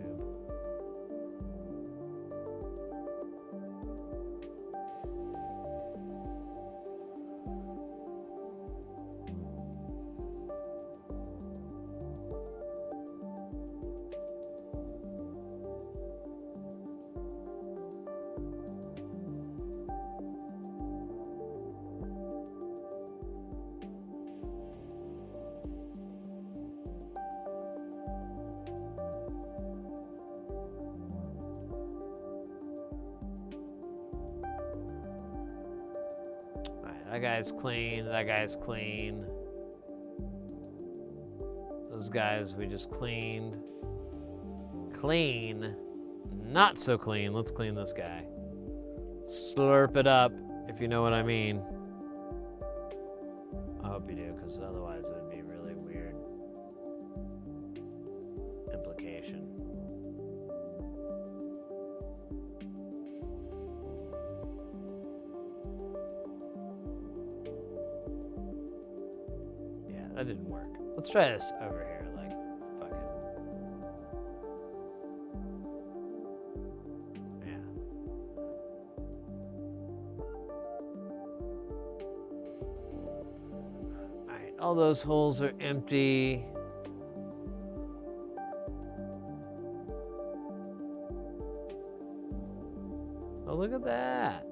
That guy's clean, that guy's clean. Those guys we just cleaned. Clean, not so clean. Let's clean this guy. Slurp it up, if you know what I mean. I hope you do, because otherwise it would be a really weird implication. That didn't work. Let's try this over here, like, fuck it. Yeah. Alright, all those holes are empty. Oh, look at that.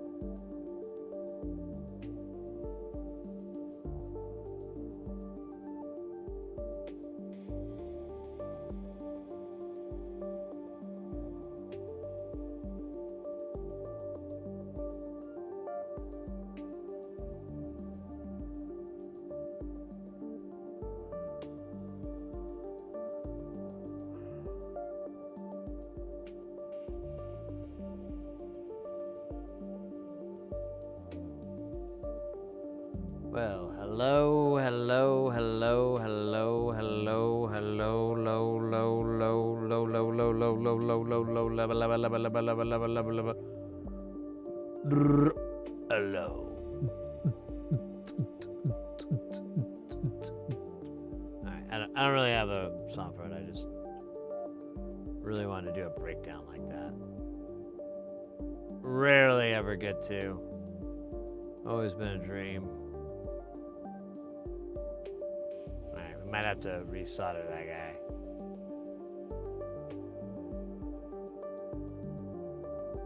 Well, hello, hello, hello, hello, hello, hello, low, low, low, low, low, low, low, low, low, low, low, level, level, level, level, level, level, level, level. Hello. Alright, I don't really have a song for it. I just really want to do a breakdown like that. Rarely ever get to. Always been a dream. Alright, we might have to resolder that guy.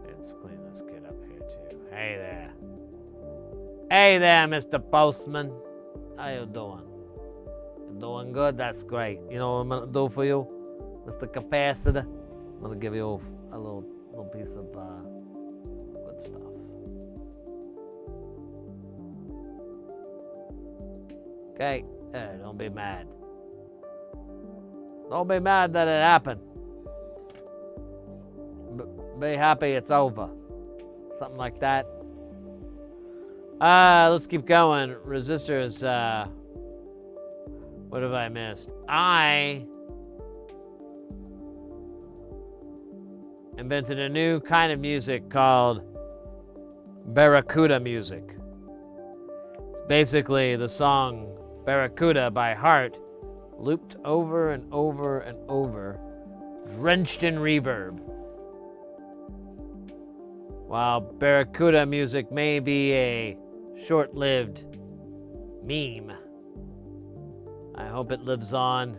Let's clean this kid up here too. Hey there. Hey there, Mr. Postman. How you doing? You doing good? That's great. You know what I'm gonna do for you, Mr. Capacitor? I'm gonna give you a little piece of good stuff. Okay, there, don't be mad. Don't be mad that it happened. Be happy it's over. Something like that. Let's keep going. Resistors, what have I missed? I invented a new kind of music called Barracuda music. It's basically the song Barracuda by Heart, looped over and over and over, drenched in reverb. While Barracuda music may be a short-lived meme, I hope it lives on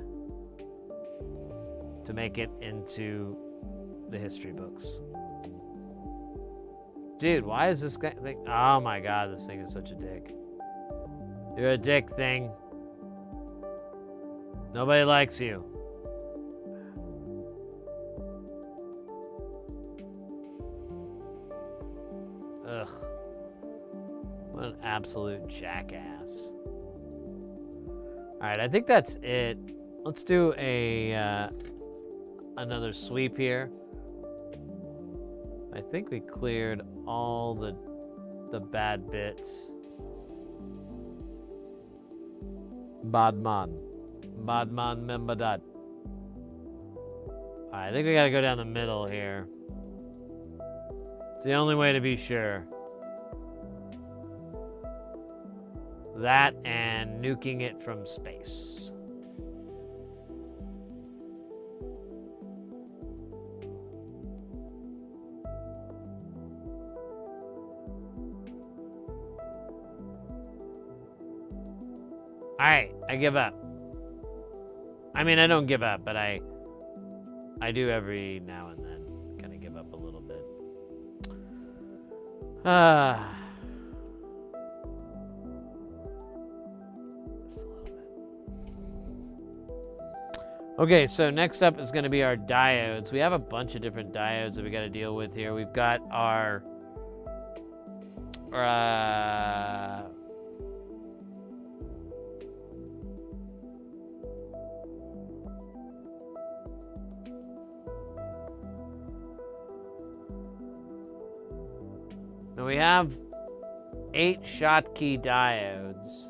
to make it into the history books. Dude, why is this guy think? Oh my god, this thing is such a dick. You're a dick thing. Nobody likes you. Ugh. What an absolute jackass. Alright, I think that's it. Let's do a another sweep here. I think we cleared all the bad bits. Badman. Badman member that. I think we gotta go down the middle here. It's the only way to be sure. That and nuking it from space. Alright, I give up. I mean, I don't give up, but I do every now and then kind of give up a little bit. Just a little bit. Okay, so next up is going to be our diodes. We have a bunch of different diodes that we got to deal with here. We've got our now we have 8 Schottky diodes.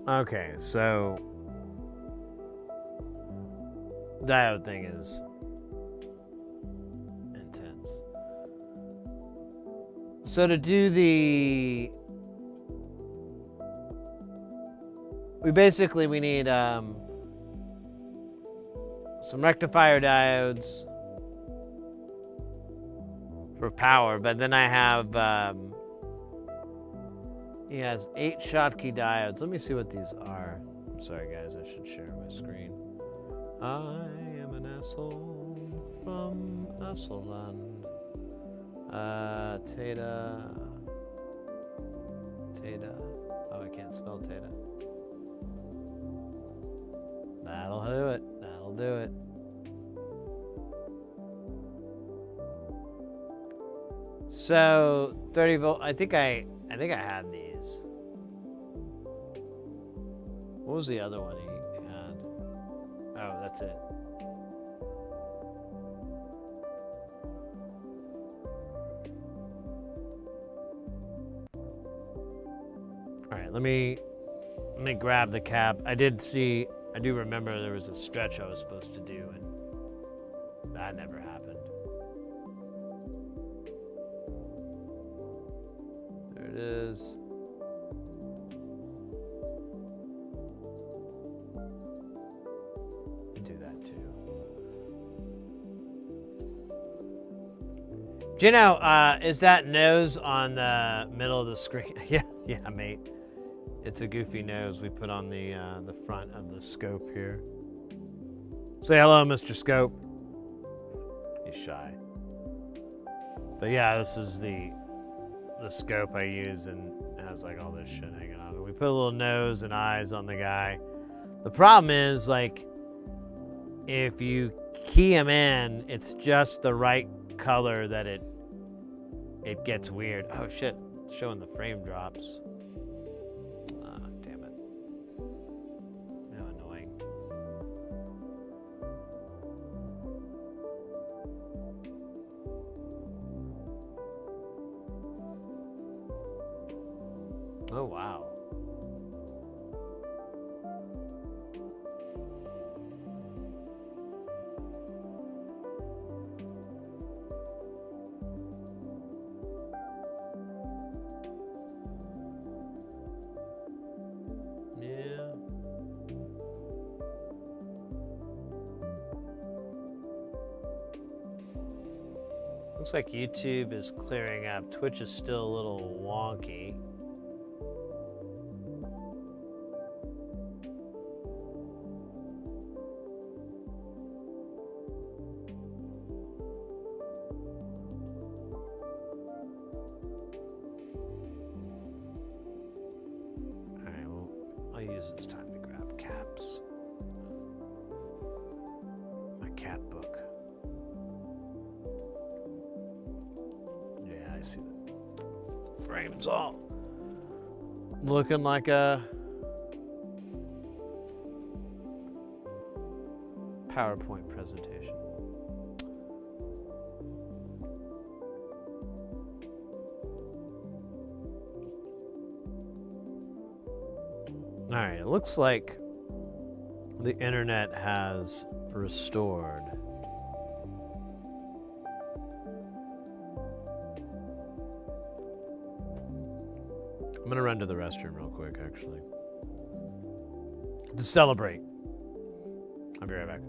Okay, so diode thing is intense. So to do we need some rectifier diodes for power, but then I have he has 8 Schottky diodes. Let me see what these are. I'm sorry, guys. I should share my screen. I am an asshole from Assholand. Tata. Oh, I can't spell Tata. do it. That'll do it. So 30 volt. I think I had these. What was the other one he had? Oh, that's it. All right, let me grab the cap. I do remember there was a stretch I was supposed to do, and that never happened. There it is. Do that too. Do you know, is that nose on the middle of the screen? Yeah, mate. It's a goofy nose we put on the front of the scope here. Say hello, Mr. Scope. He's shy. But yeah, this is the scope I use, and it has like all this shit hanging on it. We put a little nose and eyes on the guy. The problem is, like, if you key him in, it's just the right color that it gets weird. Oh shit, it's showing the frame drops. Damn it. How annoying. Oh wow. Looks like YouTube is clearing up. Twitch is still a little wonky. Alright, well, I'll use this time to grab caps. My cap book. I see the frame's all looking like a PowerPoint presentation. All right, it looks like the internet has restored. I'm gonna run to the restroom real quick, actually, to celebrate. I'll be right back.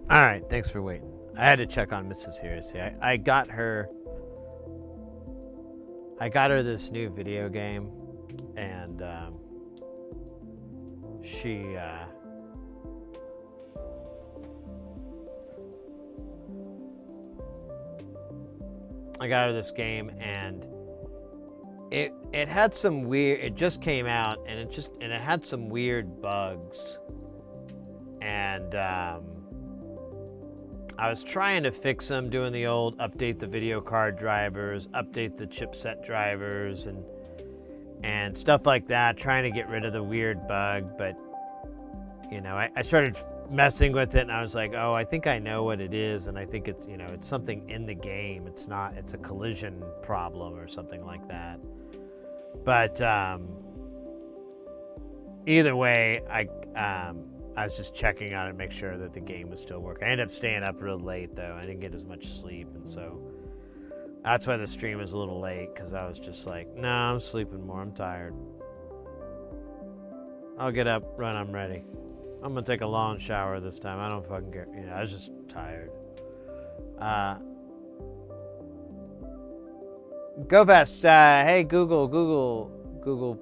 All right, thanks for waiting. I had to check on Mrs. Heresy. I got her this new video game, and she I got her this game, and it had some weird. It just came out, and it had some weird bugs, and I was trying to fix them, doing the old update the video card drivers, update the chipset drivers, and stuff like that, trying to get rid of the weird bug. But, you know, I started messing with it, and I was like, oh, I think I know what it is, and I think it's, you know, it's something in the game. It's a collision problem or something like that. But either way, I was just checking on it to make sure that the game was still working. I ended up staying up real late, though. I didn't get as much sleep, and so that's why the stream was a little late, because I was just like, no, I'm sleeping more. I'm tired. I'll get up when I'm ready. I'm going to take a long shower this time. I don't fucking care. You know, I was just tired. Go fast. Hey, Google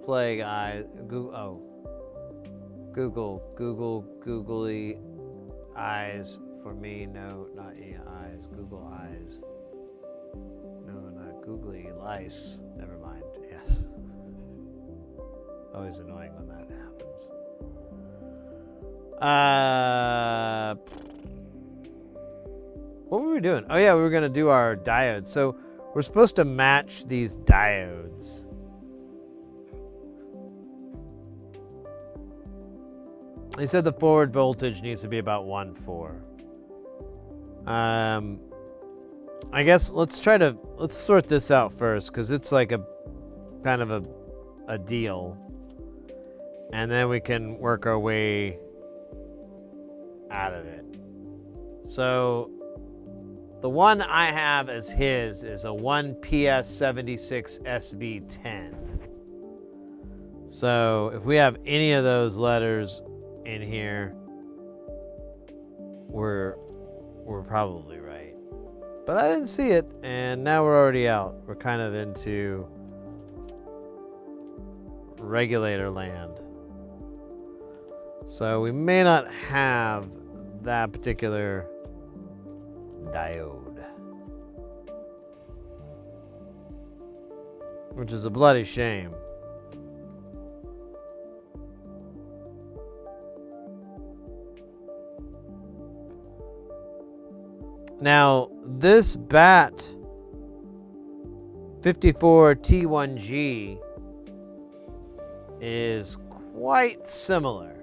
Play guys. Googly eyes for me. No, not eyes. Google eyes. No, not googly lice. Never mind. Yes. Always annoying when that happens. What were we doing? Oh yeah, we were gonna do our diodes. So we're supposed to match these diodes. He said the forward voltage needs to be about 1.4. I guess let's sort this out first, because it's like a kind of a deal. And then we can work our way out of it. So the one I have as his is a 1PS76SB10. So if we have any of those letters in here, we're probably right. But I didn't see it, and now we're already out. We're kind of into regulator land. So we may not have that particular diode, which is a bloody shame. Now, this BAT 54T1G is quite similar.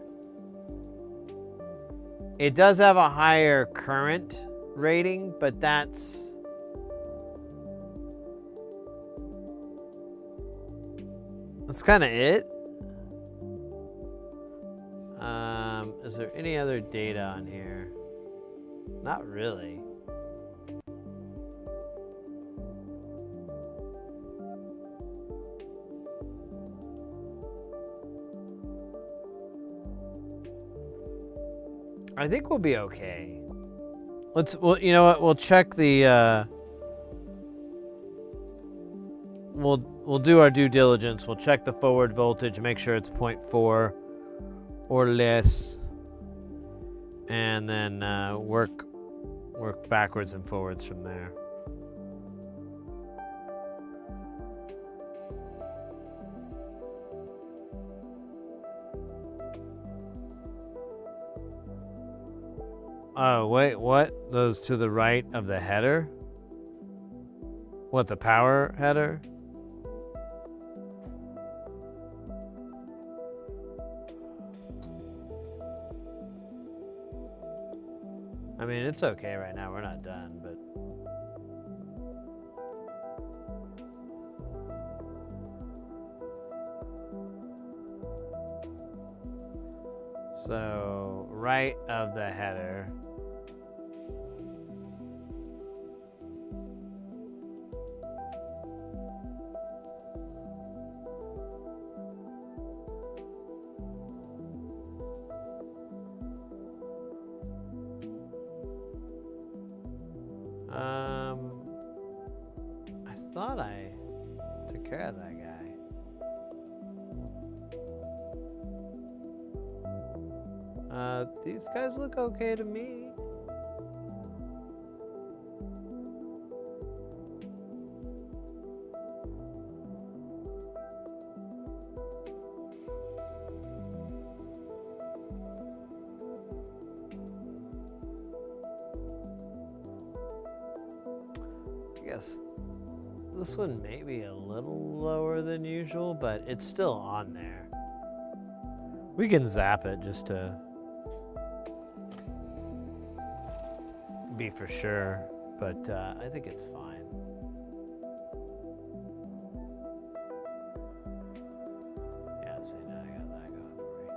It does have a higher current rating, but that's kind of it. Is there any other data on here? Not really. I think we'll be okay. Well, you know what? We'll check the. We'll do our due diligence. We'll check the forward voltage, make sure it's 0.4 or less, and then work backwards and forwards from there. Oh, wait, what? Those to the right of the header? What, the power header? I mean, it's okay right now. We're not done, but... So, right of the header. thought I took care of that guy. These guys look okay to me. I guess this one may be a little lower than usual, but it's still on there. We can zap it just to be for sure, but I think it's fine. Yeah, see, now I got that going for me.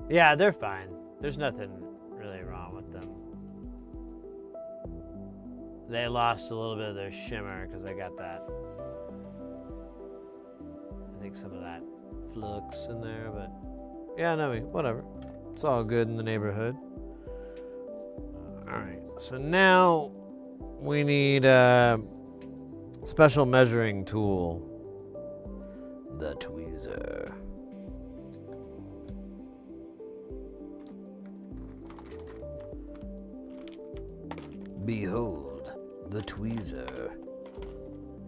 Yeah, they're fine. There's nothing really wrong with them. They lost a little bit of their shimmer because I got that. I think some of that flux in there, but yeah, no, whatever. It's all good in the neighborhood. All right, so now we need a special measuring tool. The tweezer. Behold, the tweezer.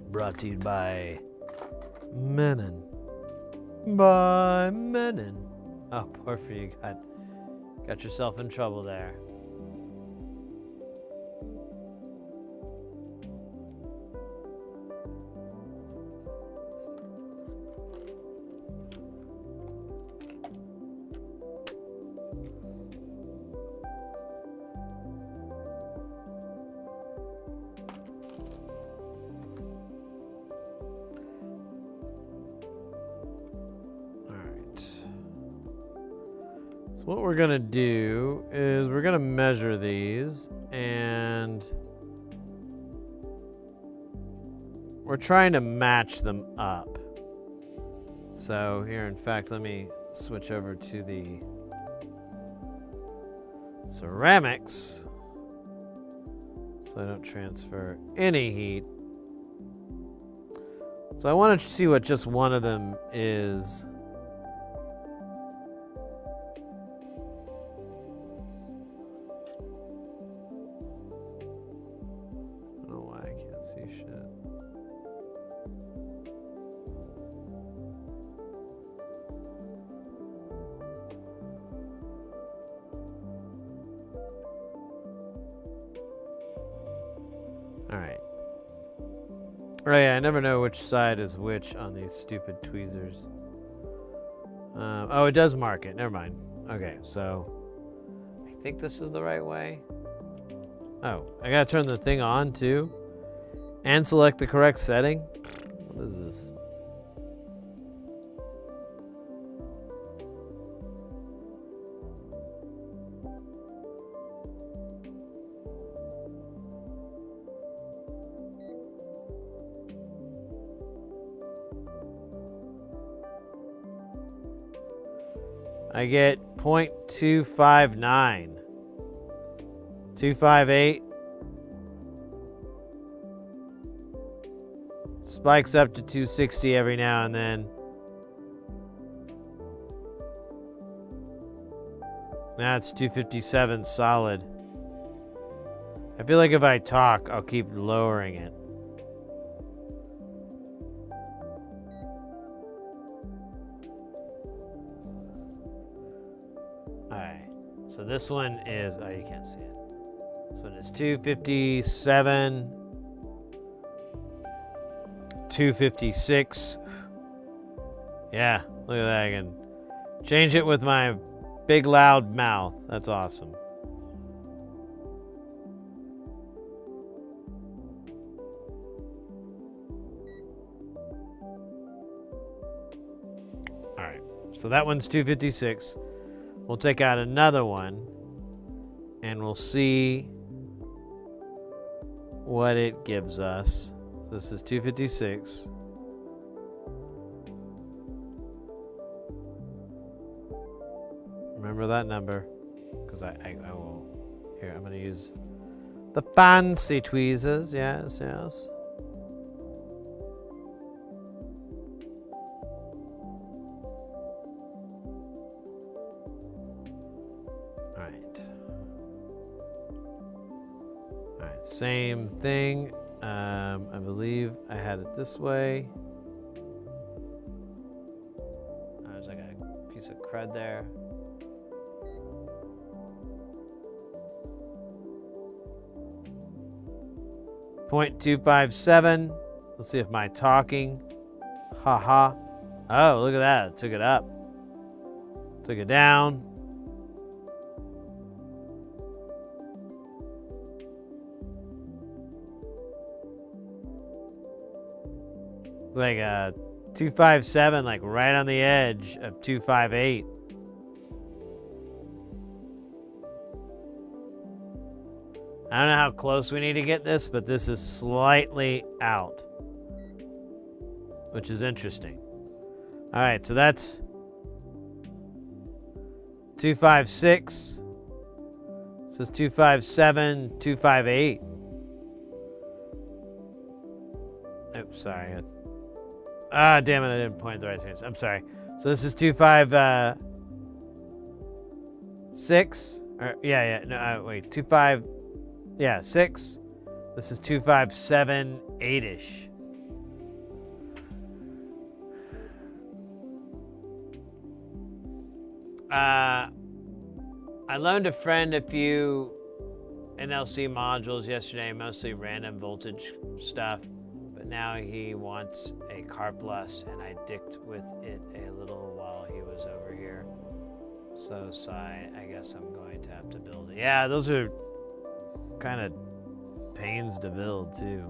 Brought to you by Menon. By Menon. Oh, Porphyry, you got yourself in trouble there. What we're gonna do is we're gonna measure these, and we're trying to match them up. So here, in fact, let me switch over to the ceramics so I don't transfer any heat. So I want to see what just one of them is. Alright. Oh yeah, I never know which side is which on these stupid tweezers. Oh, it does mark it. Never mind. Okay, so I think this is the right way. Oh, I gotta turn the thing on too? And select the correct setting? What is this? I get 0.259. 258. Spikes up to 260 every now and then. Now it's 257 solid. I feel like if I talk, I'll keep lowering it. Alright, so this one is, oh, you can't see it. This one is 257, 256. Yeah, look at that. I can change it with my Big loud mouth. That's awesome. All right. So that one's 256. We'll take out another one and we'll see what it gives us. This is 256. Remember that number, because I will. Here, I'm going to use the fancy tweezers. Yes, yes. All right, same thing. I believe I had it this way. There's like a piece of crud there. .257. Let's see if my talking. Haha. Oh, look at that. It took it up. Took it down. It's like a 257, like right on the edge of 258. I don't know how close we need to get this, but this is slightly out, which is interesting. All right, so that's 256. This is 257, 258. Oops, sorry. Ah, damn it, I didn't point the right thing. I'm sorry. So this is 256. Or, yeah, no, wait, 25. Yeah, 6. This is 257, 8-ish. I loaned a friend a few NLC modules yesterday, mostly random voltage stuff, but now he wants a car plus, and I dicked with it a little while he was over here. So, I guess I'm going to have to build it. Yeah, those are kind of pains to build too.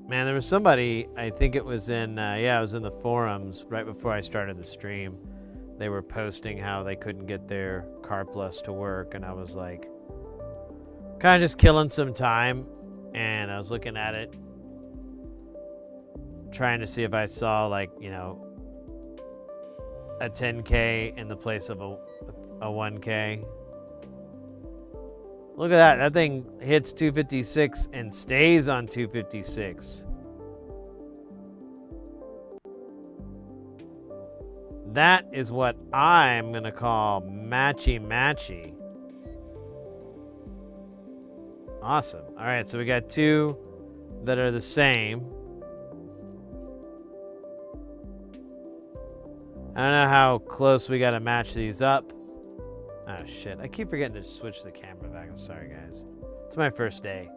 Man, there was somebody, I think it was in, it was in the forums right before I started the stream. They were posting how they couldn't get their Car Plus to work, and I was like, kind of just killing some time, and I was looking at it, trying to see if I saw, like, you know, a 10K in the place of a 1K. Look at that. That thing hits 256 and stays on 256. That is what I'm going to call matchy-matchy. Awesome. All right, so we got two that are the same. I don't know how close we got to match these up. Oh, shit. I keep forgetting to switch the camera back. I'm sorry, guys. It's my first day.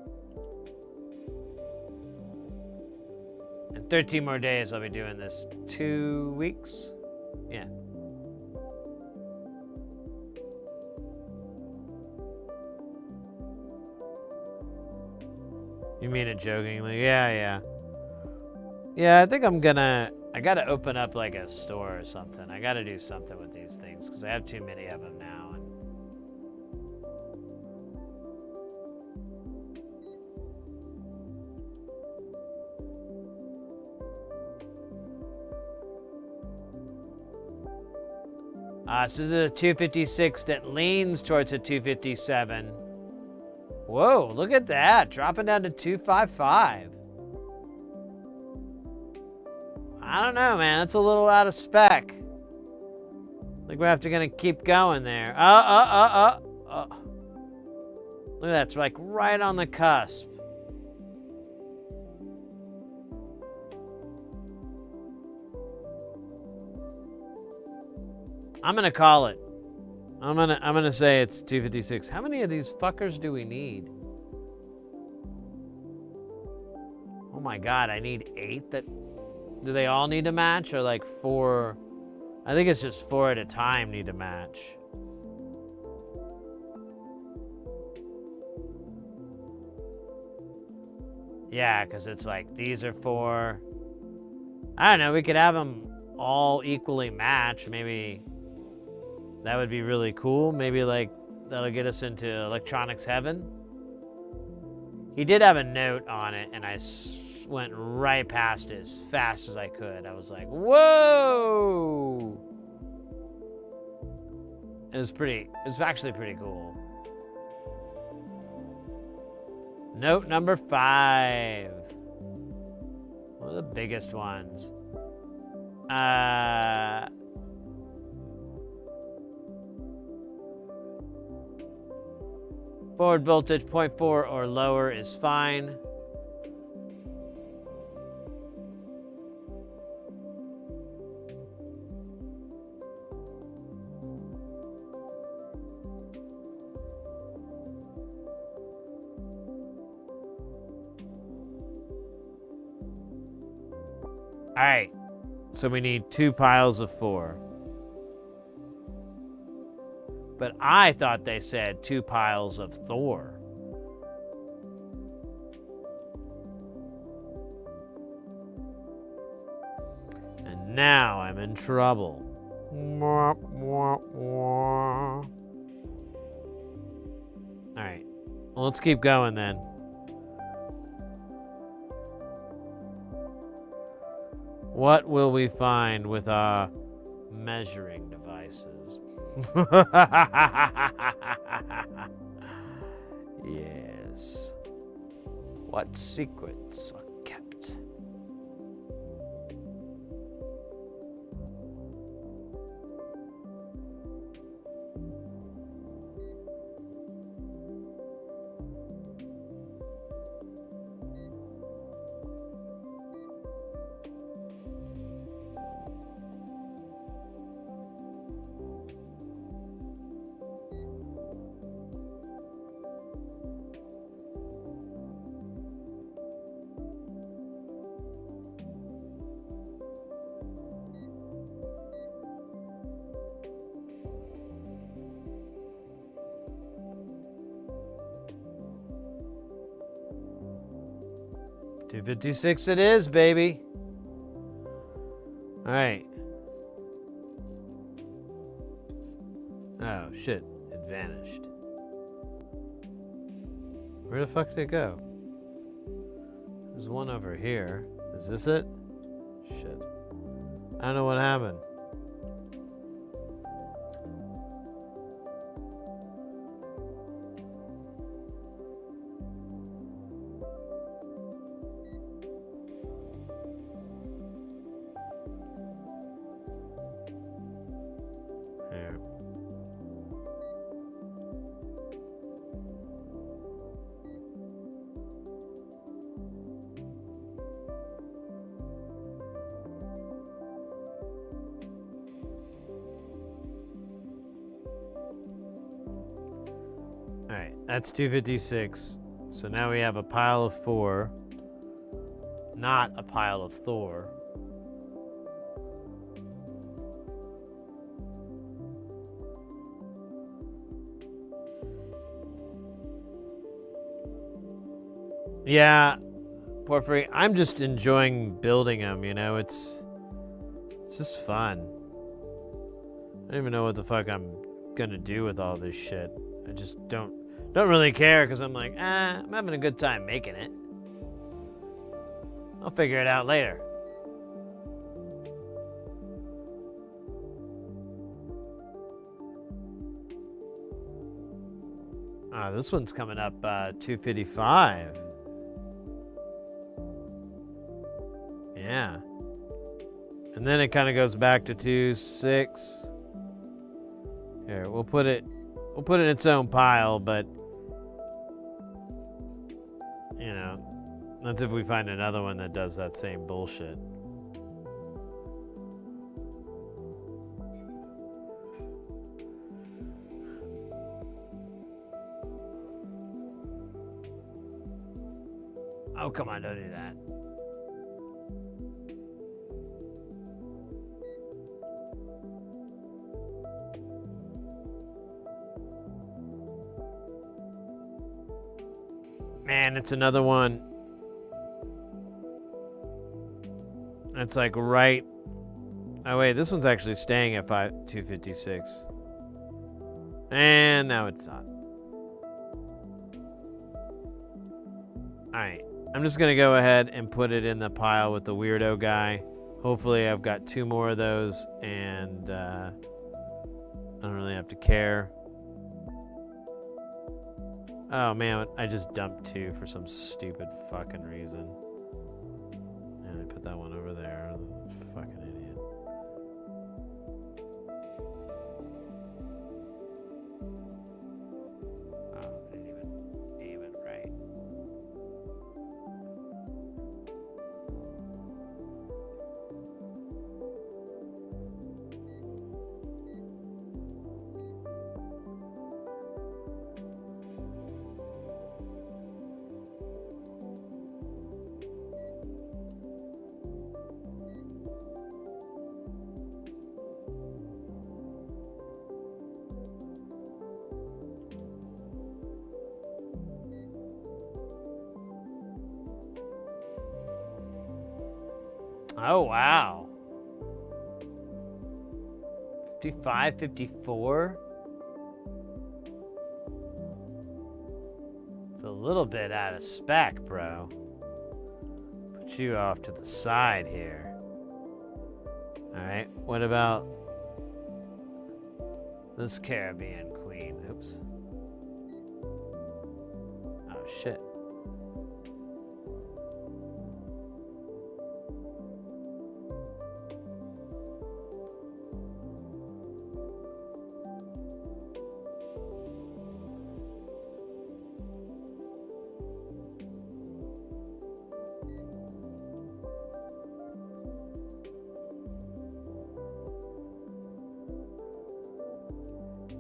In 13 more days, I'll be doing this. 2 weeks? Yeah. You mean it jokingly? Yeah. Yeah, I think I'm gonna... I gotta open up like a store or something. I gotta do something with these things because I have too many of them now. So this is a 256 that leans towards a 257. Whoa, look at that. Dropping down to 255. I don't know, man. That's a little out of spec. I think we're gonna keep going there. Look at that. It's like right on the cusp. I'm gonna call it. I'm gonna say it's 256. How many of these fuckers do we need? Oh my god, I need 8 that... Do they all need to match, or like 4? I think it's just 4 at a time need to match. Yeah, because it's like, these are 4. I don't know, we could have them all equally match. Maybe that would be really cool. Maybe like that'll get us into electronics heaven. He did have a note on it, and I went right past it as fast as I could. I was like, whoa! It was actually pretty cool. Note number 5. One of the biggest ones. Forward voltage 0.4 or lower is fine. All right, so we need 2 piles of 4. But I thought they said 2 piles of Thor. And now I'm in trouble. All right, well, let's keep going then. What will we find with our measuring devices? Yes. What secrets are kept? $256 it is, baby. All right. Oh, shit. It vanished. Where the fuck did it go? There's one over here. Is this it? Shit. I don't know what happened. All right, that's 256. So now we have a pile of 4, not a pile of Thor. Yeah, Porphyry, I'm just enjoying building them, you know, it's just fun. I don't even know what the fuck I'm gonna do with all this shit. I just don't really care, because I'm like, I'm having a good time making it. I'll figure it out later. This one's coming up 255. Yeah. And then it kind of goes back to 26. Here, we'll put it in its own pile, but you know, that's if we find another one that does that same bullshit. Oh, come on, don't do that. Man, it's another one. It's like right. Oh wait, this one's actually staying at 256. And now it's not. Alright. I'm just gonna go ahead and put it in the pile with the weirdo guy. Hopefully I've got 2 more of those and I don't really have to care. Oh man, I just dumped 2 for some stupid fucking reason. And I put that one over there. Fucking idiot. Oh, I didn't even right. Oh, wow. 55, 54? It's a little bit out of spec, bro. Put you off to the side here. Alright, what about this Caribbean queen? Oops. Oh, shit.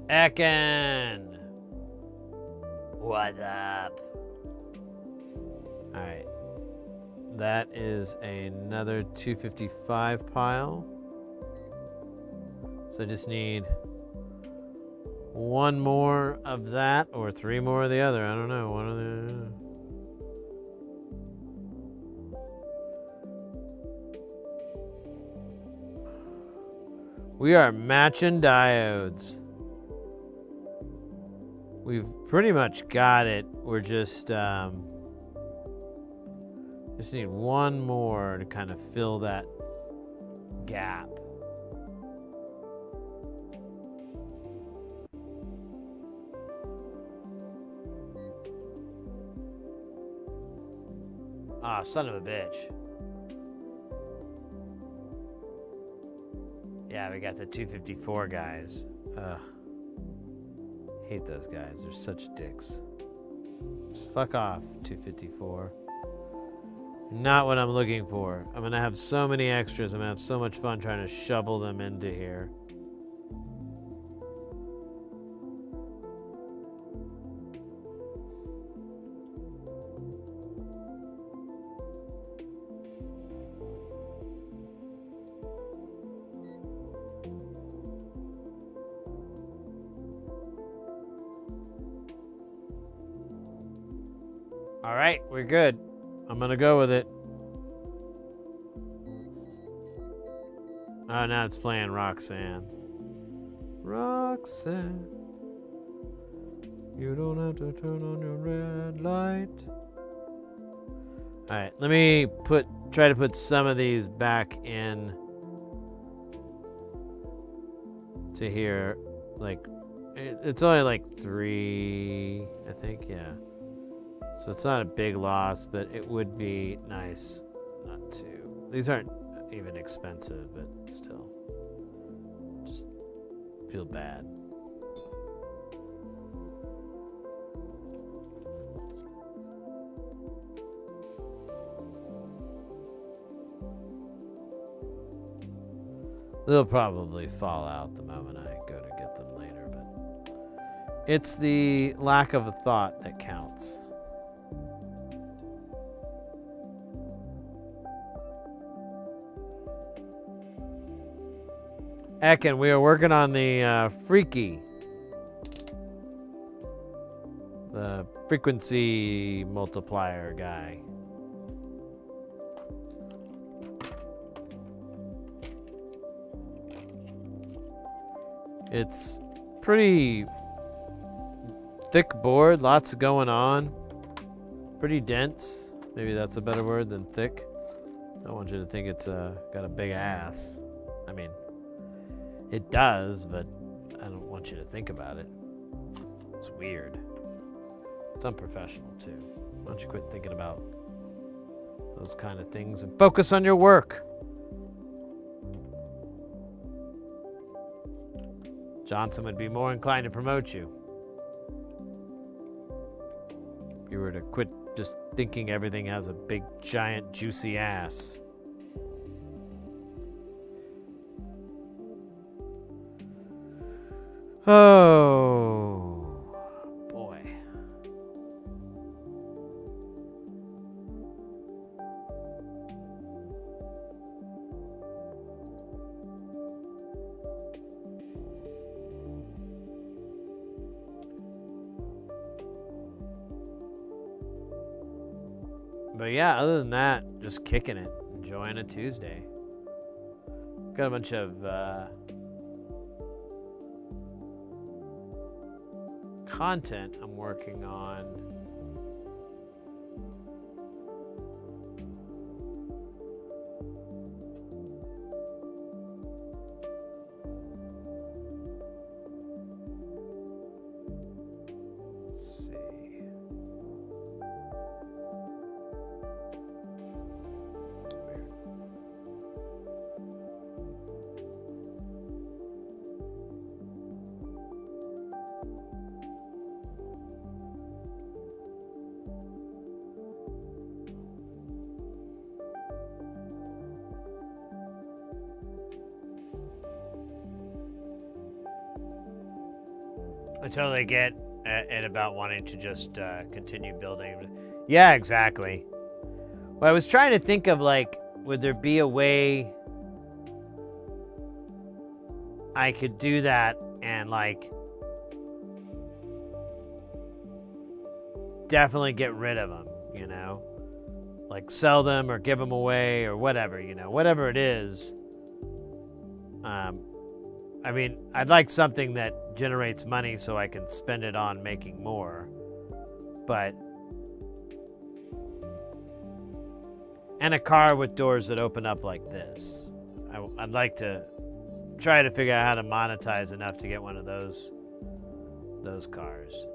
Ekin! What up? Alright. That is another 255 pile. So I just need 1 more of that or 3 more of the other. I don't know. One of the. We are matching diodes. We've pretty much got it. We're just need 1 more to kind of fill that gap. Ah, son of a bitch. Yeah, we got the 254 guys. Ugh. Hate those guys. They're such dicks. Just fuck off, 254. Not what I'm looking for. I'm gonna have so many extras. I'm gonna have so much fun trying to shovel them into here. All right, we're good. I'm gonna go with it. Oh, now it's playing Roxanne. Roxanne, you don't have to turn on your red light. All right, let me try to put some of these back in to here. Like, it's only like 3, I think, yeah. So it's not a big loss, but it would be nice not to. These aren't even expensive, but still. Just feel bad. They'll probably fall out the moment I go to get them later, but it's the lack of a thought that counts. Ekin, we are working on the freaky The frequency multiplier guy. It's pretty thick board, lots going on. Pretty dense. Maybe that's a better word than thick. I don't want you to think it's got a big ass. I mean, it does, but I don't want you to think about it. It's weird. It's unprofessional too. Why don't you quit thinking about those kind of things and focus on your work? Johnson would be more inclined to promote you. If you were to quit just thinking everything has a big, giant, juicy ass. Oh, boy. But yeah, other than that, just kicking it, enjoying a Tuesday. Got a bunch of content I'm working on. Let's see. I totally get it about wanting to just continue building. Yeah, exactly. Well, I was trying to think of, like, would there be a way I could do that and, like, definitely get rid of them, you know? Like, sell them or give them away or whatever, you know? Whatever it is. I mean, I'd like something that generates money so I can spend it on making more. But... and a car with doors that open up like this. I'd like to try to figure out how to monetize enough to get one of those cars.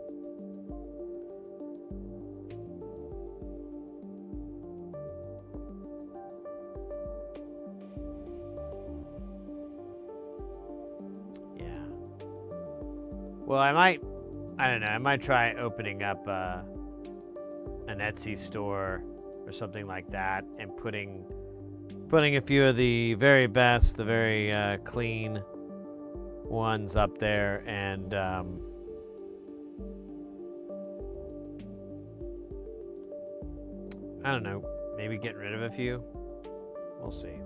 Well, I don't know, I might try opening up an Etsy store or something like that and putting a few of the very best, the very clean ones up there and I don't know, maybe getting rid of a few. We'll see.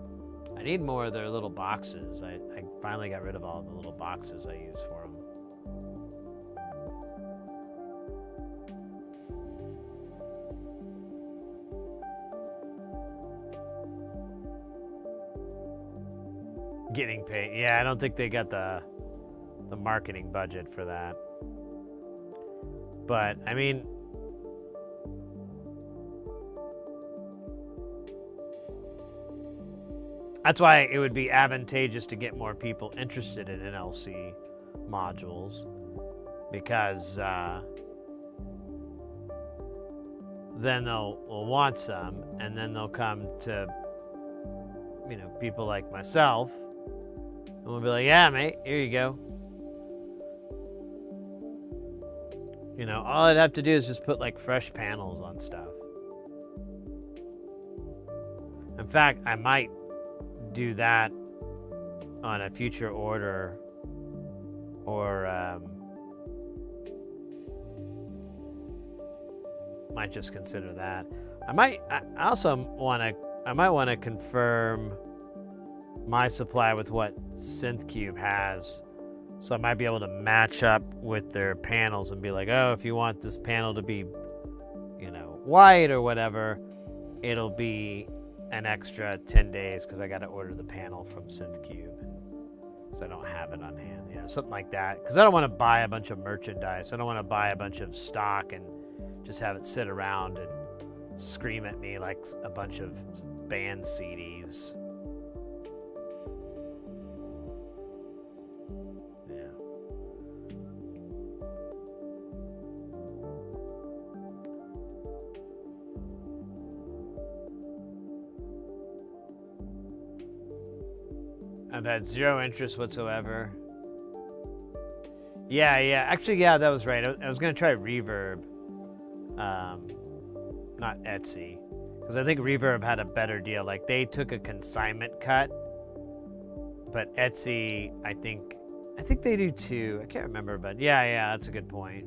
I need more of their little boxes. I finally got rid of all the little boxes I used for them. Getting paid. Yeah, I don't think they got the marketing budget for that. But, I mean, that's why it would be advantageous to get more people interested in NLC modules, because then they'll want some, and then they'll come to, you know, people like myself, and we'll be like, yeah, mate, here you go. You know, all I'd have to do is just put like fresh panels on stuff. In fact, I might do that on a future order, or might just consider that. I might want to confirm my supply with what SynthCube has So I might be able to match up with their panels and be like, oh, if you want this panel to be, you know, white or whatever, it'll be an extra 10 days because I got to order the panel from SynthCube because I don't have it on hand, you know, something like that. Because I don't want to buy a bunch of merchandise. I don't want to buy a bunch of stock and just have it sit around and scream at me like a bunch of band CDs. I've had zero interest whatsoever. Yeah. Actually, yeah, that was right. I was going to try Reverb. Not Etsy. Because I think Reverb had a better deal. Like, they took a consignment cut. But Etsy, I think they do too. I can't remember, but yeah, that's a good point.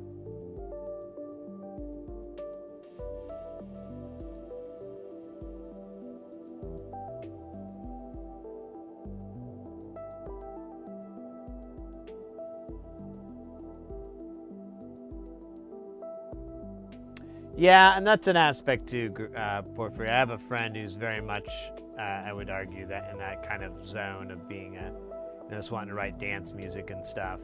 Yeah, and that's an aspect too, Porphyry. I have a friend who's very much, I would argue, that in that kind of zone of being just wanting to write dance music and stuff,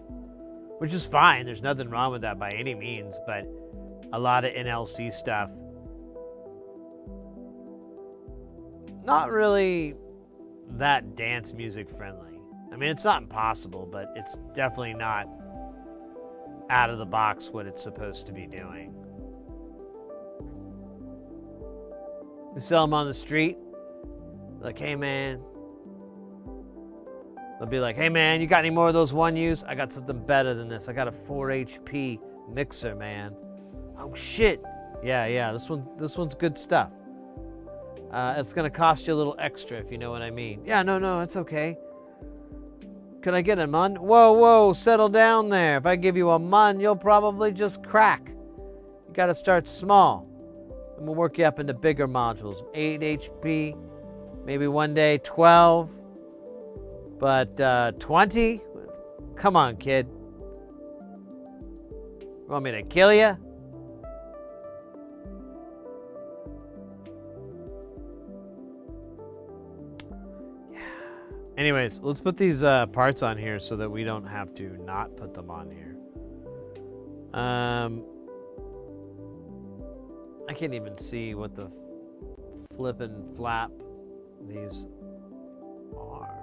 which is fine. There's nothing wrong with that by any means, but a lot of NLC stuff, not really that dance music friendly. I mean, it's not impossible, but it's definitely not out of the box what it's supposed to be doing. You sell them on the street, like, hey man. They'll be like, hey man, you got any more of those 1Us? I got something better than this. I got a 4 HP mixer, man. Oh shit. Yeah, this one's good stuff. It's gonna cost you a little extra if you know what I mean. Yeah, no, it's okay. Could I get a mun? Whoa, settle down there. If I give you a mun, you'll probably just crack. You gotta start small. And we'll work you up into bigger modules. 8 HP, maybe one day 12, but 20? Come on, kid. Want me to kill you? Yeah. Anyways, let's put these parts on here so that we don't have to not put them on here. I can't even see what the flippin' flap these are.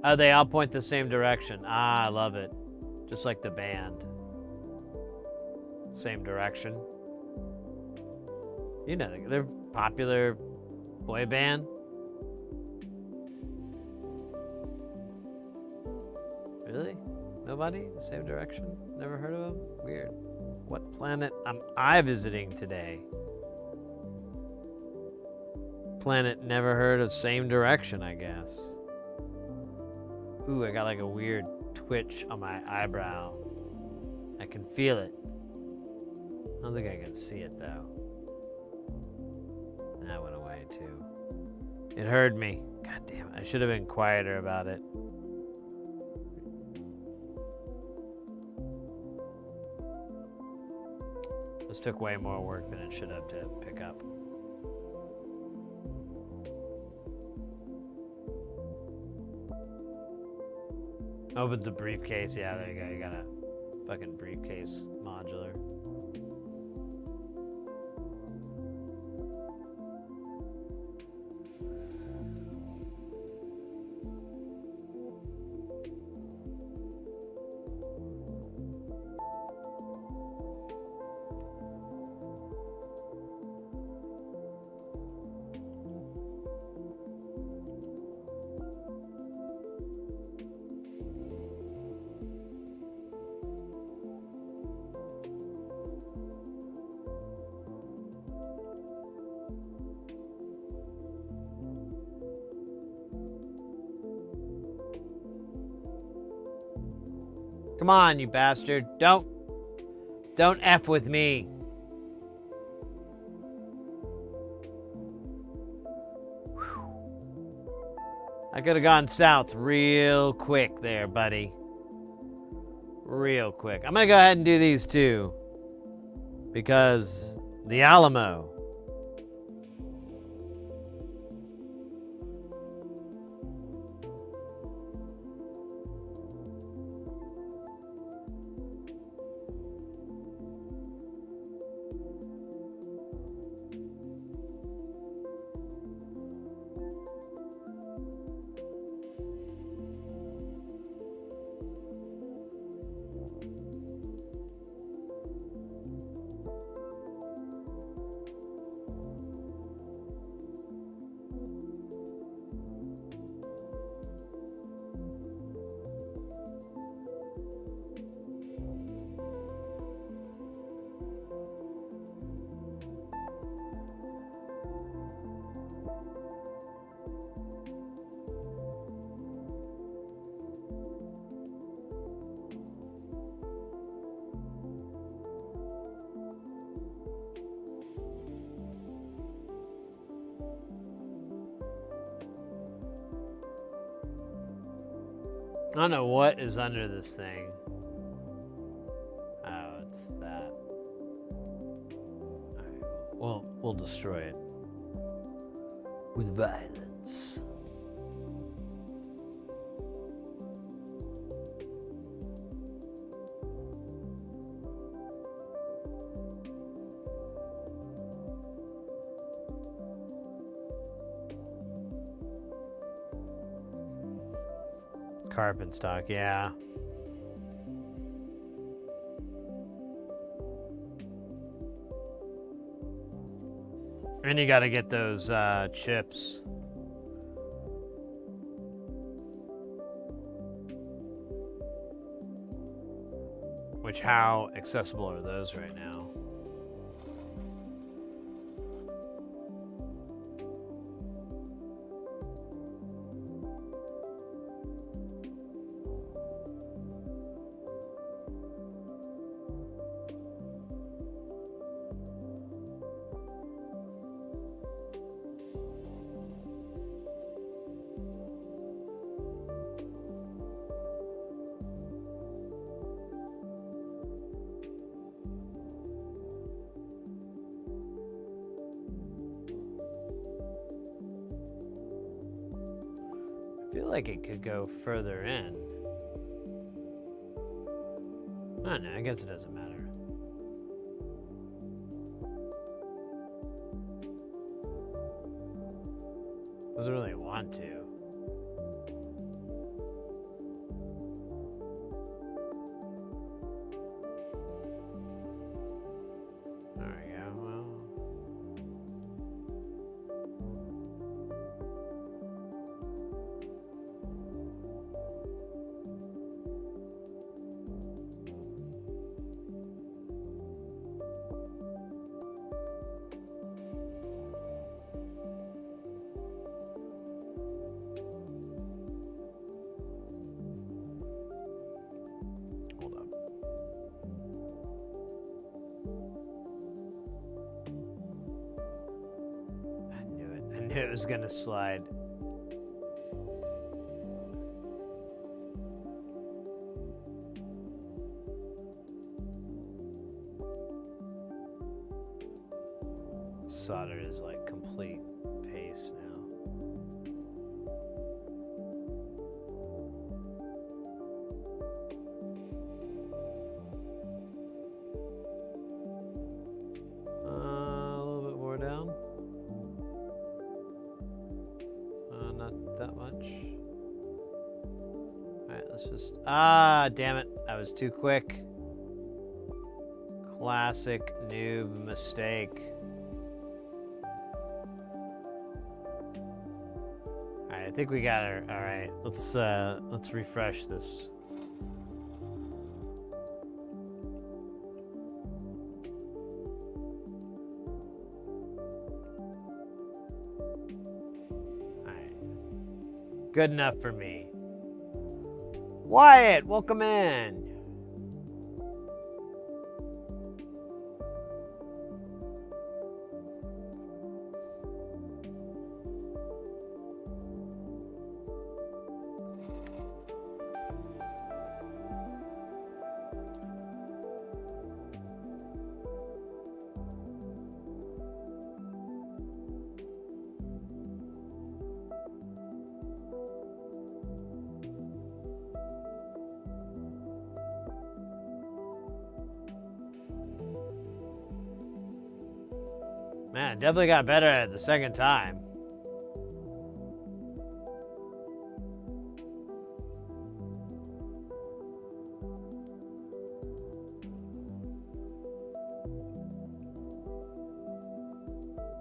Oh, they all point the same direction. I love it. Just like the band. Same direction. You know, they're popular boy band. Really? Nobody? Same direction? Never heard of them? Weird. What planet am I visiting today? Planet never heard of same direction, I guess. Ooh, I got like a weird twitch on my eyebrow. I can feel it. I don't think I can see it though. That went away too. It heard me. God damn it. I should have been quieter about it. This took way more work than it should have to pick up. Opens a briefcase. Yeah, there you go. You got a fucking briefcase modular. Come on, you bastard. Don't F with me. I could have gone south real quick there, buddy. Real quick. I'm gonna go ahead and do these two. Because the Alamo. I don't know what is under this thing. Oh, it's that. Alright, we'll destroy it. With violence. Carbon stock, yeah. And you gotta get those chips. Which, how accessible are those right now? I feel like it could go further in. I don't know, I guess it doesn't matter. Doesn't really want to. There we go, well. Hold up. I knew it. I knew it was gonna slide. Solder is like complete paste now. A little bit more down. Not that much. Alright, let's just... Ah, damn it. I was too quick. Classic noob mistake. Alright, I think we got her. Alright, let's refresh this. Good enough for me. Wyatt, welcome in. Man, definitely got better at it the second time.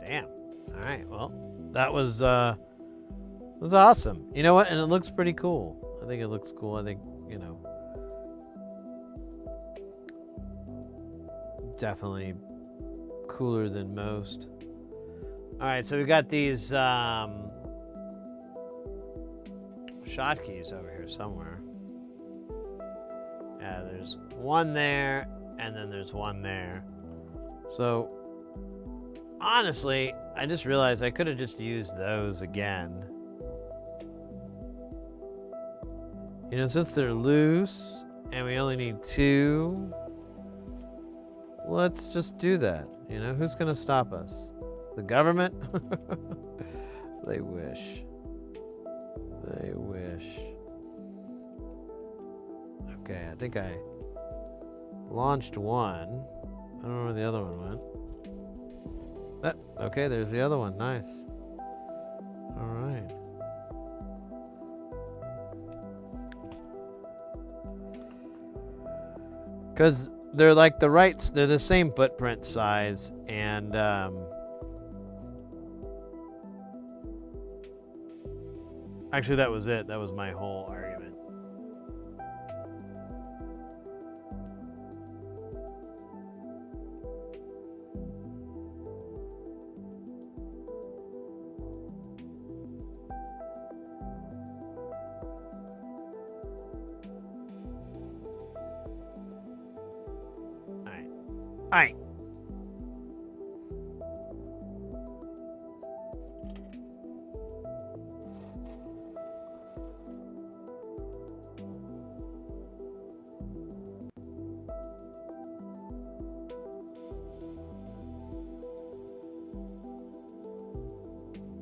Damn. All right. Well, that was awesome. You know what? And it looks pretty cool. I think it looks cool. I think, you know, definitely cooler than most. All right, so we got these hotkeys over here somewhere. Yeah, there's one there, and then there's one there. So, honestly, I just realized I could have just used those again. You know, since they're loose, and we only need 2, let's just do that. You know, who's gonna stop us? The government? They wish. They wish. Okay, I think I launched one. I don't know where the other one went. Okay, there's the other one. Nice. All right. Because they're like they're the same footprint size, and actually that was it. That was my whole argument. All right.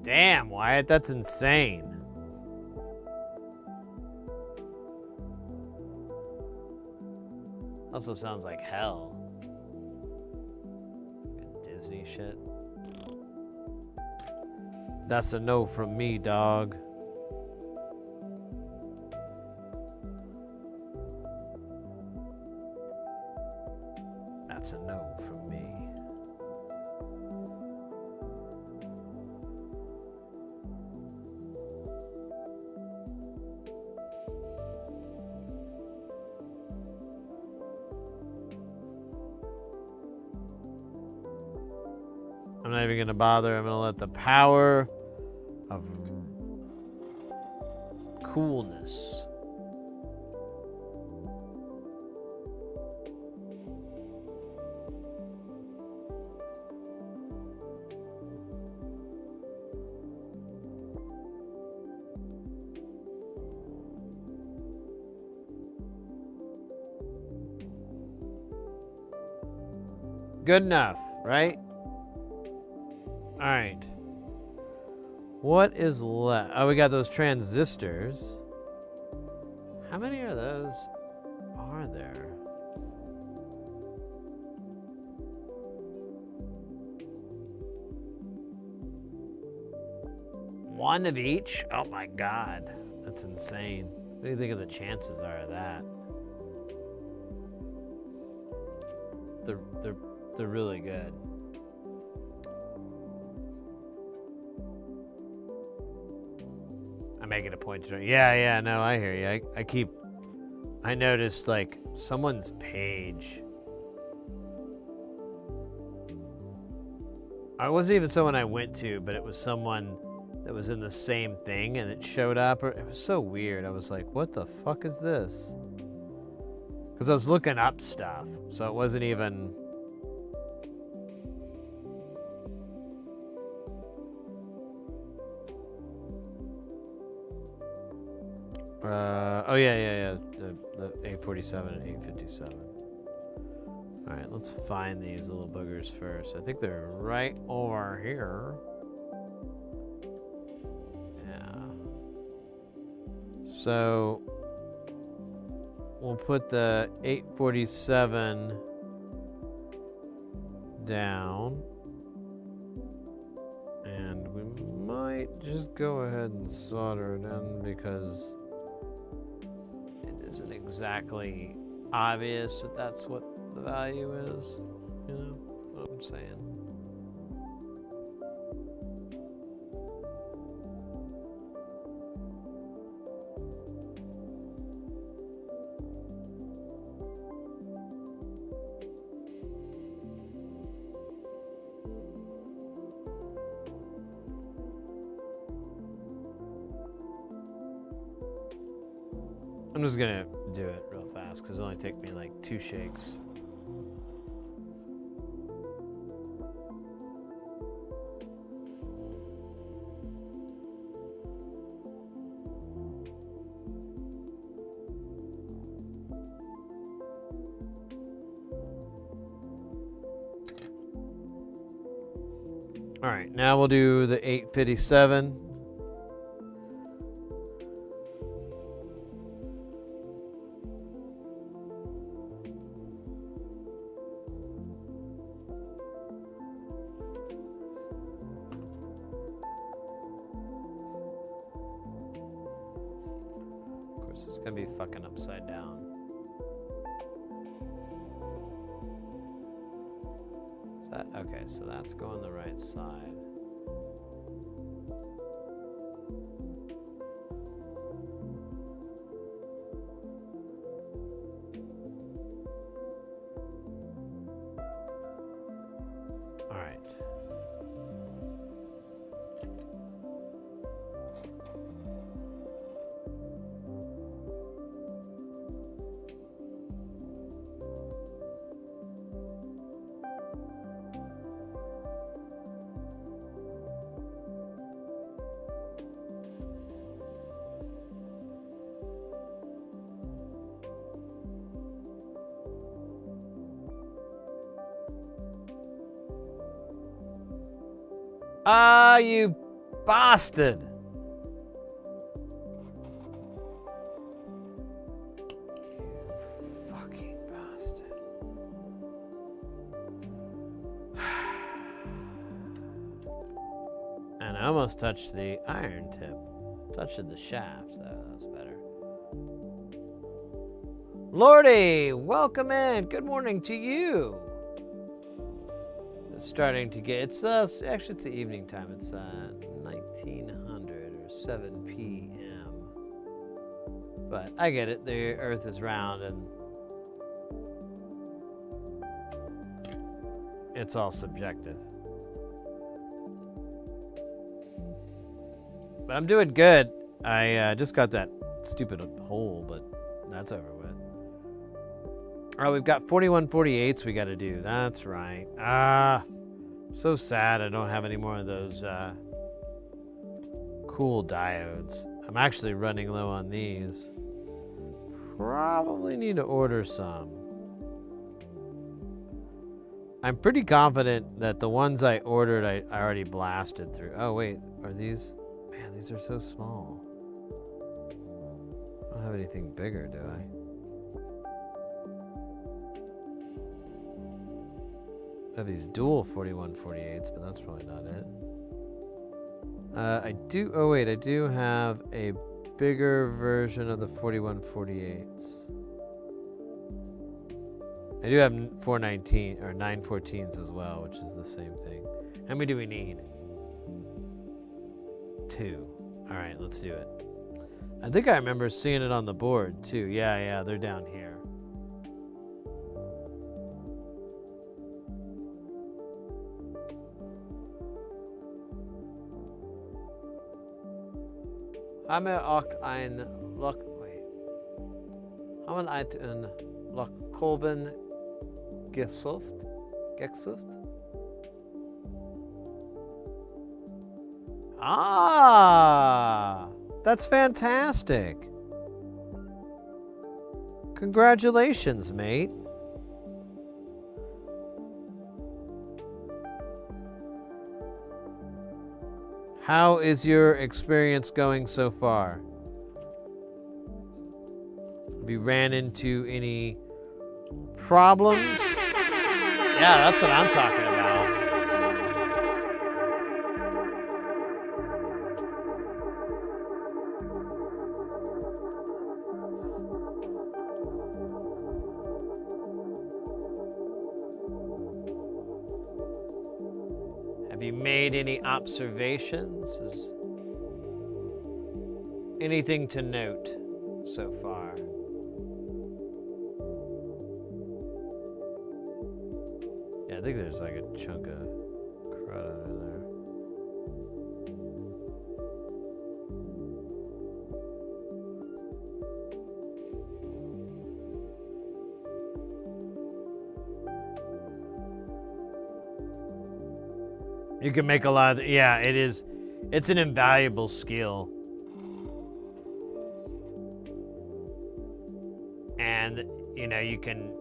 Damn, Wyatt, that's insane. Also sounds like hell. Disney shit. That's a no from me, dog. That's a no from me. I'm not even going to bother. I'm going to let the power of coolness. Good enough, right? All right. What is left? Oh, we got those transistors. How many of those are there? One of each? Oh my God. That's insane. What do you think of the chances are of that? They're really good. I'm making a point to. Yeah, no, I hear you. I noticed like someone's page. It wasn't even someone I went to, but it was someone that was in the same thing and it showed up. It was so weird. I was like, what the fuck is this? Because I was looking up stuff, so it wasn't even. Oh yeah. The 847 and 857. All right, let's find these little boogers first. I think they're right over here. Yeah. So we'll put the 847 down. might just go ahead and solder it in because it isn't exactly obvious that that's what the value is. You know what I'm saying? I'm just gonna do it real fast because it'll only take me like 2 shakes. All right, now we'll do the 857. It's gonna be fucking upside down. Is that okay? So that's going the right side. All right. Ah, you bastard! You fucking bastard. And I almost touched the iron tip. Touched the shaft, so that's better. Lordy, welcome in. Good morning to you. It's starting to get, actually it's the evening time. It's 1900 or 7 p.m. But I get it, the earth is round and it's all subjective. But I'm doing good. I just got that stupid hole, but that's over with. Oh, we've got 4148s we got to do. That's right. So sad I don't have any more of those cool diodes. I'm actually running low on these. Probably need to order some. I'm pretty confident that the ones I ordered I already blasted through. Oh wait, are these? Man, these are so small. I don't have anything bigger, do I? I have these dual 4148s, but that's probably not it. I do have a bigger version of the 4148s. I do have 419 or 914s as well, which is the same thing. How many do we need? 2. All right, let's do it. I think I remember seeing it on the board too. Yeah, they're down here. Haben wir auch ein Lochkolben gesucht? Ah, that's fantastic. Congratulations, mate. How is your experience going so far? Have you ran into any problems? Yeah, that's what I'm talking about. Have you made any observations? Is anything to note so far? Yeah, I think there's like a chunk of crud under there. You can make a lot of, yeah, it is, it's an invaluable skill. And, you know, you can,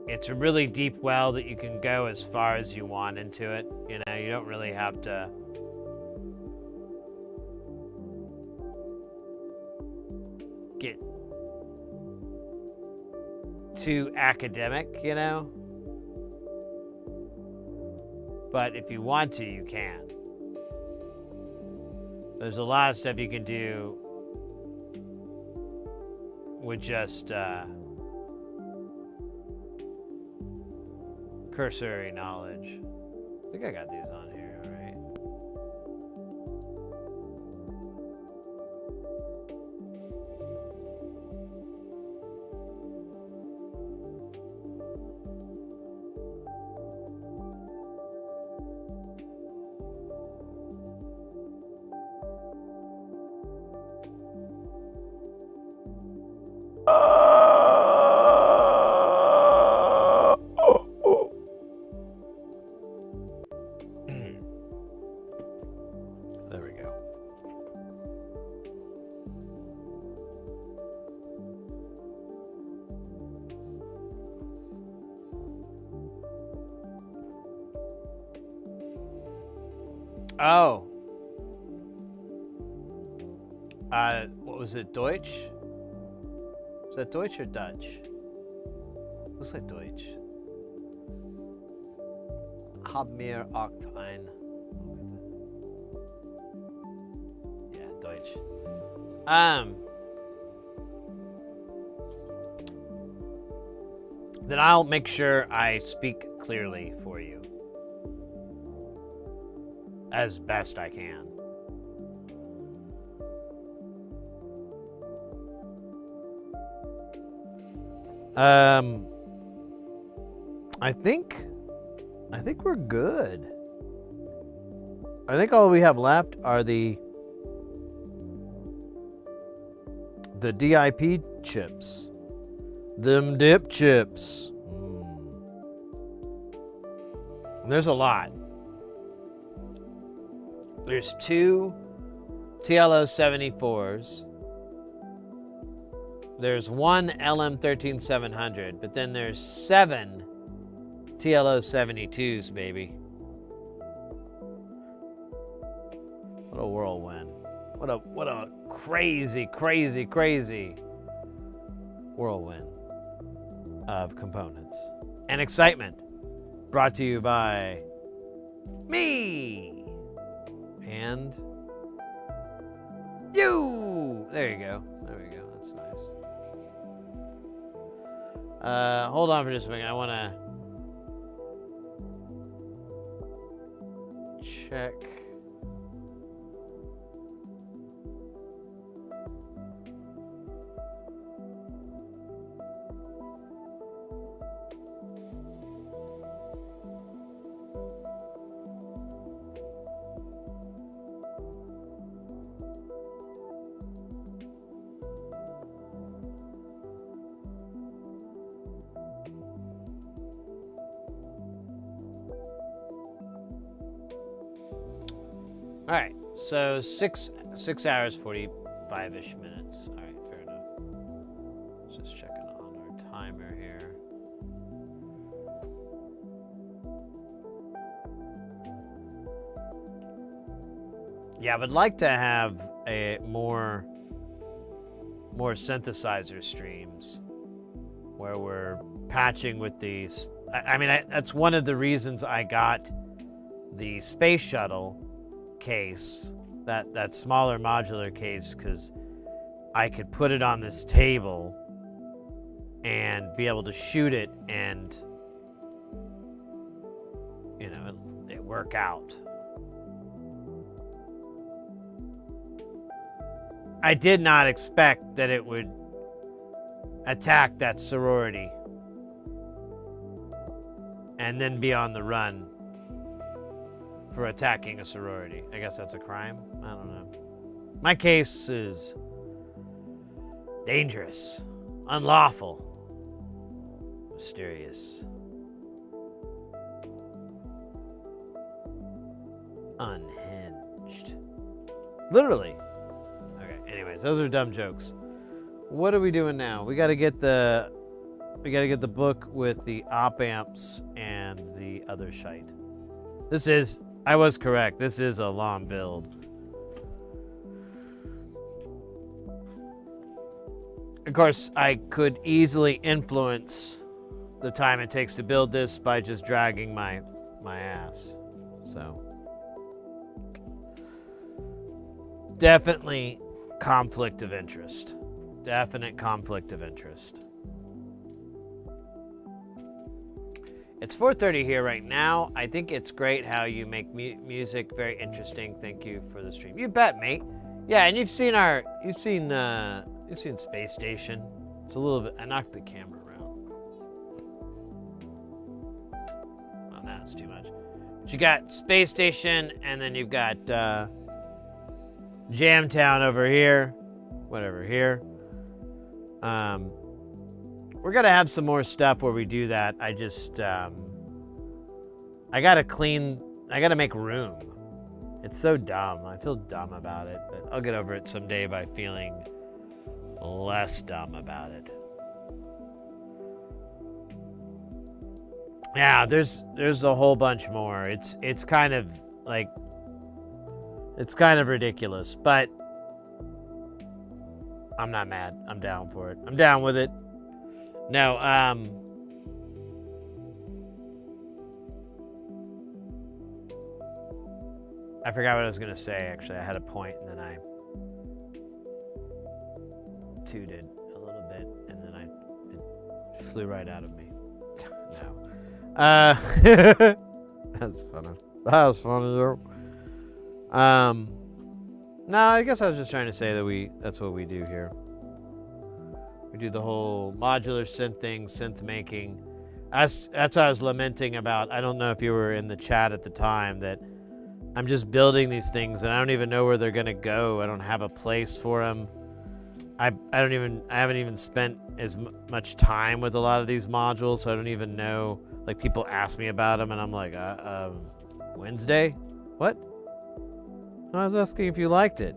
it's a really deep well that you can go as far as you want into it. You know, you don't really have to get too academic, you know? But if you want to, you can. There's a lot of stuff you can do with just cursory knowledge. I think I got these on here, all right? There we go. Oh. What was it, Deutsch? Is that Deutsch or Dutch? Looks like Deutsch. Hab mir auch ein. Yeah, Deutsch. Then I'll make sure I speak clearly for you. As best I can. I think we're good. I think all we have left are the DIP chips. Them dip chips. And there's a lot. There's 2 TLO 74s. There's 1 LM13700, but then there's 7 TLO 72s, baby. What a whirlwind. What a crazy, crazy, crazy whirlwind of components and excitement, brought to you by me and you. There you go. There we go. That's nice. Hold on for just a minute. I want to check. All right, so 6 hours 45-ish minutes. All right, fair enough. Just checking on our timer here. Yeah, I would like to have a more synthesizer streams where we're patching with these. I mean, that's one of the reasons I got the space shuttle case, that smaller modular case, because I could put it on this table and be able to shoot it and, you know, it work out. I did not expect that it would attack that sorority and then be on the run for attacking a sorority. I guess that's a crime? I don't know. My case is dangerous, unlawful, mysterious, unhinged. Literally. Okay, anyways, those are dumb jokes. What are we doing now? We gotta get the book with the op amps and the other shite. I was correct. This is a long build. Of course, I could easily influence the time it takes to build this by just dragging my ass. So, definitely conflict of interest. Definite conflict of interest. It's 4:30 here right now. I think it's great how you make music very interesting. Thank you for the stream. You bet, mate. Yeah, and you've seen Space Station. It's a little bit. I knocked the camera around. Oh, no, it's too much. But you got Space Station, and then you've got Jamtown over here. Whatever here. We're gonna have some more stuff where we do that. I just, I gotta make room. It's so dumb. I feel dumb about it, but I'll get over it someday by feeling less dumb about it. Yeah, there's a whole bunch more. It's kind of ridiculous, but I'm not mad. I'm down for it. I'm down with it. No, I forgot what I was gonna say, actually. I had a point and then I tooted a little bit and then it flew right out of me. No. That's funny. That was funny, though. No, I guess I was just trying to say that that's what we do here. We do the whole modular synth thing, synth making. That's what I was lamenting about. I don't know if you were in the chat at the time, that I'm just building these things and I don't even know where they're gonna go. I don't have a place for them. I haven't even spent as much time with a lot of these modules, so I don't even know. Like, people ask me about them and I'm like, Wednesday? What? I was asking if you liked it.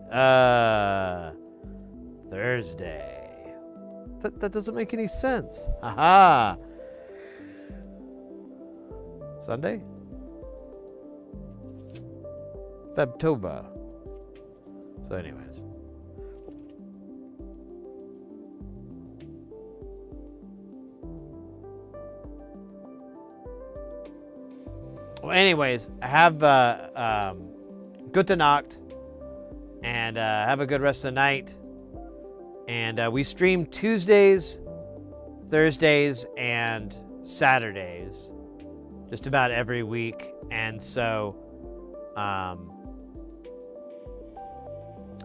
Thursday. That doesn't make any sense. Haha. Sunday? Febtober. So anyways. Well, anyways, have Gute Nacht, and have a good rest of the night. And we stream Tuesdays, Thursdays, and Saturdays, just about every week. And so,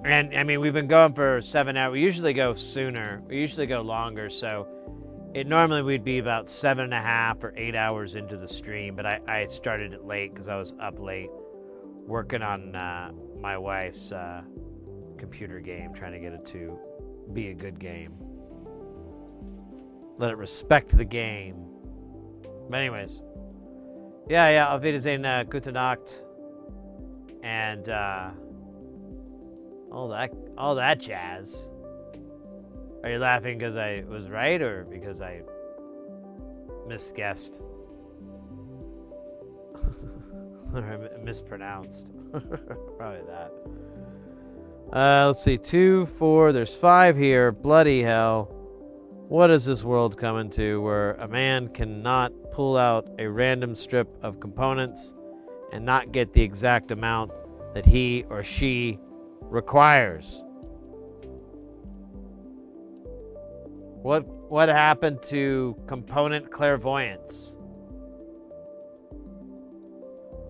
and I mean, we've been going for 7 hours. We usually go sooner. We usually go longer. So normally we'd be about 7.5 or 8 hours into the stream, but I started it late because I was up late working on my wife's computer game, trying to get it to be a good game. Let it respect the game. But anyways, yeah, auf Wiedersehen, Gute Nacht, and all that jazz. Are you laughing because I was right or because I misguessed? Or mispronounced? Probably that. Let's see, 2, 4, there's 5 here. Bloody hell. What is this world coming to where a man cannot pull out a random strip of components and not get the exact amount that he or she requires? What happened to component clairvoyance?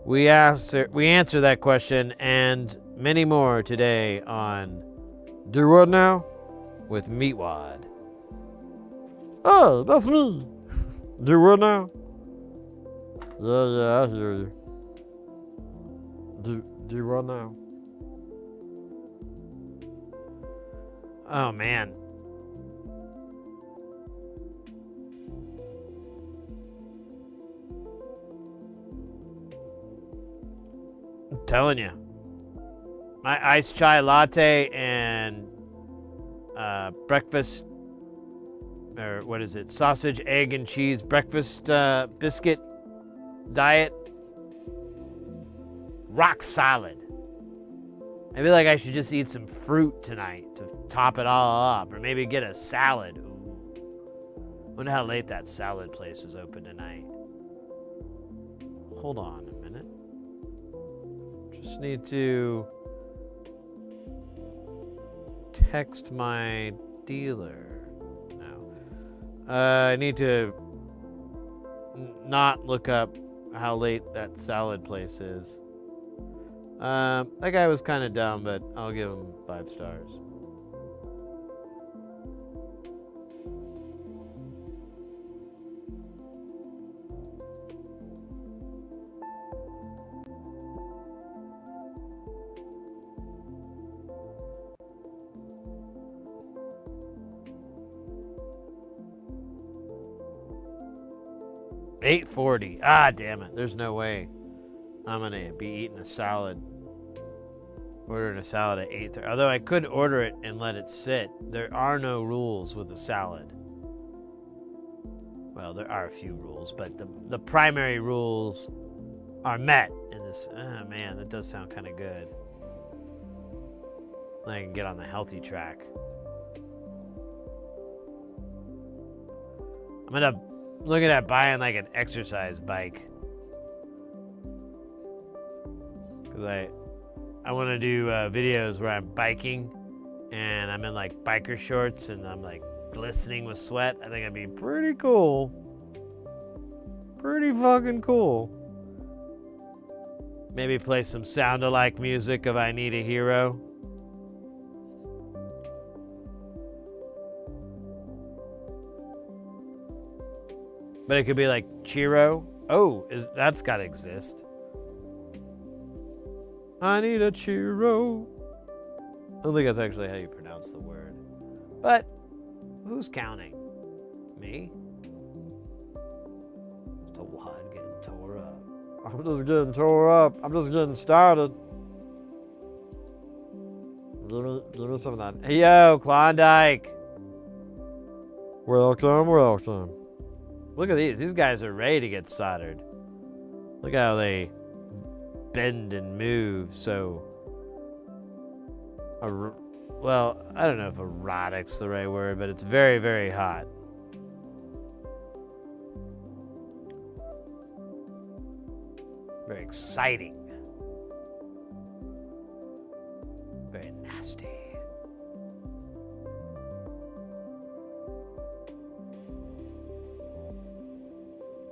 We answer that question and many more today on Do what now? With Meatwad. Oh, that's me. Do what now? Yeah, I hear you. Do what now? Oh, man. I'm telling you. My iced chai latte and breakfast, or what is it? Sausage, egg, and cheese breakfast biscuit diet. Rock solid. I feel like I should just eat some fruit tonight to top it all up, or maybe get a salad. Ooh. Wonder how late that salad place is open tonight. Hold on a minute. Just need to text my dealer. No. I need to not look up how late that salad place is. That guy was kind of dumb, but I'll give him 5 stars. $8.40. Ah, damn it. There's no way I'm going to be eating a salad. Ordering a salad at 8:30. Although I could order it and let it sit. There are no rules with a salad. Well, there are a few rules, but the primary rules are met in this. Oh, man, that does sound kind of good. I can get on the healthy track. I'm going to look at buying like an exercise bike. Because I want to do videos where I'm biking and I'm in like biker shorts and I'm like glistening with sweat. I think it'd be pretty cool. Pretty fucking cool. Maybe play some sound-alike music of I Need a Hero. But it could be like Chiro. Oh, that's gotta exist. I need a churro. I don't think that's actually how you pronounce the word. But who's counting? Me? The wad getting tore up. I'm just getting tore up. I'm just getting started. Give me some of that. Hey, yo, Klondike. Welcome, welcome. Look at these. These guys are ready to get soldered. Look how they bend and move. So, well, I don't know if erotic's the right word, but it's very, very hot. Very exciting. Very nasty.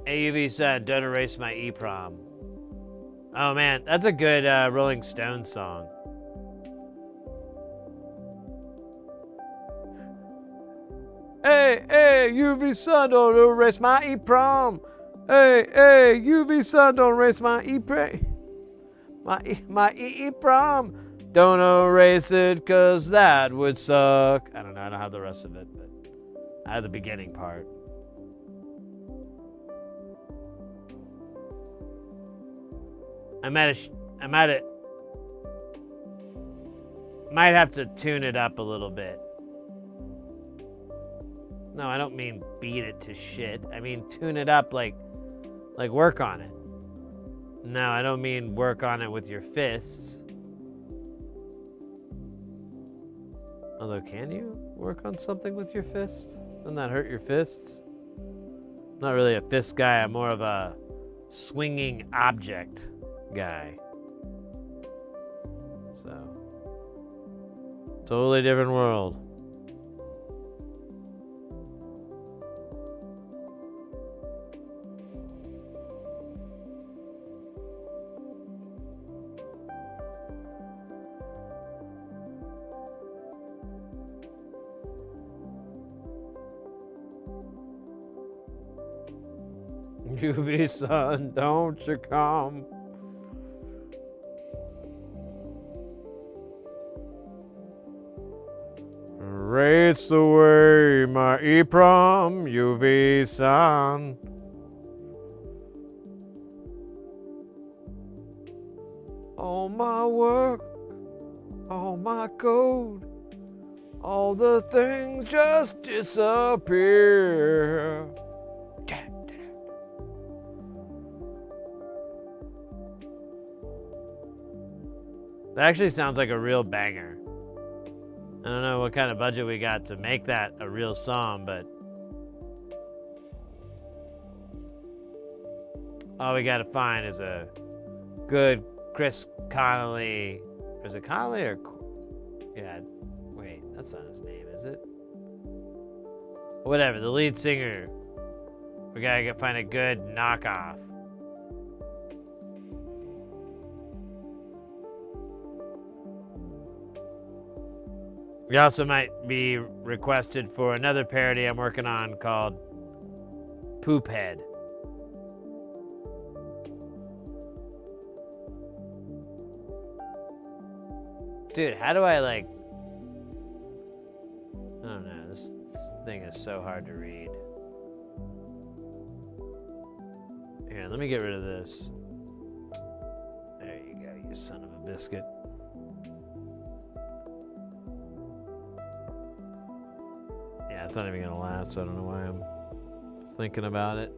AUV said, "Don't erase my EEPROM." Oh man, that's a good Rolling Stones song. Hey, hey, UV son, don't erase my EEPROM. Hey, hey, UV son, don't erase my EEPROM. My EEPROM. Don't erase it, cause that would suck. I don't know, I don't have the rest of it, but I have the beginning part. I might have to tune it up a little bit. No, I don't mean beat it to shit. I mean tune it up, like work on it. No, I don't mean work on it with your fists. Although, can you work on something with your fists? Doesn't that hurt your fists? I'm not really a fist guy. I'm more of a swinging object guy. So, totally different world. UV sun, don't you come. Race away my EEPROM, UV sun. All my work, all my code, all the things just disappear. That actually sounds like a real banger. I don't know what kind of budget we got to make that a real song, but all we gotta find is a good Chris Connolly. Is it Connolly or? Yeah, wait, that's not his name, is it? Whatever, the lead singer. We gotta find a good knockoff. We also might be requested for another parody I'm working on called Poop Head. Dude, how do I like... I don't know, this thing is so hard to read. Here, let me get rid of this. There you go, you son of a biscuit. Yeah, it's not even gonna last, so I don't know why I'm thinking about it.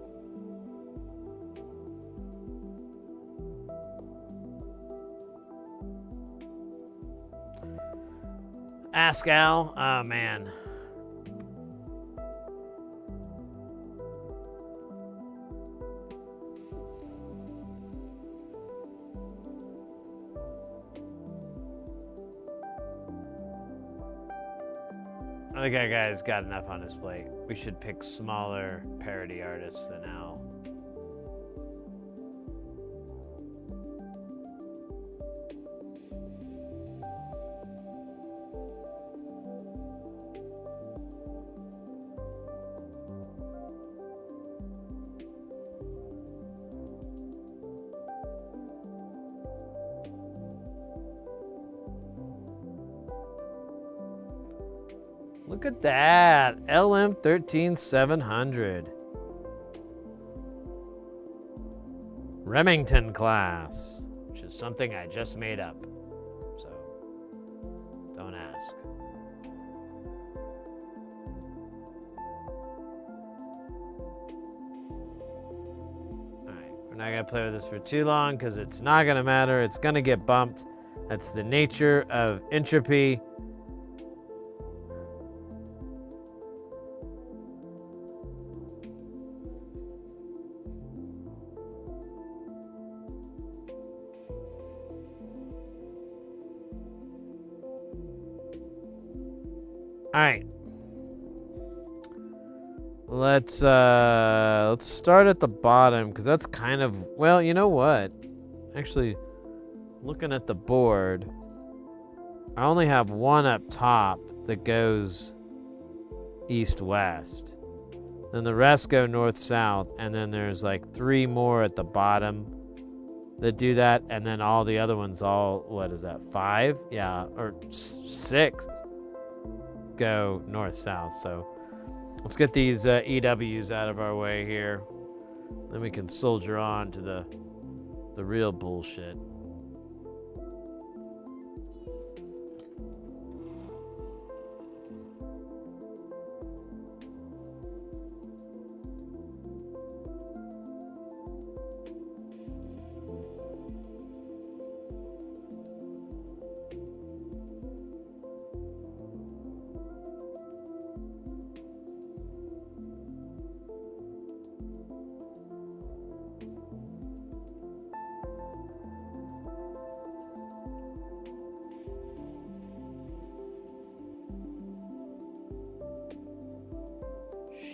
Ask Al. Oh, man. I think that guy's got enough on his plate. We should pick smaller parody artists than Al. Look at that, LM13700. Remington class, which is something I just made up. So, don't ask. Alright, we're not gonna play with this for too long because it's not gonna matter. It's gonna get bumped. That's the nature of entropy. All right. Let's start at the bottom because that's kind of, well, you know what? Actually, looking at the board, I only have one up top that goes east-west. Then the rest go north-south, and then there's like 3 more at the bottom that do that, and then all the other ones, what is that, 5? Yeah, or 6. Go north-south. So let's get these EWs out of our way here. Then we can soldier on to the real bullshit.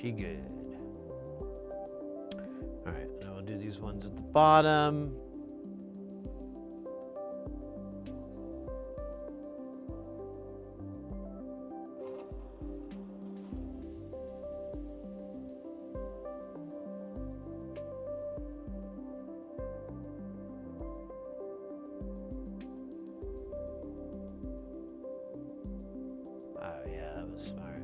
She good. All right, now we'll do these ones at the bottom. close. All right.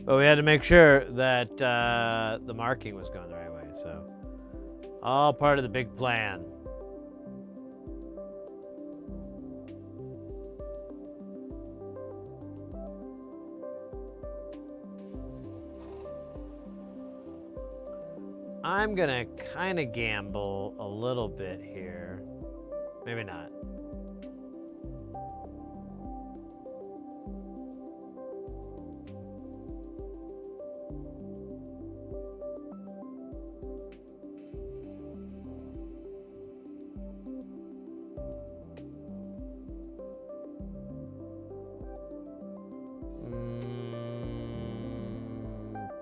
But we had to make sure that the marking was going the right way. So, all part of the big plan. I'm gonna kind of gamble a little bit here. Maybe not.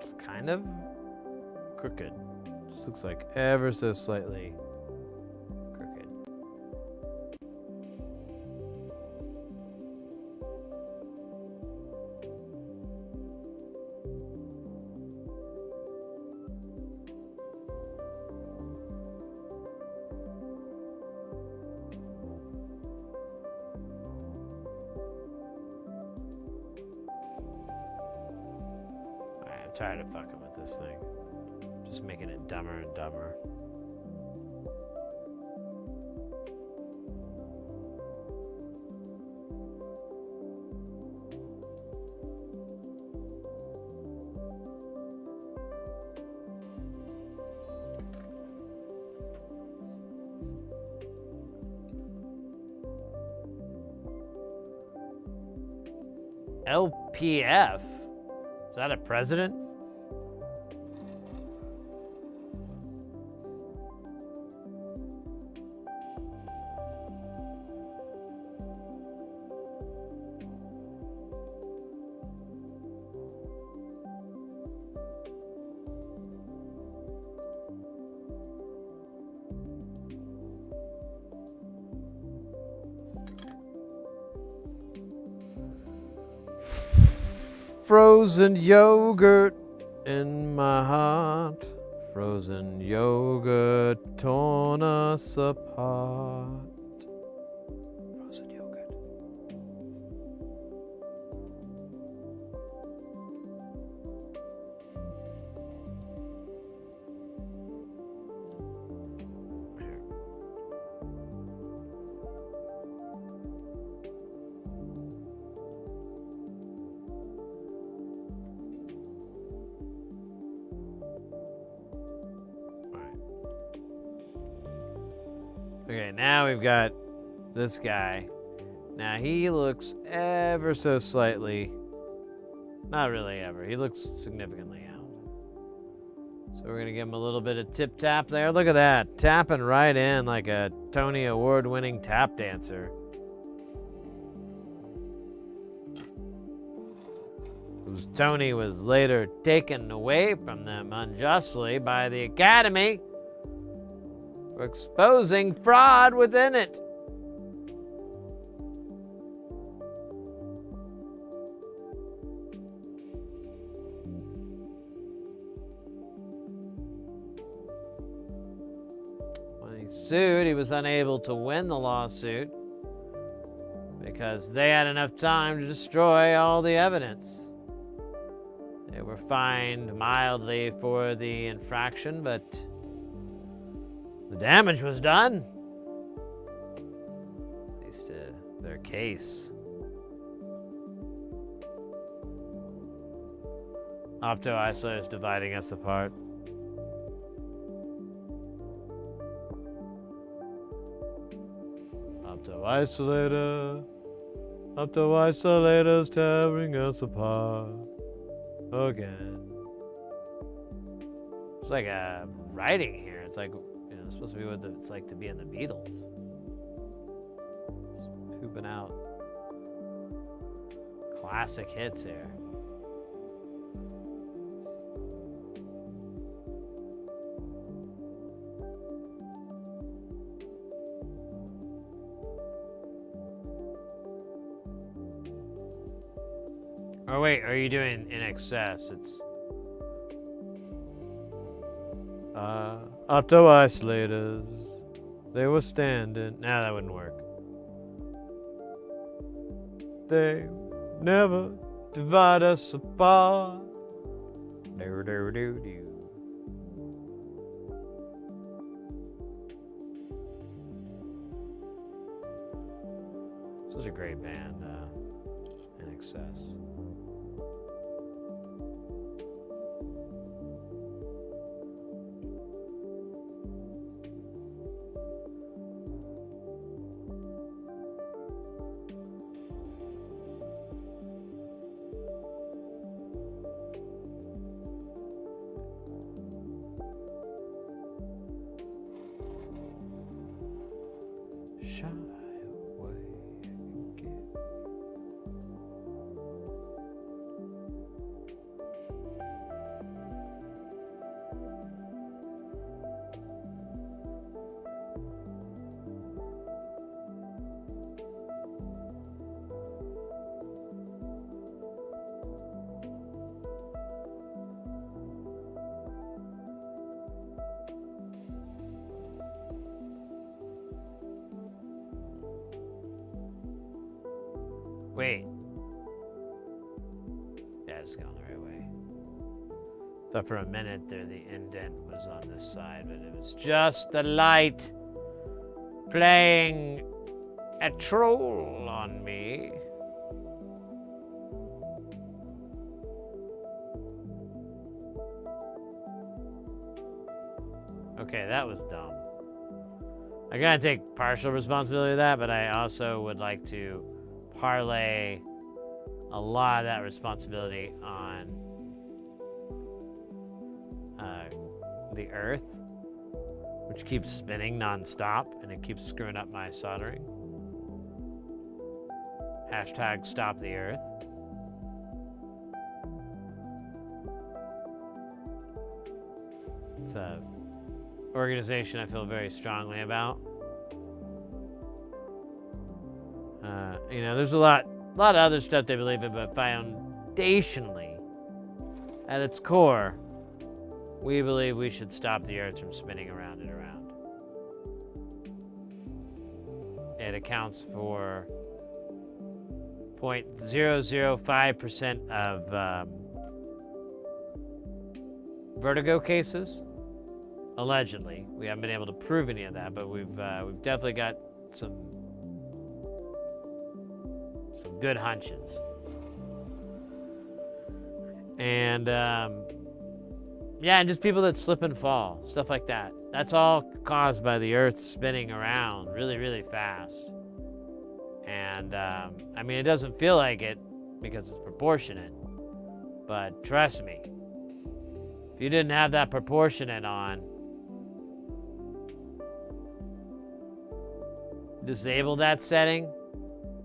It's kind of crooked. Just looks like ever so slightly crooked. Alright, I'm tired of fucking with this thing. Just making it dumber and dumber. LPF? Is that a president? Frozen yogurt in my heart. Frozen yogurt torn us apart. Frozen yogurt. Okay, now we've got this guy. Now he looks ever so slightly, not really ever, he looks significantly out. So we're gonna give him a little bit of tip tap there. Look at that, tapping right in like a Tony Award winning tap dancer. Whose Tony was later taken away from them unjustly by the Academy. Exposing fraud within it. When he sued, he was unable to win the lawsuit because they had enough time to destroy all the evidence. They were fined mildly for the infraction, but the damage was done. At least to their case. Opto-isolator is dividing us apart. Opto-isolator. Opto-isolator's tearing us apart again. It's like a writing here. It's like, you know, it's supposed to be what it's like to be in the Beatles. Just pooping out classic hits here. Oh wait, are you doing in excess? It's Auto isolators. They were standing. Nah, that wouldn't work. They never divide us apart. Do do do do. Such a great band, in excess. Shy away again. Wait. Yeah, it's going the right way. Thought for a minute there the indent was on this side, but it was just the light playing a troll on me. Okay, that was dumb. I gotta take partial responsibility of that, but I also would like to parlay a lot of that responsibility on the Earth, which keeps spinning nonstop, and it keeps screwing up my soldering. Hashtag stop the Earth. It's a organization I feel very strongly about. You know, there's a lot of other stuff they believe in, but foundationally, at its core, we believe we should stop the Earth from spinning around and around. It accounts for 0.005% of vertigo cases, allegedly. We haven't been able to prove any of that, but we've definitely got some good hunches. And yeah, and just people that slip and fall, stuff like that. That's all caused by the Earth spinning around really, really fast. And I mean, it doesn't feel like it because it's proportionate, but trust me, if you didn't have that proportionate on, disable that setting,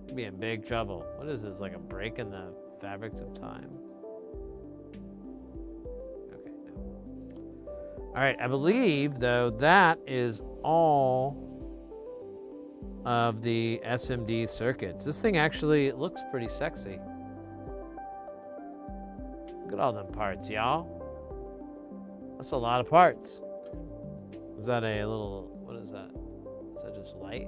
you'd be in big trouble. What is this, like a break in the fabrics of time? Okay, no. All right, I believe, though, that is all of the SMD circuits. This thing actually looks pretty sexy. Look at all them parts, y'all. That's a lot of parts. Is that a little, what is that? Is that just light?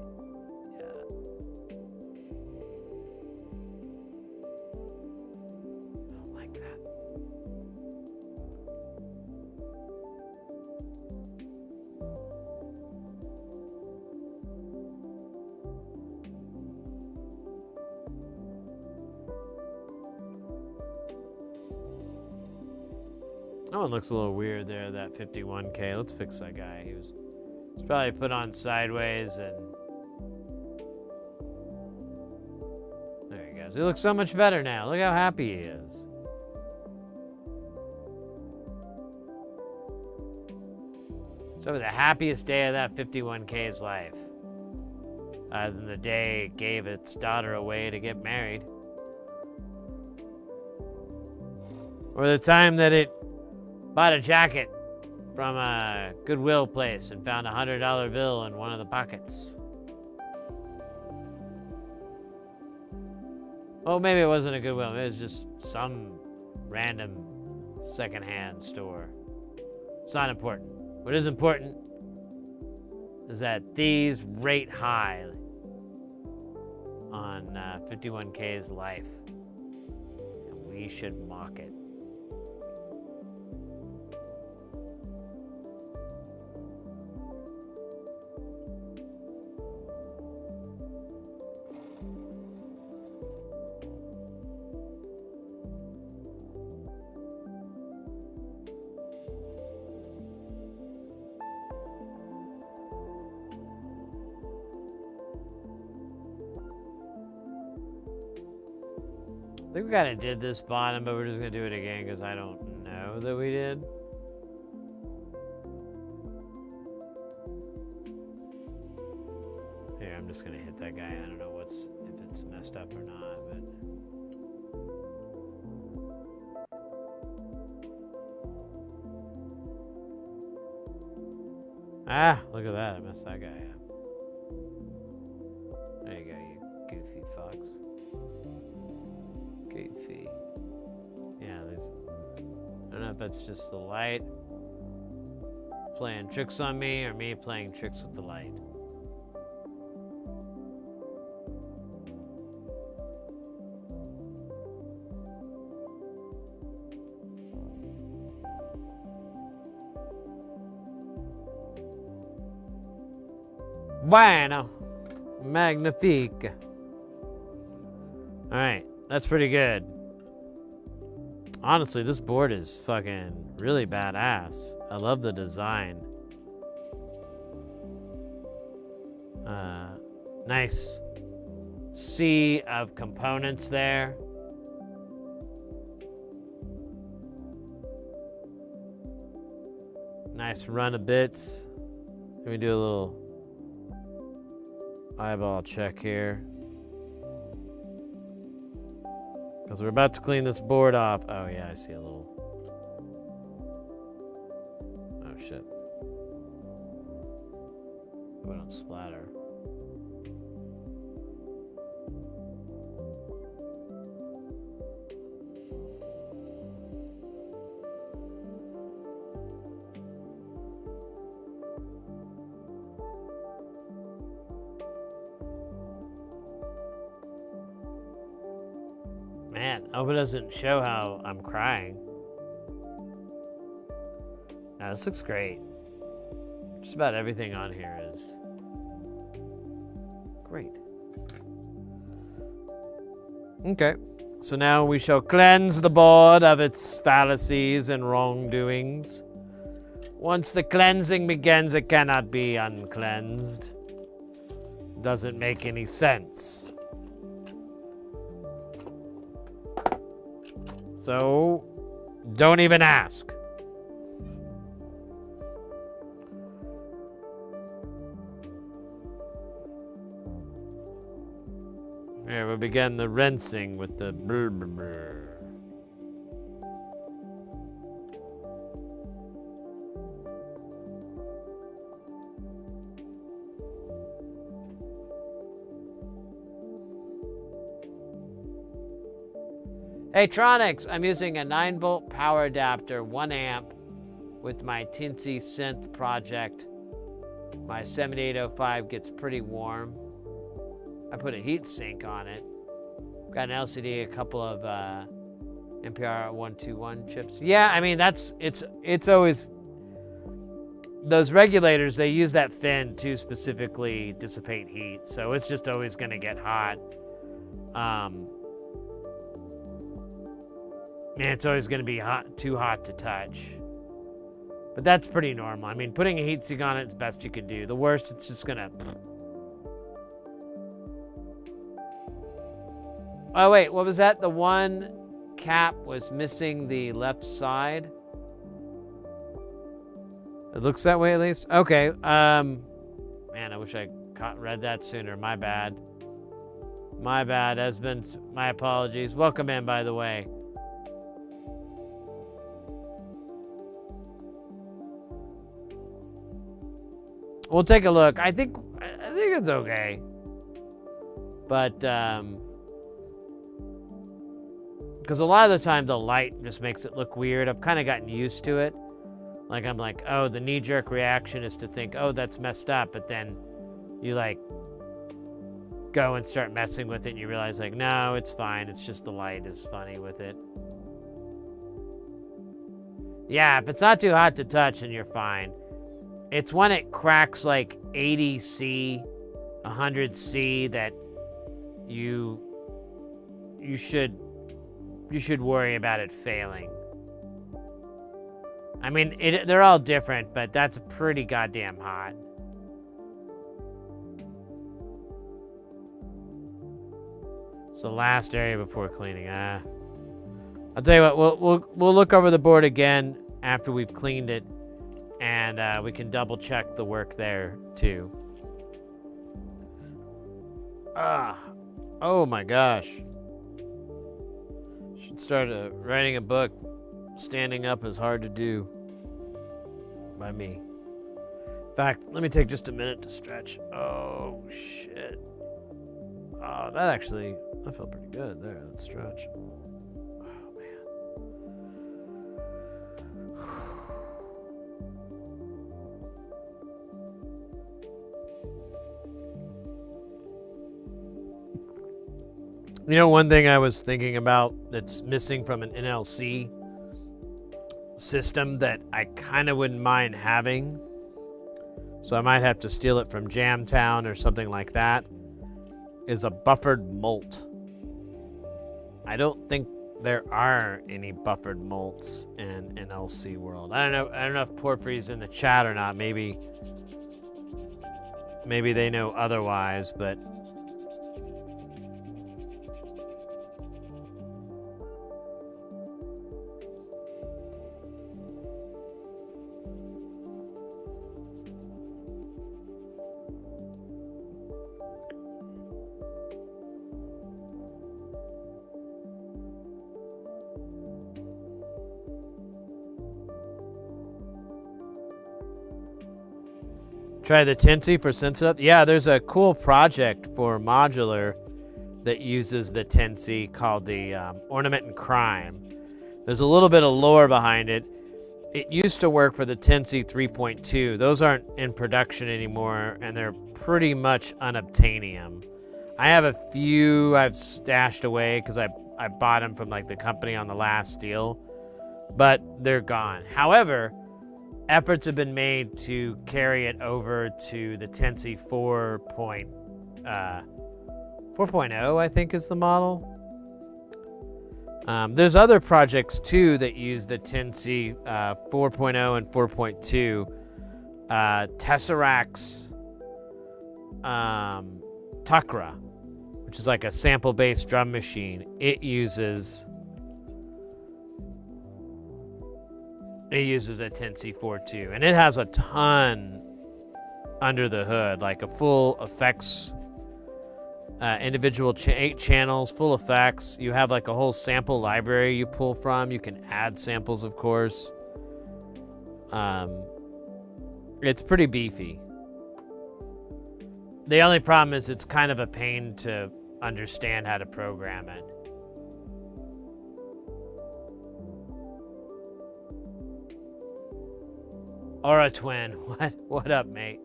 That one looks a little weird there, that 51K. Let's fix that guy. He's probably put on sideways, and there he goes. He looks so much better now. Look how happy he is. It's probably the happiest day of that 51K's life, other than the day it gave its daughter away to get married, or the time that it bought a jacket from a Goodwill place and found a $100 bill in one of the pockets. Well, maybe it wasn't a Goodwill. Maybe it was just some random secondhand store. It's not important. What is important is that these rate high on 51K's life. And we should mock it. I think we kind of did this bottom, but we're just going to do it again because I don't know that we did. Here, I'm just going to hit that guy. I don't know if it's messed up or not, but... Ah, look at that. I messed that guy up. There you go, you goofy fucks. Goofy. Yeah, there's... I don't know if that's just the light playing tricks on me or me playing tricks with the light. Bueno. Magnifique. Alright, that's pretty good. Honestly, this board is fucking really badass. I love the design. Nice sea of components there. Nice run of bits. Let me do a little eyeball check here. Because we're about to clean this board off. Oh yeah, I see a little. Oh shit. We don't splatter. Man, I hope it doesn't show how I'm crying. Now, this looks great. Just about everything on here is great. Okay, so now we shall cleanse the board of its fallacies and wrongdoings. Once the cleansing begins, it cannot be uncleansed. Doesn't make any sense. So, don't even ask. Here, we'll begin the rinsing with the brr, brr, brr. Hey Tronics, I'm using a 9-volt power adapter, 1 amp, with my Tinsy synth project. My 7805 gets pretty warm. I put a heat sink on it. Got an LCD, a couple of NPR 121 chips. Yeah, I mean it's always those regulators. They use that fin to specifically dissipate heat, so it's just always going to get hot. Man, it's always going to be too hot to touch. But that's pretty normal. I mean, putting a heatsink on it's best you can do. The worst, it's just going to... Oh, wait, what was that? The one cap was missing the left side? It looks that way, at least? Okay, man, I wish I read that sooner. My bad. My bad, Esmond. My apologies. Welcome in, by the way. We'll take a look. I think it's okay. But, because a lot of the time the light just makes it look weird. I've kind of gotten used to it. Like, I'm like, oh, the knee-jerk reaction is to think, oh, that's messed up, but then you, like, go and start messing with it, and you realize, like, no, it's fine. It's just the light is funny with it. Yeah, if it's not too hot to touch, then you're fine. It's when it cracks, like, 80C, 100C that you should worry about it failing. I mean, they're all different, but that's pretty goddamn hot. It's the last area before cleaning. I'll tell you what. We'll look over the board again after we've cleaned it, and we can double check the work there too. Oh my gosh. Should start writing a book. Standing up is hard to do by me. In fact, let me take just a minute to stretch. Oh, shit. Oh, that felt pretty good there, that stretch. Oh, man. You know, one thing I was thinking about that's missing from an NLC system that I kind of wouldn't mind having, so I might have to steal it from Jamtown or something like that, is a buffered molt. I don't think there are any buffered molts in NLC world. I don't know if Porphyry's in the chat or not. Maybe they know otherwise, but try the Tinsy for sensitive. Yeah, there's a cool project for modular that uses the Tinsy called the Ornament and Crime. There's a little bit of lore behind it. It used to work for the Tinsy 3.2. Those aren't in production anymore, and they're pretty much unobtainium. I have a few I've stashed away because I bought them from like the company on the last deal, but they're gone. However, efforts have been made to carry it over to the Tinsy 4.0, I think is the model. There's other projects too that use the Tinsy 4.0 and 4.2. Tesseract's Tukra, which is like a sample-based drum machine. It uses a Tinsy 4.2, and it has a ton under the hood, like a full effects, individual 8 channels, full effects. You have like a whole sample library you pull from. You can add samples, of course. It's pretty beefy. The only problem is it's kind of a pain to understand how to program it. Aura Twin, what up, mate?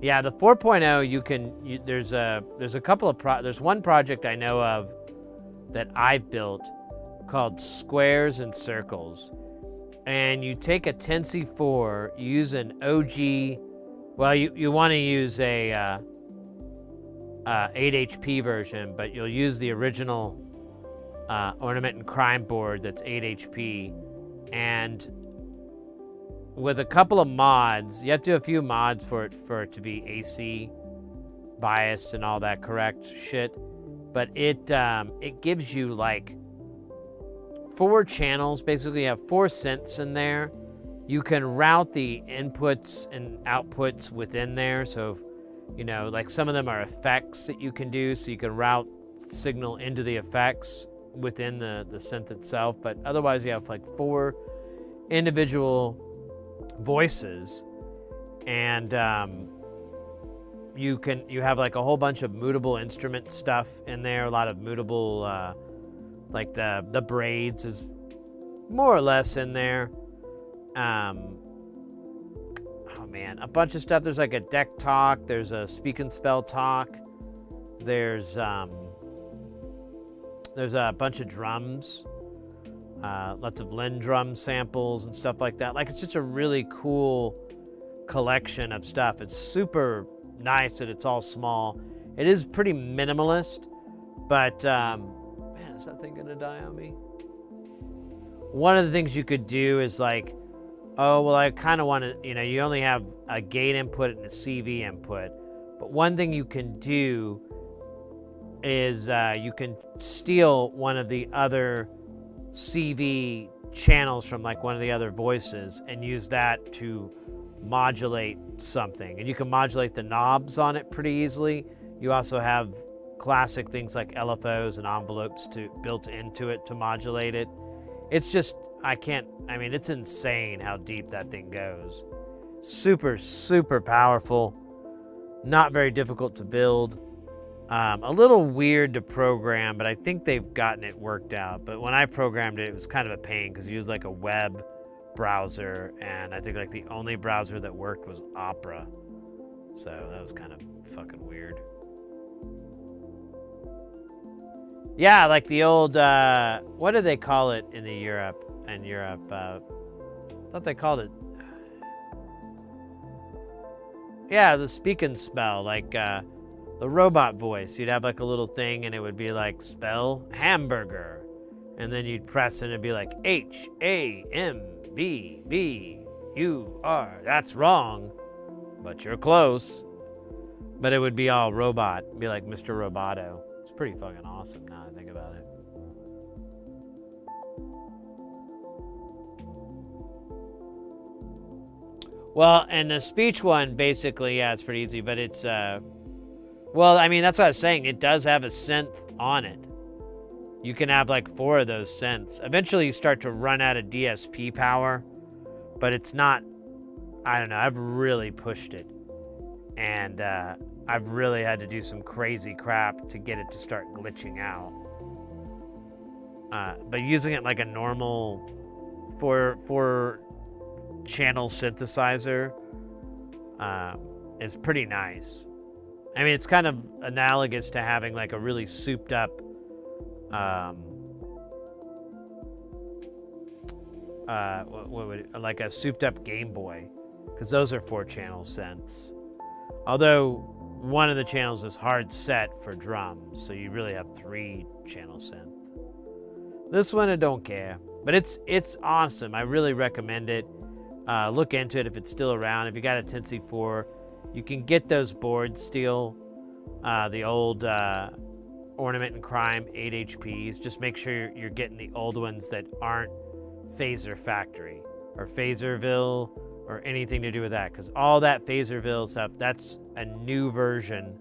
Yeah, the 4.0 there's a couple of there's one project I know of that I've built called Squares and Circles. And you take a Tinsy 4, you use an OG, well, you want to use a 8 HP version, but you'll use the original Ornament and Crime board that's 8 HP, and with a couple of mods, you have to do a few mods for it to be AC biased and all that correct shit, but it gives you like 4 channels. Basically, you have 4 synths in there. You can route the inputs and outputs within there, so you know, like some of them are effects that you can do, so you can route signal into the effects within the synth itself, but otherwise you have like 4 individual voices, and you have like a whole bunch of mutable instrument stuff in there, a lot of mutable Like the braids is more or less in there. Oh man, a bunch of stuff. There's like a deck talk. There's a speak and spell talk. There's a bunch of drums. Lots of Lin drum samples and stuff like that. Like, it's just a really cool collection of stuff. It's super nice that it's all small. It is pretty minimalist, but man, is that thing gonna die on me? One of the things you could do is like, oh, well, I kind of want to, you only have a gate input and a CV input, but one thing you can do is you can steal one of the other CV channels from like one of the other voices and use that to modulate something. And you can modulate the knobs on it pretty easily. You also have classic things like LFOs and envelopes built into it to modulate it. It's just, it's insane how deep that thing goes. Super, super powerful. Not very difficult to build. A little weird to program, but I think they've gotten it worked out. But when I programmed it, it was kind of a pain because you used like a web browser, and I think like the only browser that worked was Opera. So that was kind of fucking weird. Yeah, like the old, what do they call it in Europe? I thought they called it, yeah, the speak and spell, like, the robot voice. You'd have like a little thing and it would be like spell hamburger. And then you'd press and it'd be like HAMBBUR. That's wrong, but you're close. But it would be all robot. It'd be like Mr. Roboto. It's pretty fucking awesome now I think about it. Well, and the speech one, basically, yeah, it's pretty easy, but it's, well, I mean, that's what I was saying. It does have a synth on it. You can have like 4 of those synths. Eventually you start to run out of DSP power, but it's not, I don't know, I've really pushed it. And I've really had to do some crazy crap to get it to start glitching out. But using it like a normal 4 channel synthesizer is pretty nice. I mean, it's kind of analogous to having like a really souped up like a souped up Game Boy, because those are 4 channel synths. Although one of the channels is hard set for drums, so you really have 3 channel synth. This one I don't care, but it's awesome. I really recommend it. Look into it if it's still around. If you got a 10C4, you can get those boards still. The old Ornament and Crime 8 HPs. Just make sure you're getting the old ones that aren't Phaser Factory or Phaserville or anything to do with that, because all that Phaserville stuff, that's a new version,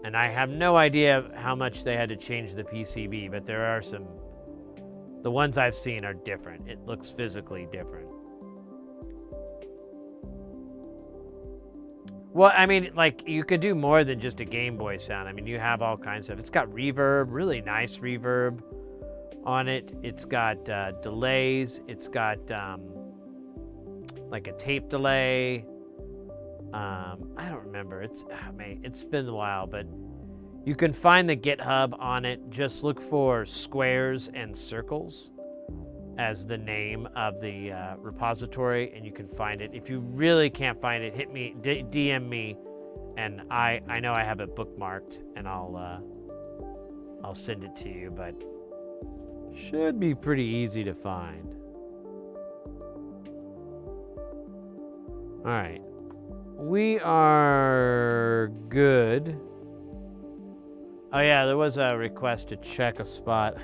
and I have no idea how much they had to change the PCB, but there are some. The ones I've seen are different. It looks physically different. Well, I mean, like, you could do more than just a Game Boy sound. I mean, you have all kinds of... It's got reverb, really nice reverb on it. It's got delays. It's got, like, a tape delay. I don't remember. It's been a while, but you can find the GitHub on it. Just look for Squares and Circles as the name of the repository, and you can find it. If you really can't find it, hit me, DM me, and I know I have it bookmarked, and I'll send it to you, but should be pretty easy to find. All right, we are good. Oh yeah, there was a request to check a spot.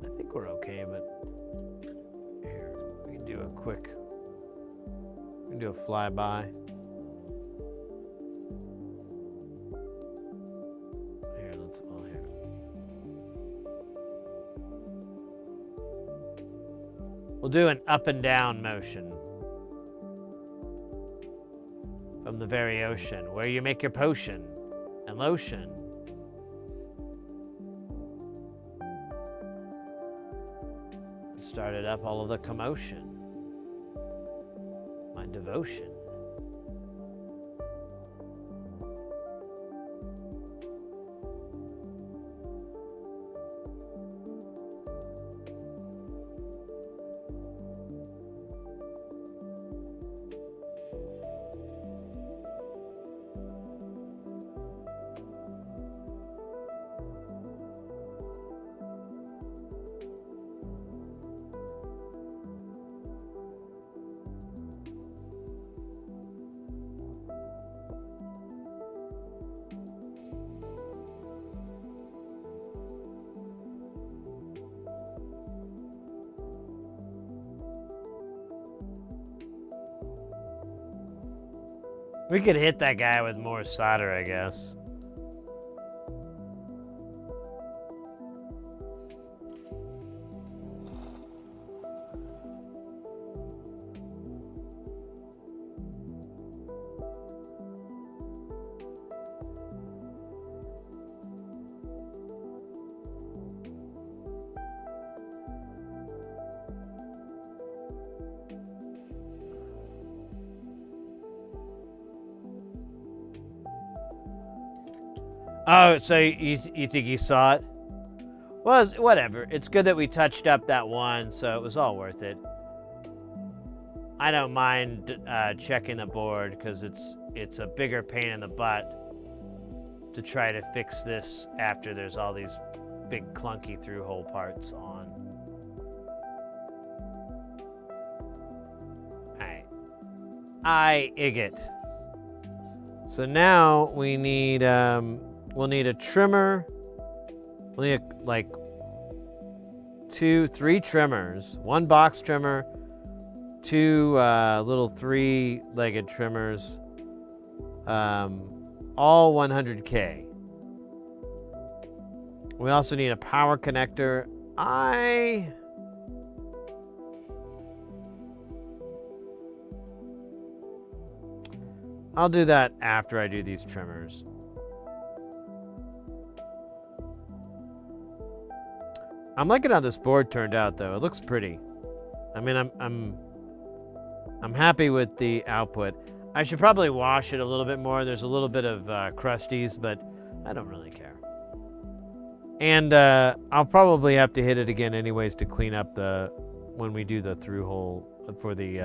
I think we're okay, but here, we can do a quick, we can do a flyby. Here, here. We'll do an up and down motion from the very ocean, where you make your potion and lotion. Started up all of the commotion. My devotion. We could hit that guy with more solder, I guess. Oh, so you think you saw it? Well, whatever. It's good that we touched up that one, so it was all worth it. I don't mind checking the board because it's a bigger pain in the butt to try to fix this after there's all these big clunky through-hole parts on. Alright. I igot. So now we need we'll need a trimmer. We'll need like 3 trimmers. 1 box trimmer, 2 little 3-legged trimmers. All 100K. We also need a power connector. I'll do that after I do these trimmers. I'm liking how this board turned out, though. It looks pretty. I mean, I'm happy with the output. I should probably wash it a little bit more. There's a little bit of crusties, but I don't really care. And I'll probably have to hit it again anyways to clean up when we do the through hole for the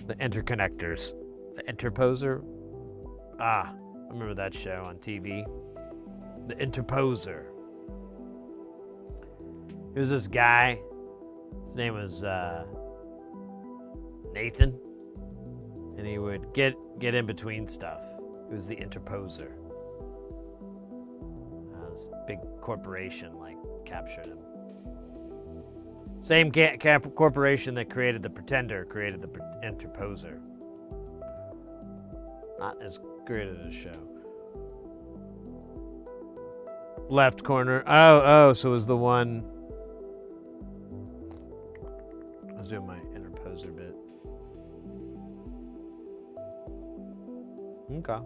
interconnectors. The interposer. I remember that show on TV. The interposer. He was this guy. His name was Nathan. And he would get in between stuff. It was the interposer. This big corporation captured him. Same corporation that created the Pretender created the interposer. Not as great as a show. Left corner. Oh, so it was the one. I was doing my interposer bit. Okay.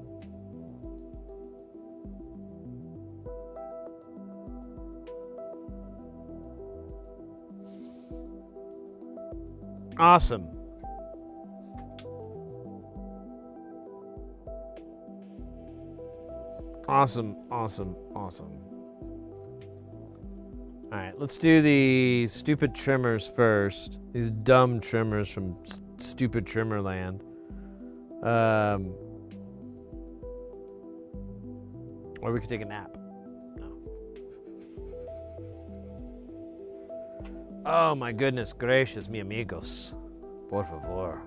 Awesome. Awesome. All right, let's do the stupid trimmers first. These dumb trimmers from stupid trimmer land. Or we could take a nap. No. Oh my goodness gracious, mi amigos. Por favor.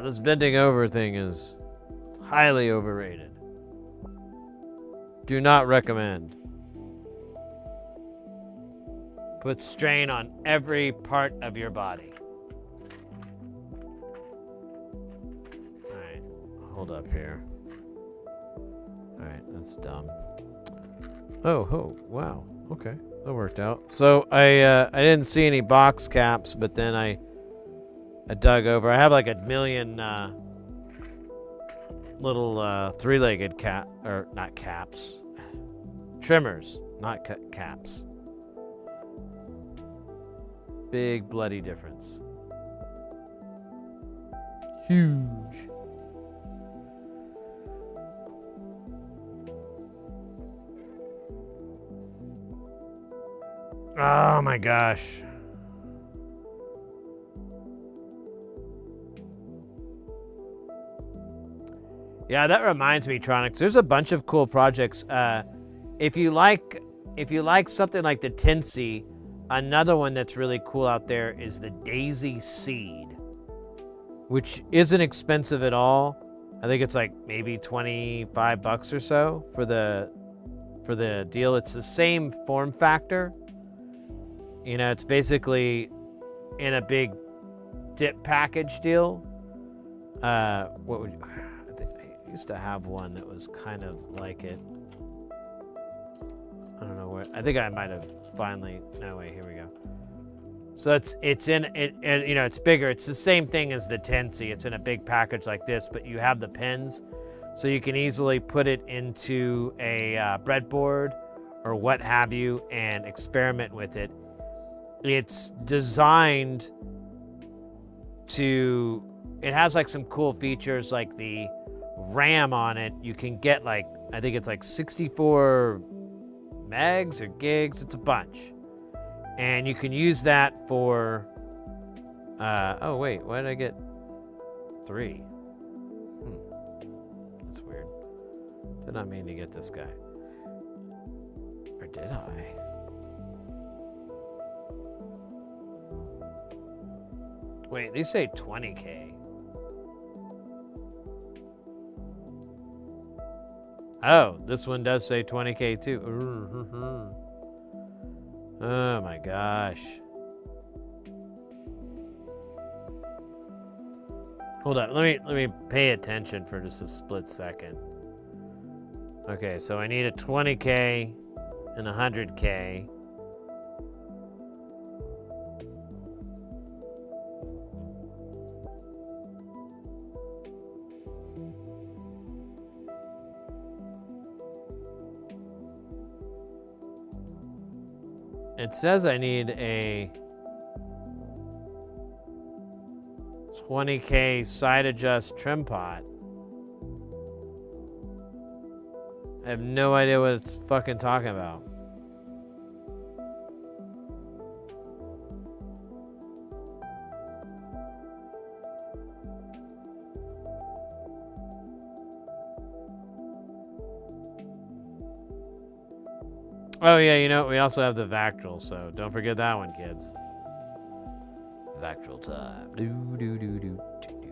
This bending over thing is highly overrated. Do not recommend. Put strain on every part of your body. Alright, hold up here. Alright, that's dumb. Oh, wow. Okay, that worked out. So I didn't see any box caps, but then I dug over. I have like a million little three-legged cat, or not caps, trimmers, not caps. Big bloody difference. Huge. Oh my gosh. Yeah, that reminds me, Tronics. There's a bunch of cool projects. If you like something like the Tinsy, another one that's really cool out there is the Daisy Seed, which isn't expensive at all. I think it's like maybe $25 or so for the deal. It's the same form factor. You know, it's basically in a big dip package deal. What would you, I used to have one that was kind of like it. I don't know where. I think I might have finally. No, wait, here we go. So it's in it, and you know, it's bigger. It's the same thing as the Tinsy. It's in a big package like this, but you have the pins, so you can easily put it into a breadboard or what have you and experiment with it. It's designed to, it has like some cool features like the RAM on it. You can get like, I think it's like 64 megs or gigs. It's a bunch. And you can use that for, oh wait, why did I get 3? That's weird. Did not mean to get this guy. Or did I? Wait, these say 20K. Oh, this one does say 20K too. Oh my gosh. Hold up, let me pay attention for just a split second. Okay, so I need a 20K and 100K. It says I need a 20K side adjust trim pot. I have no idea what it's fucking talking about. Oh yeah, you know, we also have the Vactral, so don't forget that one, kids. Vactral time. Do do do do do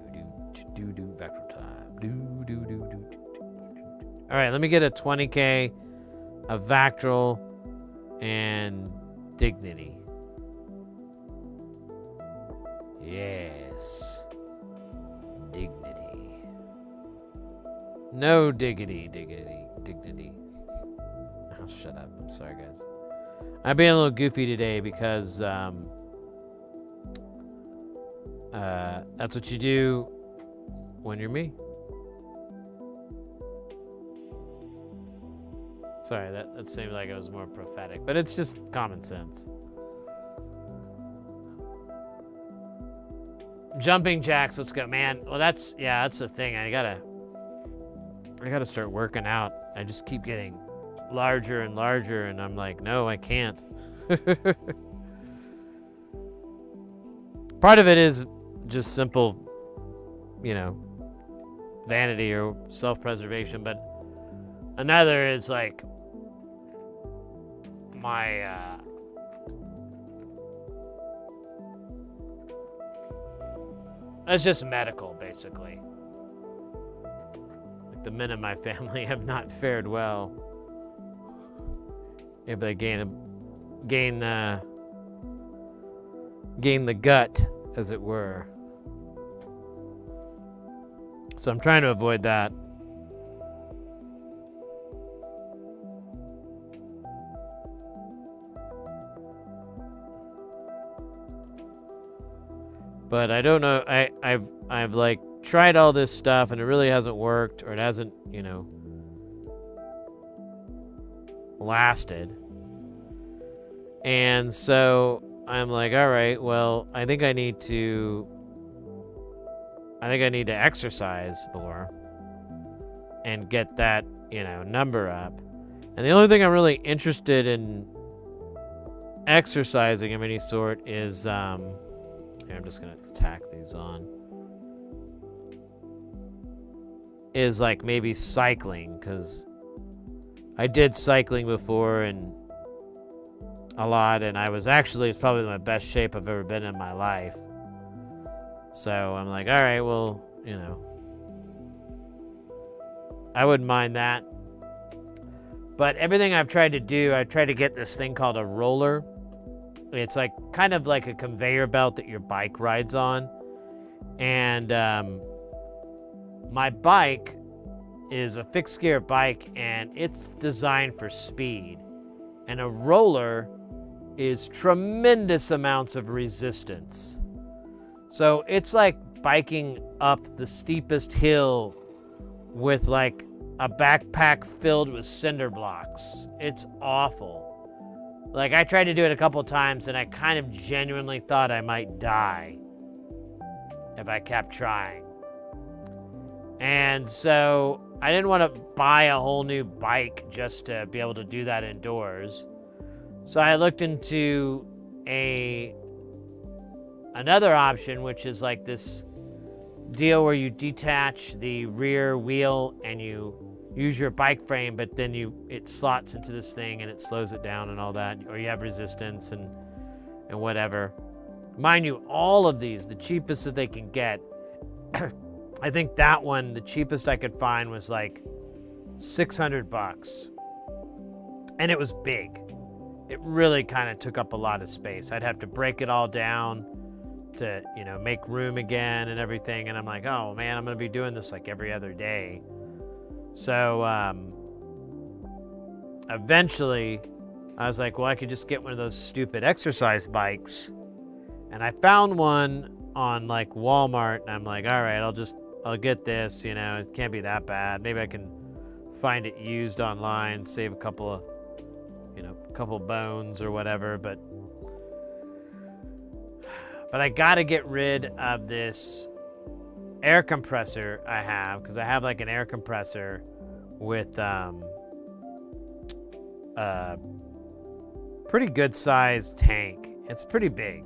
do do Vactral time. Do do do do do. All right, let me get a 20K, a Vactral, and Dignity. Yes. Dignity. No diggity, dignity. Oh, shut up. I'm sorry, guys. I'm being a little goofy today because that's what you do when you're me. Sorry, that seemed like it was more prophetic, but it's just common sense. Jumping jacks, let's go, man. Well, that's the thing. I gotta start working out. I just keep getting larger and larger, and I'm like, no, I can't. Part of it is just simple, you know, vanity or self-preservation, but another is like my it's just medical, basically. Like the men in my family have not fared well. If they gain the gut, as it were. So I'm trying to avoid that. But I don't know. I've like tried all this stuff and it really hasn't worked, or it hasn't, you know, lasted. And so I'm like, all right, well, I think I need to exercise more and get that, you know, number up. And the only thing I'm really interested in exercising of any sort is, here, I'm just gonna tack these on, is like maybe cycling, because I did cycling before and a lot, and it's probably my best shape I've ever been in my life. So I'm like, all right, well, you know, I wouldn't mind that. But everything I've tried to do, I tried to get this thing called a roller. It's like kind of like a conveyor belt that your bike rides on. And my bike is a fixed gear bike, and it's designed for speed. And a roller is tremendous amounts of resistance. So it's like biking up the steepest hill with like a backpack filled with cinder blocks. It's awful. Like, I tried to do it a couple times and I kind of genuinely thought I might die if I kept trying. And so I didn't want to buy a whole new bike just to be able to do that indoors. So I looked into another option, which is like this deal where you detach the rear wheel and you use your bike frame, but then it slots into this thing and it slows it down and all that, or you have resistance and whatever. Mind you, all of these, the cheapest that they can get, I think that one, the cheapest I could find was like $600. And it was big. It really kind of took up a lot of space. I'd have to break it all down to, you know, make room again and everything. And I'm like, oh man, I'm going to be doing this like every other day. So eventually I was like, well, I could just get one of those stupid exercise bikes. And I found one on like Walmart, and I'm like, all right, I'll get this, you know, it can't be that bad. Maybe I can find it used online, save a couple bones or whatever, but I gotta get rid of this air compressor I have, because I have like an air compressor with a pretty good sized tank. It's pretty big.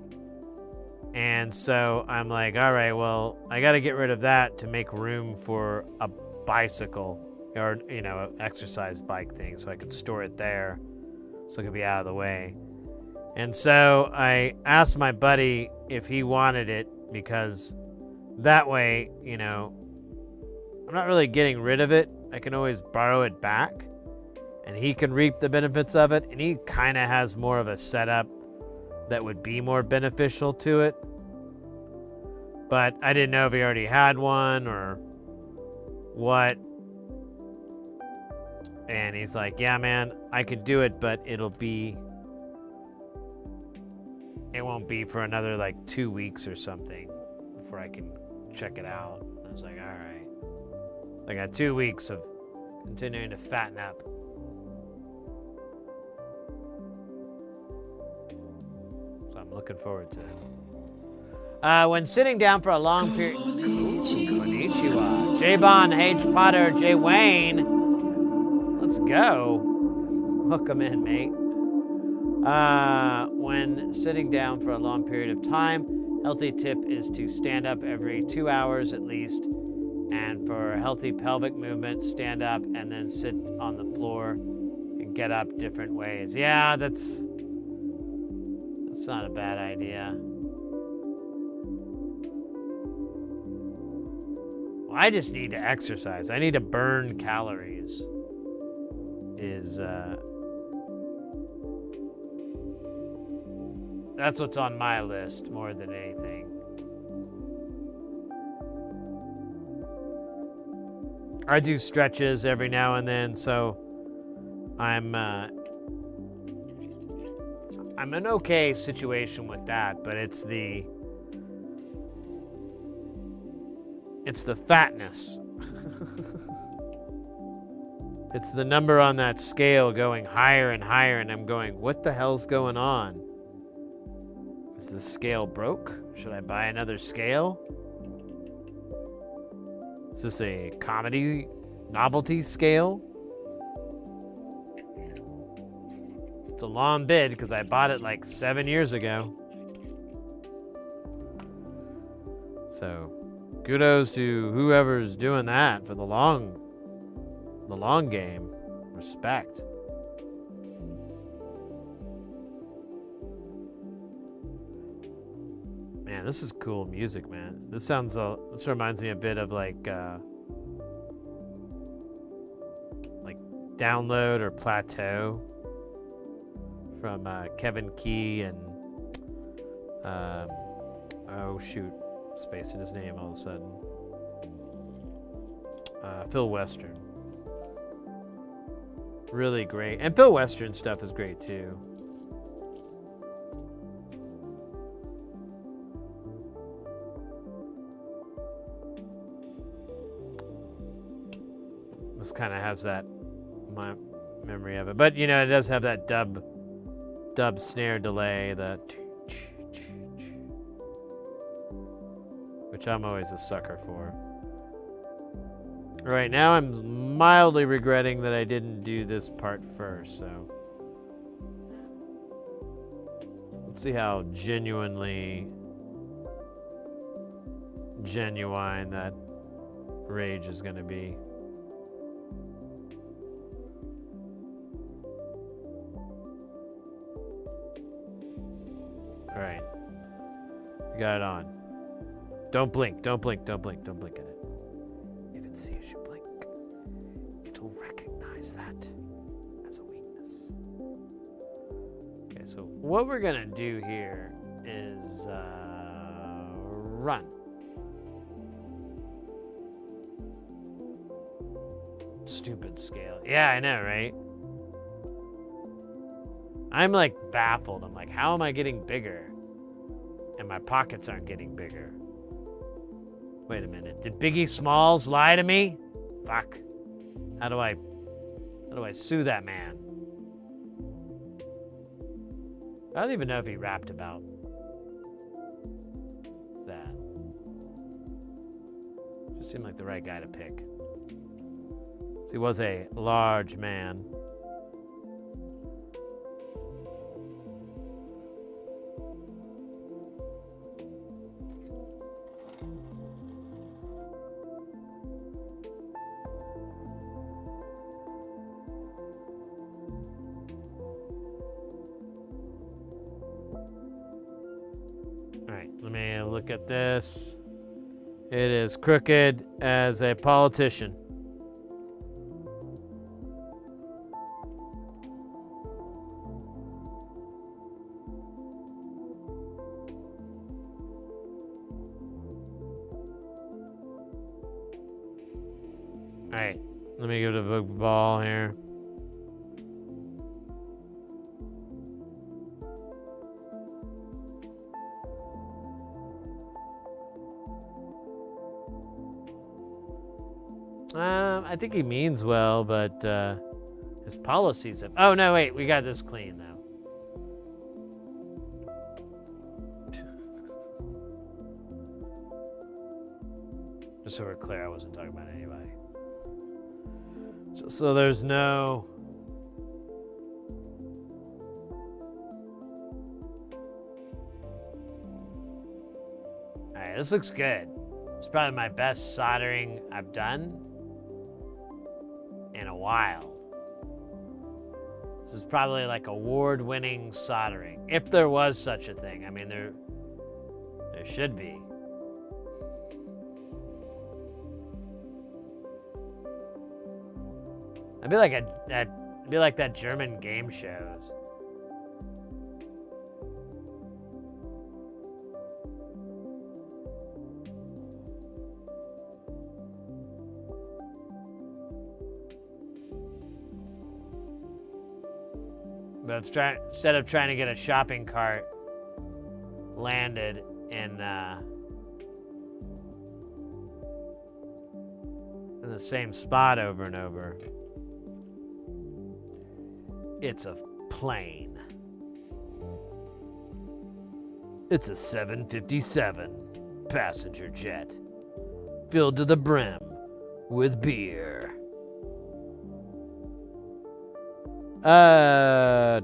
And so I'm like, all right, well, I got to get rid of that to make room for a bicycle, or, you know, an exercise bike thing, so I could store it there so it could be out of the way. And so I asked my buddy if he wanted it, because that way, you know, I'm not really getting rid of it. I can always borrow it back, and he can reap the benefits of it. And he kind of has more of a setup that would be more beneficial to it. But I didn't know if he already had one or what. And he's like, yeah, man, I could do it, but it won't be for another like 2 weeks or something before I can check it out. I was like, all right. I got 2 weeks of continuing to fatten up. So I'm looking forward to it. When sitting down for a long period... Konnichiwa. J-Bon, H. Potter, J. Wayne. Let's go. Welcome in, mate. When sitting down for a long period of time, healthy tip is to stand up every 2 hours at least. And for a healthy pelvic movement, stand up and then sit on the floor and get up different ways. Yeah, that's not a bad idea. I just need to exercise. I need to burn calories. That's what's on my list more than anything. I do stretches every now and then, so I'm an okay situation with that, but it's It's the fatness. It's the number on that scale going higher and higher, and I'm going, what the hell's going on? Is the scale broke? Should I buy another scale? Is this a comedy novelty scale? It's a long bid because I bought it like 7 years ago. So, kudos to whoever's doing that for the long game. Respect. Man, this is cool music, man. This reminds me a bit of like Download or Plateau from Kevin Key and oh shoot, spacing his name all of a sudden. Phil Western. Really great. And Phil Western stuff is great too. This kind of has that, my memory of it. But, you know, it does have that dub snare delay, which I'm always a sucker for. Right now, I'm mildly regretting that I didn't do this part first, so. Let's see how genuine that rage is going to be. All right. You got it on. Don't blink, don't blink, don't blink, don't blink at it. If it sees you blink, it'll recognize that as a weakness. Okay, so what we're gonna do here is run. Stupid scale. Yeah, I know, right? I'm like baffled. I'm like, how am I getting bigger? And my pockets aren't getting bigger. Wait a minute. Did Biggie Smalls lie to me? Fuck. How do I sue that man? I don't even know if he rapped about that. Just seemed like the right guy to pick. So he was a large man. Let me look at this. It is crooked as a politician. All right, let me give it a big ball here. I think he means well, but his policies have... Oh, no, wait. We got this clean, though. Just so we're clear, I wasn't talking about anybody. So there's no... All right, this looks good. It's probably my best soldering I've done in a while. This is probably like award-winning soldering, if there was such a thing. I mean, there should be. It'd be like that German game shows. But instead of trying to get a shopping cart the same spot over and over. It's a plane. It's a 757 passenger jet filled to the brim with beer.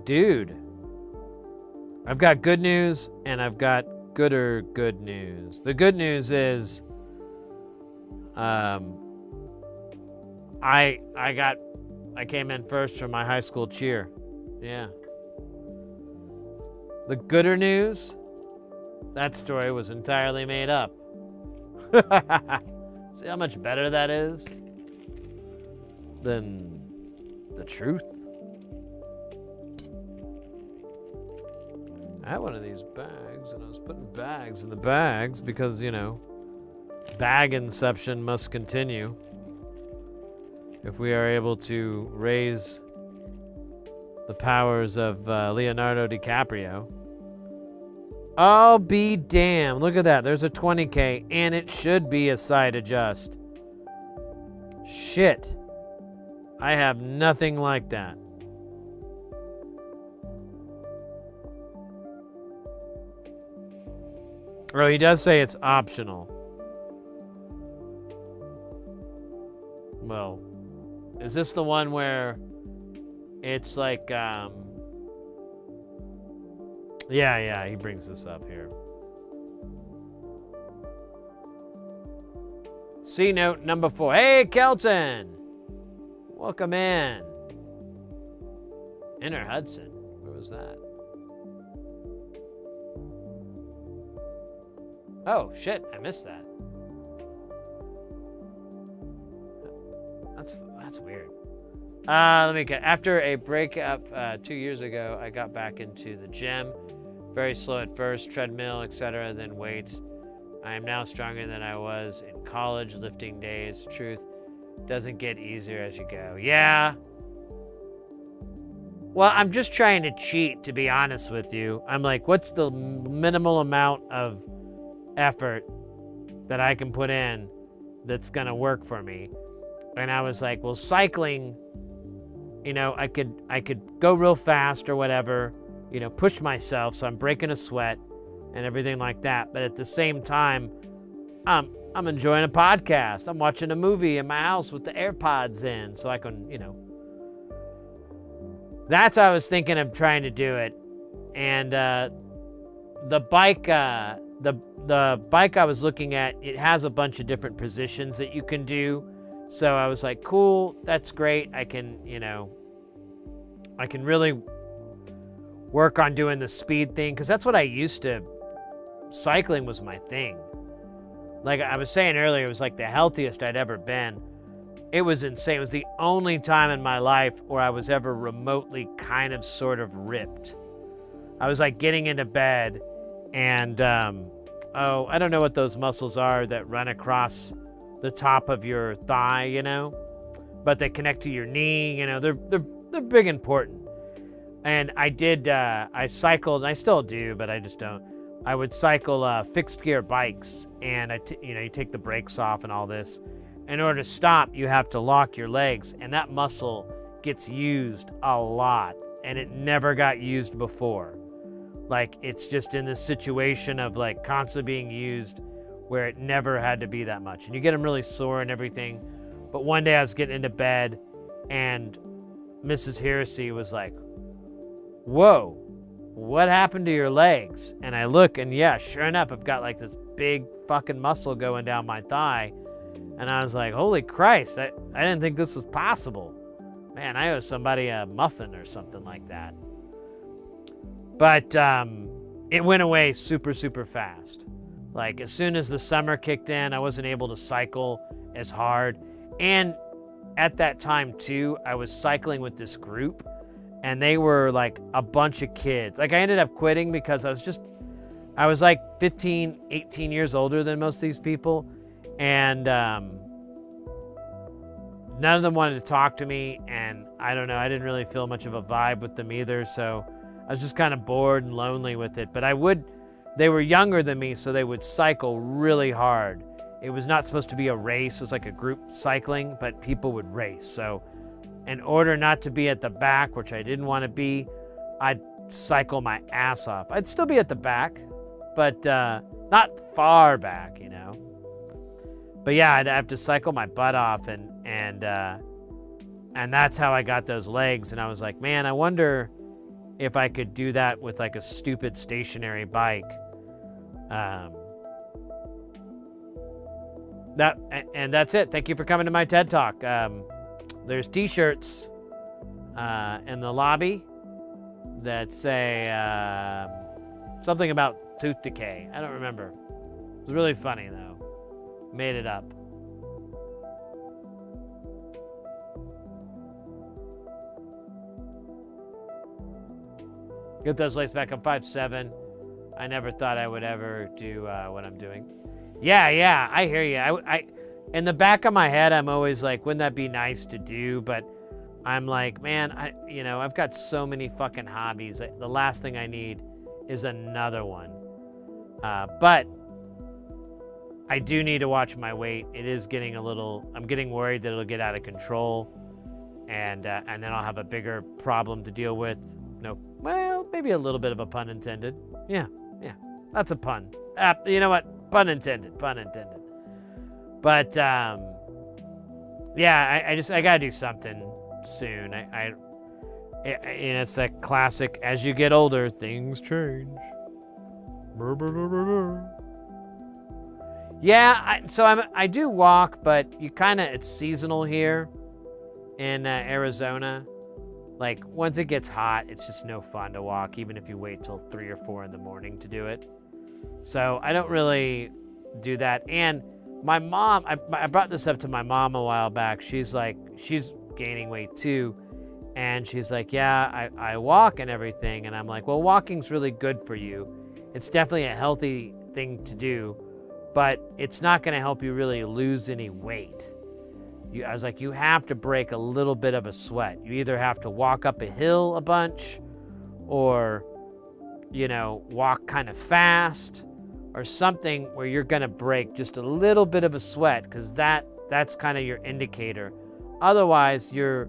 Dude, I've got good news and I've got good news. The good news is, I came in first for my high school cheer. Yeah. The gooder news, that story was entirely made up. See how much better that is than the truth? I had one of these bags, and I was putting bags in the bags because, you know, bag inception must continue if we are able to raise the powers of Leonardo DiCaprio. I'll be damned. Look at that. There's a 20K, and it should be a side adjust. Shit. I have nothing like that. Oh, he does say it's optional. Well, is this the one where it's like, yeah, he brings this up here. C note number 4. Hey, Kelton! Welcome in. Inner Hudson. Where was that? Oh, shit, I missed that. That's weird. Let me get. After a breakup 2 years ago, I got back into the gym. Very slow at first, treadmill, etc., then weights. I am now stronger than I was in college, lifting days. Truth doesn't get easier as you go. Yeah. Well, I'm just trying to cheat, to be honest with you. I'm like, what's the minimal amount of effort that I can put in that's going to work for me? And I was like, well, cycling, you know, I could go real fast or whatever, you know, push myself so I'm breaking a sweat and everything like that. But at the same time, I'm enjoying a podcast. I'm watching a movie in my house with the AirPods in so I can, you know. That's how I was thinking of trying to do it. And the bike I was looking at, it has a bunch of different positions that you can do. So I was like, cool, that's great. I can, you know, I can really work on doing the speed thing, because that's what I used to, cycling was my thing. Like I was saying earlier, it was like the healthiest I'd ever been. It was insane. It was the only time in my life where I was ever remotely kind of sort of ripped. I was like getting into bed and, I don't know what those muscles are that run across the top of your thigh, you know, but they connect to your knee, you know, they're big important. And I cycled, and I still do, but I just don't. I would cycle fixed gear bikes, and you take the brakes off and all this. In order to stop, you have to lock your legs, and that muscle gets used a lot, and it never got used before. Like, it's just in this situation of like constantly being used where it never had to be that much. And you get them really sore and everything. But one day I was getting into bed, and Mrs. Heresy was like, whoa, what happened to your legs? And I look, and yeah, sure enough, I've got like this big fucking muscle going down my thigh. And I was like, holy Christ, I didn't think this was possible. Man, I owe somebody a muffin or something like that. But it went away super, super fast. Like, as soon as the summer kicked in, I wasn't able to cycle as hard. And at that time, too, I was cycling with this group, and they were like a bunch of kids. Like, I ended up quitting because I was like 15, 18 years older than most of these people. And none of them wanted to talk to me, and I don't know, I didn't really feel much of a vibe with them either, so I was just kind of bored and lonely with it. But they were younger than me, so they would cycle really hard, it was not supposed to be a race. It was like a group cycling, but people would race. So in order not to be at the back, which I didn't want to be, I'd cycle my ass off. I'd still be at the back, but not far back, you know. But yeah, I'd have to cycle my butt off, and that's how I got those legs. And I was like, man, I wonder if I could do that with like a stupid stationary bike. That's it. Thank you for coming to my TED Talk. There's t-shirts in the lobby that say something about tooth decay. I don't remember. It was really funny though. Made it up. Get those legs back. I'm 5'7". I never thought I would ever do what I'm doing. Yeah, I hear you. I in the back of my head, I'm always like, wouldn't that be nice to do? But I'm like, man, I've got so many fucking hobbies. The last thing I need is another one. But I do need to watch my weight. It is getting I'm getting worried that it'll get out of control, and then I'll have a bigger problem to deal with. No, well, maybe a little bit of a pun intended. Yeah, that's a pun. You know what? Pun intended. But yeah, I gotta do something soon. It's that classic. As you get older, things change. Yeah, I do walk, but it's seasonal here in Arizona. Like, once it gets hot, it's just no fun to walk, even if you wait till 3 or 4 in the morning to do it. So I don't really do that. And my mom, I brought this up to my mom a while back. She's gaining weight too. And she's like, yeah, I walk and everything. And I'm like, well, walking's really good for you. It's definitely a healthy thing to do, but it's not going to help you really lose any weight. I was like, you have to break a little bit of a sweat. You either have to walk up a hill a bunch, or, walk kind of fast, or something where you're going to break just a little bit of a sweat, because that's kind of your indicator. Otherwise, you're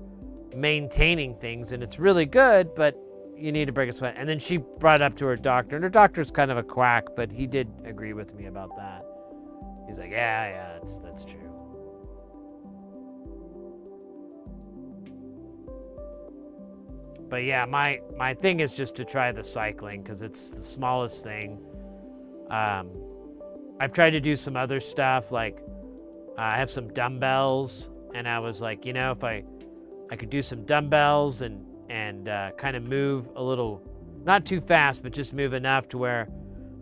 maintaining things, and it's really good, but you need to break a sweat. And then she brought it up to her doctor, and her doctor's kind of a quack, but he did agree with me about that. He's like, yeah, that's true. But yeah, my thing is just to try the cycling, because it's the smallest thing. I've tried to do some other stuff, like I have some dumbbells, and I was like, if I could do some dumbbells and kind of move a little, not too fast, but just move enough to where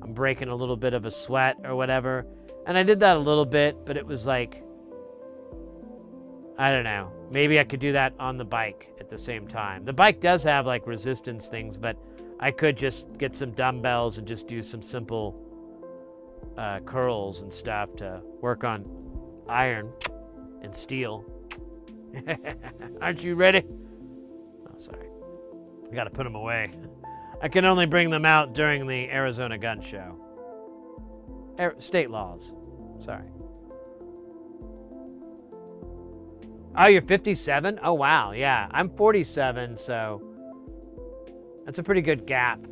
I'm breaking a little bit of a sweat or whatever. And I did that a little bit, but it was like, I don't know, maybe I could do that on the bike at the same time. The bike does have like resistance things, but I could just get some dumbbells and just do some simple curls and stuff to work on iron and steel. Aren't you ready? Oh, sorry. I gotta put them away. I can only bring them out during the Arizona Gun Show. State laws. Sorry. Oh, you're 57? Oh, wow. Yeah, I'm 47, so that's a pretty good gap.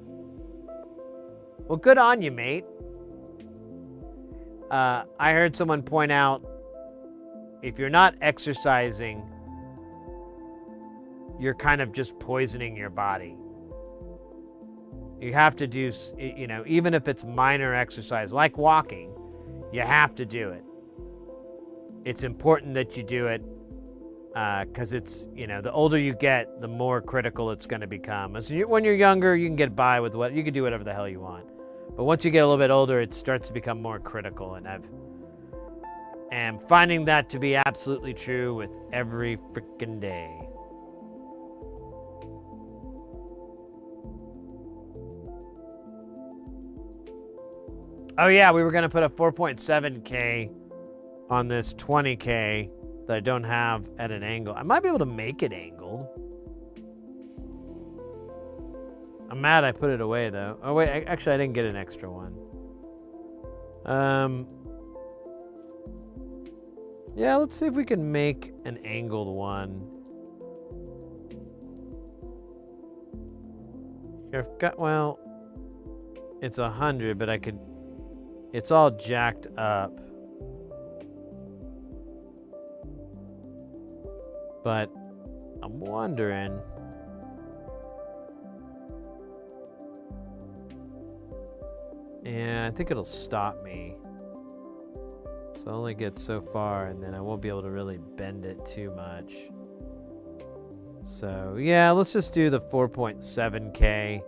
Well, good on you, mate. I heard someone point out, if you're not exercising, you're kind of just poisoning your body. You have to do, even if it's minor exercise, like walking, you have to do it. It's important that you do it, because it's, the older you get, the more critical it's going to become. So when you're younger, you can get by with you can do whatever the hell you want. But once you get a little bit older, it starts to become more critical. And am finding that to be absolutely true with every freaking day. Oh yeah, we were gonna put a 4.7K on this 20K that I don't have at an angle. I might be able to make it angled. I'm mad I put it away though. Oh wait, actually I didn't get an extra one. Yeah, let's see if we can make an angled one. Here, I've got, well, it's 100, but I could, it's all jacked up. But I'm wondering. Yeah, I think it'll stop me. So I only get so far, and then I won't be able to really bend it too much. So yeah, let's just do the 4.7K.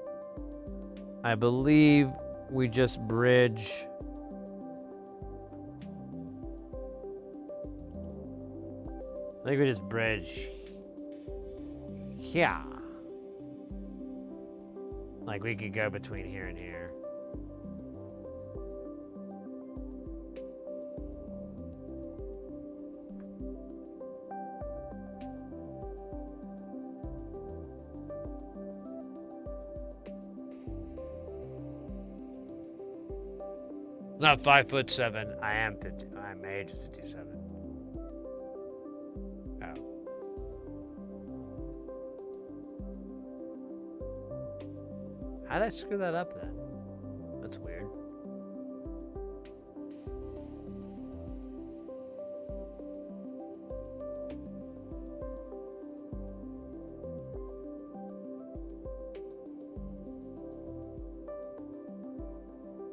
I believe we just bridge. I think we just bridge. Yeah. Like we could go between here and here. Not 5'7". I am 50. My age is 57. Oh. How did I screw that up then? That's weird.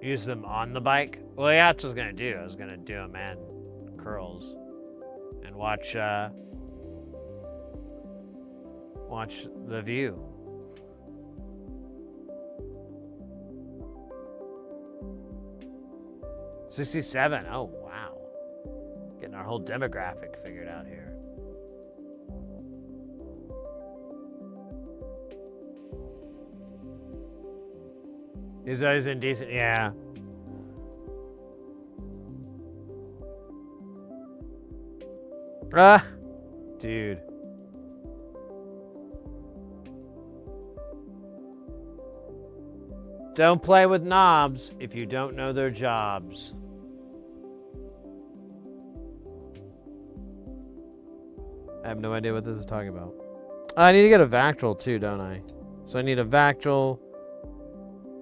Use them on the bike? Well, yeah, that's what I was gonna do. I was gonna do them and curls, and watch the view. $67. Oh wow, getting our whole demographic figured out here. Is always indecent? Yeah. Ah, dude. Don't play with knobs if you don't know their jobs. I have no idea what this is talking about. I need to get a Vactrol too, don't I? So I need a Vactrol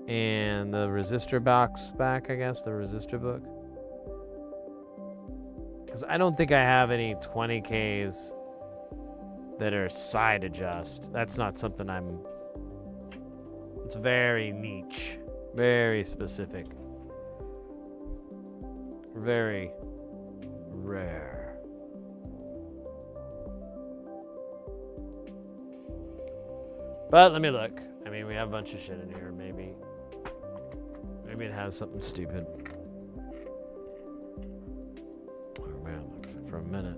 and the resistor box back, I guess, the resistor book. Because I don't think I have any 20Ks that are side adjust. That's not something I'm... It's very niche. Very specific. Very rare. But let me look. I mean, we have a bunch of shit in here, maybe. Maybe it has something stupid. Oh man, for a minute.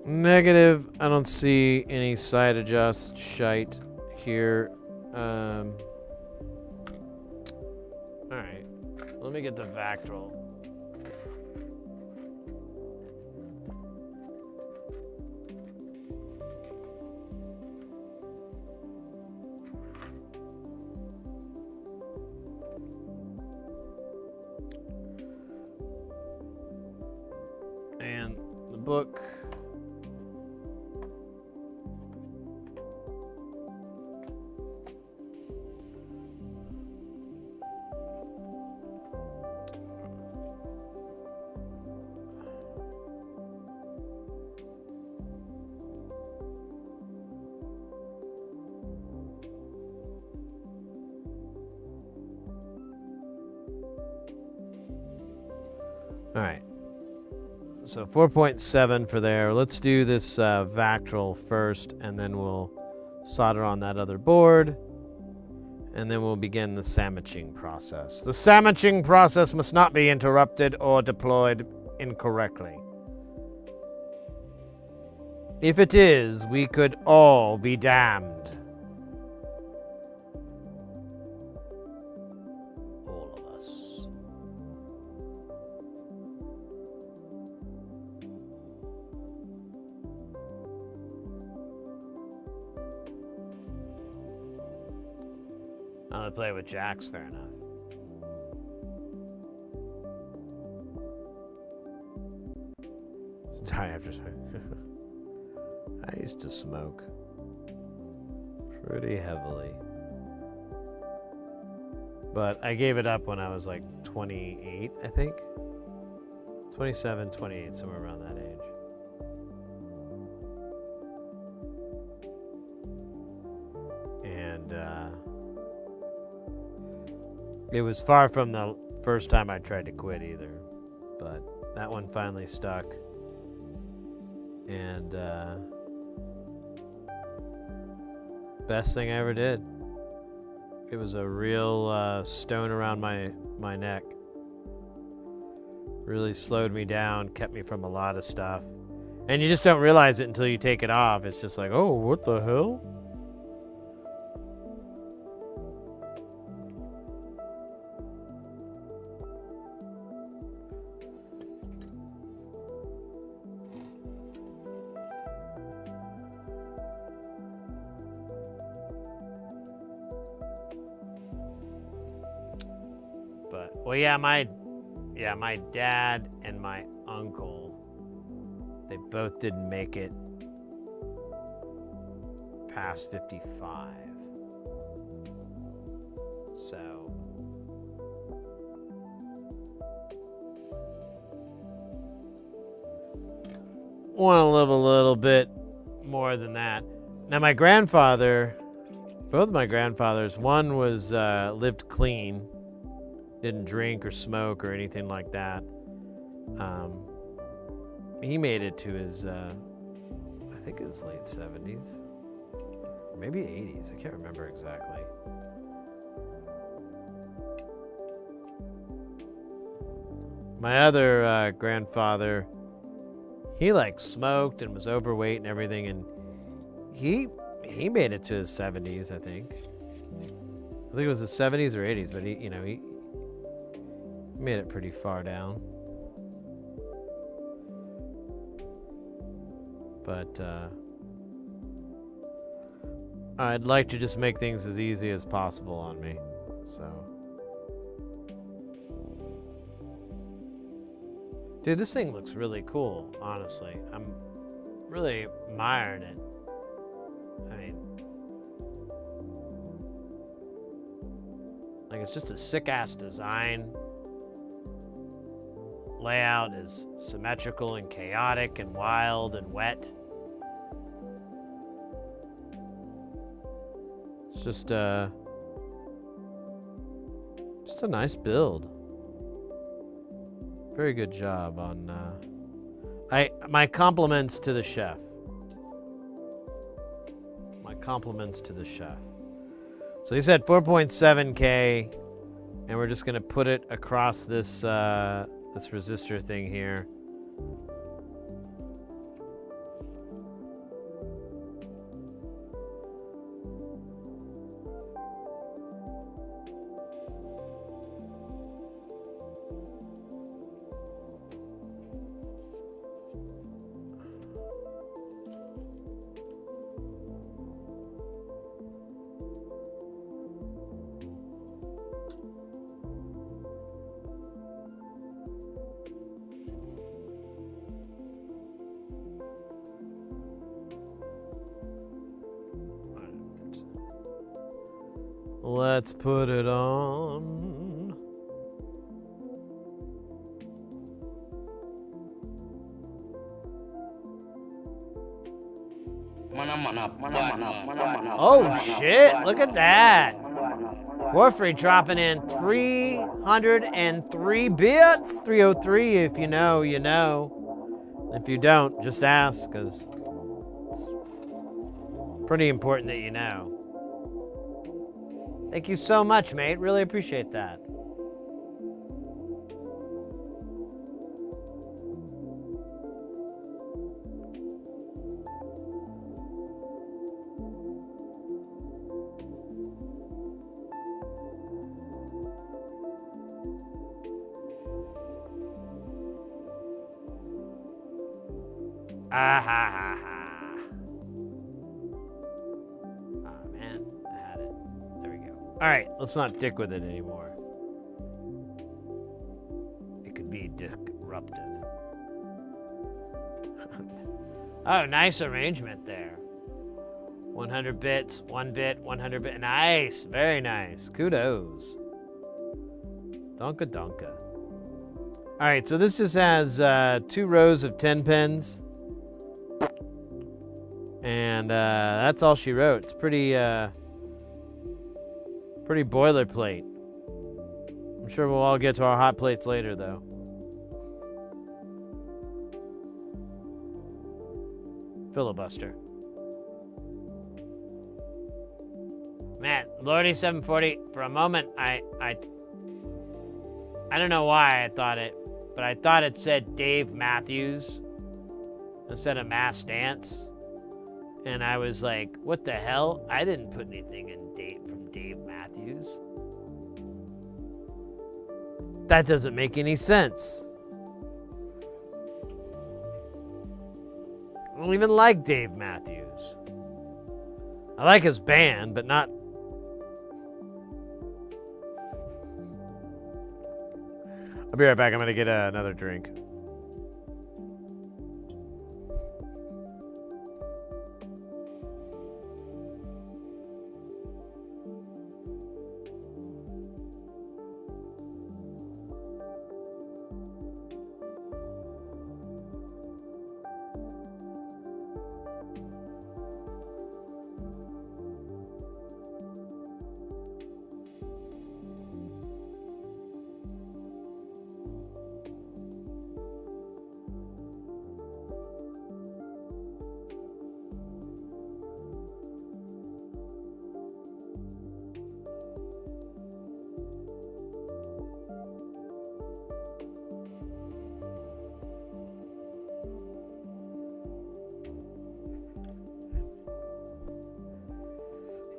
Negative. I don't see any side adjust shite here. Alright. Let me get the Vactrol. And the book. All right. So 4.7 for there. Let's do this Vactrol first, and then we'll solder on that other board, and then we'll begin the sandwiching process. The sandwiching process must not be interrupted or deployed incorrectly. If it is, we could all be damned. All of us. Oh, they play with jacks, fair enough. Die after I used to smoke pretty heavily. But I gave it up when I was like 28, I think. 27, 28, somewhere around that age. And it was far from the first time I tried to quit either. But that one finally stuck. And best thing I ever did. It was a real stone around my neck. Really slowed me down, kept me from a lot of stuff. And you just don't realize it until you take it off. It's just like, oh, what the hell? But, well, yeah, my dad and my uncle, they both didn't make it past 55. So, want to live a little bit more than that. Now, my grandfather, both my grandfathers, one was lived clean. Didn't drink or smoke or anything like that. He made it to his, I think his late 70s. Maybe 80s. I can't remember exactly. My other grandfather, he like smoked and was overweight and everything, and he made it to his 70s, I think. I think it was his 70s or 80s, but he made it pretty far down. But I'd like to just make things as easy as possible on me. So, dude, this thing looks really cool, honestly. I'm really admiring it. I mean, like, it's just a sick-ass design. Layout is symmetrical and chaotic and wild and wet. It's just a nice build. Very good job on my compliments to the chef. My compliments to the chef. So he said 4.7K, and we're just gonna put it across this this resistor thing here. Let's put it on. Oh shit, look at that. Porphyry dropping in 303 bits. 303, if you know, you know. If you don't, just ask, because it's pretty important that you know. Thank you so much, mate. Really appreciate that. Ah ha ha ha. Oh man, I had it. There we go. All right, let's not dick with it anymore. It could be disrupted. Oh, nice arrangement there. 100 bits, 1 bit, 100 bit. Nice, very nice. Kudos. Donka donka. All right, so this just has 2 rows of 10 pins. And that's all she wrote. It's pretty boilerplate. I'm sure we'll all get to our hot plates later, though. Filibuster. Man, Lordy 740, for a moment, I don't know why I thought it, but I thought it said Dave Matthews instead of Mass Dance. And I was like, what the hell? I didn't put anything in from Dave Matthews. That doesn't make any sense. I don't even like Dave Matthews. I like his band, but not... I'll be right back. I'm going to get another drink.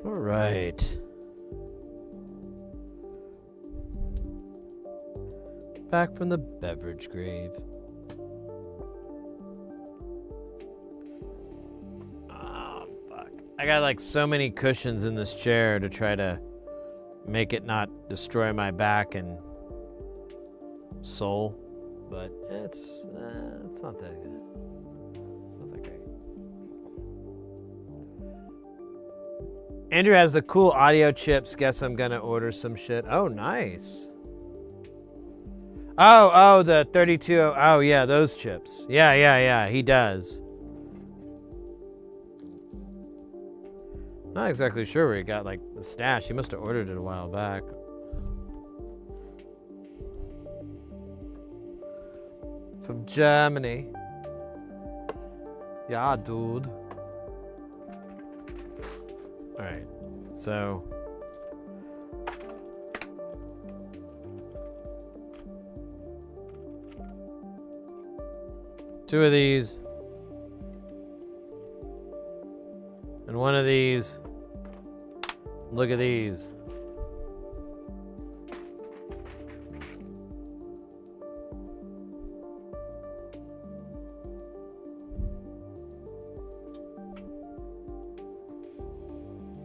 All right. Back from the beverage grave. Oh, fuck. I got like so many cushions in this chair to try to make it not destroy my back and soul, but it's not that good. It's not that great. Andrew has the cool audio chips. Guess I'm gonna order some shit. Oh, nice. Oh, the 32. Oh, yeah, those chips. Yeah, he does. Not exactly sure where he got, like, the stash. He must have ordered it a while back. From Germany. Yeah, dude. All right, so... two of these. And one of these. Look at these.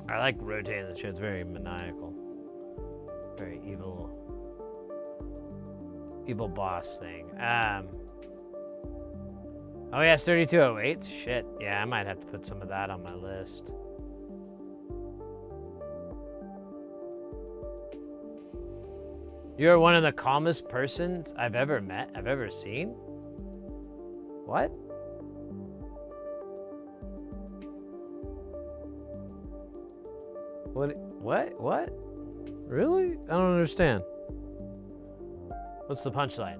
I like rotating the shit. It's very maniacal. Very evil. Evil boss thing. Oh yeah, it's 3208. Shit. Yeah, I might have to put some of that on my list. You're one of the calmest persons I've ever met, I've ever seen? What? What? Really? I don't understand. What's the punchline?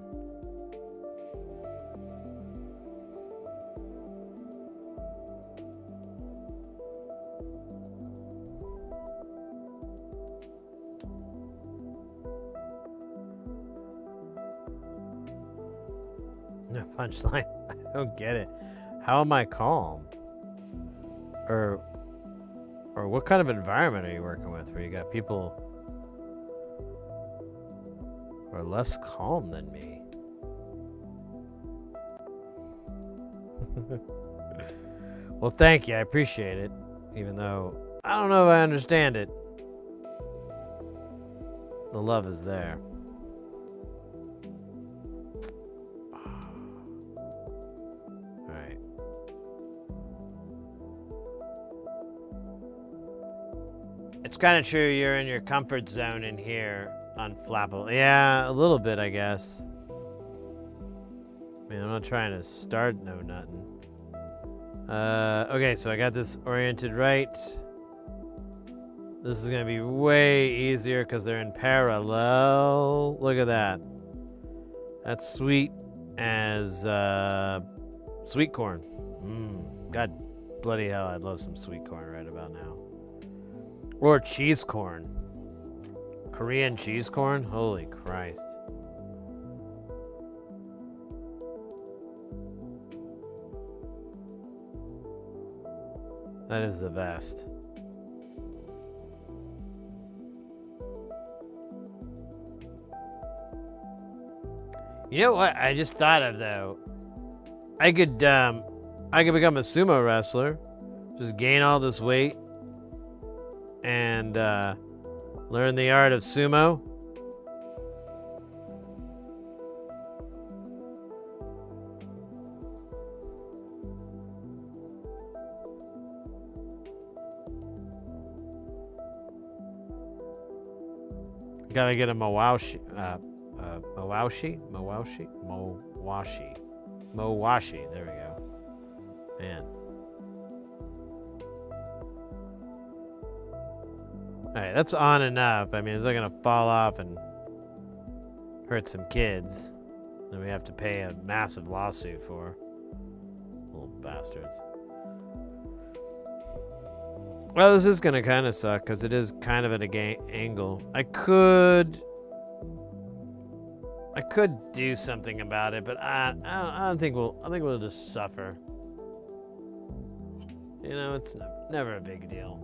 No punchline. I don't get it. How am I calm? Or what kind of environment are you working with where you got people who are less calm than me? Well, thank you. I appreciate it. Even though I don't know if I understand it. The love is there. All right. It's kind of true you're in your comfort zone in here on Flapple. Yeah, a little bit, I guess. I mean, I'm not trying to start no nothing. Okay, so I got this oriented right. This is gonna be way easier because they're in parallel. Look at that. That's sweet as sweet corn. God bloody hell, I'd love some sweet corn right about now. Or cheese corn. Korean cheese corn? Holy Christ. That is the best. You know what I just thought of though? I could become a sumo wrestler. Just gain all this weight and learn the art of sumo. Gotta get a Mowashi, Mowashi. There we go. Man. All right, that's on enough. I mean, it's not gonna fall off and hurt some kids. Then we have to pay a massive lawsuit for. Little bastards. Well, this is gonna kind of suck because it is kind of at a angle. I could do something about it, but I don't think we'll. I think we'll just suffer. You know, it's never a big deal.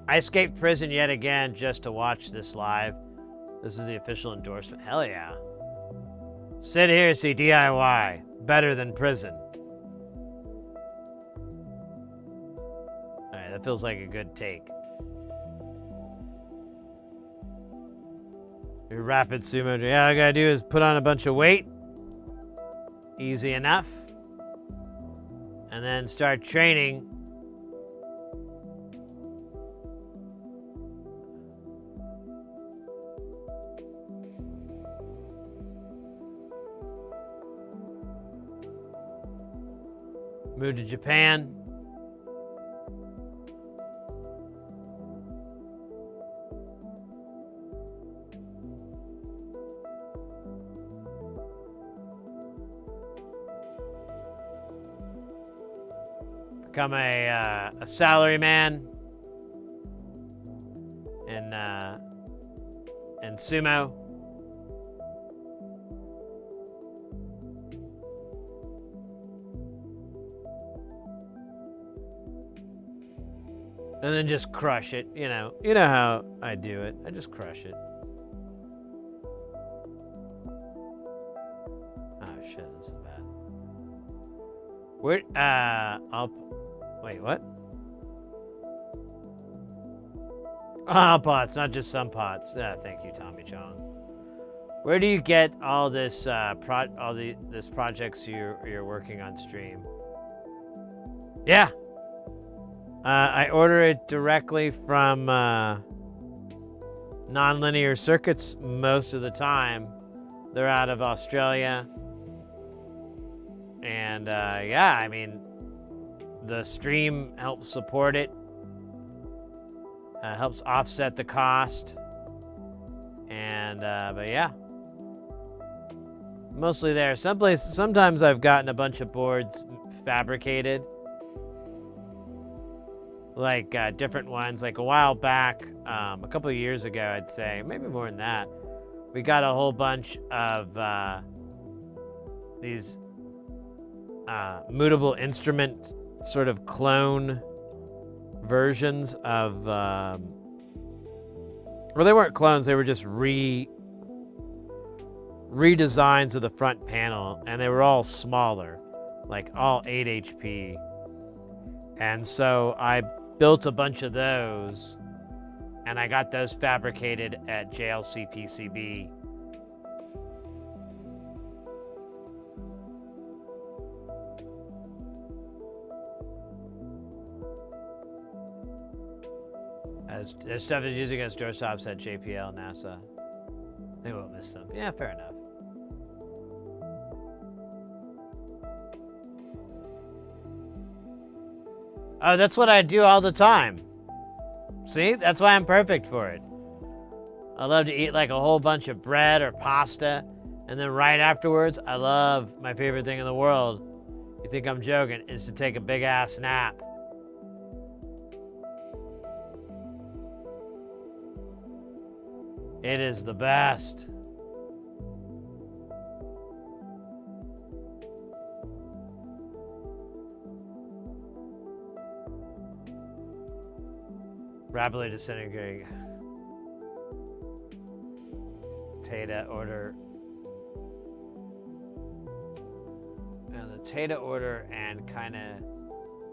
I escaped prison yet again just to watch this live. This is the official endorsement. Hell yeah. Sit here, see DIY. Better than prison. Alright, that feels like a good take. Your rapid sumo. Yeah, all I gotta do is put on a bunch of weight. Easy enough. And then start training. Moved to Japan. Become a salary man in sumo. And then just crush it, you know. You know how I do it. I just crush it. Oh shit, this is bad. Where wait, what? Oh, pots, not just some pots. Thank you, Tommy Chong. Where do you get all this this projects you're working on stream? Yeah. I order it directly from Nonlinear Circuits most of the time. They're out of Australia. And yeah, I mean, the stream helps support it. Helps offset the cost. And, but yeah. Mostly there. Sometimes I've gotten a bunch of boards fabricated. Like different ones. Like a while back, a couple of years ago, I'd say, maybe more than that, we got a whole bunch of these mutable instrument sort of clone versions of, well, they weren't clones, they were just redesigns of the front panel, and they were all smaller, like all 8 HP. And so I built a bunch of those, and I got those fabricated at JLC PCB. There's stuff is used against doorstops at JPL, NASA. They won't miss them. Yeah, fair enough. Oh, that's what I do all the time. See? That's why I'm perfect for it. I love to eat like a whole bunch of bread or pasta, and then right afterwards, I love my favorite thing in the world. You think I'm joking? Is to take a big ass nap. It is the best. Rapidly disintegrating. Tata order. And the Tata order and kind of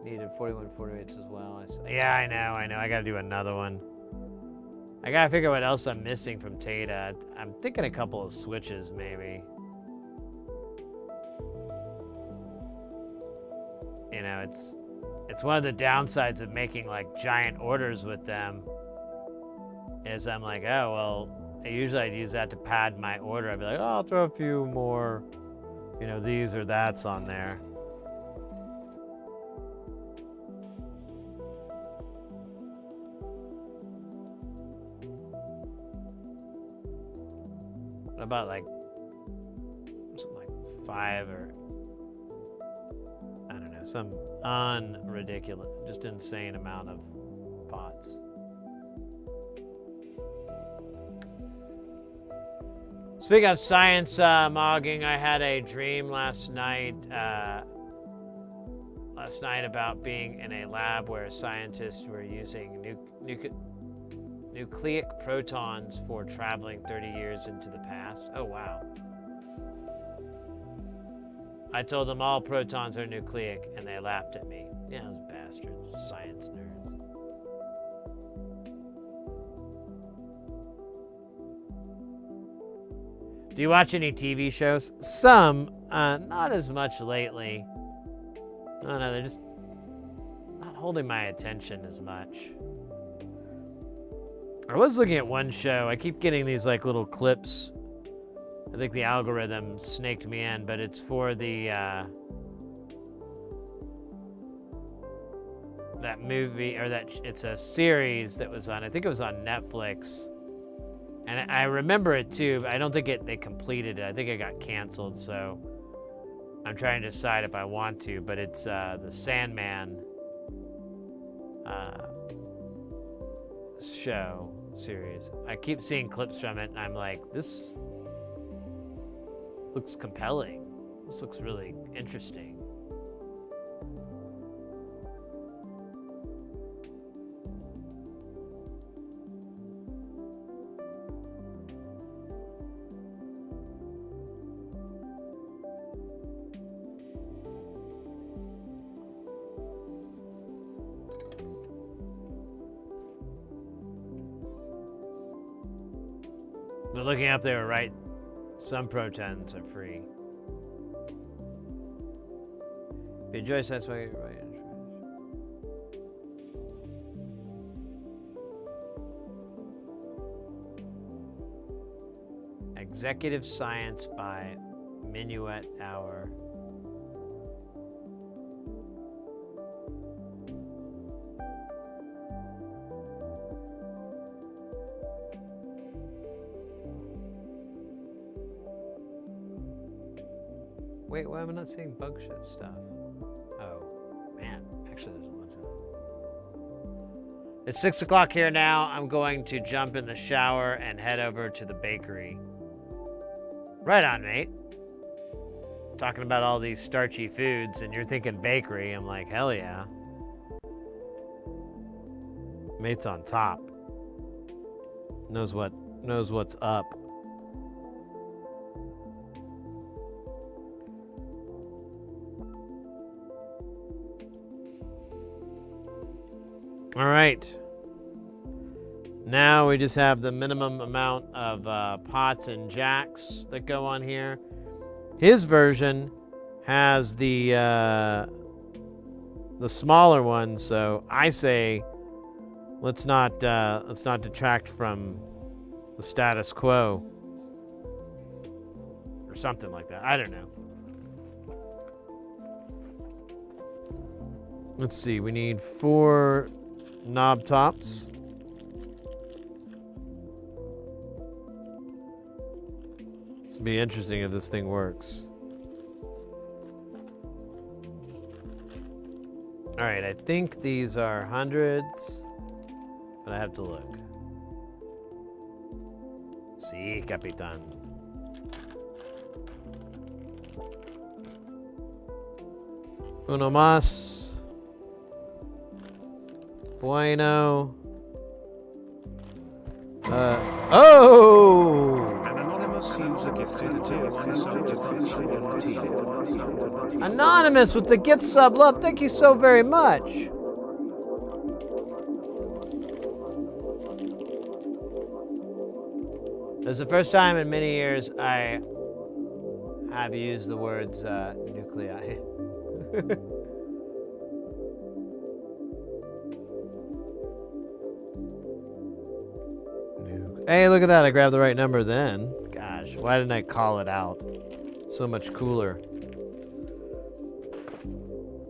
needed 4148s as well. Yeah, I know. I gotta do another one. I gotta figure out what else I'm missing from Tata. I'm thinking a couple of switches, maybe. You know, it's one of the downsides of making like giant orders with them. Is I'm like, oh well, usually I'd use that to pad my order. I'd be like, oh, I'll throw a few more, you know, these or that's on there. About like something like 5 or I don't know, some ridiculous, just insane amount of pots. Speaking of science, Mogging, I had a dream last night about being in a lab where scientists were using nucleic protons for traveling 30 years into the past. Oh, wow. I told them all protons are nucleic, and they laughed at me. Yeah, those bastards. Science nerds. Do you watch any TV shows? Some, not as much lately. I don't know, they're just not holding my attention as much. I was looking at one show. I keep getting these like little clips. I think the algorithm snaked me in, but it's for the that movie, or that it's a series that was on, I think it was on Netflix. And I remember it too, but I don't think they completed it. I think it got canceled, so I'm trying to decide if I want to, but it's the Sandman series. I keep seeing clips from it, and I'm like, this looks compelling. This looks really interesting. But looking up, they were right. Some protons are free. If you enjoy science, why you're right. Executive Science by Minuet Hour. Wait, why am I not seeing bug shit stuff? Oh, man. Actually, there's a bunch of them. It's 6 o'clock here now. I'm going to jump in the shower and head over to the bakery. Right on, mate. Talking about all these starchy foods, and you're thinking bakery. I'm like, hell yeah. Mate's on top. Knows what's up. All right. Now we just have the minimum amount of pots and jacks that go on here. His version has the smaller one, so I say let's not detract from the status quo or something like that. I don't know. Let's see. We need 4 knob tops. This will be interesting if this thing works. All right, I think these are hundreds, but I have to look. Sí, capitán. Uno más. Bueno. Oh! An anonymous user gifted a tier 1 sub to Punch 1T. Anonymous with the gift sub love. Thank you so very much. This is the first time in many years I have used the words nuclei. Hey, look at that. I grabbed the right number then. Gosh, why didn't I call it out? It's so much cooler.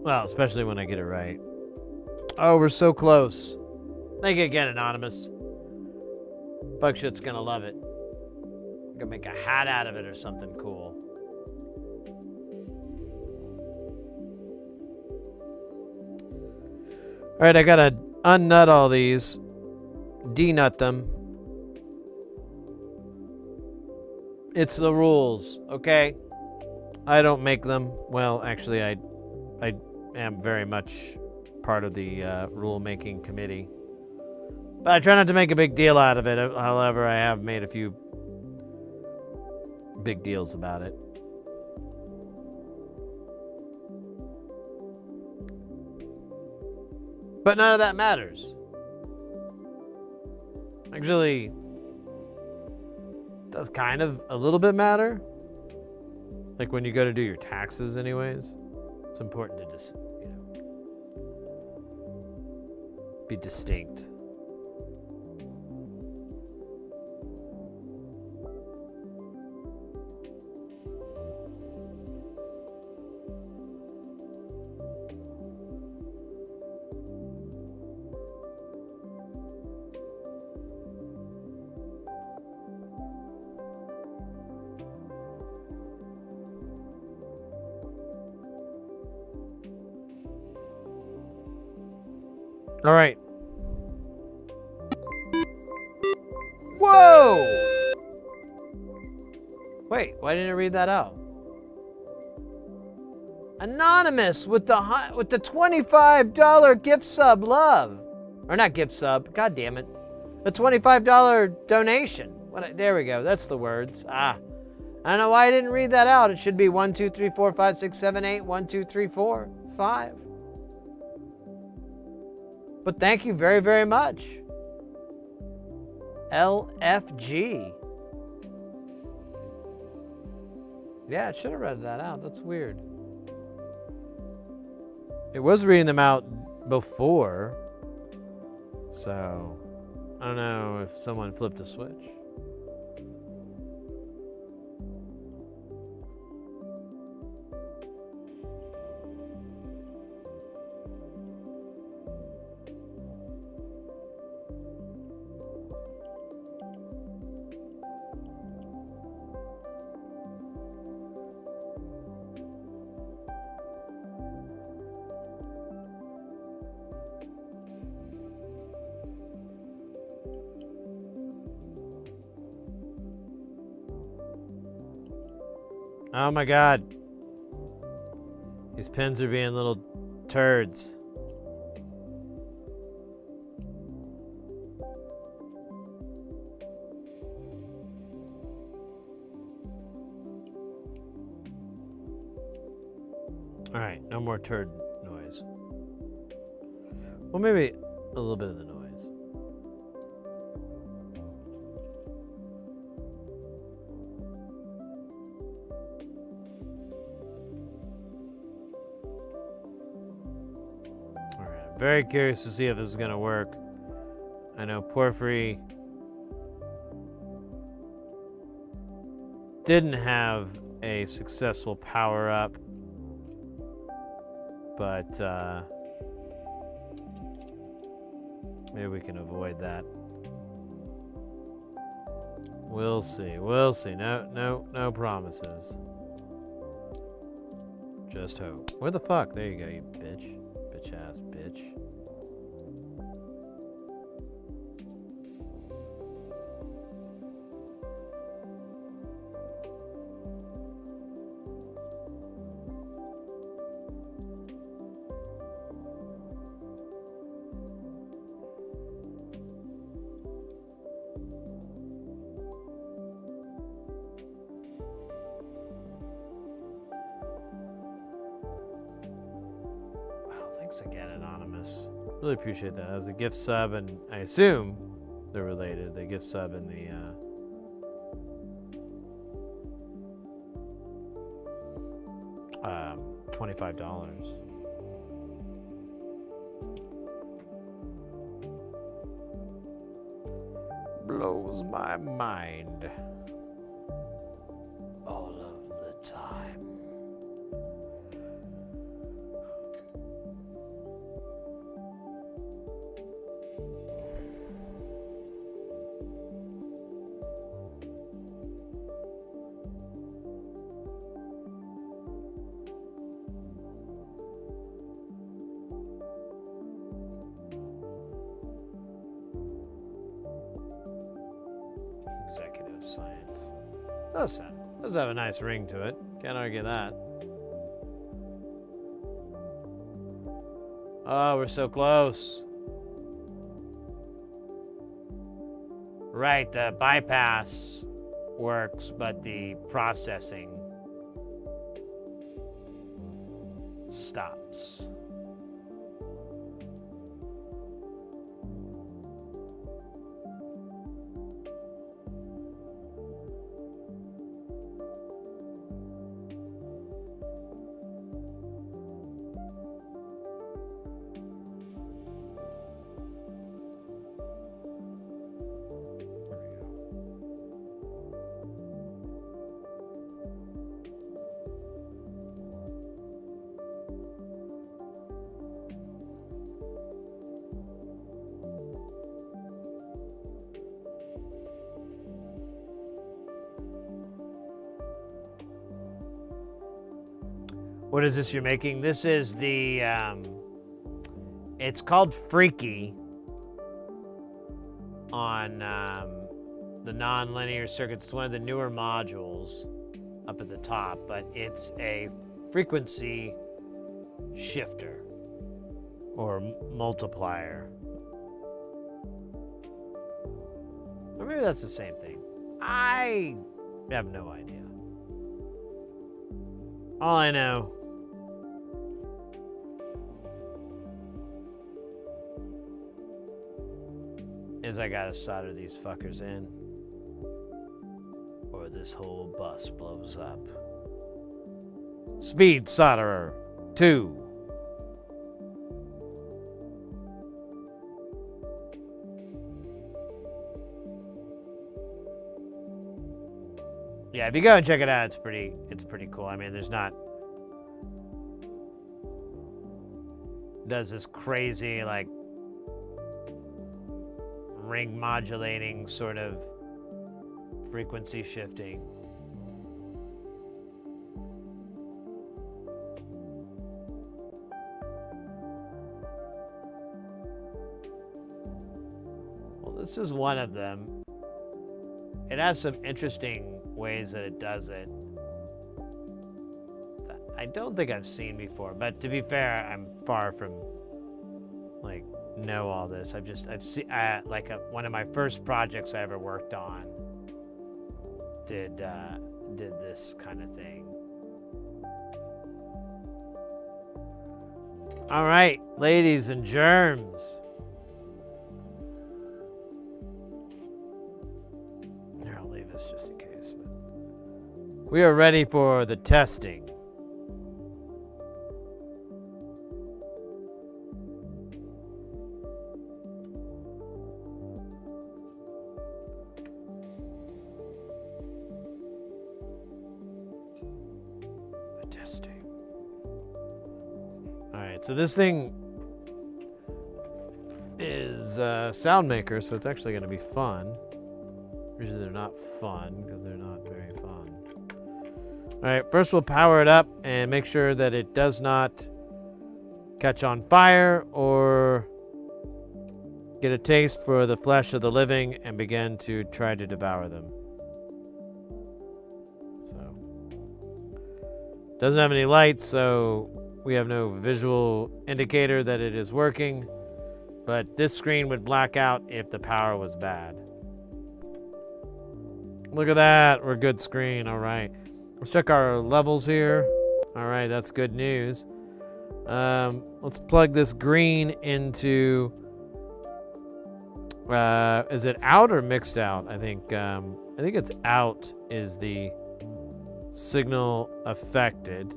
Well, especially when I get it right. Oh, we're so close. Thank you again, Anonymous. Buckshot's gonna love it. I'm gonna make a hat out of it or something cool. All right, I gotta unnut all these, denut them. It's the rules, okay? I don't make them. Well, actually, I am very much part of the rule-making committee. But I try not to make a big deal out of it. However, I have made a few big deals about it. But none of that matters. Actually, does kind of a little bit matter. Like when you go to do your taxes anyways. It's important to just, be distinct. All right. Whoa! Wait, why didn't I read that out? Anonymous with the $25 gift sub love. Or not gift sub, god damn it. The $25 donation. There we go, that's the words. I don't know why I didn't read that out. It should be 1, 2, 3, 4, 5, 6, 7, 8, 1, 2, 3, 4, 5. But thank you very, very much. LFG. Yeah, it should have read that out. That's weird. It was reading them out before. So, I don't know if someone flipped a switch. Oh my god. These pins are being little turds. Alright, no more turd noise. Well, maybe a little bit of the noise. All right, I'm very curious to see if this is going to work. I know Porphyry didn't have a successful power-up, but maybe we can avoid that. We'll see. We'll see. No promises. Just hope. Where the fuck? There you go, you bitch. Bitch-ass bitch. Thanks again, Anonymous. Really appreciate that. As a gift sub, and I assume they're related. The gift sub and the $25. Blows my mind all of the time. Executive science. Does have a nice ring to it. Can't argue that. Oh, we're so close. Right, the bypass works, but the processing stops. What is this you're making? This is the, it's called Freaky on the non-linear circuits. It's one of the newer modules up at the top, but it's a frequency shifter or multiplier. Or maybe that's the same thing. I have no idea. All I know is I gotta solder these fuckers in, or this whole bus blows up. Speed solderer 2. Yeah, if you go and check it out, it's pretty cool. I mean, there's not, does this crazy like ring modulating sort of frequency shifting. Well, this is one of them. It has some interesting ways that it does it that I don't think I've seen before, but to be fair, I'm far from like know all this. I've seen like one of my first projects I ever worked on did this kind of thing. All right, ladies and germs, this just in case. But we are ready for the testing. Testing. All right, so this thing is a sound maker, so it's actually going to be fun. Usually they're not fun because they're not very fun. All right, first we'll power it up and make sure that it does not catch on fire or get a taste for the flesh of the living and begin to try to devour them. Doesn't have any lights, so we have no visual indicator that it is working, but this screen would black out if the power was bad. Look at that, we're good screen, all right. Let's check our levels here. All right, that's good news. Let's plug this green into, is it out or mixed out? I think it's out is the signal affected,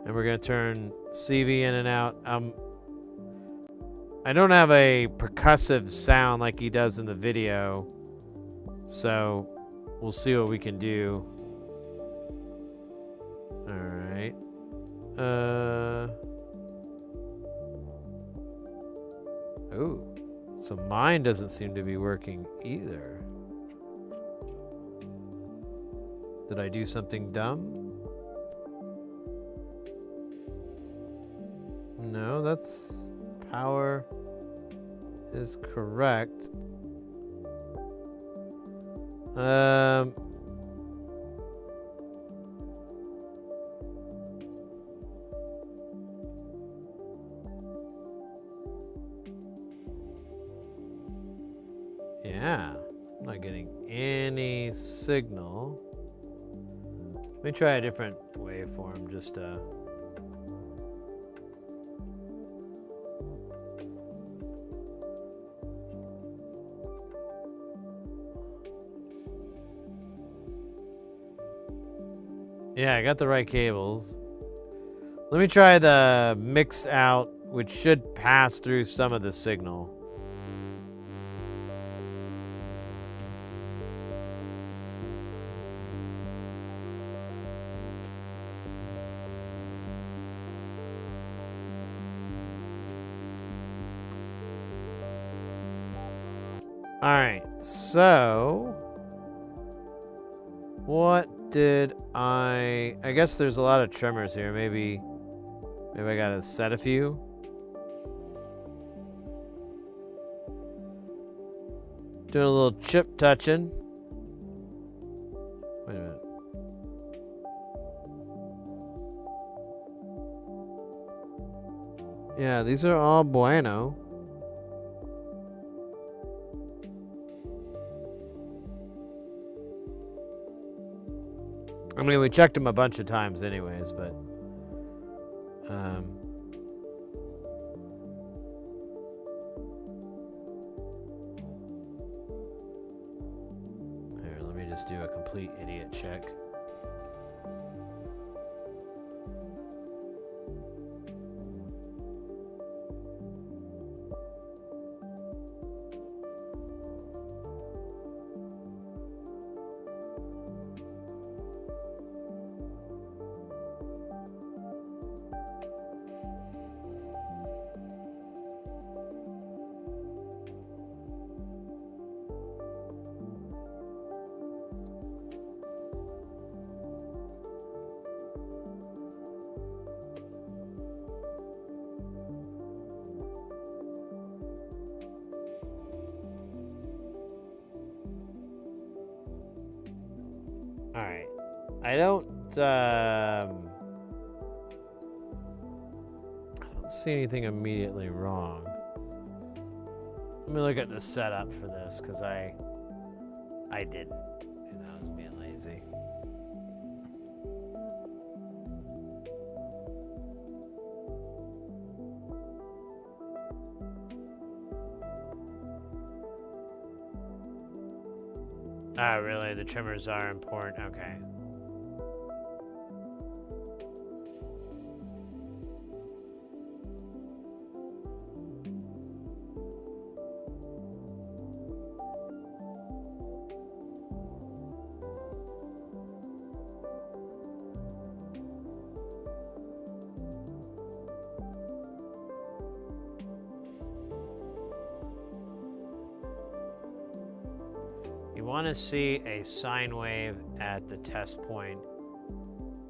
and we're going to turn CV in and out. I don't have a percussive sound like he does in the video, so we'll see what we can do. All right. Oh, so mine doesn't seem to be working either. Did I do something dumb? No, that's power is correct. Yeah, I'm not getting any signal. Let me try a different waveform, just yeah, I got the right cables. Let me try the mixed out, which should pass through some of the signal. All right, so what did I guess there's a lot of tremors here. Maybe I gotta set a few. Doing a little chip touching. Wait a minute. Yeah, these are all bueno. I mean, we checked them a bunch of times anyways, but here, let me just do a complete idiot check. All right, I don't see anything immediately wrong. Let me look at the setup for this, because I didn't, I was being lazy. Oh, really? The trimmers are important. Okay. You want to see a sine wave at the test point.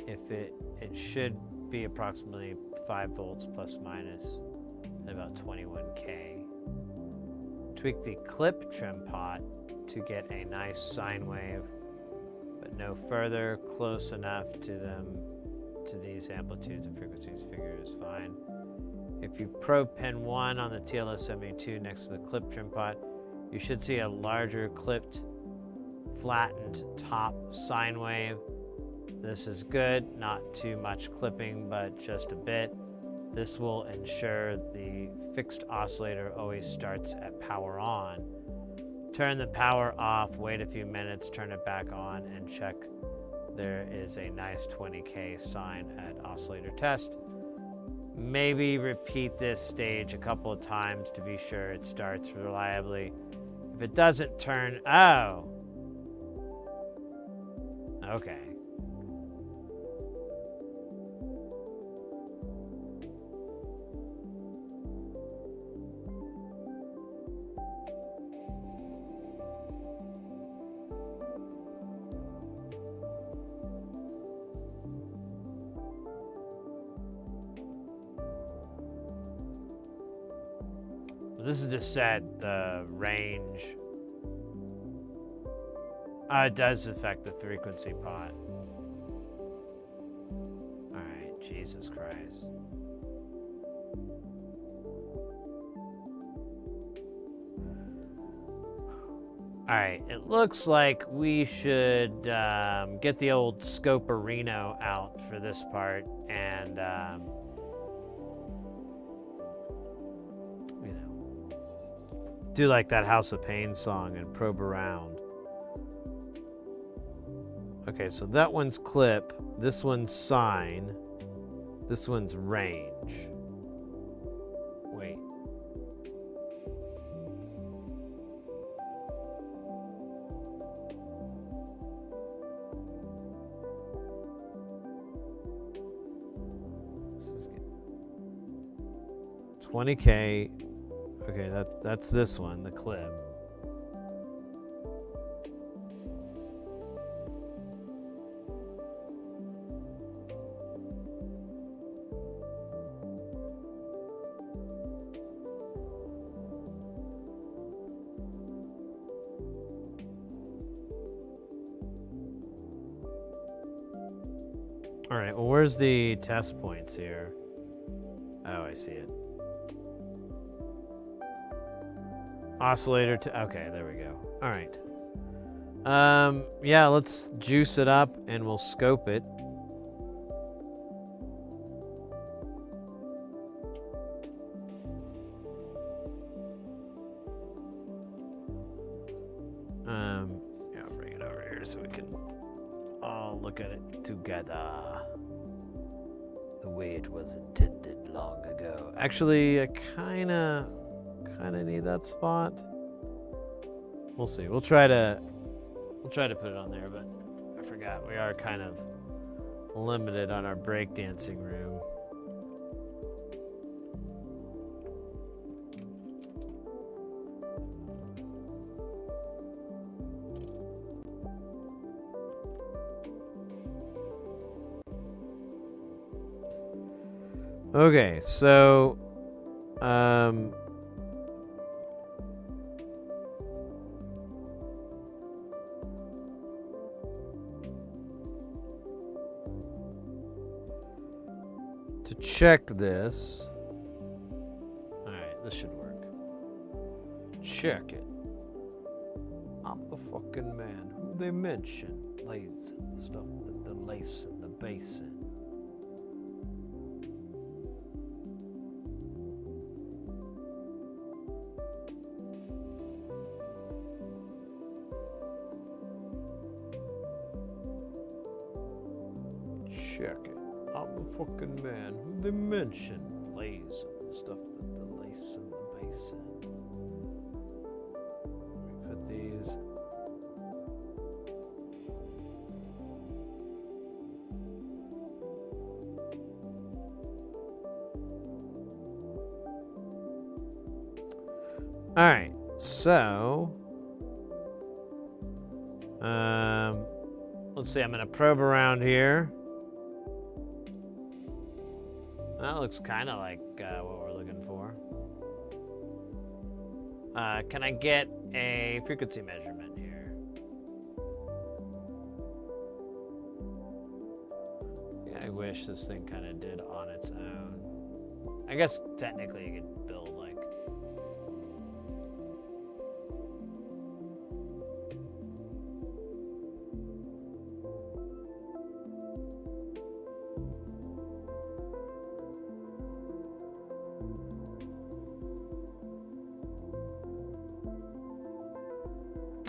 If it should be approximately 5 volts plus minus at about 21K. Tweak the clip trim pot to get a nice sine wave, but no further. Close enough to these amplitudes and frequencies. Figure is fine. If you probe pin 1 on the TLS-72 next to the clip trim pot, you should see a larger clipped, flattened top sine wave. This is good, not too much clipping, but just a bit. This will ensure the fixed oscillator always starts at power on. Turn the power off, wait a few minutes, turn it back on, and check there is a nice 20K sine at oscillator test. Maybe repeat this stage a couple of times to be sure it starts reliably. If it doesn't turn, oh. Okay. This is to set the range. It does affect the frequency pot. Alright, Jesus Christ. Alright, it looks like we should get the old Scoperino out for this part and you know, do like that House of Pain song and probe around. Okay, so that one's clip, this one's sine, this one's range. Wait. This is good. 20K. Okay, that's this one, the clip. All right, well, where's the test points here? Oh, I see it. Oscillator to, okay, there we go. All right. Yeah, let's juice it up and we'll scope it. Yeah, I'll bring it over here so we can all look at it together. The way it was intended long ago. Actually, I kinda need that spot. We'll see. We'll try to put it on there, but I forgot we are kind of limited on our breakdancing room. Okay, so to check this. All right, this should work. Check it. I'm the fucking man who they mention lays the stuff that the lace in the basin. check it. I'm the fucking man who they mention lays and stuff that the lace and the basin. Let me put these. All right, so let's see. I'm gonna probe around here. That looks kind of like what we're looking for. Can I get a frequency measurement here? Yeah, I wish this thing kind of did on its own. I guess technically you could build like.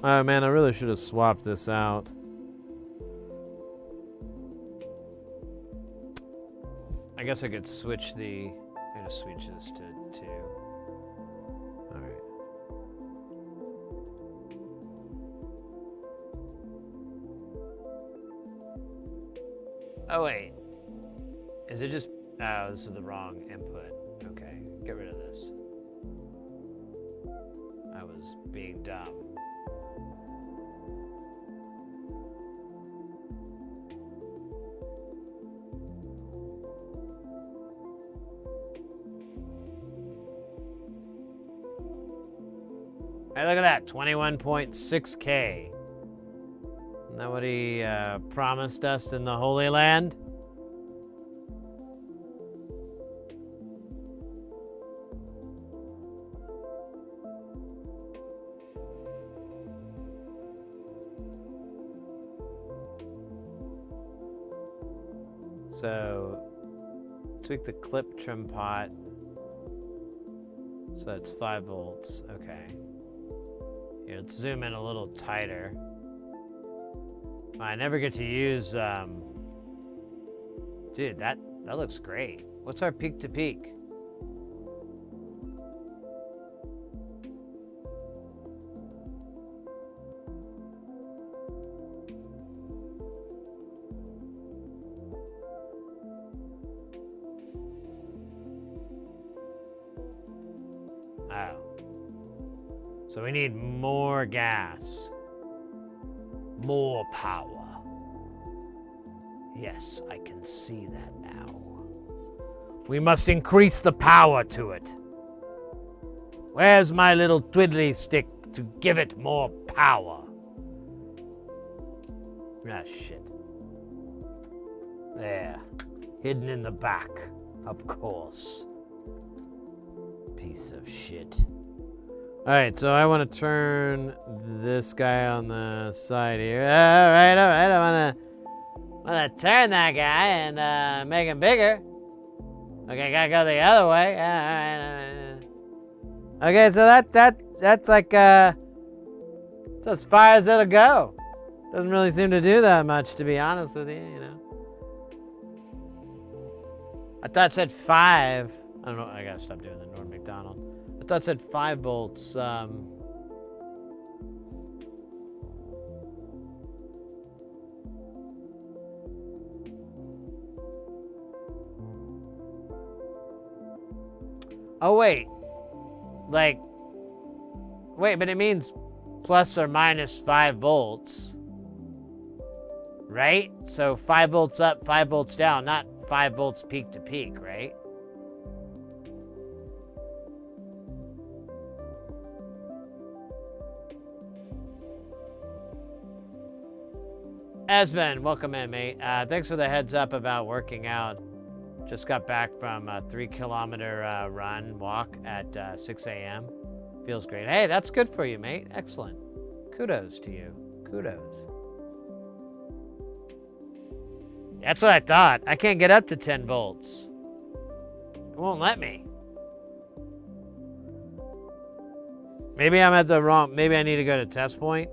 Oh man, I really should have swapped this out. I guess I could switch the. I'm gonna switch this to 2. All right. Oh wait, is it just? Oh, this is the wrong input. Okay, get rid of this. I was being dumb. Hey, look at that, 21.6K. Isn't that what he promised us in the Holy Land? So, tweak the clip trim pot. So that's 5 volts, okay. Here, let's zoom in a little tighter. I never get to use, dude, that looks great. What's our peak to peak? Oh. So we need more gas. More power. Yes, I can see that now. We must increase the power to it. Where's my little twiddly stick to give it more power? Ah, shit. There. Hidden in the back, of course. Piece of shit. Alright, so I want to turn this guy on the side here. Alright, I want to turn that guy and make him bigger. Okay, gotta go the other way. Alright. Okay, so that's like, that's as far as it'll go. Doesn't really seem to do that much, to be honest with you, you know. I thought it said 5. I don't know, I gotta stop doing the Norm Macdonald. I thought it said 5 volts. Oh, wait. Like, wait, but it means plus or minus 5 volts. Right? So 5 volts up, 5 volts down, not 5 volts peak to peak, right? Esben, welcome in, mate. Thanks for the heads up about working out. Just got back from a 3-kilometer walk at 6 a.m. Feels great. Hey, that's good for you, mate. Excellent. Kudos to you. Kudos. That's what I thought. I can't get up to 10 volts. It won't let me. Maybe I'm at the wrong, maybe I need to go to test point.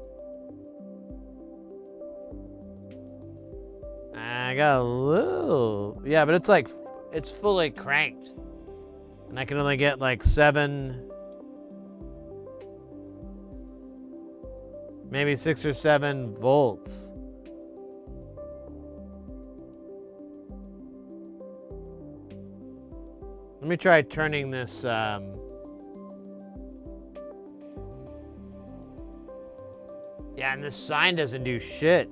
got a little, yeah, but it's like, it's fully cranked. And I can only get like 7, maybe 6 or 7 volts. Let me try turning this, yeah, and this sign doesn't do shit.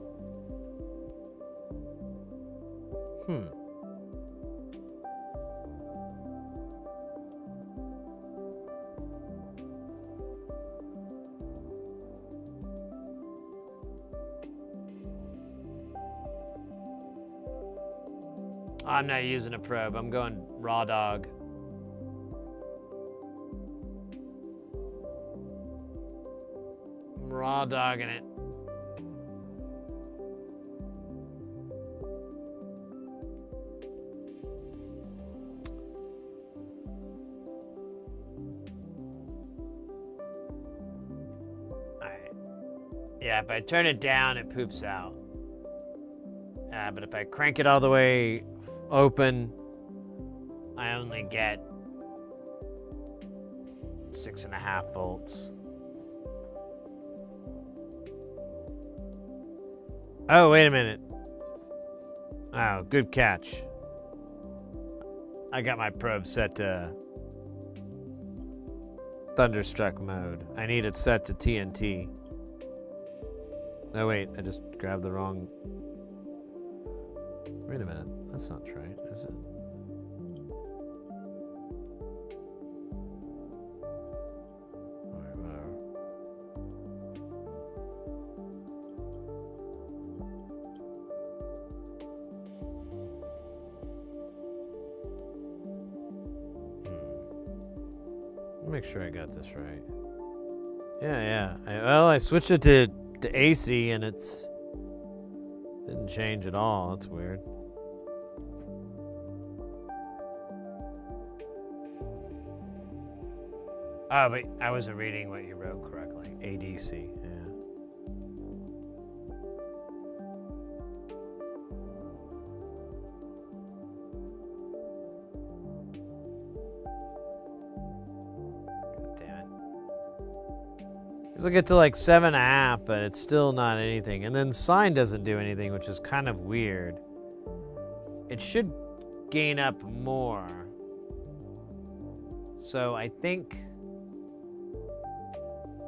I'm not using a probe. I'm going raw dog. I'm raw dogging it. Alright. Yeah, if I turn it down, it poops out. But if I crank it all the way open, I only get 6.5 volts. Oh, wait a minute. Oh, good catch. I got my probe set to Thunderstruck mode. I need it set to TNT. No, wait, I just grabbed the wrong... Wait a minute, that's not right, is it? Alright, whatever. Let me make sure I got this right. Yeah. Well, I switched it to AC and it's... didn't change at all, that's weird. Oh, but I wasn't reading what you wrote correctly. ADC, yeah. God damn it. We'll get to like 7.5, but it's still not anything. And then sign doesn't do anything, which is kind of weird. It should gain up more. So I think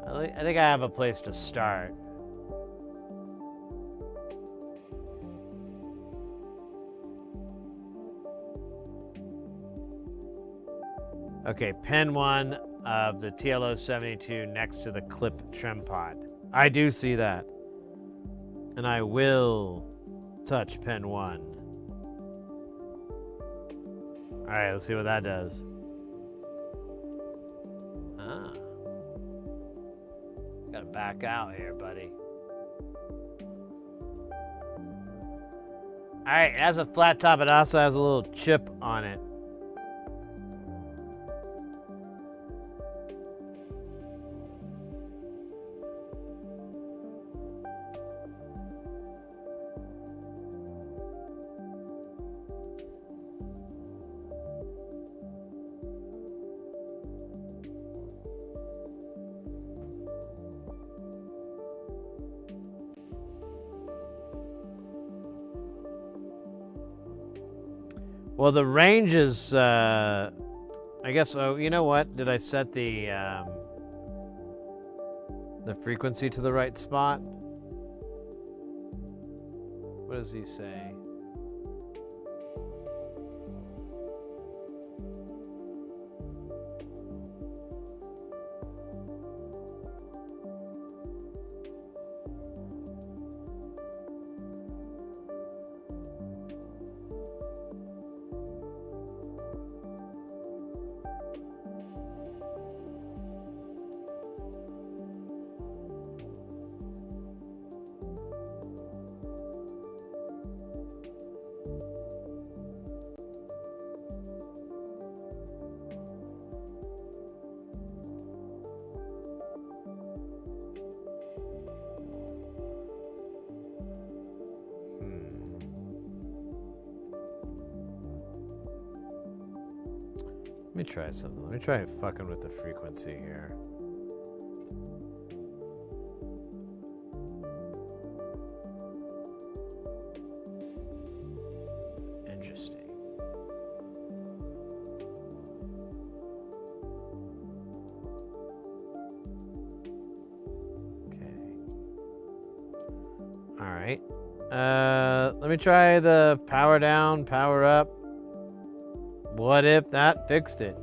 I have a place to start. Okay, pin 1 of the TLO72 next to the clip trim pod. I do see that. And I will touch pin 1. All right, let's see what that does. Gotta back out here, buddy. All right, it has a flat top. It also has a little chip on it. Well, the range is, I guess, oh, you know what? Did I set the frequency to the right spot? What does he say? Let me try something. Let me try fucking with the frequency here. Interesting. Okay. All right. Let me try the power down, power up. What if that fixed it?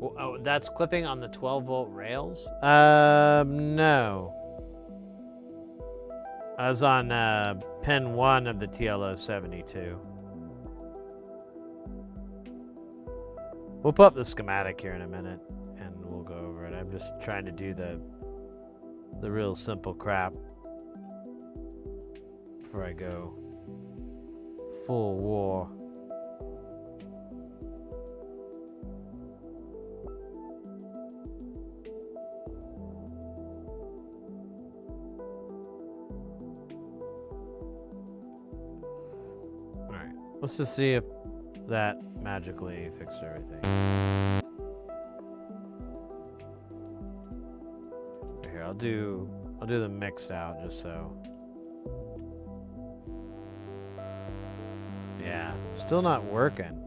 Oh, that's clipping on the 12-volt rails? No. I was on pin 1 of the TLO72. We'll put up the schematic here in a minute, and we'll go over it. I'm just trying to do the real simple crap before I go full war. Let's just see if that magically fixed everything. Here, I'll do the mixed out just so. Yeah, still not working.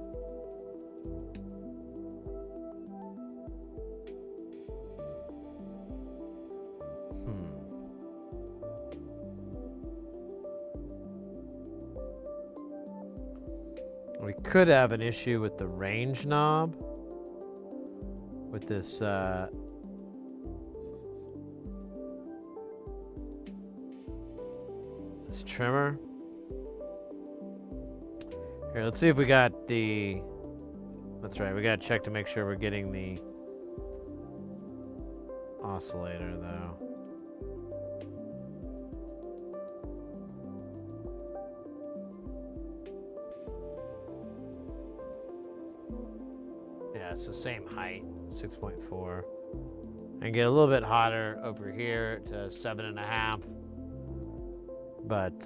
We could have an issue with the range knob with this this trimmer. Here, let's see if we got the. That's right, we gotta check to make sure we're getting the oscillator though. It's the same height, 6.4. And get a little bit hotter over here to 7.5. But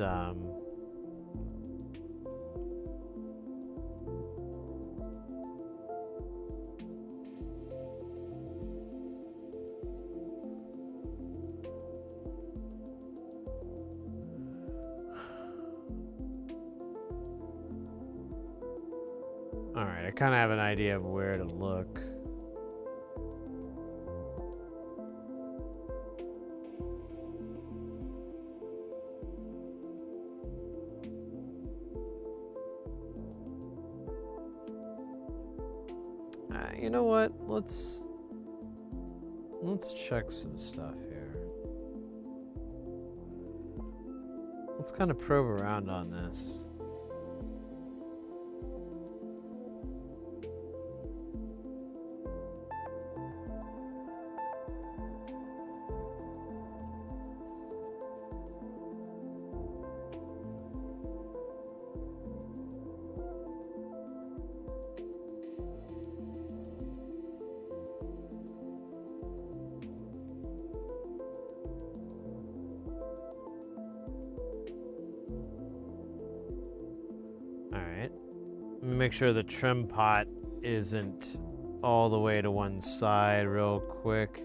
all right, I kind of have an idea of where to look. You know what? Let's check some stuff here. Let's kind of probe around on this. Make sure the trim pot isn't all the way to one side real quick.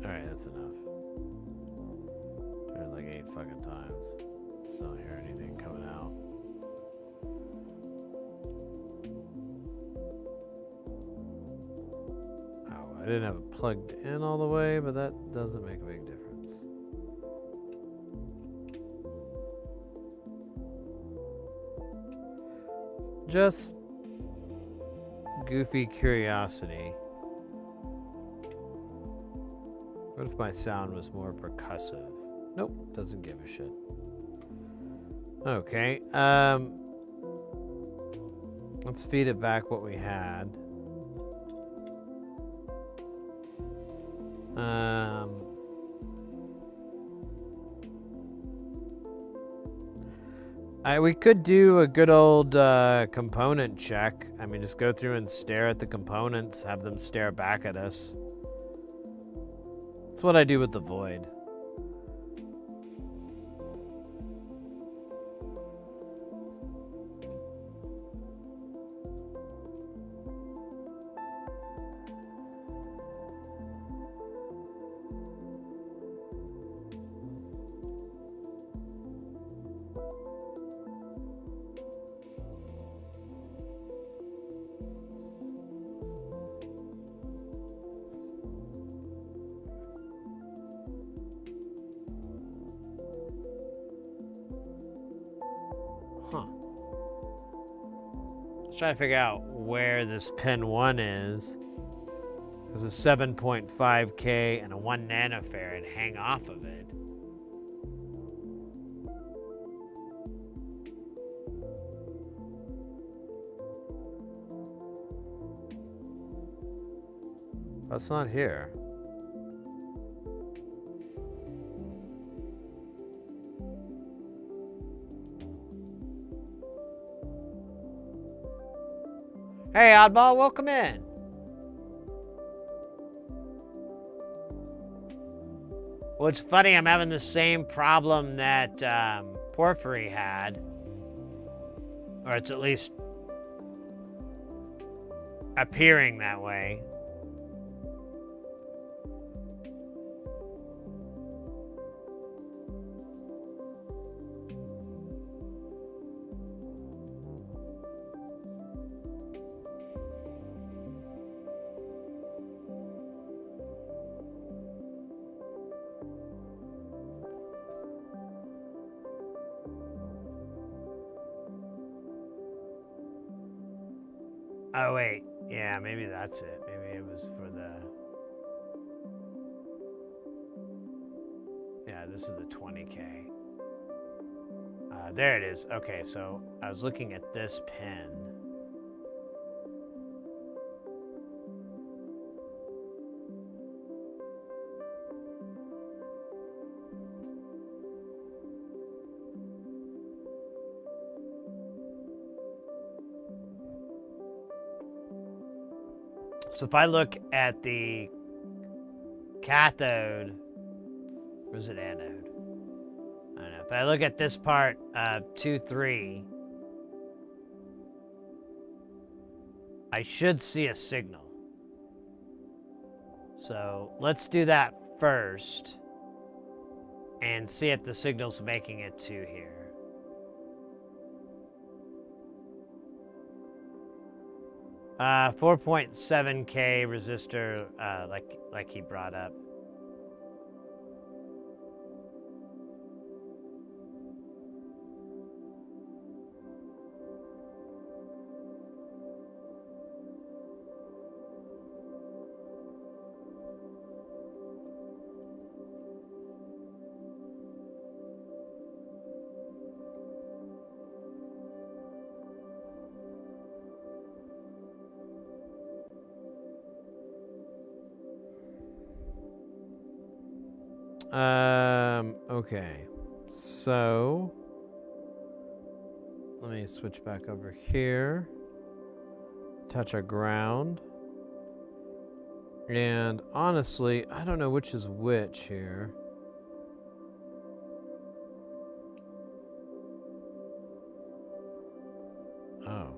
All right, that's enough. Turn it like 8 fucking times. Still don't hear anything coming out. I didn't have it plugged in all the way, but that doesn't make a big difference. Just goofy curiosity. What if my sound was more percussive? Nope, doesn't give a shit. Okay, let's feed it back what we had. We could do a good old component check. I mean, just go through and stare at the components, have them stare back at us. That's what I do with the void. Huh. Let's try to figure out where this pin 1 is. There's a 7.5K and a 1 nanofarad hang off of it. That's not here. Hey, Oddball, welcome in. Well, it's funny, I'm having the same problem that Porphyry had. Or it's at least appearing that way. Oh, wait. Yeah, maybe that's it. Maybe it was for the... Yeah, this is the 20K. There it is. Okay, so I was looking at this pin. So if I look at the cathode, where's it anode? I don't know. If I look at this part of 2-3, I should see a signal. So let's do that first and see if the signal's making it to here. Uh, 4.7K resistor, like he brought up. Okay. So let me switch back over here. Touch our ground. And honestly, I don't know which is which here. Oh.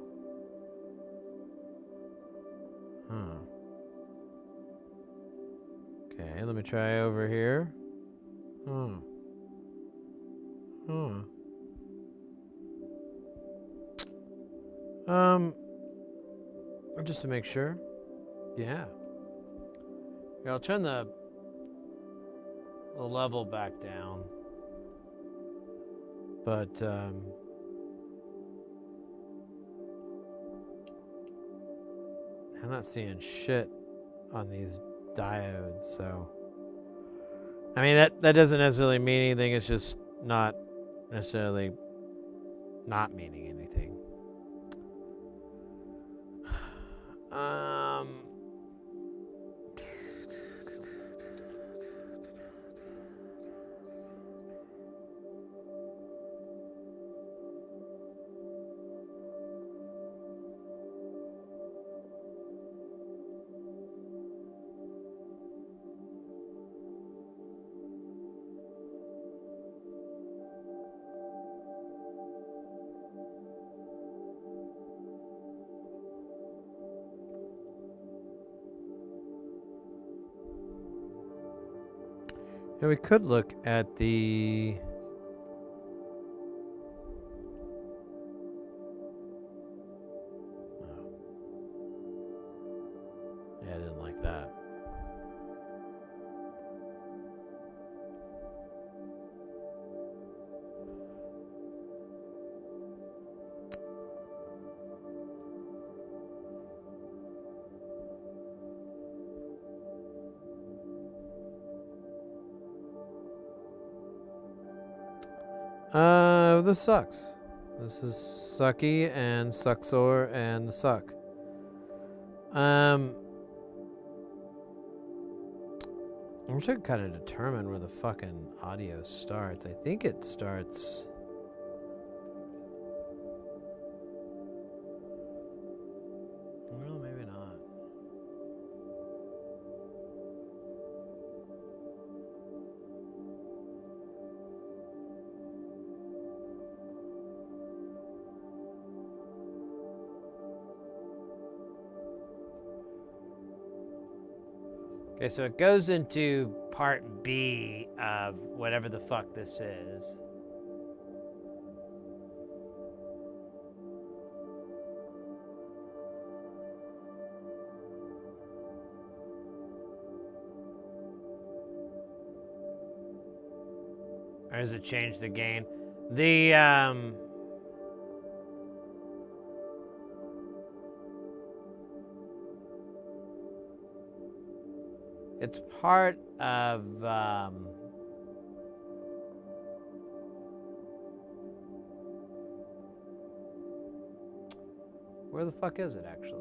Huh. Okay, let me try over here. Huh. Huh. Just to make sure. Yeah. Here, I'll turn the level back down. But, I'm not seeing shit on these diodes, so... I mean, that doesn't necessarily mean anything. It's just not necessarily not meaning anything. Yeah, we could look at the... Yeah, I didn't like that. This sucks. This is sucky and sucksore and the suck. I wish I could kind of determine where the fucking audio starts. I think it starts... Well, maybe not. Okay, so it goes into part B of whatever the fuck this is. Or does it change the gain? It's part of, where the fuck is it, actually?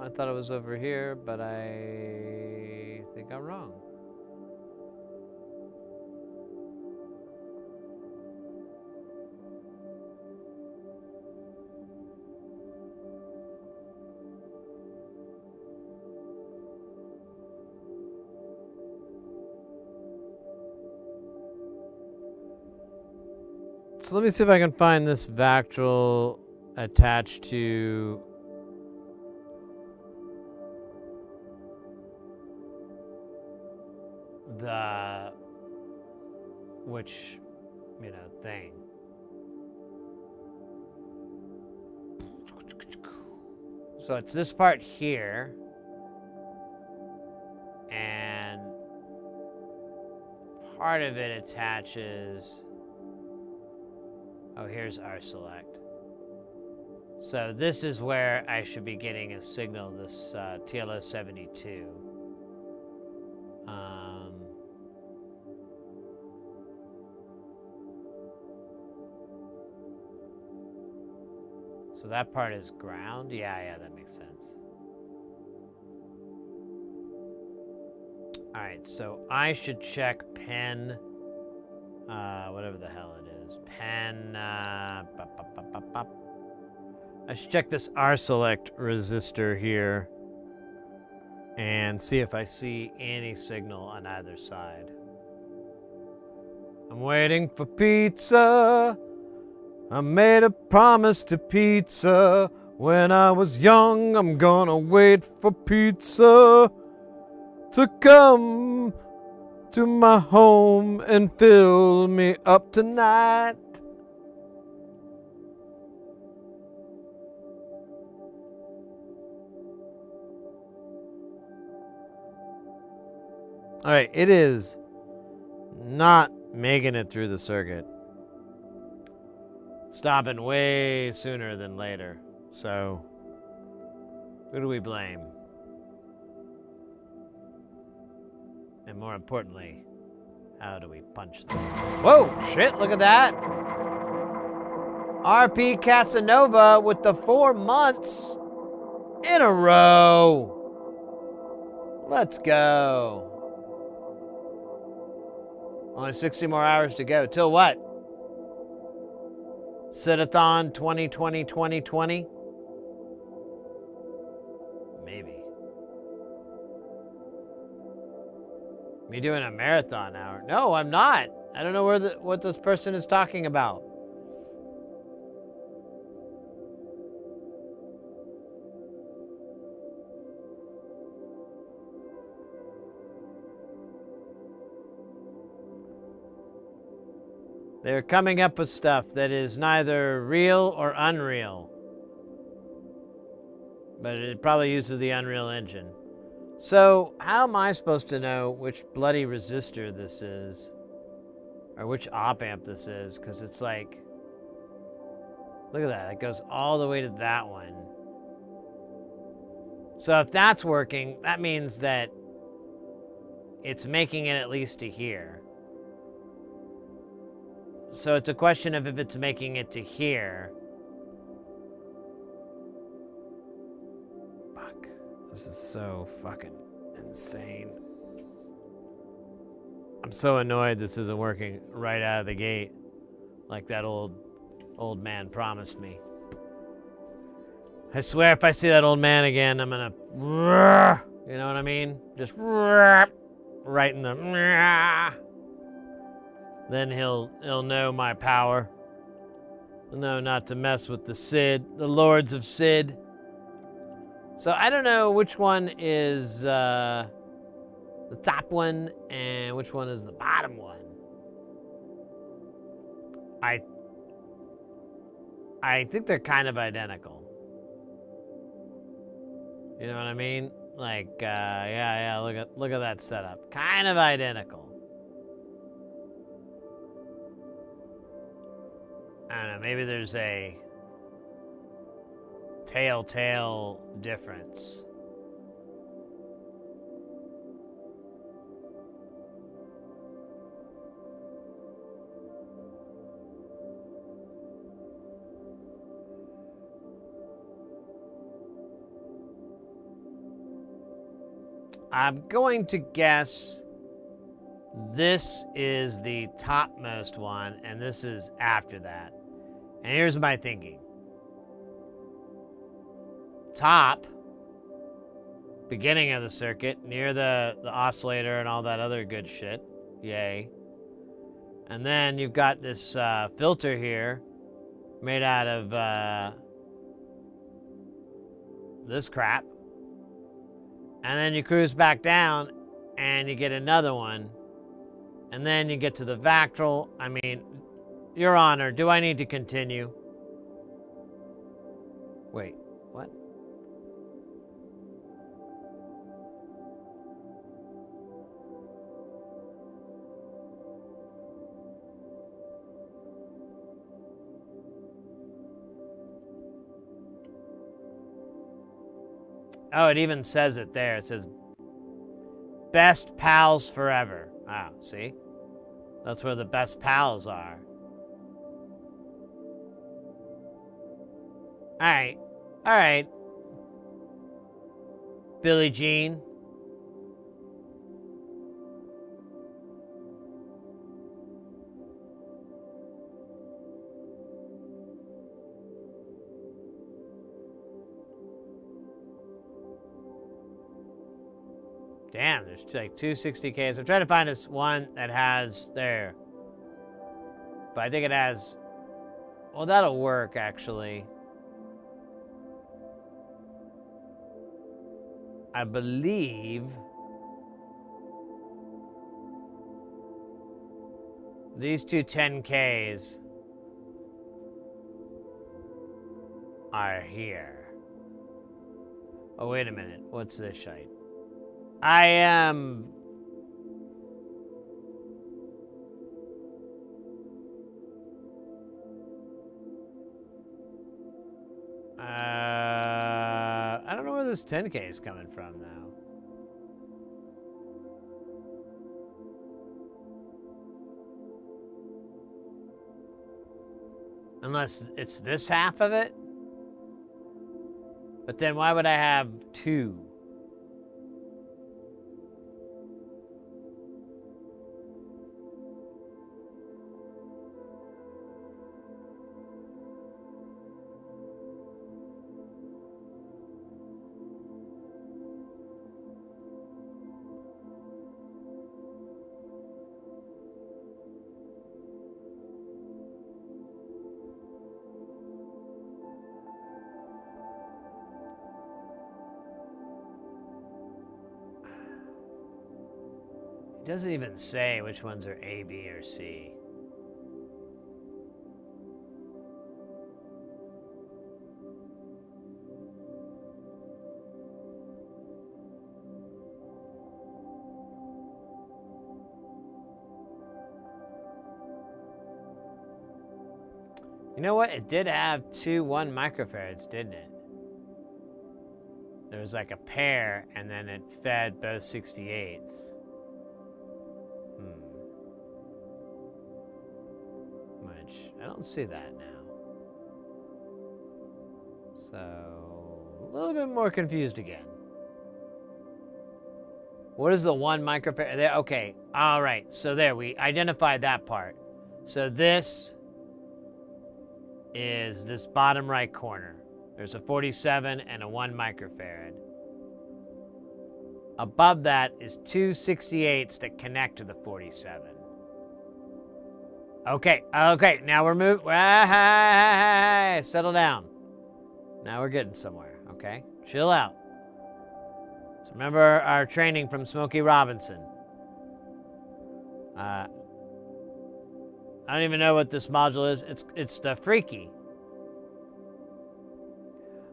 I thought it was over here, but I think I'm wrong. So let me see if I can find this Vactrol attached to the thing. So it's this part here, and part of it attaches. Oh, here's our select. So this is where I should be getting a signal, this TLO72. So that part is ground? Yeah, that makes sense. All right, so I should check pen, whatever the hell it is. Pen, I should check this R-select resistor here and see if I see any signal on either side. I'm waiting for pizza. I made a promise to pizza. When I was young, I'm gonna wait for pizza to come to my home and fill me up tonight. All right, it is not making it through the circuit. Stopping way sooner than later. So, who do we blame? And more importantly, how do we punch them? Whoa, shit, look at that. RP Casanova with the 4 months in a row. Let's go. Only 60 more hours to go. Till what? Sit-a-thon 2020. Maybe. Me doing a marathon hour. No, I'm not. I don't know what this person is talking about. They're coming up with stuff that is neither real or unreal. But it probably uses the Unreal Engine. So, how am I supposed to know which bloody resistor this is? Or which op amp this is? Because it's like... Look at that. It goes all the way to that one. So if that's working, that means that it's making it at least to here. So it's a question of if it's making it to here. Fuck. This is so fucking insane. I'm so annoyed this isn't working right out of the gate. Like that old man promised me. I swear if I see that old man again, I'm gonna... You know what I mean? Just... Right in the... Then he'll know my power. He'll know not to mess with the Sid, the Lords of Sid. So I don't know which one is the top one and which one is the bottom one. I think they're kind of identical. You know what I mean? Like, yeah, look at that setup. Kind of identical. I don't know, maybe there's a telltale difference. I'm going to guess this is the topmost one, and this is after that. And here's my thinking. Top, beginning of the circuit, near the oscillator and all that other good shit. Yay. And then you've got this filter here, made out of this crap. And then you cruise back down, and you get another one. And then you get to the Vactral. I mean, Your Honor, do I need to continue? Wait, what? Oh, it even says it there. It says, best pals forever. Ah, see? That's where the best pals are. Alright. Alright. Billie Jean. Damn, there's like 260Ks. I'm trying to find this one that has there. But I think it has... Well, that'll work, actually. I believe... These two 10Ks are here. Oh, wait a minute. What's this shite? I am... I don't know where this 10K is coming from now. Unless it's this half of it? But then why would I have two? It doesn't even say which ones are A, B, or C. You know what? It did have 2 1 microfarads, didn't it? There was like a pair, and then it fed both 68s. Which, I don't see that now. So, a little bit more confused again. What is the 1 microfarad? There, okay, all right. So there, we identified that part. So this is this bottom right corner. There's a 47 and a 1 microfarad. Above that is 2 68s that connect to the 47. Okay, now we're moving. Settle down. Now we're getting somewhere, okay? Chill out. So remember our training from Smokey Robinson. I don't even know what this module is. It's the Freaky.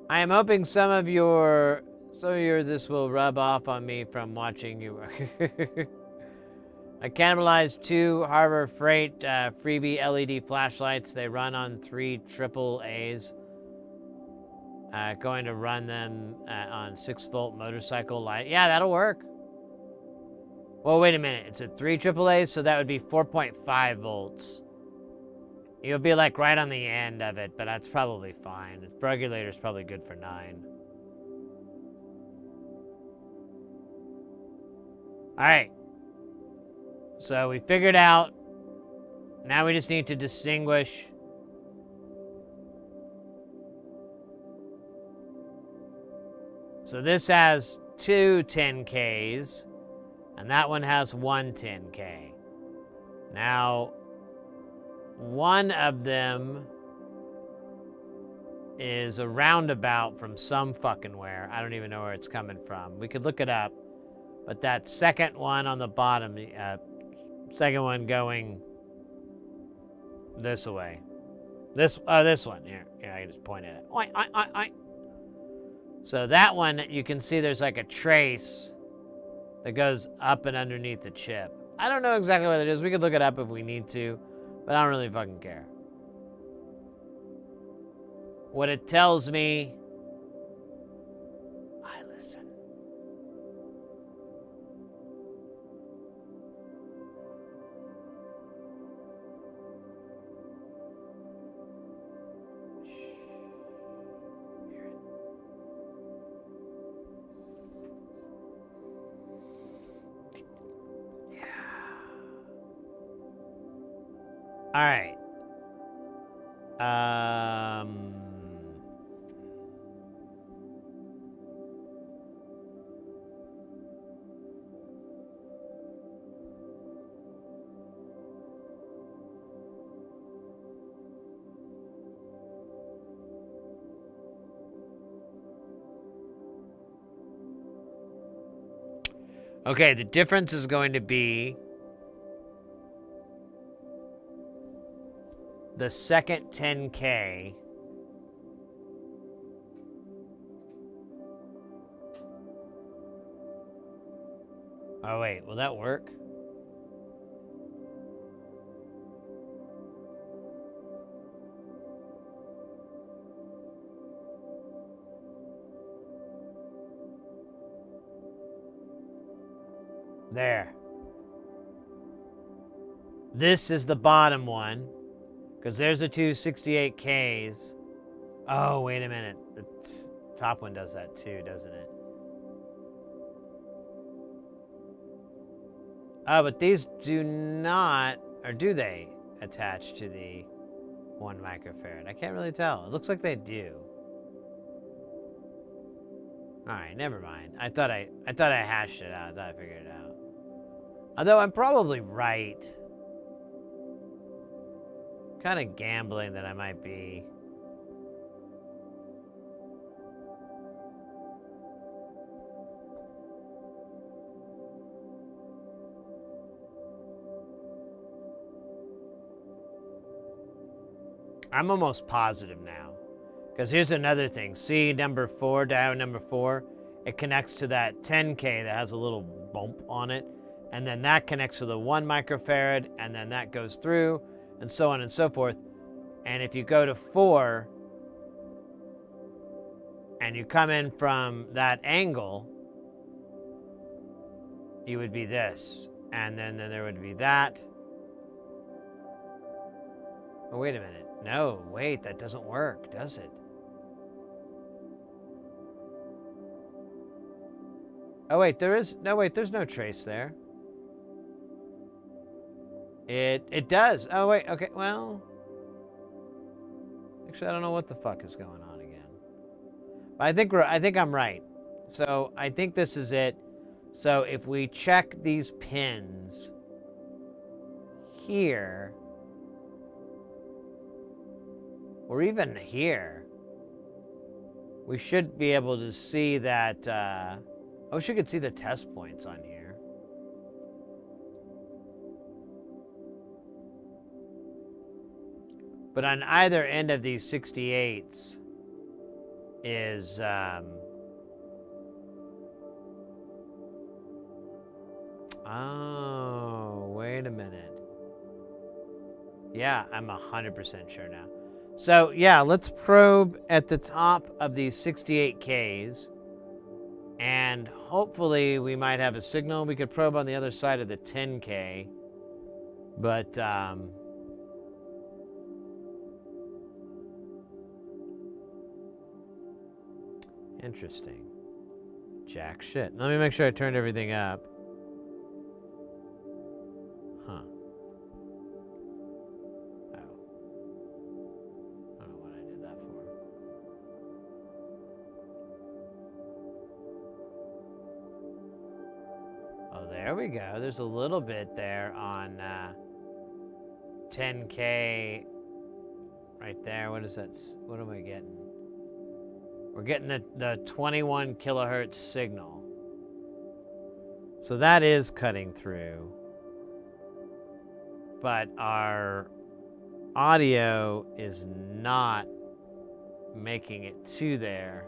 I am hoping some of your this will rub off on me from watching you. I cannibalized 2 Harbor Freight freebie LED flashlights. They run on 3 AAAs. Going to run them on 6-volt motorcycle light. Yeah, that'll work. Well, wait a minute. It's at 3 AAAs, so that would be 4.5 volts. You'll be like right on the end of it, but that's probably fine. The regulator's probably good for 9. All right. So we figured out. Now we just need to distinguish. So this has 2 10Ks, and that one has 1 10K. Now, one of them is a roundabout from some fucking where. I don't even know where it's coming from. We could look it up. But that second one on the bottom, second one going this way. This one. Here, I can just point at it. Oi, oi, oi, oi. So that one, you can see there's like a trace that goes up and underneath the chip. I don't know exactly what it is. We could look it up if we need to, but I don't really fucking care. What it tells me, I listen. All right. Okay, the difference is going to be the second 10K oh wait, will that work? There. This is the bottom one. Because there's the 2 68Ks. Oh, wait a minute. The top one does that too, doesn't it? Oh, but these do not, or do they, attach to the 1 microfarad? I can't really tell. It looks like they do. All right, never mind. I thought I hashed it out. I thought I figured it out. Although I'm probably right. Kind of gambling that I might be. I'm almost positive now. Because here's another thing. See number 4, diode number 4? It connects to that 10K that has a little bump on it. And then that connects to the 1 microfarad, and then that goes through, and so on and so forth. And if you go to 4 and you come in from that angle, you would be this. And then there would be that. Oh, wait a minute. No, wait, that doesn't work, does it? Oh, wait, there's no trace there. It does. Oh, wait, okay, well. Actually, I don't know what the fuck is going on again. But I think I'm right. So I think this is it. So if we check these pins here, or even here, we should be able to see that, I wish you could see the test points on here. But on either end of these 68s is, oh, wait a minute. Yeah, I'm 100% sure now. So, yeah, let's probe at the top of these 68Ks. And hopefully we might have a signal. We could probe on the other side of the 10K. But, interesting. Jack shit. Let me make sure I turned everything up. Huh. Oh. I don't know what I did that for. Oh, there we go. There's a little bit there on 10K right there. What is that? What am I getting? We're getting the 21 kilohertz signal. So that is cutting through. But our audio is not making it to there.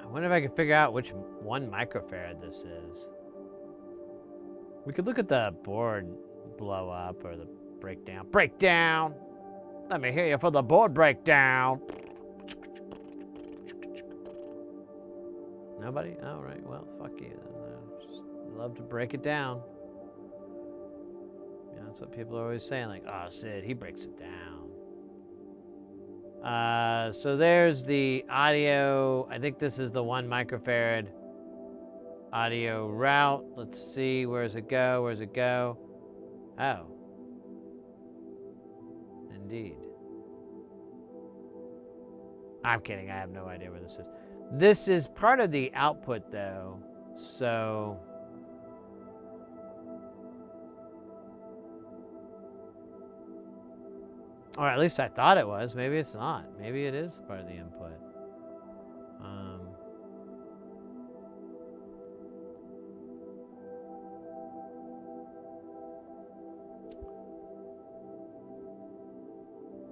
I wonder if I can figure out which 1 microfarad this is. We could look at the board blow up or the breakdown. Breakdown! Let me hear you for the board breakdown. Nobody? All right, well, fuck you. Just love to break it down. You know, that's what people are always saying, like, oh, Sid, he breaks it down. So there's the audio. I think this is the 1 microfarad audio route. Let's see, where's it go? Where's it go? Oh. Indeed. I'm kidding, I have no idea where this is. This is part of the output though, so. Or at least I thought it was. Maybe it's not. Maybe it is part of the input.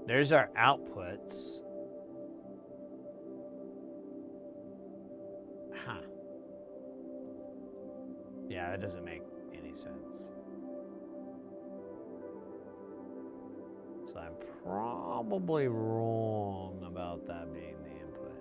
There's our outputs. Huh. Yeah, that doesn't make any sense. So I'm probably wrong about that being the input.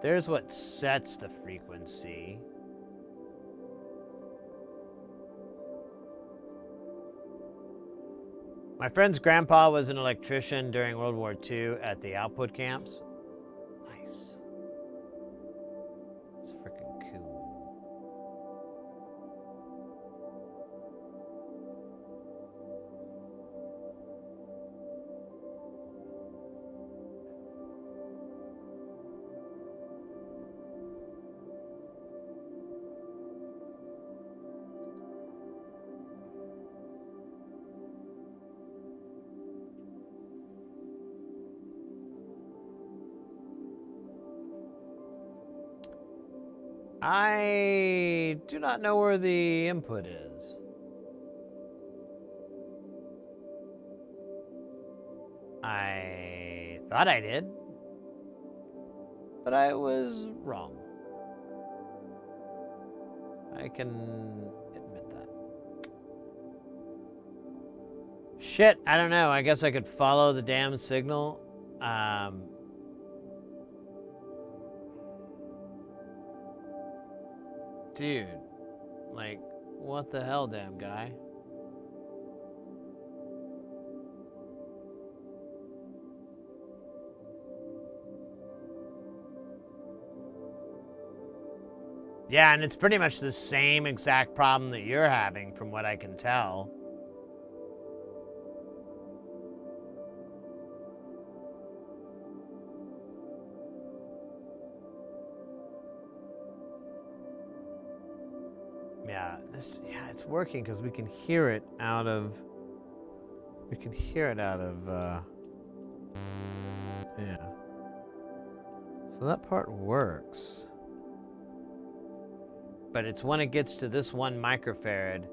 There's what sets the frequency. My friend's grandpa was an electrician during World War II at the output camps. Nice. It's freaking cool. I do not know where the input is. I thought I did, but I was wrong. I can admit that. Shit, I don't know. I guess I could follow the damn signal. Dude, like, what the hell, damn guy? Yeah, and it's pretty much the same exact problem that you're having, from what I can tell. Yeah, it's working because we can hear it out of. Yeah. So that part works. But it's when it gets to this 1 microfarad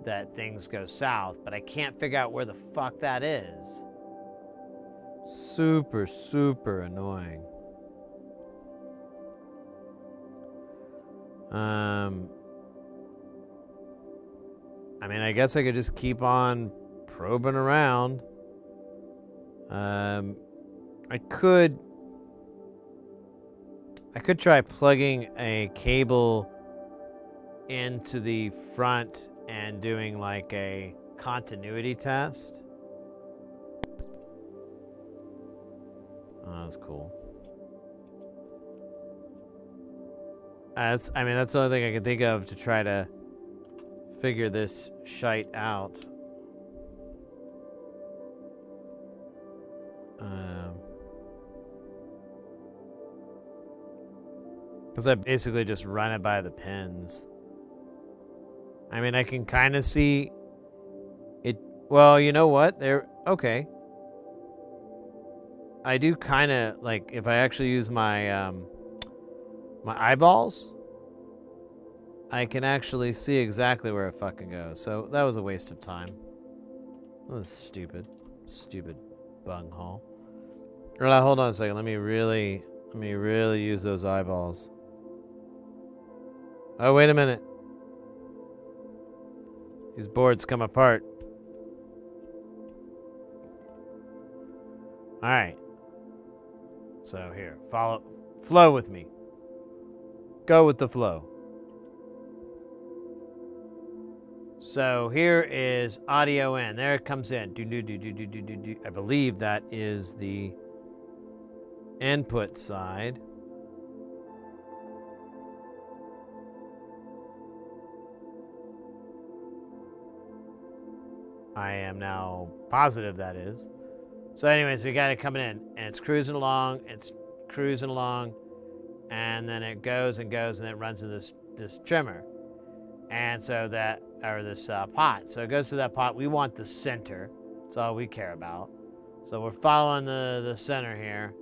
that things go south, but I can't figure out where the fuck that is. Super, super annoying. I mean, I guess I could just keep on probing around. I could try plugging a cable into the front and doing like a continuity test. Oh, that's cool. I mean, that's the only thing I can think of to try to figure this shite out. Because I basically just run it by the pins. I mean, I can kind of see it. Well, you know what? Okay. I do kind of, like, if I actually use my, my eyeballs, I can actually see exactly where it fucking goes. So that was a waste of time. That was stupid. Stupid bunghole. Hold on a second. Let me really use those eyeballs. Oh, wait a minute. These boards come apart. All right. So here, flow with me. Go with the flow. So here is audio in. There it comes in. I believe that is the input side. I am now positive that is. So anyways, we got it coming in, and it's cruising along, and then it goes and goes, and it runs to this trimmer. And so that, or this pot. So it goes to that pot. We want the center. That's all we care about. So we're following the center here.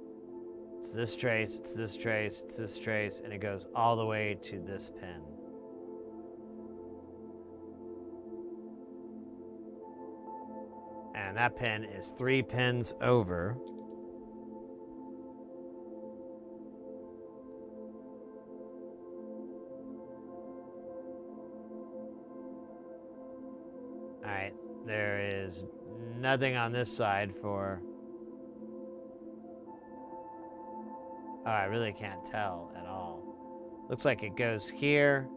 It's this trace, it's this trace, it's this trace, and it goes all the way to this pin. And that pin is 3 pins over. All right, there is nothing on this side for... Oh, I really can't tell at all. Looks like it goes here,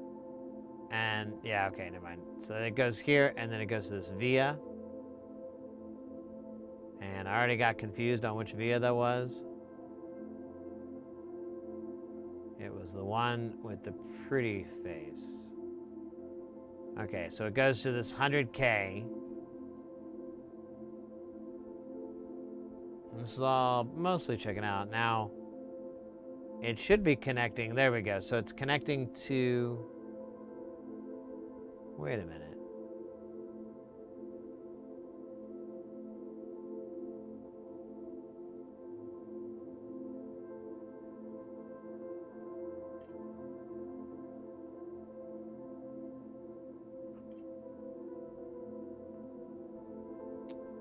and yeah, okay, never mind. So it goes here, and then it goes to this via. And I already got confused on which via that was. It was the one with the pretty face. Okay, so it goes to this 100K. This is all mostly checking out. Now, it should be connecting. There we go. So it's connecting to... Wait a minute.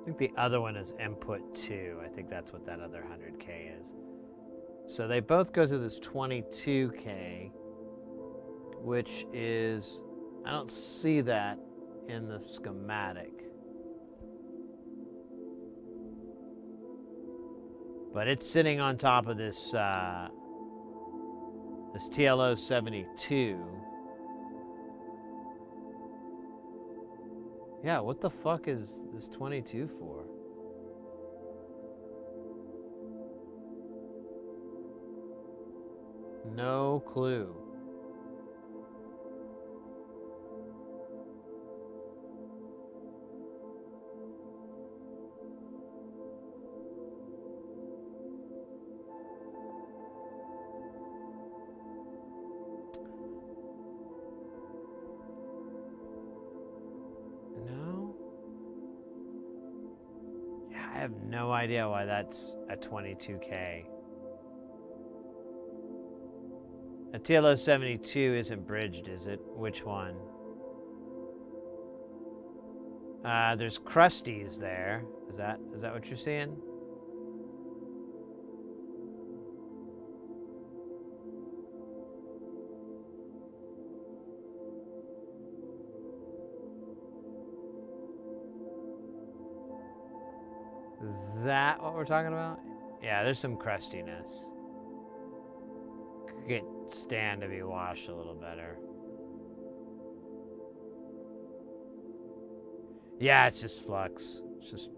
I think the other one is input 2. I think that's what that other 100K is. So they both go through this 22K, which is, I don't see that in the schematic. But it's sitting on top of this this TLO 72. Yeah, what the fuck is this 22 for? No clue. No? Yeah, I have no idea why that's a 22K. A TLO 72 isn't bridged, is it? Which one? There's crusties there. Is that what you're seeing? Is that what we're talking about? Yeah, there's some crustiness. Could get stand to be washed a little better. Yeah, it's just flux. It's just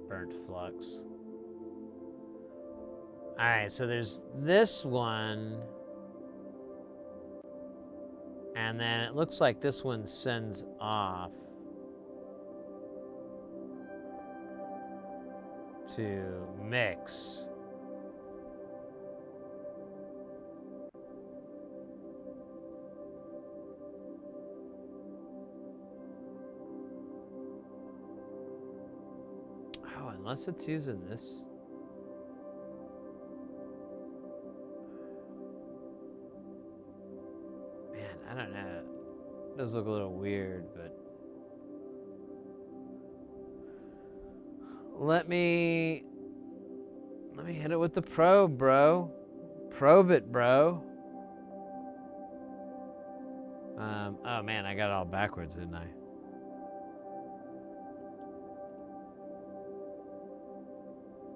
burnt flux. Alright, so there's this one. And then it looks like this one sends off to mix. Oh, unless it's using this. Man, I don't know. It does look a little weird, but let me hit it with the probe, bro. Probe it, bro. Oh man, I got it all backwards, didn't I?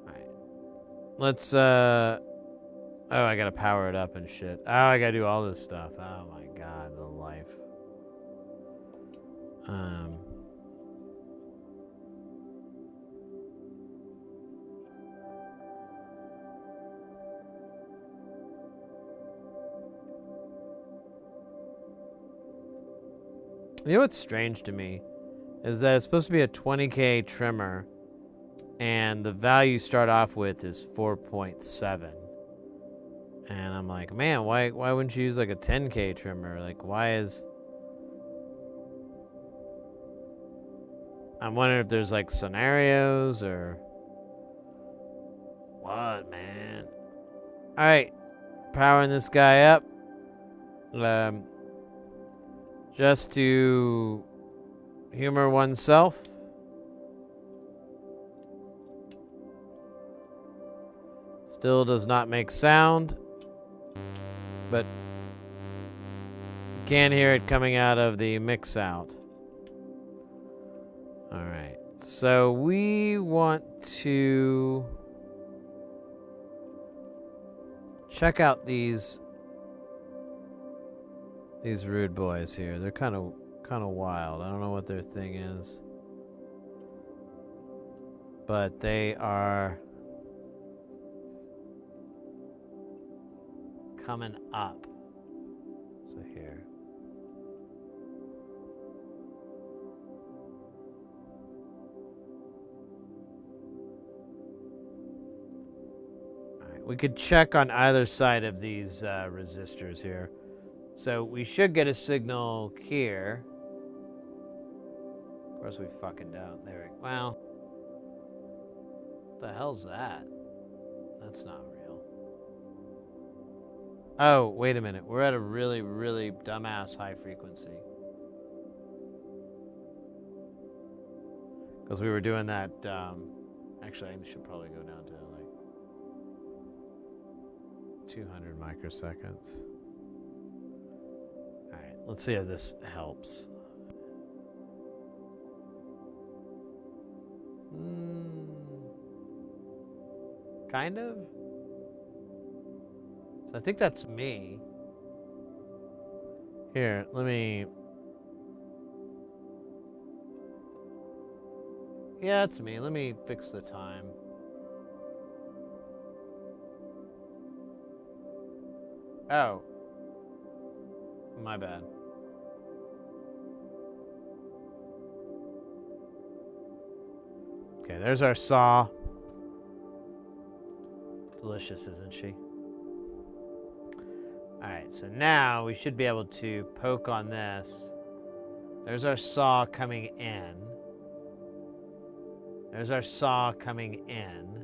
Alright. Let's, oh, I gotta power it up and shit. Oh, I gotta do all this stuff. Oh my god, the life. You know what's strange to me is that it's supposed to be a 20K trimmer and the value you start off with is 4.7. And I'm like, man, why wouldn't you use like a 10K trimmer? Like, why is... I'm wondering if there's like scenarios or... What, man? Alright, powering this guy up. Just to humor oneself. Still does not make sound, but you can hear it coming out of the mix out. All right, so we want to check out these rude boys here. They're kind of wild. I don't know what their thing is, but they are coming up. So here. All right, we could check on either side of these resistors here. So we should get a signal here. Of course we fucking don't. There we go. Well, what the hell's that? That's not real. Oh, wait a minute. We're at a really, really dumbass high frequency. Because we were doing that, actually I should probably go down to like 200 microseconds. All right, let's see if this helps. Kind of. So I think that's me. Here, let me. Yeah, it's me. Let me fix the time. Oh. My bad. Okay, there's our saw. Delicious, isn't she? Alright, so now we should be able to poke on this. There's our saw coming in. There's our saw coming in.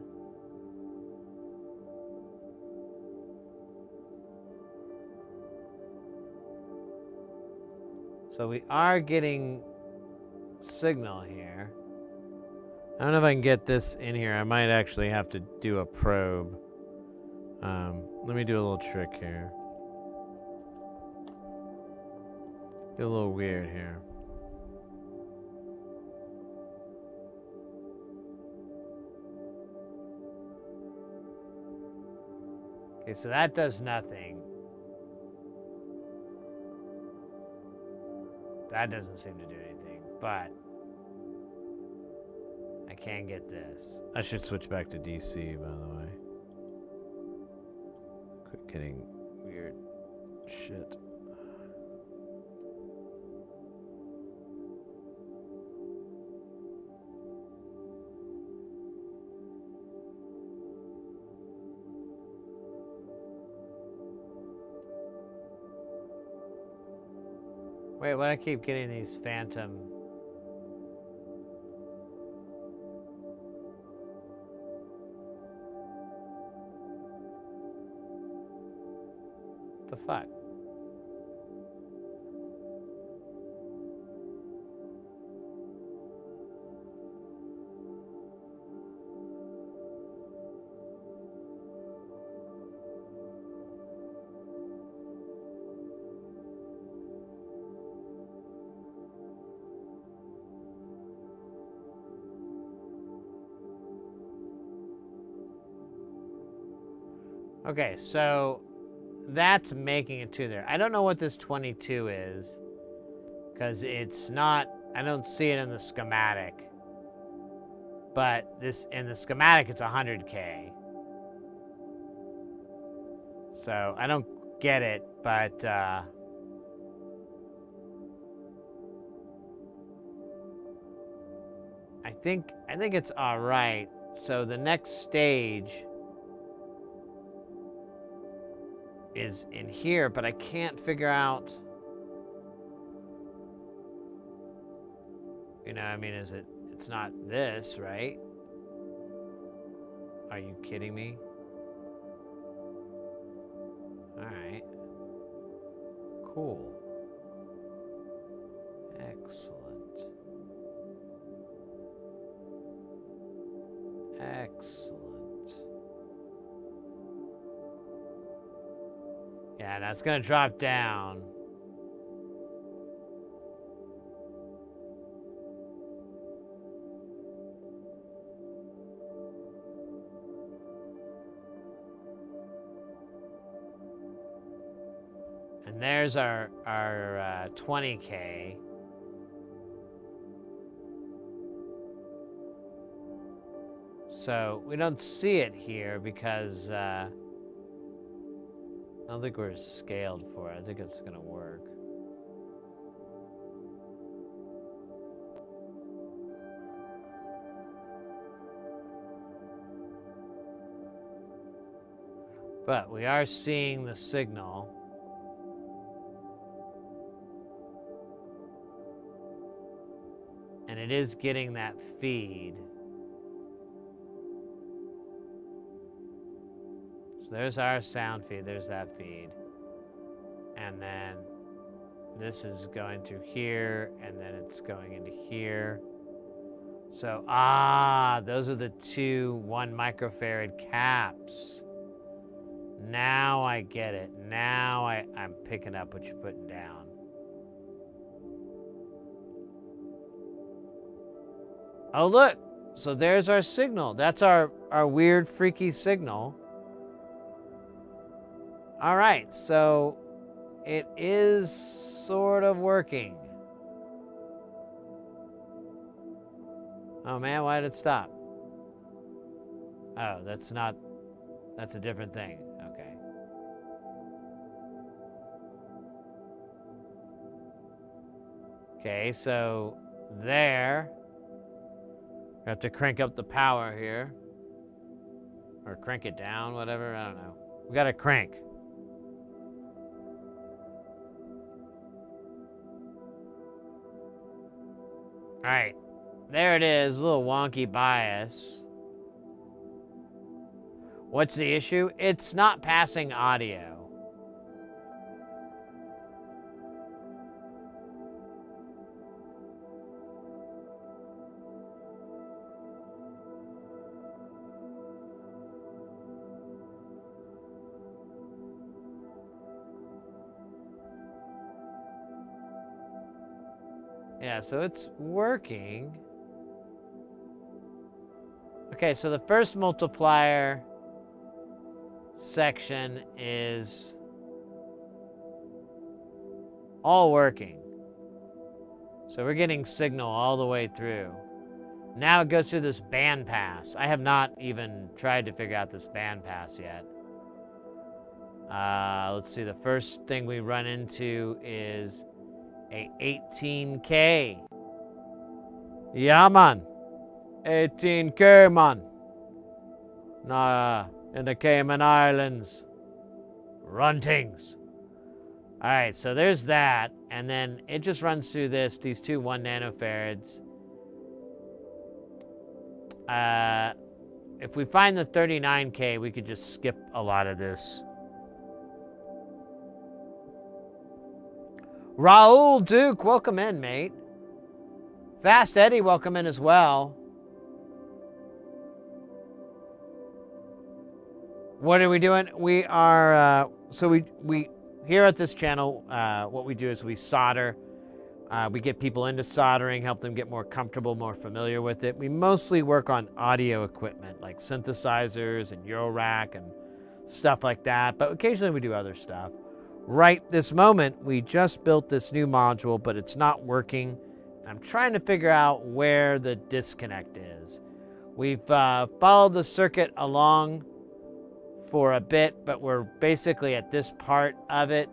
So we are getting signal here. I don't know if I can get this in here. I might actually have to do a probe. Let me do a little trick here. Do a little weird here. Okay, so that does nothing. That doesn't seem to do anything, but I can get this. I should switch back to DC, by the way. Quit getting weird shit. Wait, why do I keep getting these phantom? What the fuck? Okay, so that's making it to there. I don't know what this 22 is, because it's not, I don't see it in the schematic. But this, in the schematic, it's 100K. So I don't get it, but I think it's all right. So the next stage is in here, but I can't figure out, you know, I mean, it's not this, right? Are you kidding me? All right. Cool. Excellent. Excellent. Yeah, that's gonna drop down. And there's our 20K. So we don't see it here because I don't think we're scaled for it. I think it's gonna work. But we are seeing the signal. And it is getting that feed. So there's our sound feed, there's that feed. And then this is going through here, and then it's going into here. So, those are the two 1 microfarad caps. Now I get it. Now I'm picking up what you're putting down. Oh, look. So there's our signal. That's our weird, freaky signal. All right. So it is sort of working. Oh, man. Why did it stop? Oh, that's a different thing. Okay. Okay, so there. I have to crank up the power here. Or crank it down, whatever, I don't know. We got to crank. All right, there it is, a little wonky bias. What's the issue? It's not passing audio. Yeah, so it's working. Okay, so the first multiplier section is all working. So we're getting signal all the way through. Now it goes through this bandpass. I have not even tried to figure out this bandpass yet. Let's see, the first thing we run into is a 18K. Yeah, man. 18K, man. In the Cayman Islands. Runtings. All right, so there's that. And then it just runs through these two 1 nanofarads. If we find the 39K, we could just skip a lot of this. Raul Duke, welcome in, mate. Fast Eddie, welcome in as well. What are we doing? We are, so we here at this channel, what we do is we solder. We get people into soldering, help them get more comfortable, more familiar with it. We mostly work on audio equipment like synthesizers and eurorack and stuff like that, but occasionally we do other stuff. Right this moment, we just built this new module, but it's not working. I'm trying to figure out where the disconnect is. We've followed the circuit along for a bit, but we're basically at this part of it.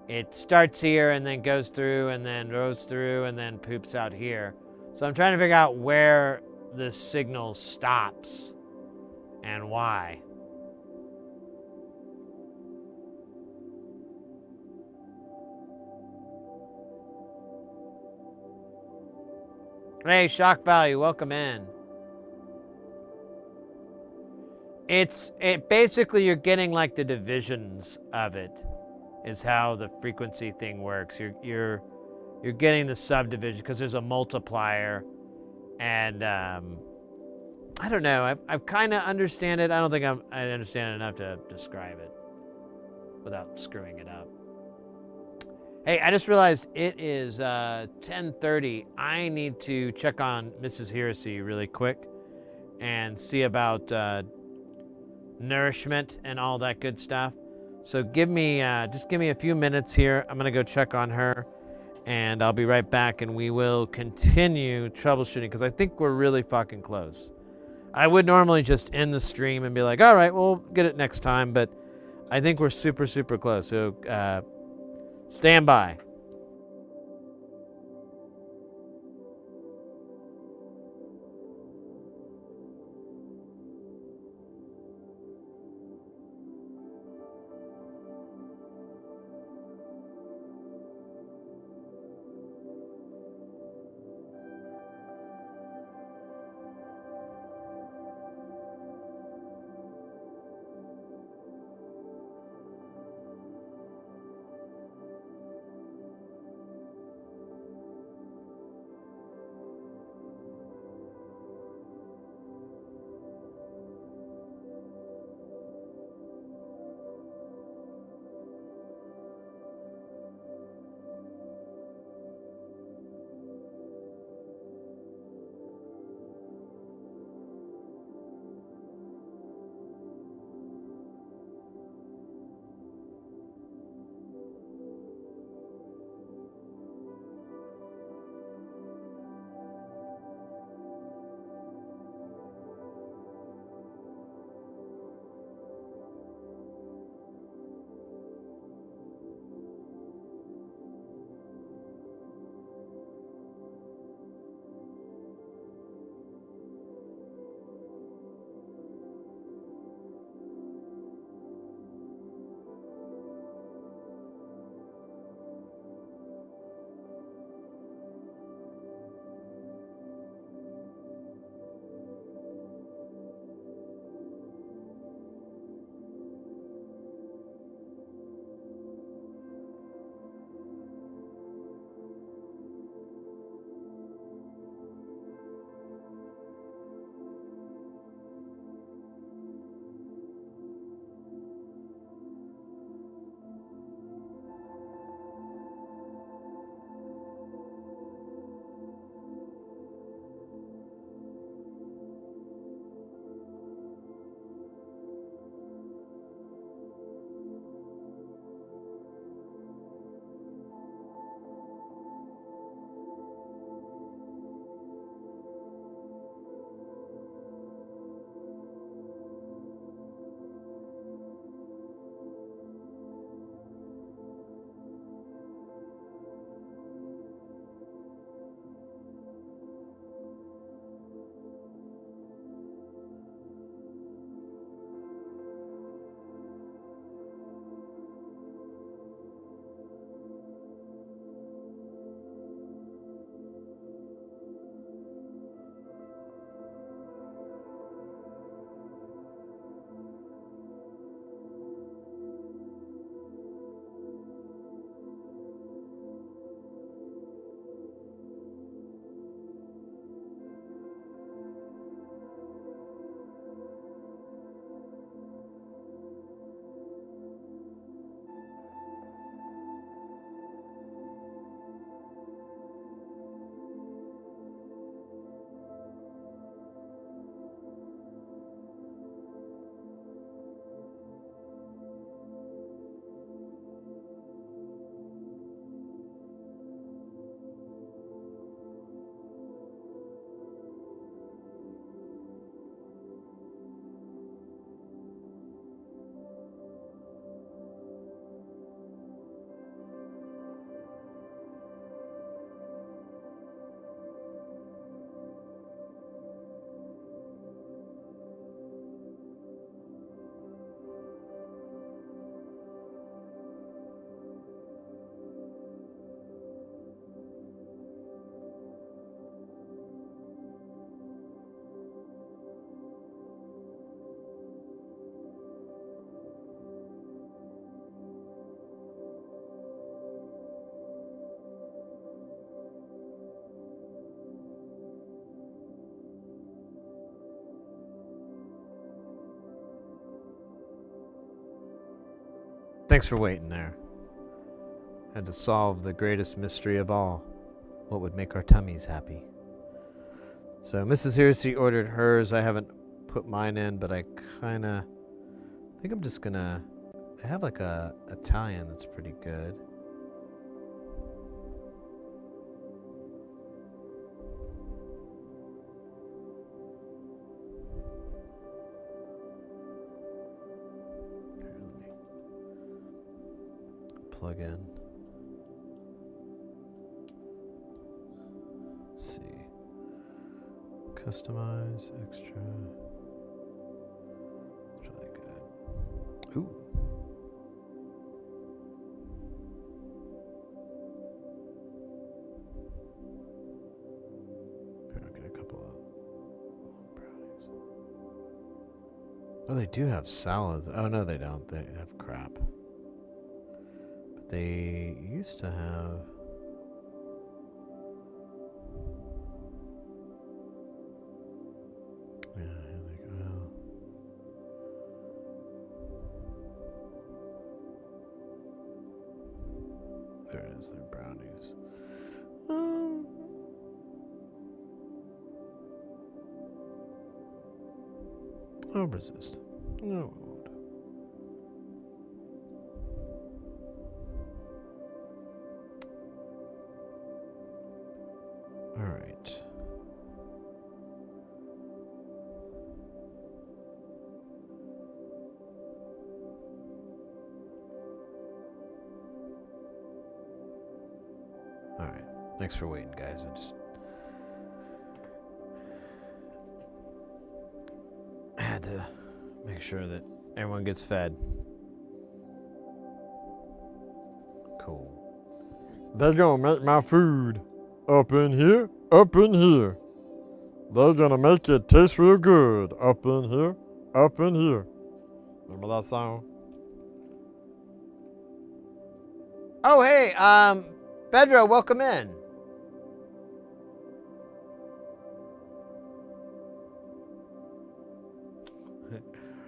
It starts here and then goes through and then goes through and then poops out here. So I'm trying to figure out where the signal stops and why. Hey, Shock Value, welcome in. It basically, you're getting like the divisions of it is how the frequency thing works. You're getting the subdivision because there's a multiplier, and I don't know. I kind of understand it. I don't think I understand it enough to describe it without screwing it up. Hey, I just realized it is 10:30. I need to check on Mrs. Heresy really quick and see about nourishment and all that good stuff. So just give me a few minutes here. I'm gonna go check on her, and I'll be right back, and we will continue troubleshooting because I think we're really fucking close. I would normally just end the stream and be like, all right, we'll get it next time, but I think we're super, super close. So stand by. Thanks for waiting there. Had to solve the greatest mystery of all. What would make our tummies happy? So Mrs. Hersey ordered hers. I haven't put mine in, but I think I'm just gonna... They have like a Italian that's pretty good. Plug in. Let's see. Customize, extra. It's really good. Ooh. Here, I'll get a couple of brownies. Oh, they do have salads. Oh, no, they don't. They have crap. But they used to have... Yeah, here they go. There it is, they're brownies. I'll resist. No, I won't. All right. All right. Thanks for waiting, guys. I just had to make sure that everyone gets fed. Cool. They're gonna make my food up in here, up in here. They're gonna make it taste real good up in here, up in here. Remember that song? Oh, hey, Pedro, welcome in.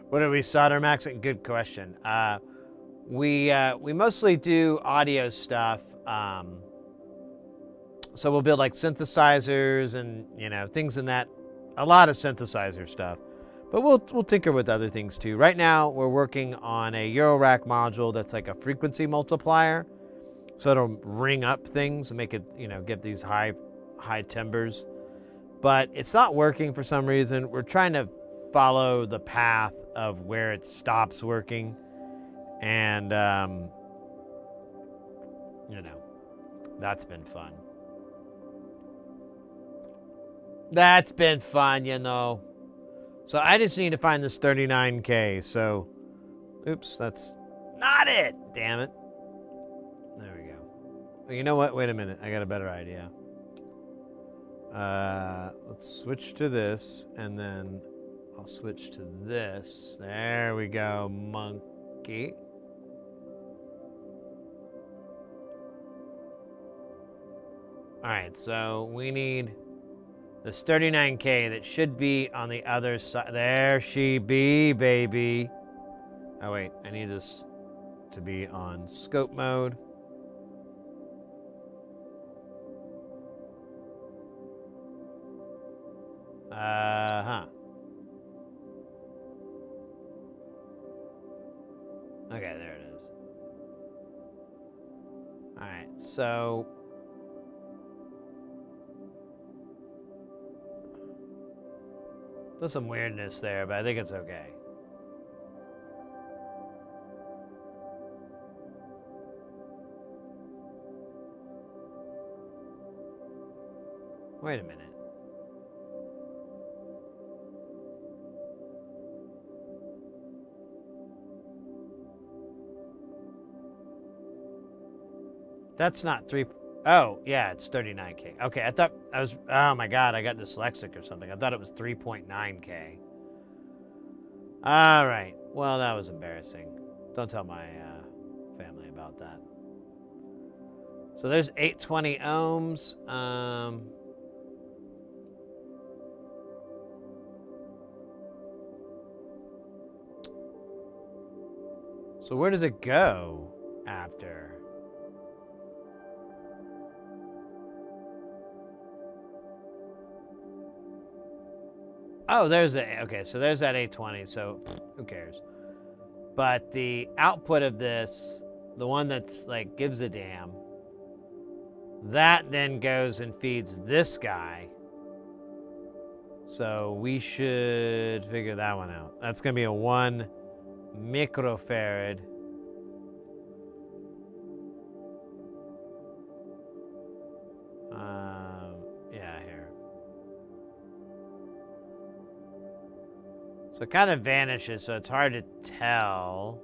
What are we SolderMaxxing? Good question. We mostly do audio stuff. So we'll build like synthesizers and things in that. A lot of synthesizer stuff, but we'll tinker with other things too. Right now we're working on a eurorack module that's like a frequency multiplier, so it'll ring up things and make it get these high timbres. But it's not working for some reason. We're trying to follow the path of where it stops working, and that's been fun. That's been fun, So I just need to find this 39K. So, oops, that's not it. Damn it. There we go. Well, you know what? Wait a minute. I got a better idea. Let's switch to this, and then I'll switch to this. There we go, monkey. All right, so we need this 39K that should be on the other side. There she be, baby. Oh, wait, I need this to be on scope mode. Okay, there it is. All right, so there's some weirdness there, but I think it's okay. Wait a minute. That's not 3. Oh, yeah, it's 39K. Okay, I thought I was... Oh, my God, I got dyslexic or something. I thought it was 3.9K. All right. Well, that was embarrassing. Don't tell my family about that. So there's 820 ohms. So where does it go after? Oh, there's the, okay, so there's that 820, so who cares? But the output of this, the one that's like gives a damn, that then goes and feeds this guy. So we should figure that one out. That's gonna be a 1 microfarad. Yeah, here. So it kind of vanishes, so it's hard to tell.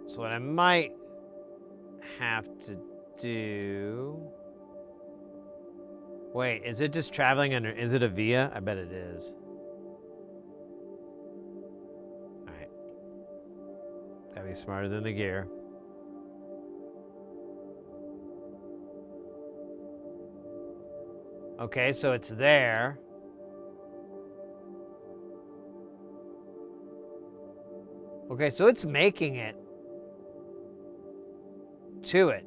So what I might have to do... Wait, is it just traveling under... Is it a via? I bet it is. Alright. Gotta be smarter than the gear. Okay, so it's there. Okay, so it's making it to it.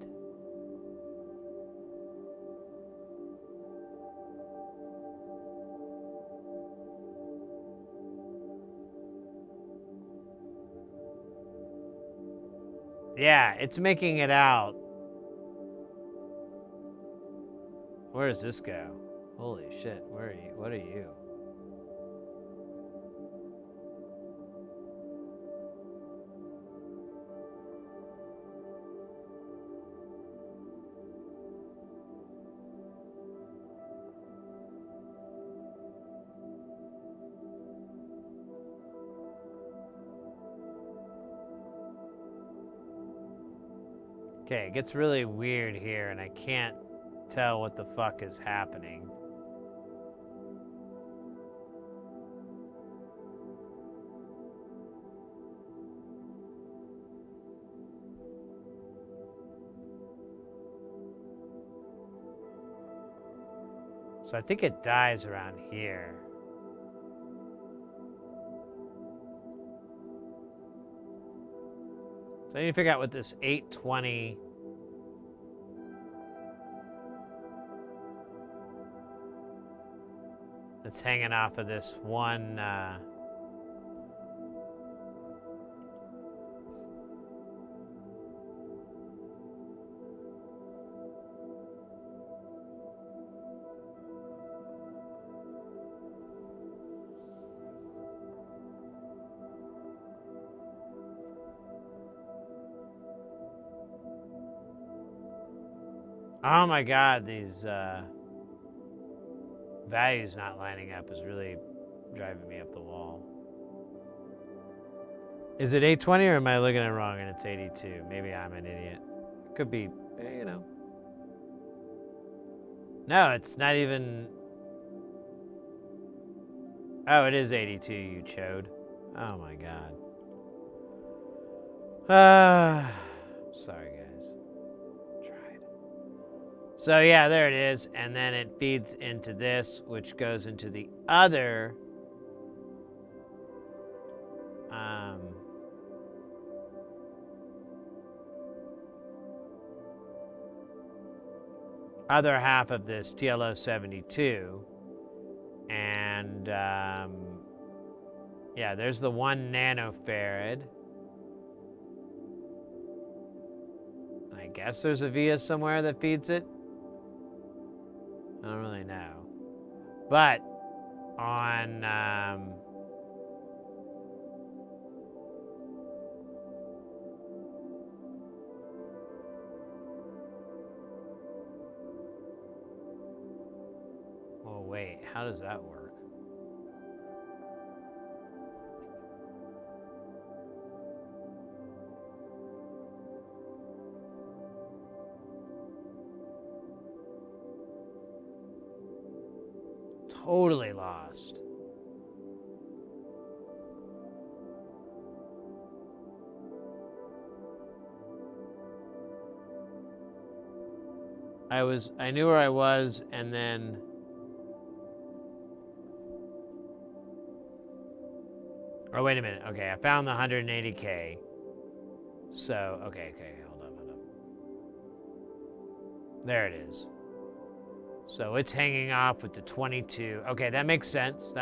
Yeah, it's making it out. Where does this go? Holy shit, where are you? What are you? Okay, it gets really weird here, and I can't tell what the fuck is happening. So I think it dies around here. So I need to figure out what this 820... that's hanging off of this one, oh my god, these, values not lining up is really driving me up the wall. Is it 820 or am I looking at it wrong and it's 82? Maybe I'm an idiot. Could be, you know. No, it's not even... Oh, it is 82, you chode. Oh my god. Sorry, guys. Tried. So yeah, there it is. And then it feeds into this, which goes into the other... other half of this TLO 72. And yeah, there's the 1 nanofarad. I guess there's a via somewhere that feeds it. I don't really know. But on oh wait, how does that work? Totally lost. I knew where I was, and then Oh, wait a minute. Okay, I found the 180K. So, okay, hold up. There it is. So it's hanging off with the 22. Okay, that makes sense.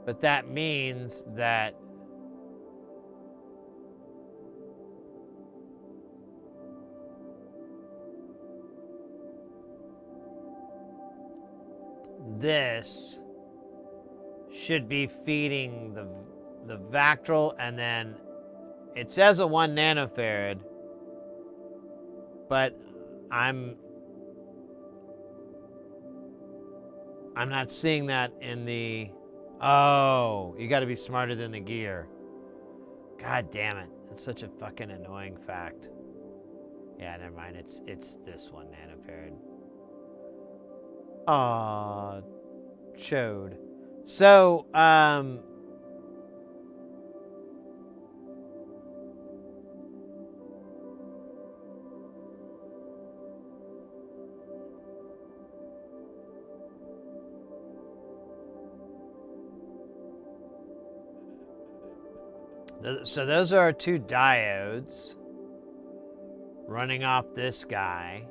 But that means that this should be feeding the Vactral, and then it says a 1 nanofarad, but I'm not seeing that in the... Oh, you got to be smarter than the gear. God damn it. That's such a fucking annoying fact. Yeah, never mind. It's this 1 nanofarad. Aw, chode. So, so those are our 2 diodes running off this guy.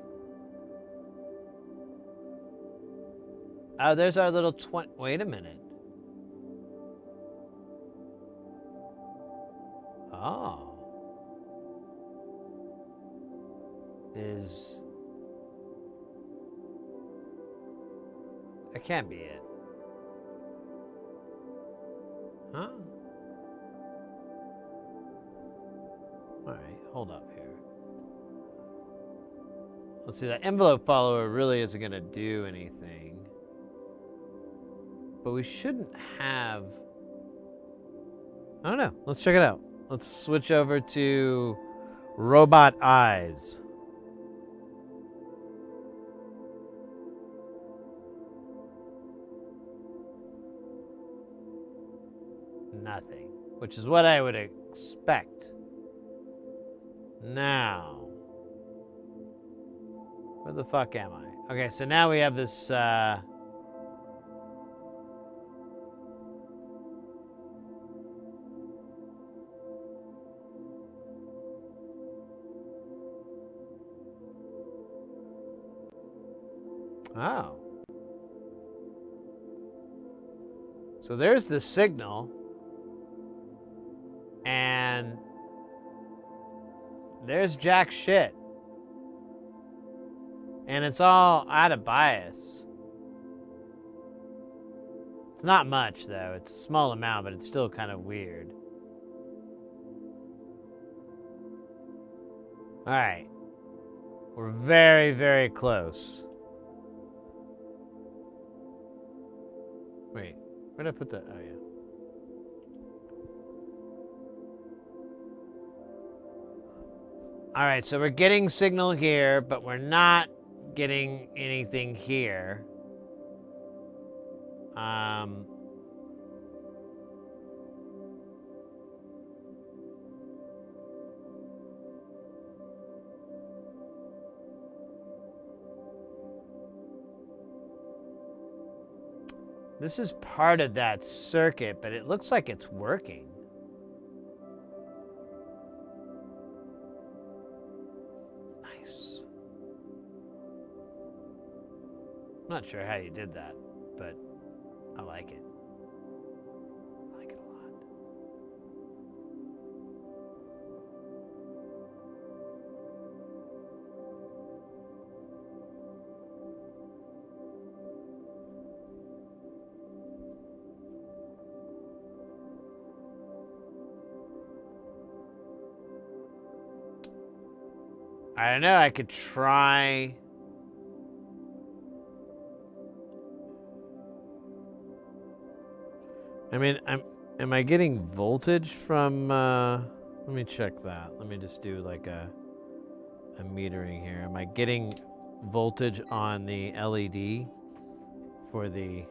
Oh, there's our little 20. Wait a minute. Oh. That can't be it. Huh? All right, hold up here. Let's see, that envelope follower really isn't going to do anything. But we shouldn't have... I don't know. Let's check it out. Let's switch over to robot eyes. Nothing, which is what I would expect. Now, where the fuck am I? Okay, so now we have this, oh. So there's the signal. And there's jack shit. And it's all out of bias. It's not much, though. It's a small amount, but it's still kind of weird. All right. We're very, very close. Wait, where did I put that? Oh, yeah. All right, so we're getting signal here, but we're not getting anything here. This is part of that circuit, but it looks like it's working. Nice. I'm not sure how you did that, but I like it. I like it a lot. I don't know, I could try. I mean, am I getting voltage from, let me check that. Let me just do like a metering here. Am I getting voltage on the LED for the,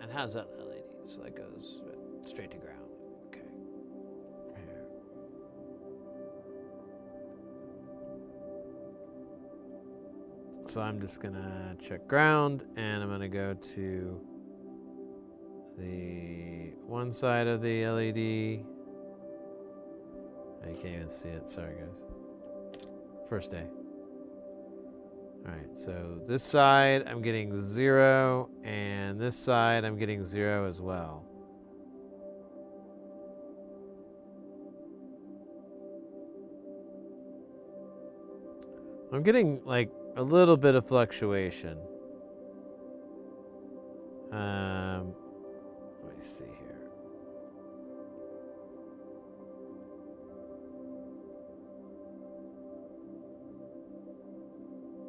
and how's that LED? So that goes straight to ground. Okay. Here. So I'm just gonna check ground, and I'm gonna go to the one side of the LED. You can't even see it. Sorry, guys. First day. All right, so this side I'm getting 0, and this side I'm getting 0 as well. I'm getting like a little bit of fluctuation. Let me see here.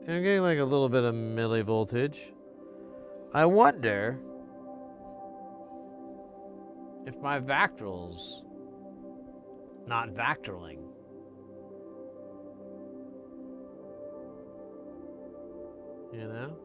I'm getting like a little bit of millivoltage. I wonder if my Vactral's not Vactraling. You know?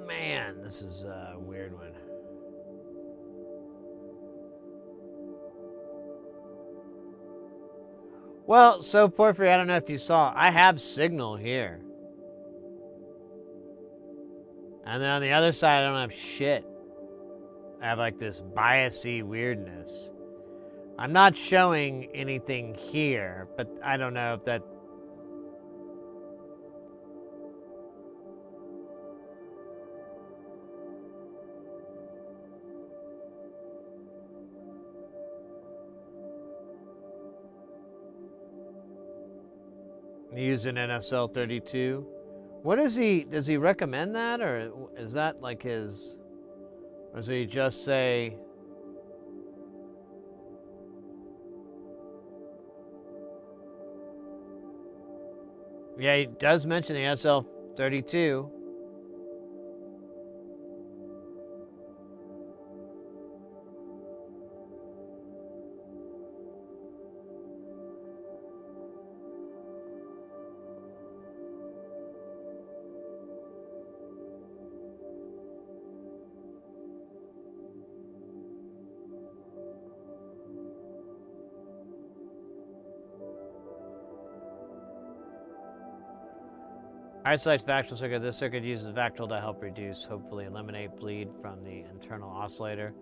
Man, this is a weird one. Well, so Porphyry, I don't know if you saw, I have signal here. And then on the other side, I don't have shit. I have like this biasy weirdness. I'm not showing anything here, but I don't know if that... Use an NSL 32. What is he? Does he recommend that, or is that like his? Or does he just say? Yeah, he does mention the NSL 32. Alright, select Vactral circuit. This circuit uses Vactral to help reduce, hopefully eliminate bleed from the internal oscillator.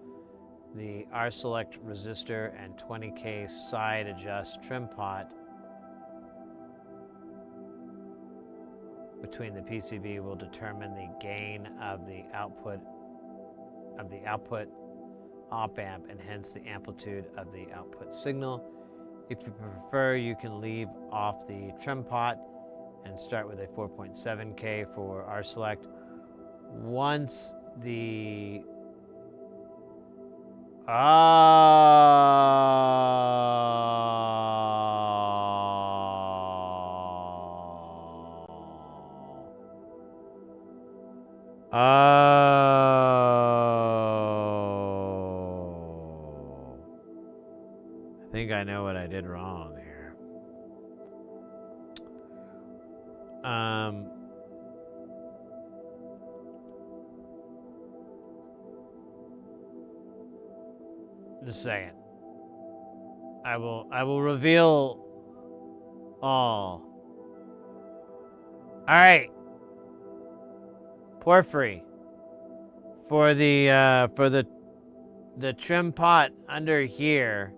The R-select resistor and 20K side adjust trim pot between the PCB will determine the gain of the output op amp and hence the amplitude of the output signal. If you prefer, you can leave off the trim pot and start with a 4.7K for R-select. Once the I think I know what I did wrong here. Just a second. I will reveal all. All right. Porphyry. For the trim pot under here,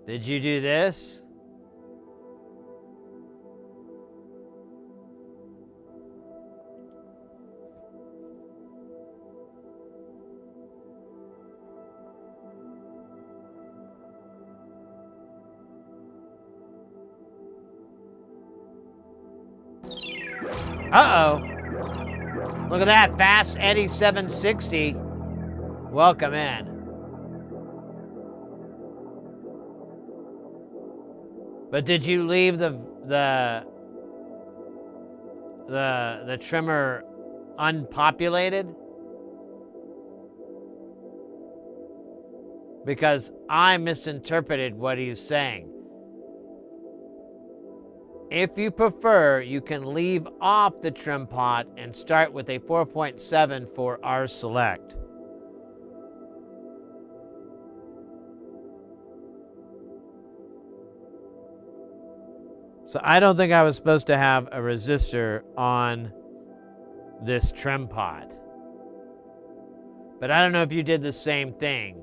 did you do this? Uh-oh. Look at that, Fast Eddie 760. Welcome in. But did you leave the trimmer unpopulated? because I misinterpreted what he's saying. If you prefer, you can leave off the trim pot and start with a 4.7 for R Select. So I don't think I was supposed to have a resistor on this trim pot. But I don't know if you did the same thing.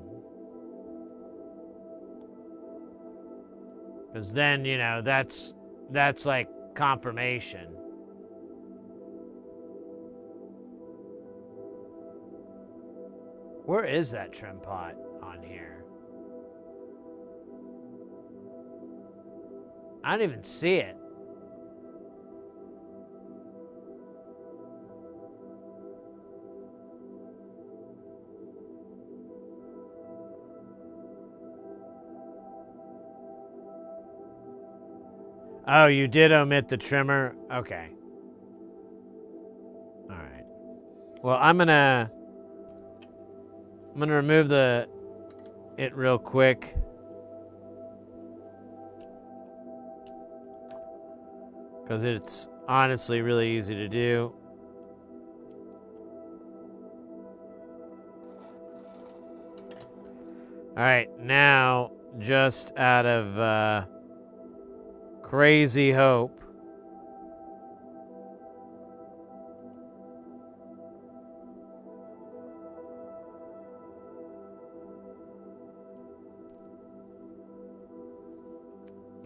Because then, you know, that's like confirmation. Where is that trim pot on here? I don't even see it. Oh, you did omit the trimmer? Okay. All right. Well, I'm gonna remove it real quick. Because it's honestly really easy to do. All right, now just out of crazy hope,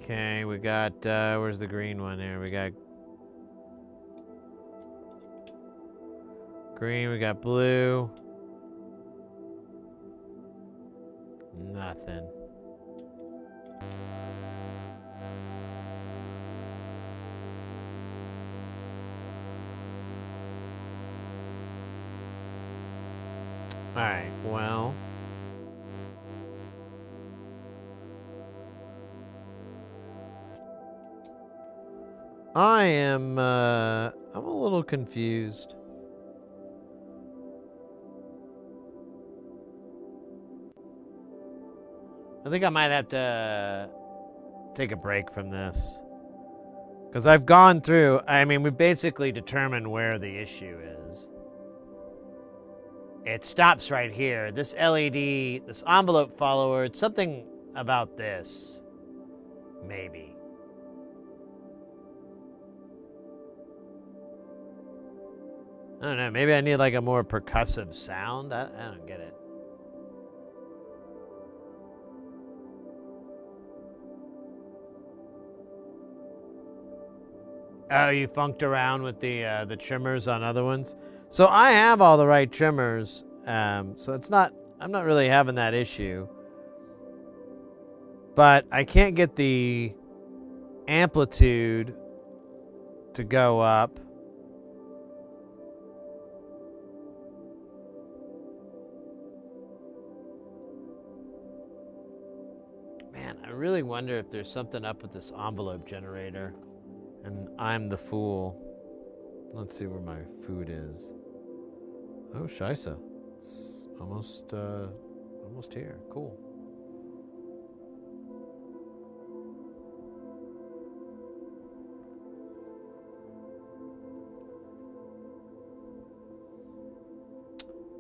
okay, we got, where's the green one here? We got green, we got blue. Nothing. All right, well. I'm a little confused. I think I might have to take a break from this. Because I've gone through, I mean, we basically determined where the issue is. It stops right here. This LED, this envelope follower, it's something about this. Maybe. I don't know, maybe I need like a more percussive sound. I don't get it. Oh, you funked around with the trimmers on other ones? So I have all the right trimmers, so I'm not really having that issue. But I can't get the amplitude to go up. Man, I really wonder if there's something up with this envelope generator. And I'm the fool. Let's see where my food is. Oh, Scheisse. It's almost here. Cool.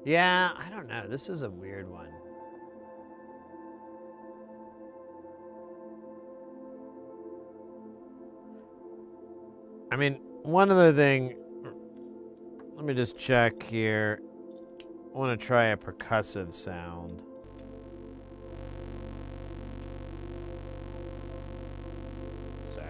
Yeah, I don't know. This is a weird one. I mean, one other thing, let me just check here. I want to try a percussive sound. Sorry.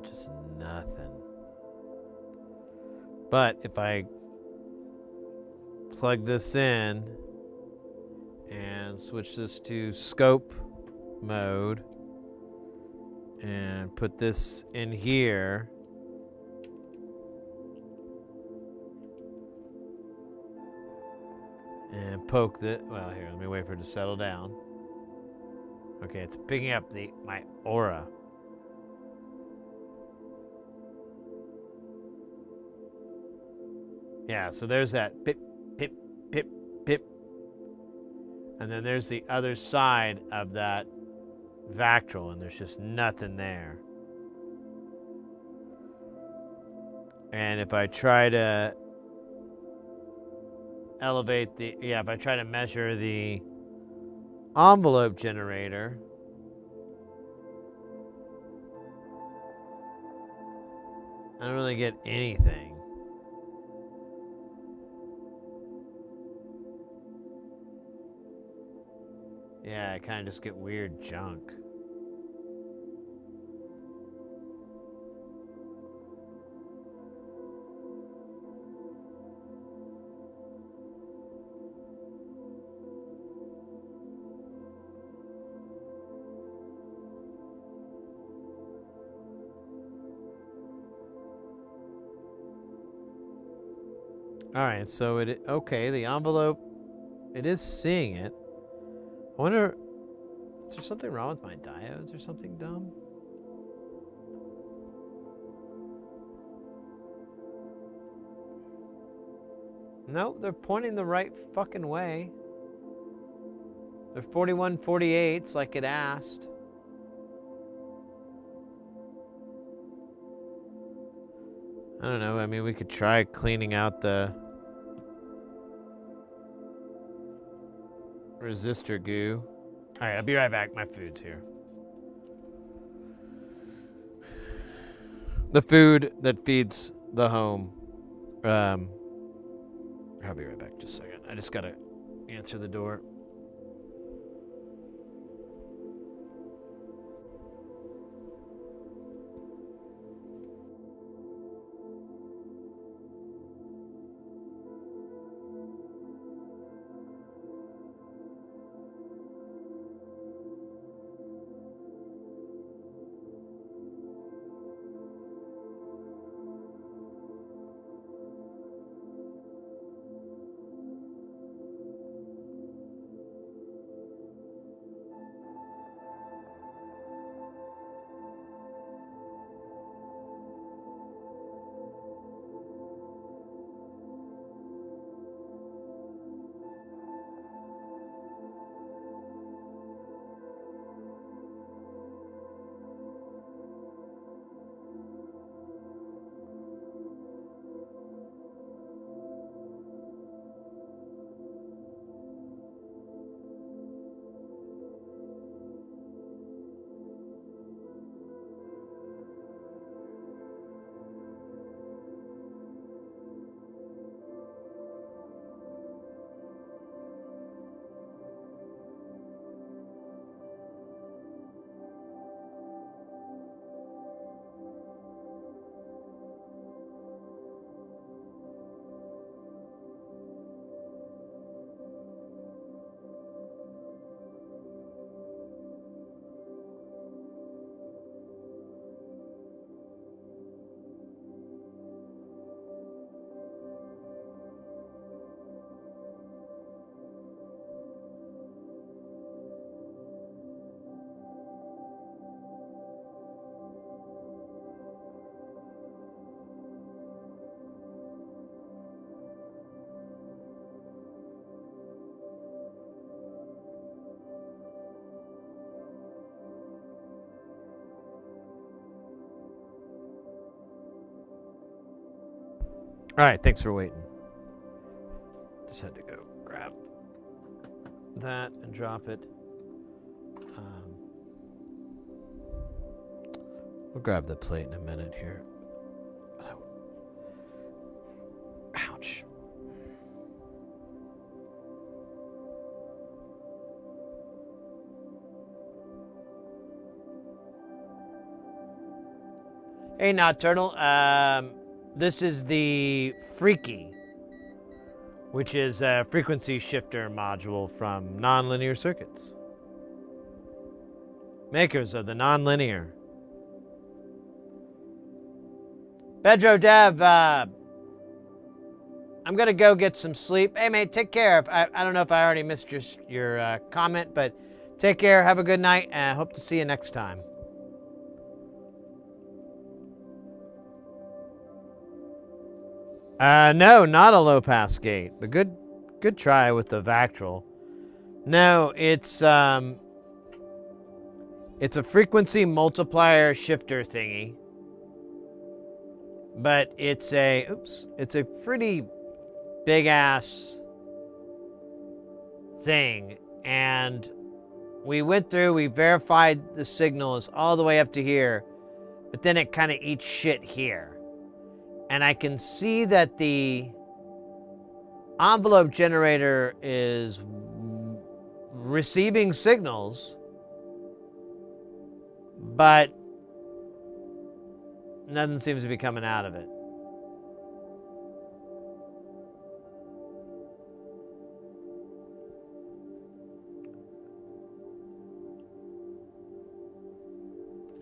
Just nothing. But if I plug this in and switch this to scope mode and put this in here, And poke the, well, here, let me wait for it to settle down. Okay, it's picking up my aura. Yeah, so there's that pip, pip, pip, pip. And then there's the other side of that Vactral, and there's just nothing there. And if I try to elevate the, yeah, if I try to measure the envelope generator, I don't really get anything. Yeah, I kind of just get weird junk. All right, so okay, the envelope, it is seeing it. I wonder, is there something wrong with my diodes or something dumb? No, they're pointing the right fucking way. They're 4148s like it asked. I don't know, I mean, we could try cleaning out the resistor goo. All right, I'll be right back. My food's here. The food that feeds the home. I'll be right back just a second. I just gotta answer the door. All right, thanks for waiting. Just had to go grab that and drop it. We'll grab the plate in a minute here. Ouch. Hey, Not Turtle. This is the Freaky, which is a frequency shifter module from Nonlinear Circuits. Makers of the nonlinear. Pedro Dev, I'm gonna go get some sleep. Hey, mate, take care. I don't know if I already missed your comment, but take care. Have a good night, and hope to see you next time. No, not a low pass gate, but good try with the Vactral. No, it's a frequency multiplier shifter thingy, but it's a pretty big ass thing, and we went through, we verified the signal is all the way up to here, but then it kind of eats shit here. And I can see that the envelope generator is receiving signals, but nothing seems to be coming out of it.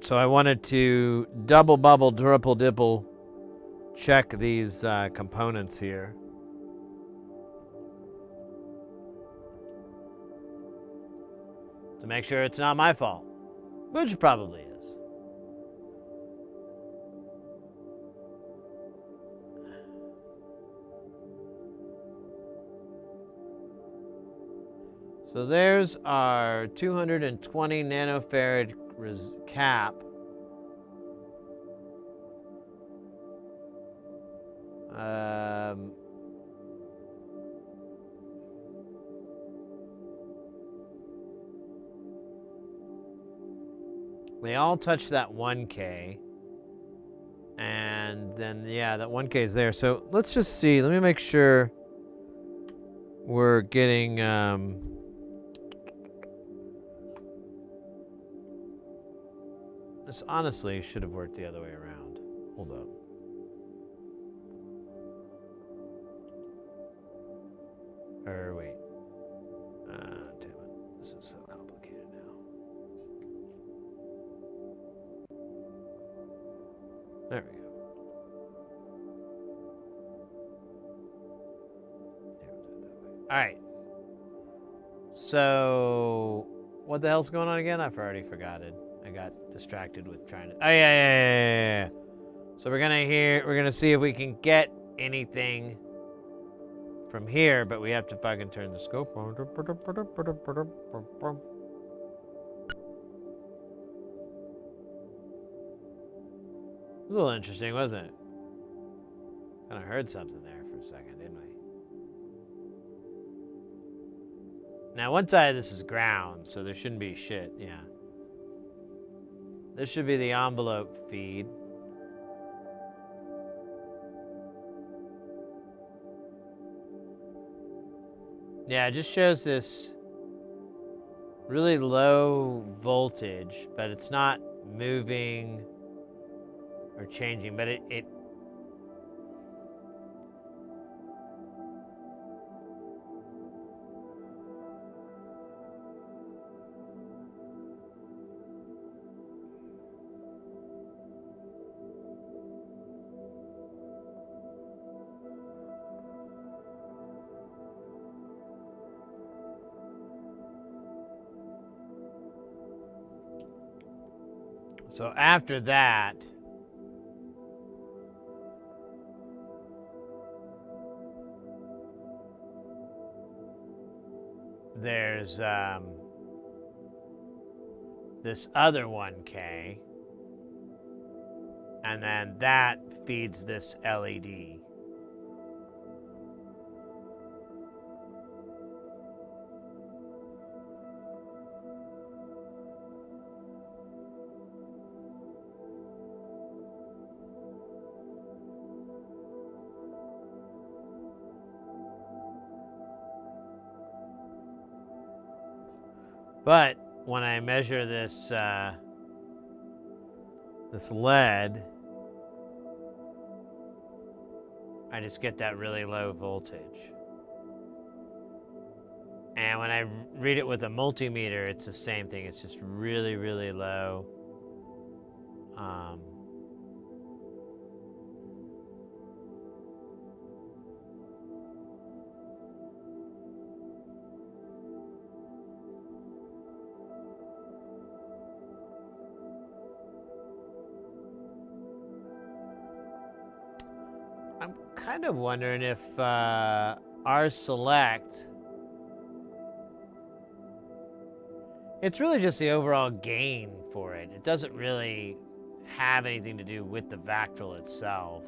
So I wanted to double bubble, triple dipple check these components here. To make sure it's not my fault, which it probably is. So there's our 220 nanofarad cap. They all touch that 1K. And then, yeah, that 1K is there. So let's just see. Let me make sure we're getting... This honestly should have worked the other way around. Hold up. Or wait. Damn it. This is so complicated now. There we go. All right. So, what the hell's going on again? I've already forgotten. I got distracted with trying to. Oh yeah. So we're gonna see if we can get anything from here, but we have to fucking turn the scope on. It was a little interesting, wasn't it? Kind of heard something there for a second, didn't we? Now, one side of this is ground, so there shouldn't be shit, yeah. This should be the envelope feed. Yeah, it just shows this really low voltage, but it's not moving or changing, but it so after that, there's this other 1K, and then that feeds this LED. But when I measure this this lead, I just get that really low voltage. And when I read it with a multimeter, it's the same thing. It's just really, really low. kind of wondering if R select. It's really just the overall gain for it. It doesn't really have anything to do with the Vactrol itself.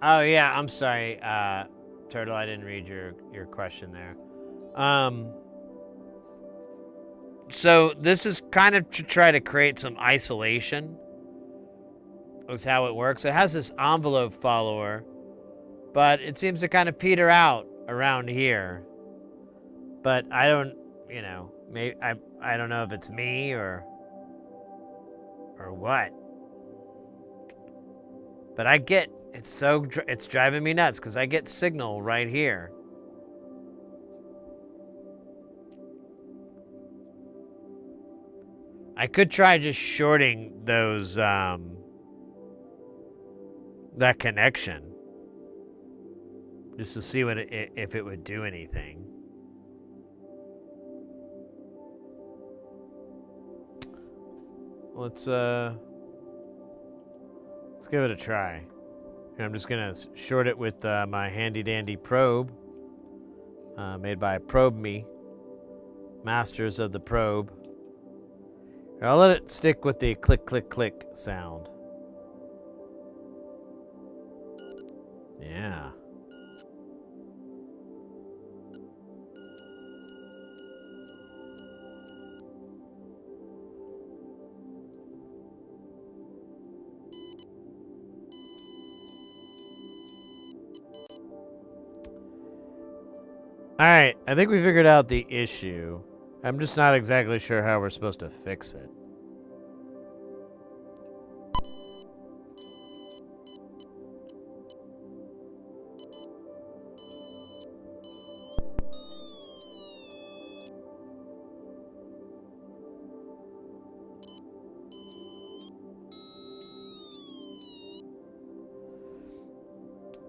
Oh yeah, I'm sorry, Turtle. I didn't read your question there. So this is kind of to try to create some isolation. Is how it works. It has this envelope follower, but it seems to kind of peter out around here. But I don't, you know, maybe I don't know if it's me or what. But I get it's driving me nuts because I get signal right here. I could try just shorting those that connection just to see what if it would do anything. Let's give it a try. Here, I'm just gonna short it with my handy dandy probe, made by Probe Me, masters of the probe. Here, I'll let it stick with the click click click sound. Yeah. All right, I think we figured out the issue. I'm just not exactly sure how we're supposed to fix it.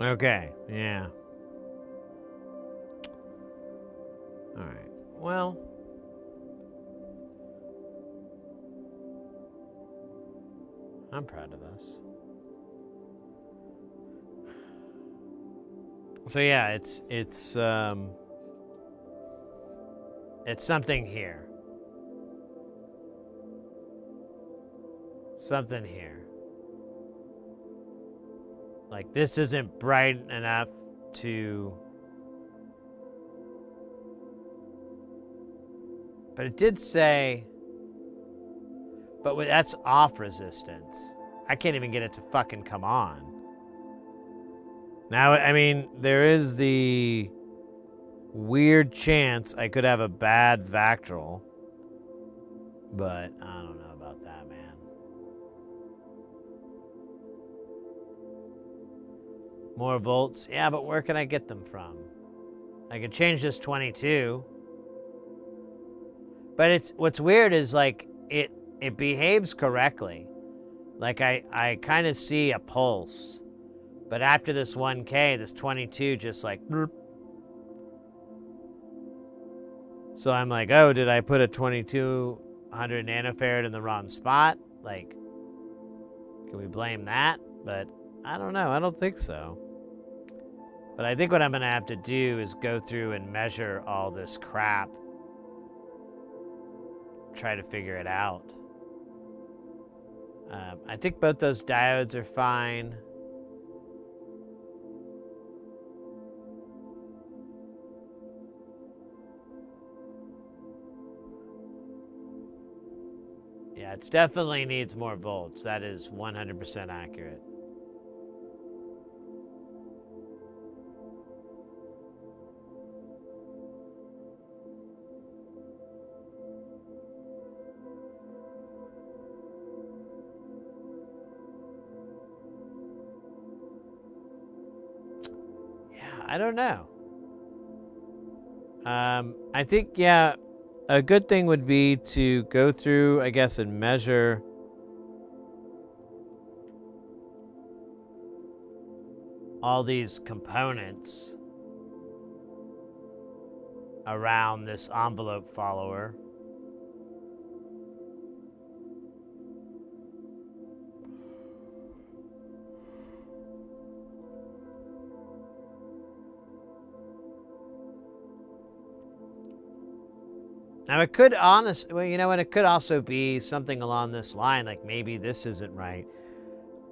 Okay, yeah. All right, well. I'm proud of us. So yeah, it's something here. Something here. Like this isn't bright enough to. But it did say. But that's off resistance. I can't even get it to fucking come on. Now, I mean, there is the weird chance I could have a bad Vactrol. But I don't know about that, man. More volts? Yeah, but where can I get them from? I could change this 22. But what's weird is like it behaves correctly. Like I kind of see a pulse. But after this 1K, this 22 just like bloop. So I'm like, oh, did I put a 2200 nanofarad in the wrong spot? Like, can we blame that? But I don't know. I don't think so. But I think what I'm going to have to do is go through and measure all this crap. Try to figure it out. I think both those diodes are fine. Yeah, it definitely needs more volts. That is 100% accurate. I don't know. I think, yeah, a good thing would be to go through, I guess, and measure all these components around this envelope follower. Now it could well, you know what? It could also be something along this line, like maybe this isn't right.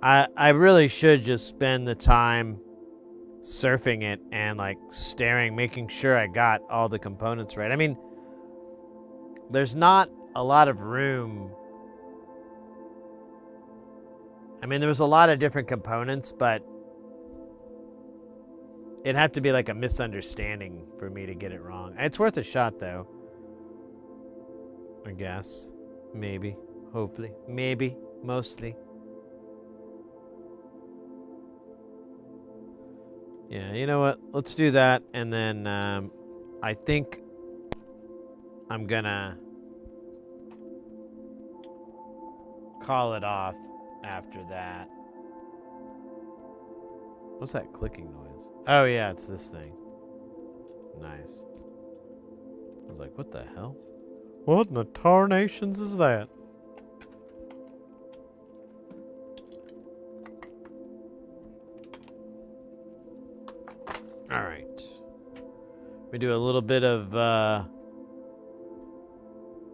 I really should just spend the time surfing it and like staring, making sure I got all the components right. I mean, there's not a lot of room. I mean, there was a lot of different components, but it'd have to be like a misunderstanding for me to get it wrong. It's worth a shot though. I guess. Maybe. Hopefully. Maybe. Mostly. Yeah, you know what? Let's do that, and then I think I'm gonna call it off after that. What's that clicking noise? Oh yeah, it's this thing. Nice. I was like, what the hell? What in the tarnations is that? All right. We do a little bit of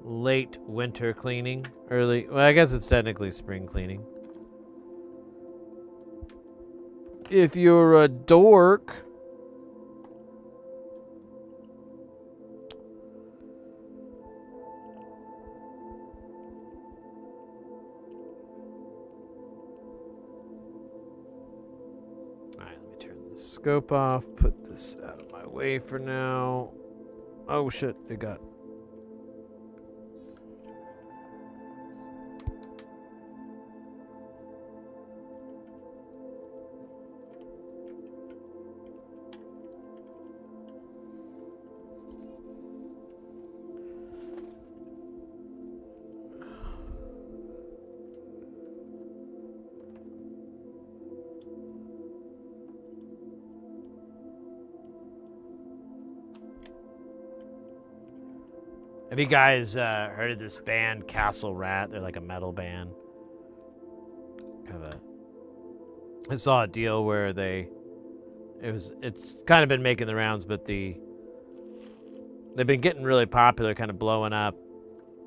late winter cleaning. Well, I guess it's technically spring cleaning. If you're a dork. Scope off, put this out of my way for now. Oh shit, it got. Have you guys heard of this band, Castle Rat? They're like a metal band. I saw a deal where it's kind of been making the rounds, but they've been getting really popular, kind of blowing up,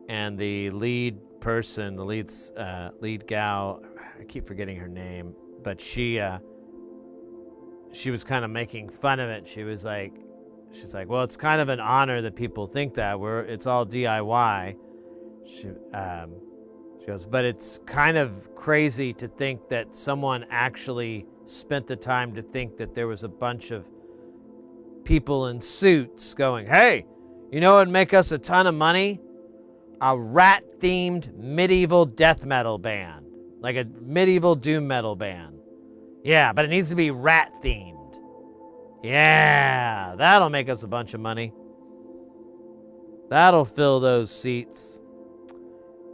and the lead person, the lead gal, I keep forgetting her name, but she was kind of making fun of it. She's like, well, it's kind of an honor that people think that it's all DIY. She goes, but it's kind of crazy to think that someone actually spent the time to think that there was a bunch of people in suits going, hey, you know what would make us a ton of money? A rat-themed medieval death metal band. Like a medieval doom metal band. Yeah, but it needs to be rat-themed. Yeah, that'll make us a bunch of money. That'll fill those seats.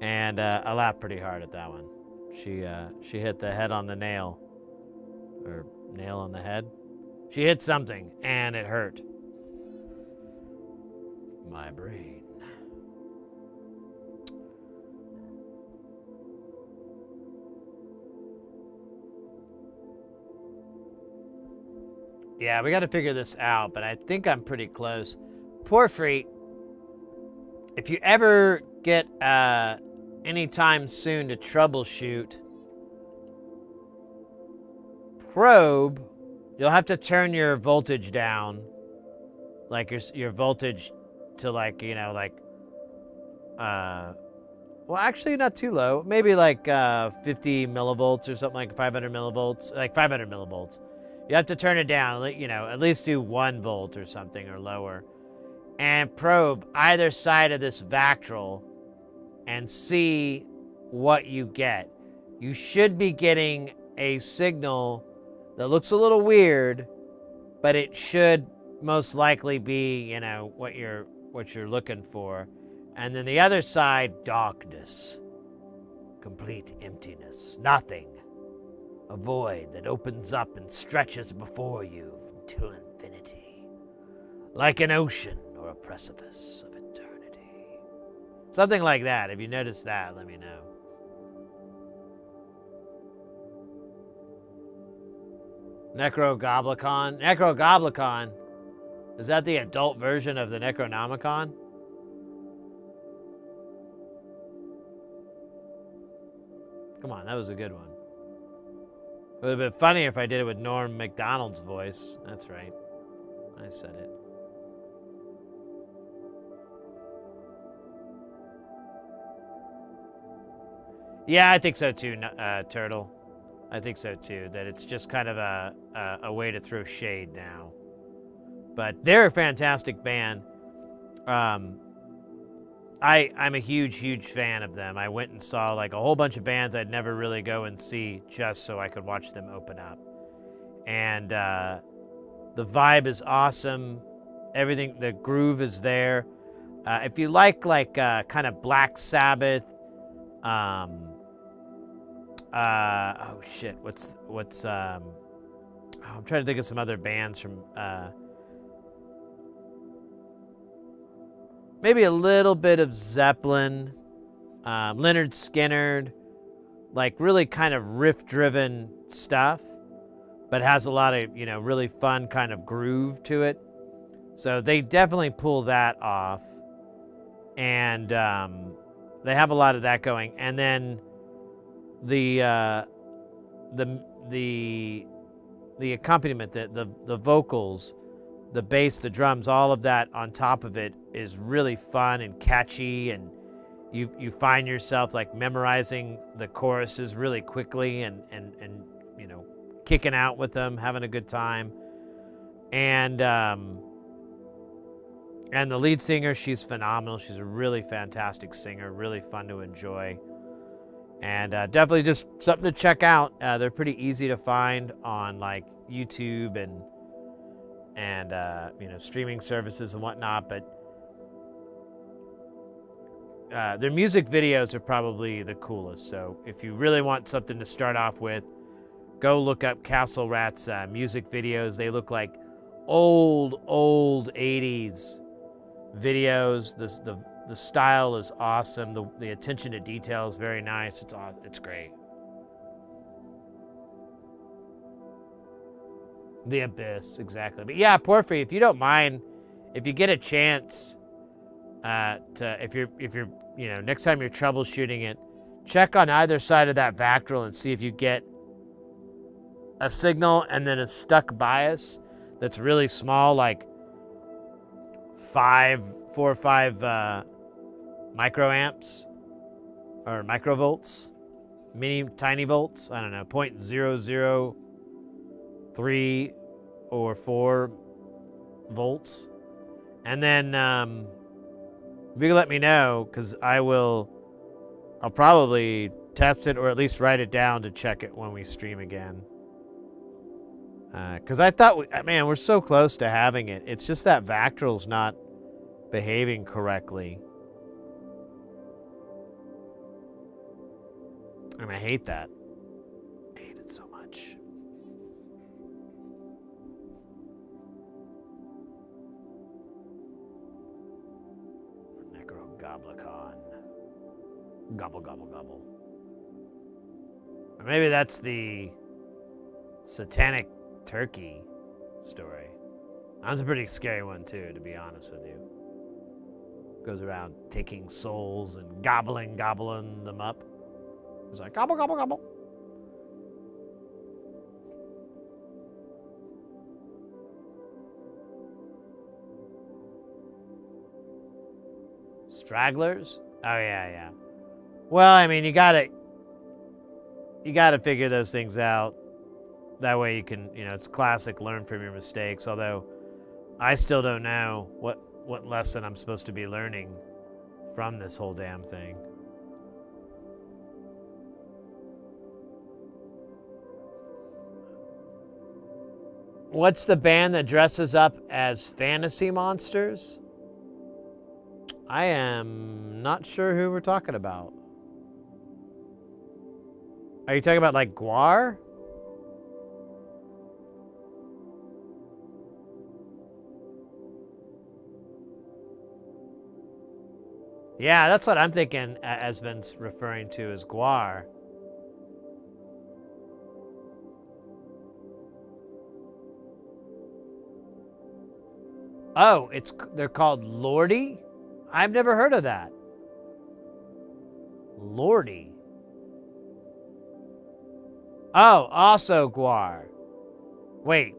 And I laughed pretty hard at that one. She hit the head on the nail. Or nail on the head. She hit something, and it hurt. My brain. Yeah, we got to figure this out, but I think I'm pretty close. Porphyry, if you ever get anytime soon to troubleshoot, probe, you'll have to turn your voltage down, like your voltage to like, you know, like, well, actually not too low, maybe like 50 millivolts or something, like 500 millivolts, like 500 millivolts. You have to turn it down, you know, at least do 1 volt or something or lower. And probe either side of this Vactrol and see what you get. You should be getting a signal that looks a little weird, but it should most likely be, you know, what you're looking for. And then the other side, darkness. Complete emptiness. Nothing. A void that opens up and stretches before you until infinity. Like an ocean or a precipice of eternity. Something like that. If you notice that, let me know. Necrogoblicon. Necrogoblicon? Is that the adult version of the Necronomicon? Come on, that was a good one. It would have been funny if I did it with Norm Macdonald's voice. That's right. I said it. Yeah, I think so too, Turtle. I think so too, that it's just kind of a way to throw shade now. But they're a fantastic band. I'm a huge fan of them. I went and saw like a whole bunch of bands I'd never really go and see just so I could watch them open up. And the vibe is awesome. Everything, the groove is there. If you like kind of Black Sabbath, oh shit, I'm trying to think of some other bands from maybe a little bit of Zeppelin, Leonard Skinner, like really kind of riff-driven stuff, but has a lot of, really fun kind of groove to it. So they definitely pull that off, and they have a lot of that going. And then the accompaniment, the vocals, the bass, the drums, all of that on top of it is really fun and catchy, and you find yourself like memorizing the choruses really quickly and kicking out with them, having a good time. And the lead singer, she's phenomenal. She's a really fantastic singer, really fun to enjoy. And definitely just something to check out. They're pretty easy to find on like YouTube and streaming services and whatnot. But their music videos are probably the coolest. So if you really want something to start off with, go look up Castle Rat's music videos. They look like old 80s videos. The style is awesome. The attention to detail is very nice. It's great. The Abyss, exactly. But yeah, Porphyry, if you don't mind, if you get a chance if you're next time you're troubleshooting it, check on either side of that Vactrol and see if you get a signal and then a stuck bias that's really small, like 4 or 5 microamps or microvolts, tiny volts. I don't know, 0.003 or 4 volts. And then if you can let me know, because I'll probably test it or at least write it down to check it when we stream again. Because I thought, we're so close to having it. It's just that Vactrol's not behaving correctly. And I hate that. I hate it so much. Necrogoblicon. Gobble, gobble, gobble. Or maybe that's the satanic turkey story. That's a pretty scary one too, to be honest with you. Goes around taking souls and gobbling them up. It's like gobble, gobble, gobble. Stragglers? Oh yeah. Well, you gotta figure those things out. That way you can, it's classic, learn from your mistakes. Although I still don't know what lesson I'm supposed to be learning from this whole damn thing. What's the band that dresses up as fantasy monsters? I am not sure who we're talking about. Are you talking about like Guar? Yeah, that's what I'm thinking has been referring to as guar. Oh, they're called Lordy? I've never heard of that. Lordy. Oh, also guar. Wait,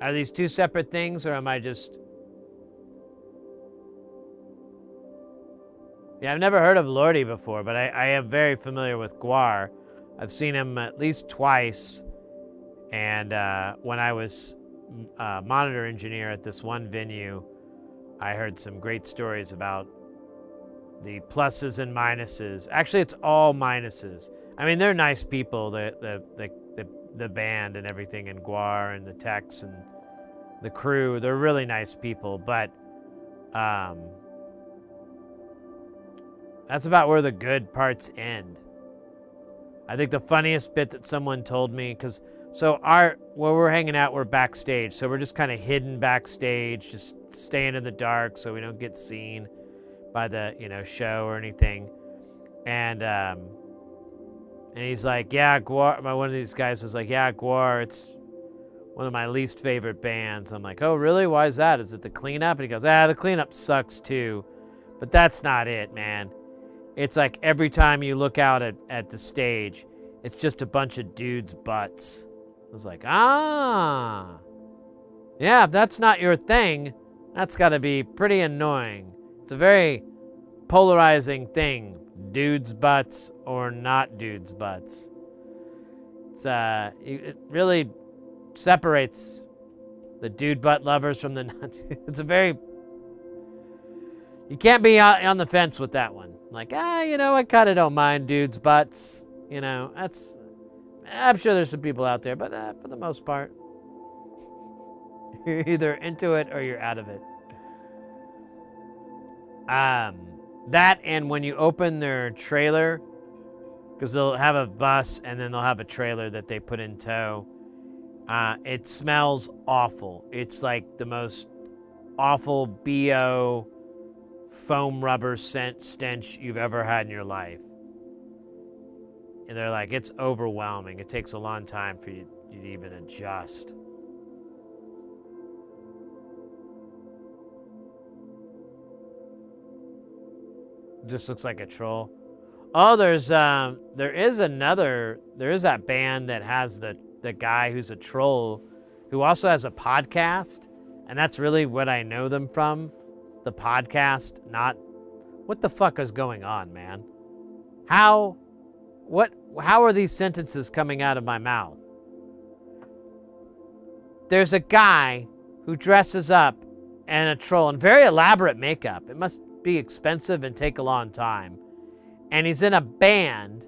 are these two separate things, or am I just... Yeah, I've never heard of Lordy before, but I am very familiar with guar. I've seen him at least twice, and when I was monitor engineer at this one venue, I heard some great stories about the pluses and minuses. Actually, it's all minuses. I mean, they're nice people, the band and everything, and guar and the techs and the crew. They're really nice people, but that's about where the good parts end. I think the funniest bit that someone told me, where we're hanging out, we're backstage, so we're just kind of hidden backstage, just staying in the dark so we don't get seen by the show or anything. And he's like, yeah, guar. One of these guys was like, yeah, guar. It's one of my least favorite bands. I'm like, oh really? Why is that? Is it the cleanup? And he goes, the cleanup sucks too, but that's not it, man. It's like every time you look out at the stage, it's just a bunch of dudes' butts. I was like, yeah, if that's not your thing, that's got to be pretty annoying. It's a very polarizing thing, dudes' butts or not dudes' butts. It really separates the dude butt lovers from the not. It's a very... You can't be on the fence with that one. Like, I kind of don't mind dudes' butts. That's... I'm sure there's some people out there, but for the most part, you're either into it or you're out of it. That, and when you open their trailer, because they'll have a bus and then they'll have a trailer that they put in tow, it smells awful. It's like the most awful BO foam rubber stench you've ever had in your life. And they're like, it's overwhelming. It takes a long time for you to even adjust. Just looks like a troll. Oh, there is that band that has the guy who's a troll, who also has a podcast, and that's really what I know them from, the podcast. Not what the fuck is going on, man? How are these sentences coming out of my mouth? There's a guy who dresses up in a troll in very elaborate makeup. It must be expensive and take a long time. And he's in a band,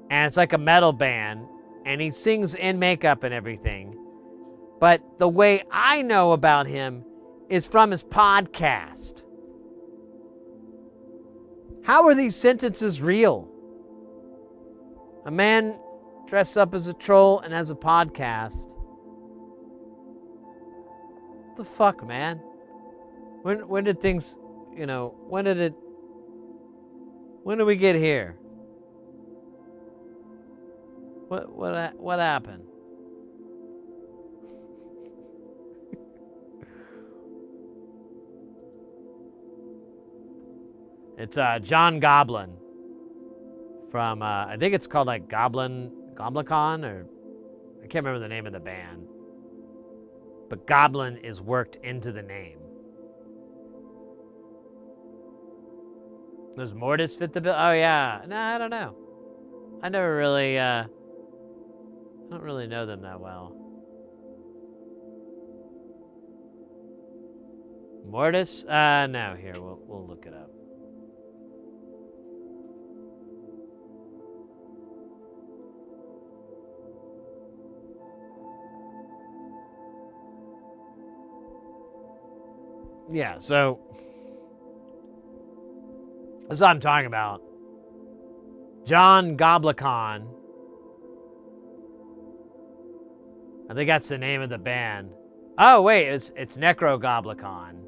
and it's like a metal band, and he sings in makeup and everything. But the way I know about him is from his podcast. How are these sentences real? A man dressed up as a troll and has a podcast. What the fuck, man? When did things, when did we get here? What happened? It's John Goblin from I think it's called like Goblicon, or I can't remember the name of the band. But Goblin is worked into the name. Does Mortis fit the bill? Oh yeah. No, I don't know. I never really I don't really know them that well. Mortis? No, here, we'll look it up. Yeah, so that's what I'm talking about. John Goblicon. I think that's the name of the band. Oh wait, it's Necro Goblicon.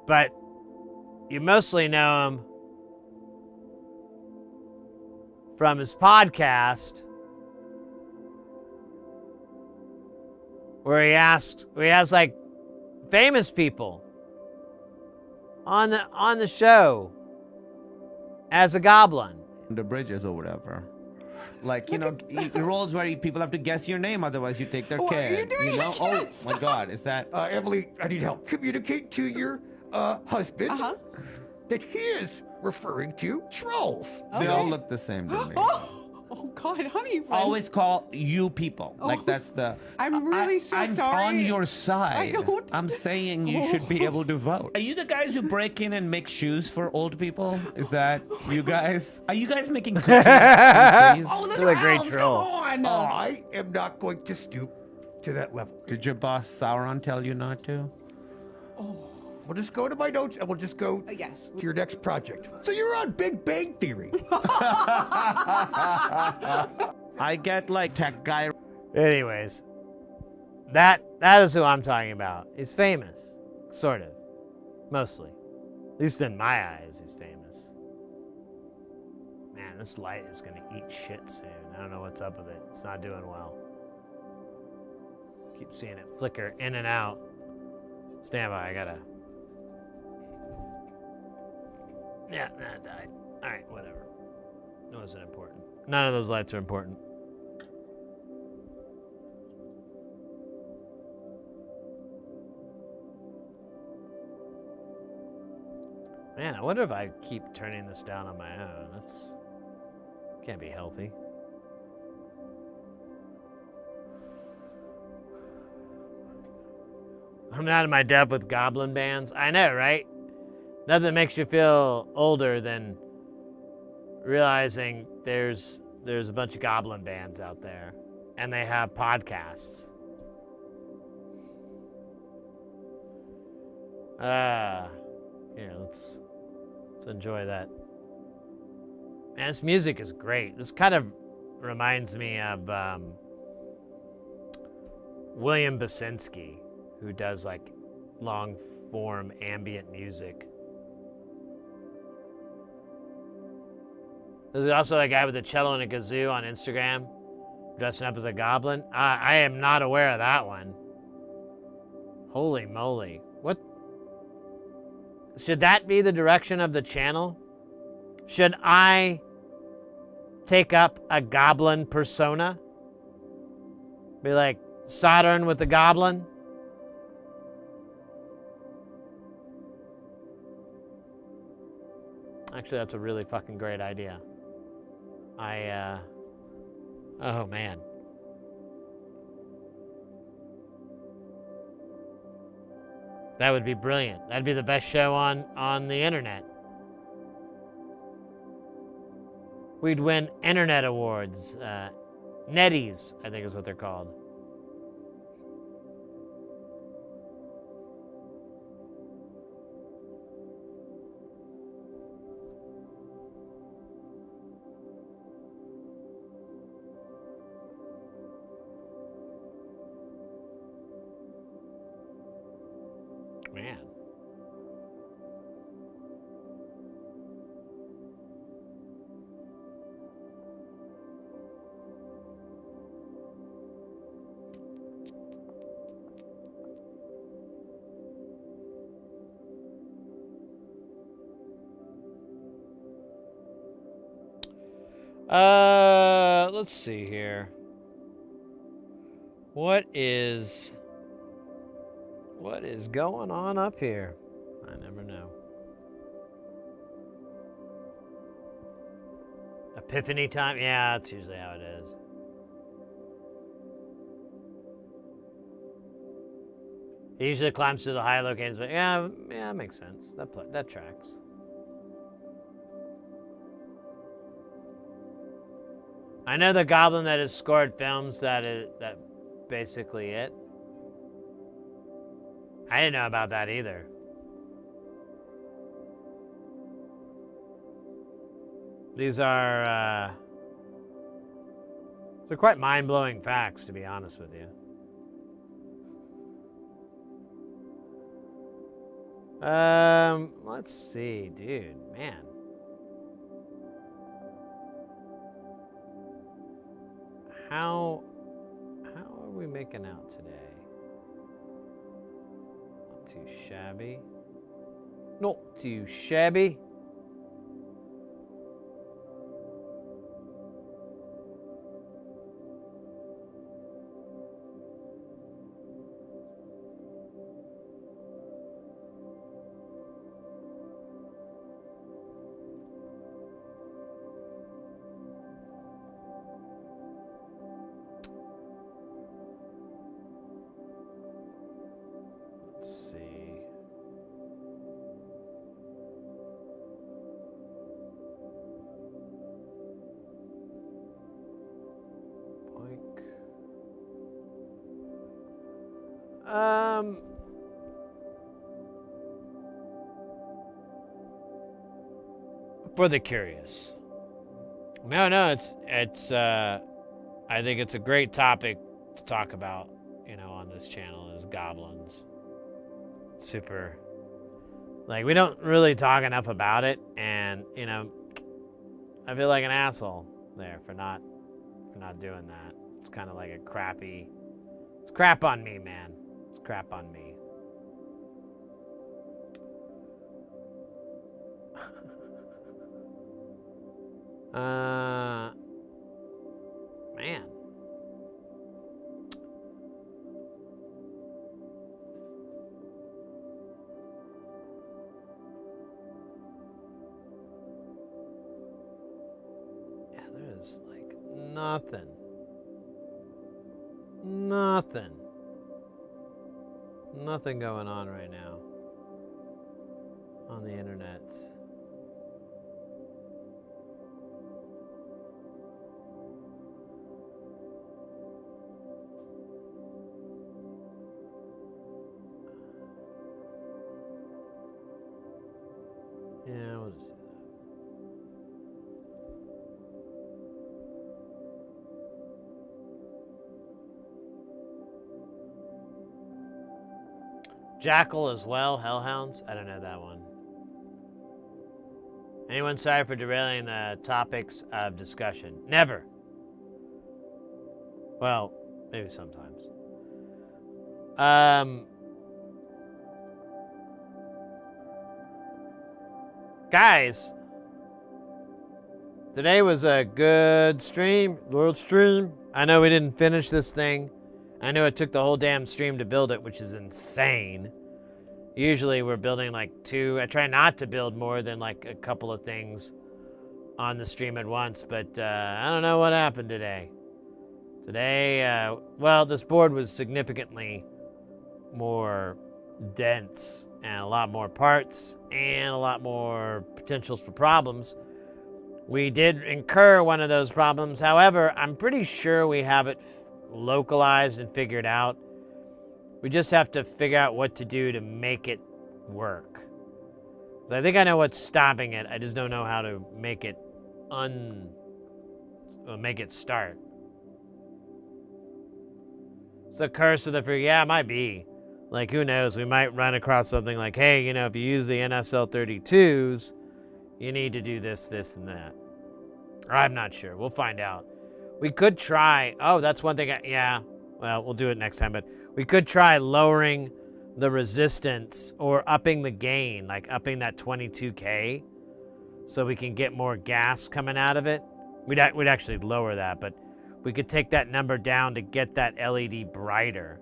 But you mostly know him from his podcast where he has like famous people on the show as a goblin. The bridges or whatever. Like, you know, roles where people have to guess your name, otherwise you take their What are you kid. doing? You know? I Oh can't. my God, is that? Emily, I need help. Communicate to your husband that he is referring to trolls. They all look the same to me. Oh God, honey. Always call you people. Like that's the. I'm really I'm sorry. on your side. don't- I'm saying you should be able to vote. Are you the guys who break in and make shoes for old people? Is that you guys? Are you guys making cookies and trees? Oh, This is a great troll. I am not going to stoop to that level. Did your boss Sauron tell you not to? We'll just go to my notes and we'll just go yes. to your next project. So you're on Big Bang Theory. I get like tech guy. Anyways, that is who I'm talking about. He's famous, sort of, mostly. At least in my eyes, he's famous. Man, this light is gonna eat shit soon. I don't know what's up with it. It's not doing well. Keep seeing it flicker in and out. Stand by, I gotta. Yeah, that died. All right, whatever. It wasn't important. None of those lights are important. Man, I wonder if I keep turning this down on my own. That's can't be healthy. I'm not in my depth with goblin bands. I know, right? Nothing makes you feel older than realizing there's a bunch of goblin bands out there, and they have podcasts. Here, let's enjoy that. Man, this music is great. This kind of reminds me of William Basinski, who does like long form ambient music. There's also a guy with a cello and a kazoo on Instagram dressing up as a goblin. I am not aware of that one. Holy moly. What? Should that be the direction of the channel? Should I take up a goblin persona? Be like soldering with the goblin? Actually, that's a really fucking great idea. Oh man. That would be brilliant. That'd be the best show on the internet. We'd win internet awards. Netties, I think is what they're called. Man. Let's see here. What is going on up here? I never know. Epiphany time? Yeah, that's usually how it is. He usually climbs to the high locations, but yeah, it makes sense. That tracks. I know the goblin that has scored films. That basically it. I didn't know about that either. These are they're quite mind-blowing facts, to be honest with you. Let's see, dude, man. How are we making out today? Not too shabby. Not too shabby. Let's see. Boink. For the curious. No, it's I think it's a great topic to talk about, you know, on this channel is goblins. Super. Like, we don't really talk enough about it, and, you know, I feel like an asshole there for not doing that. It's kind of like a crappy, it's crap on me, man. It's crap on me. Man. Yeah, there's like nothing. Nothing going on right now on the internet. Yeah, we'll just do that. Jackal as well, Hellhounds? I don't know that one. Anyone sorry for derailing the topics of discussion? Never. Well, maybe sometimes. Guys, today was a good stream, Lord stream. I know we didn't finish this thing. I know it took the whole damn stream to build it, which is insane. Usually we're building like 2. I try not to build more than like a couple of things on the stream at once, but I don't know what happened today. Today, well, this board was significantly more dense and a lot more parts and a lot more potentials for problems. We did incur one of those problems. However, I'm pretty sure we have it localized and figured out. We just have to figure out what to do to make it work. So I think I know what's stopping it. I just don't know how to make it make it start. It's the curse of the free. Yeah, it might be. Like, who knows? We might run across something like, hey, you know, if you use the NSL32s, you need to do this, this, and that. I'm not sure. We'll find out. We could try. Oh, that's one thing. Yeah. Well, we'll do it next time. But we could try lowering the resistance or upping the gain, like upping that 22K, so we can get more gas coming out of it. We'd actually lower that, but we could take that number down to get that LED brighter.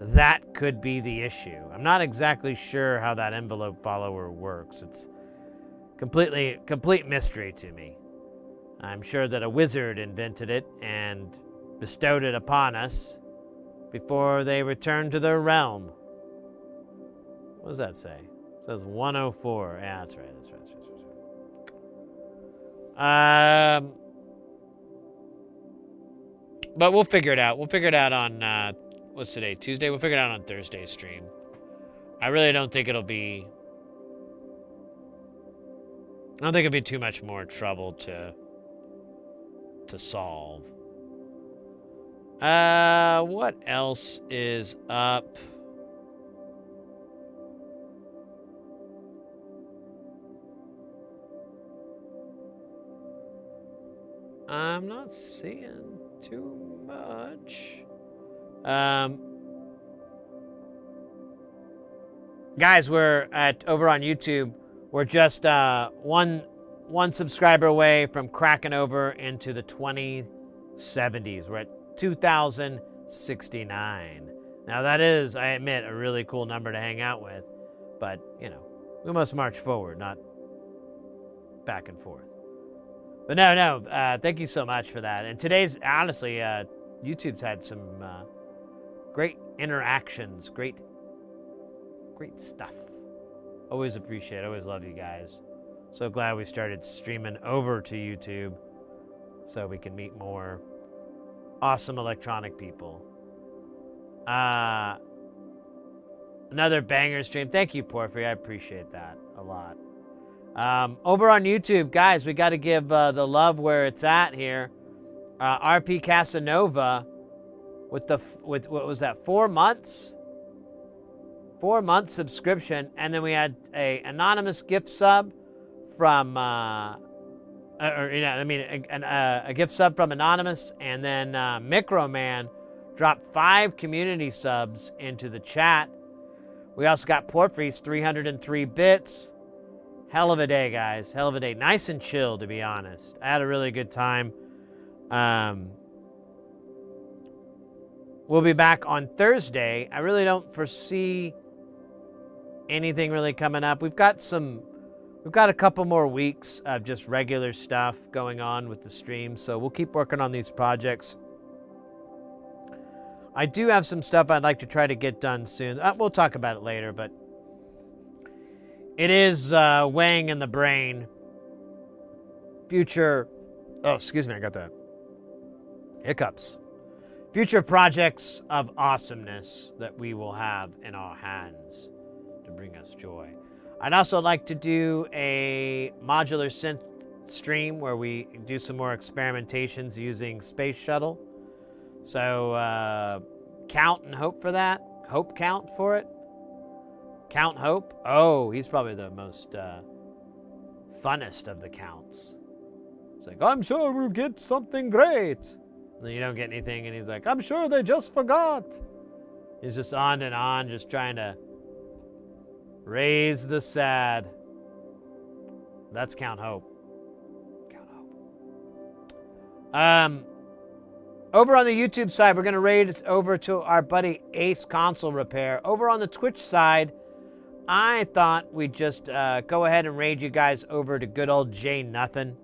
That could be the issue. I'm not exactly sure how that envelope follower works. It's complete mystery to me. I'm sure that a wizard invented it and bestowed it upon us before they returned to their realm. What does that say? It says 104. Yeah, that's right. That's right. But we'll figure it out. We'll figure it out on, what's today? Tuesday? We'll figure it out on Thursday's stream. I really don't think it'll be... I don't think it'll be too much more trouble to solve. What else is up? I'm not seeing too much. Guys, we're over on YouTube. We're just one subscriber away from cracking over into the 2070s. We're at 2,069. Now that is, I admit, a really cool number to hang out with, but you know, we must march forward, not back and forth. But no, thank you so much for that. And today's, honestly, YouTube's had some great interactions, great stuff. Always appreciate it. Always love you guys. So glad we started streaming over to YouTube so we can meet more awesome electronic people. Another banger stream. Thank you, Porphyry. I appreciate that a lot. Over on YouTube, guys, we got to give the love where it's at here. RP Casanova with what was that, 4 months? 4 month subscription, and then we had a anonymous gift sub from a gift sub from Anonymous, and then Microman dropped 5 community subs into the chat. We also got Porphyry's 303 bits. Hell of a day, guys. Hell of a day. Nice and chill, to be honest. I had a really good time. We'll be back on Thursday. I really don't foresee anything really coming up. We've got a couple more weeks of just regular stuff going on with the stream, so we'll keep working on these projects. I do have some stuff I'd like to try to get done soon. We'll talk about it later, but it is weighing in the brain. Future, oh, excuse me, I got that. Hiccups. Future projects of awesomeness that we will have in our hands to bring us joy. I'd also like to do a modular synth stream where we do some more experimentations using Space Shuttle. So count and hope for that. Hope count for it. Count Hope. Oh, he's probably the most funnest of the counts. It's like, I'm sure we'll get something great. And then you don't get anything, and he's like, I'm sure they just forgot. He's just on and on, just trying to raise the sad. That's Count Hope. Count Hope. Over on the YouTube side, we're going to raid over to our buddy Ace Console Repair. Over on the Twitch side, I thought we'd just go ahead and raid you guys over to good old Jay Nothing.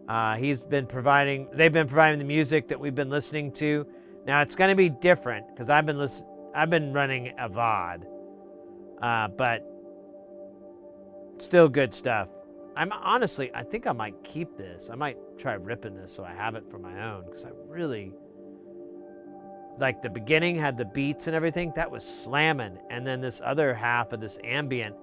They've been providing the music that we've been listening to. Now it's going to be different because I've been running a VOD, but still good stuff. I think I might keep this. I might try ripping this so I have it for my own, because I really like the beginning had the beats and everything that was slamming, and then this other half of this ambient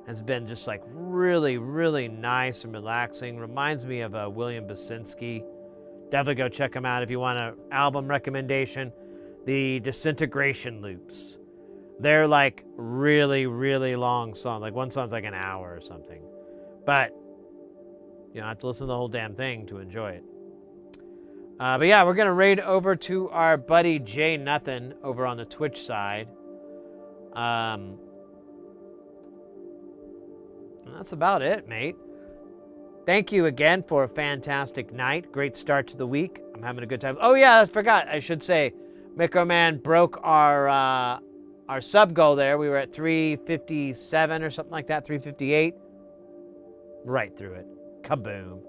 has been just like really, really nice and relaxing. Reminds me of William Basinski. Definitely go check him out if you want an album recommendation. The Disintegration Loops. They're like really, really long songs. Like one song's like an hour or something. But you don't have to listen to the whole damn thing to enjoy it. But yeah, we're going to raid over to our buddy Jay Nothing over on the Twitch side. And that's about it, mate. Thank you again for a fantastic night. Great start to the week. I'm having a good time. Oh yeah, I forgot. I should say, Microman broke our sub goal there. We were at 357 or something like that, 358. Right through it. Kaboom.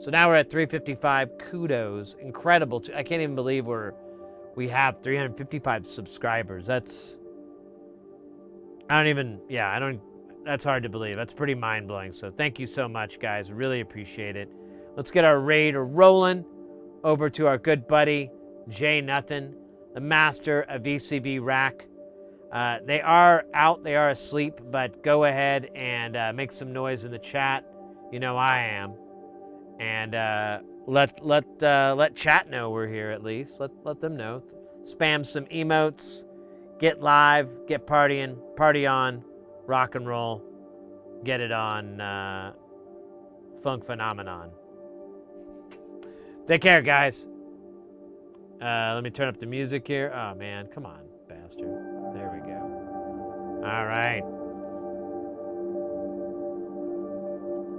So now we're at 355. Kudos. Incredible. I can't even believe we have 355 subscribers. That's hard to believe. That's pretty mind-blowing. So thank you so much, guys. Really appreciate it. Let's get our raid rolling over to our good buddy, Jay Nothing, the master of VCV Rack. They are out. They are asleep, but go ahead and make some noise in the chat. You know I am. And let chat know we're here at least. Let them know. Spam some emotes. Get live. Get partying. Party on. Rock and roll. Get it on Funk Phenomenon. Take care, guys. Let me turn up the music here. Oh, man. Come on, bastard. There we go. All right.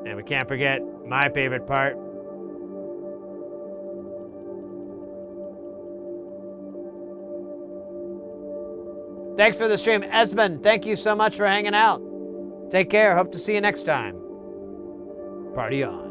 And we can't forget my favorite part. Thanks for the stream. Esmond, thank you so much for hanging out. Take care. Hope to see you next time. Party on.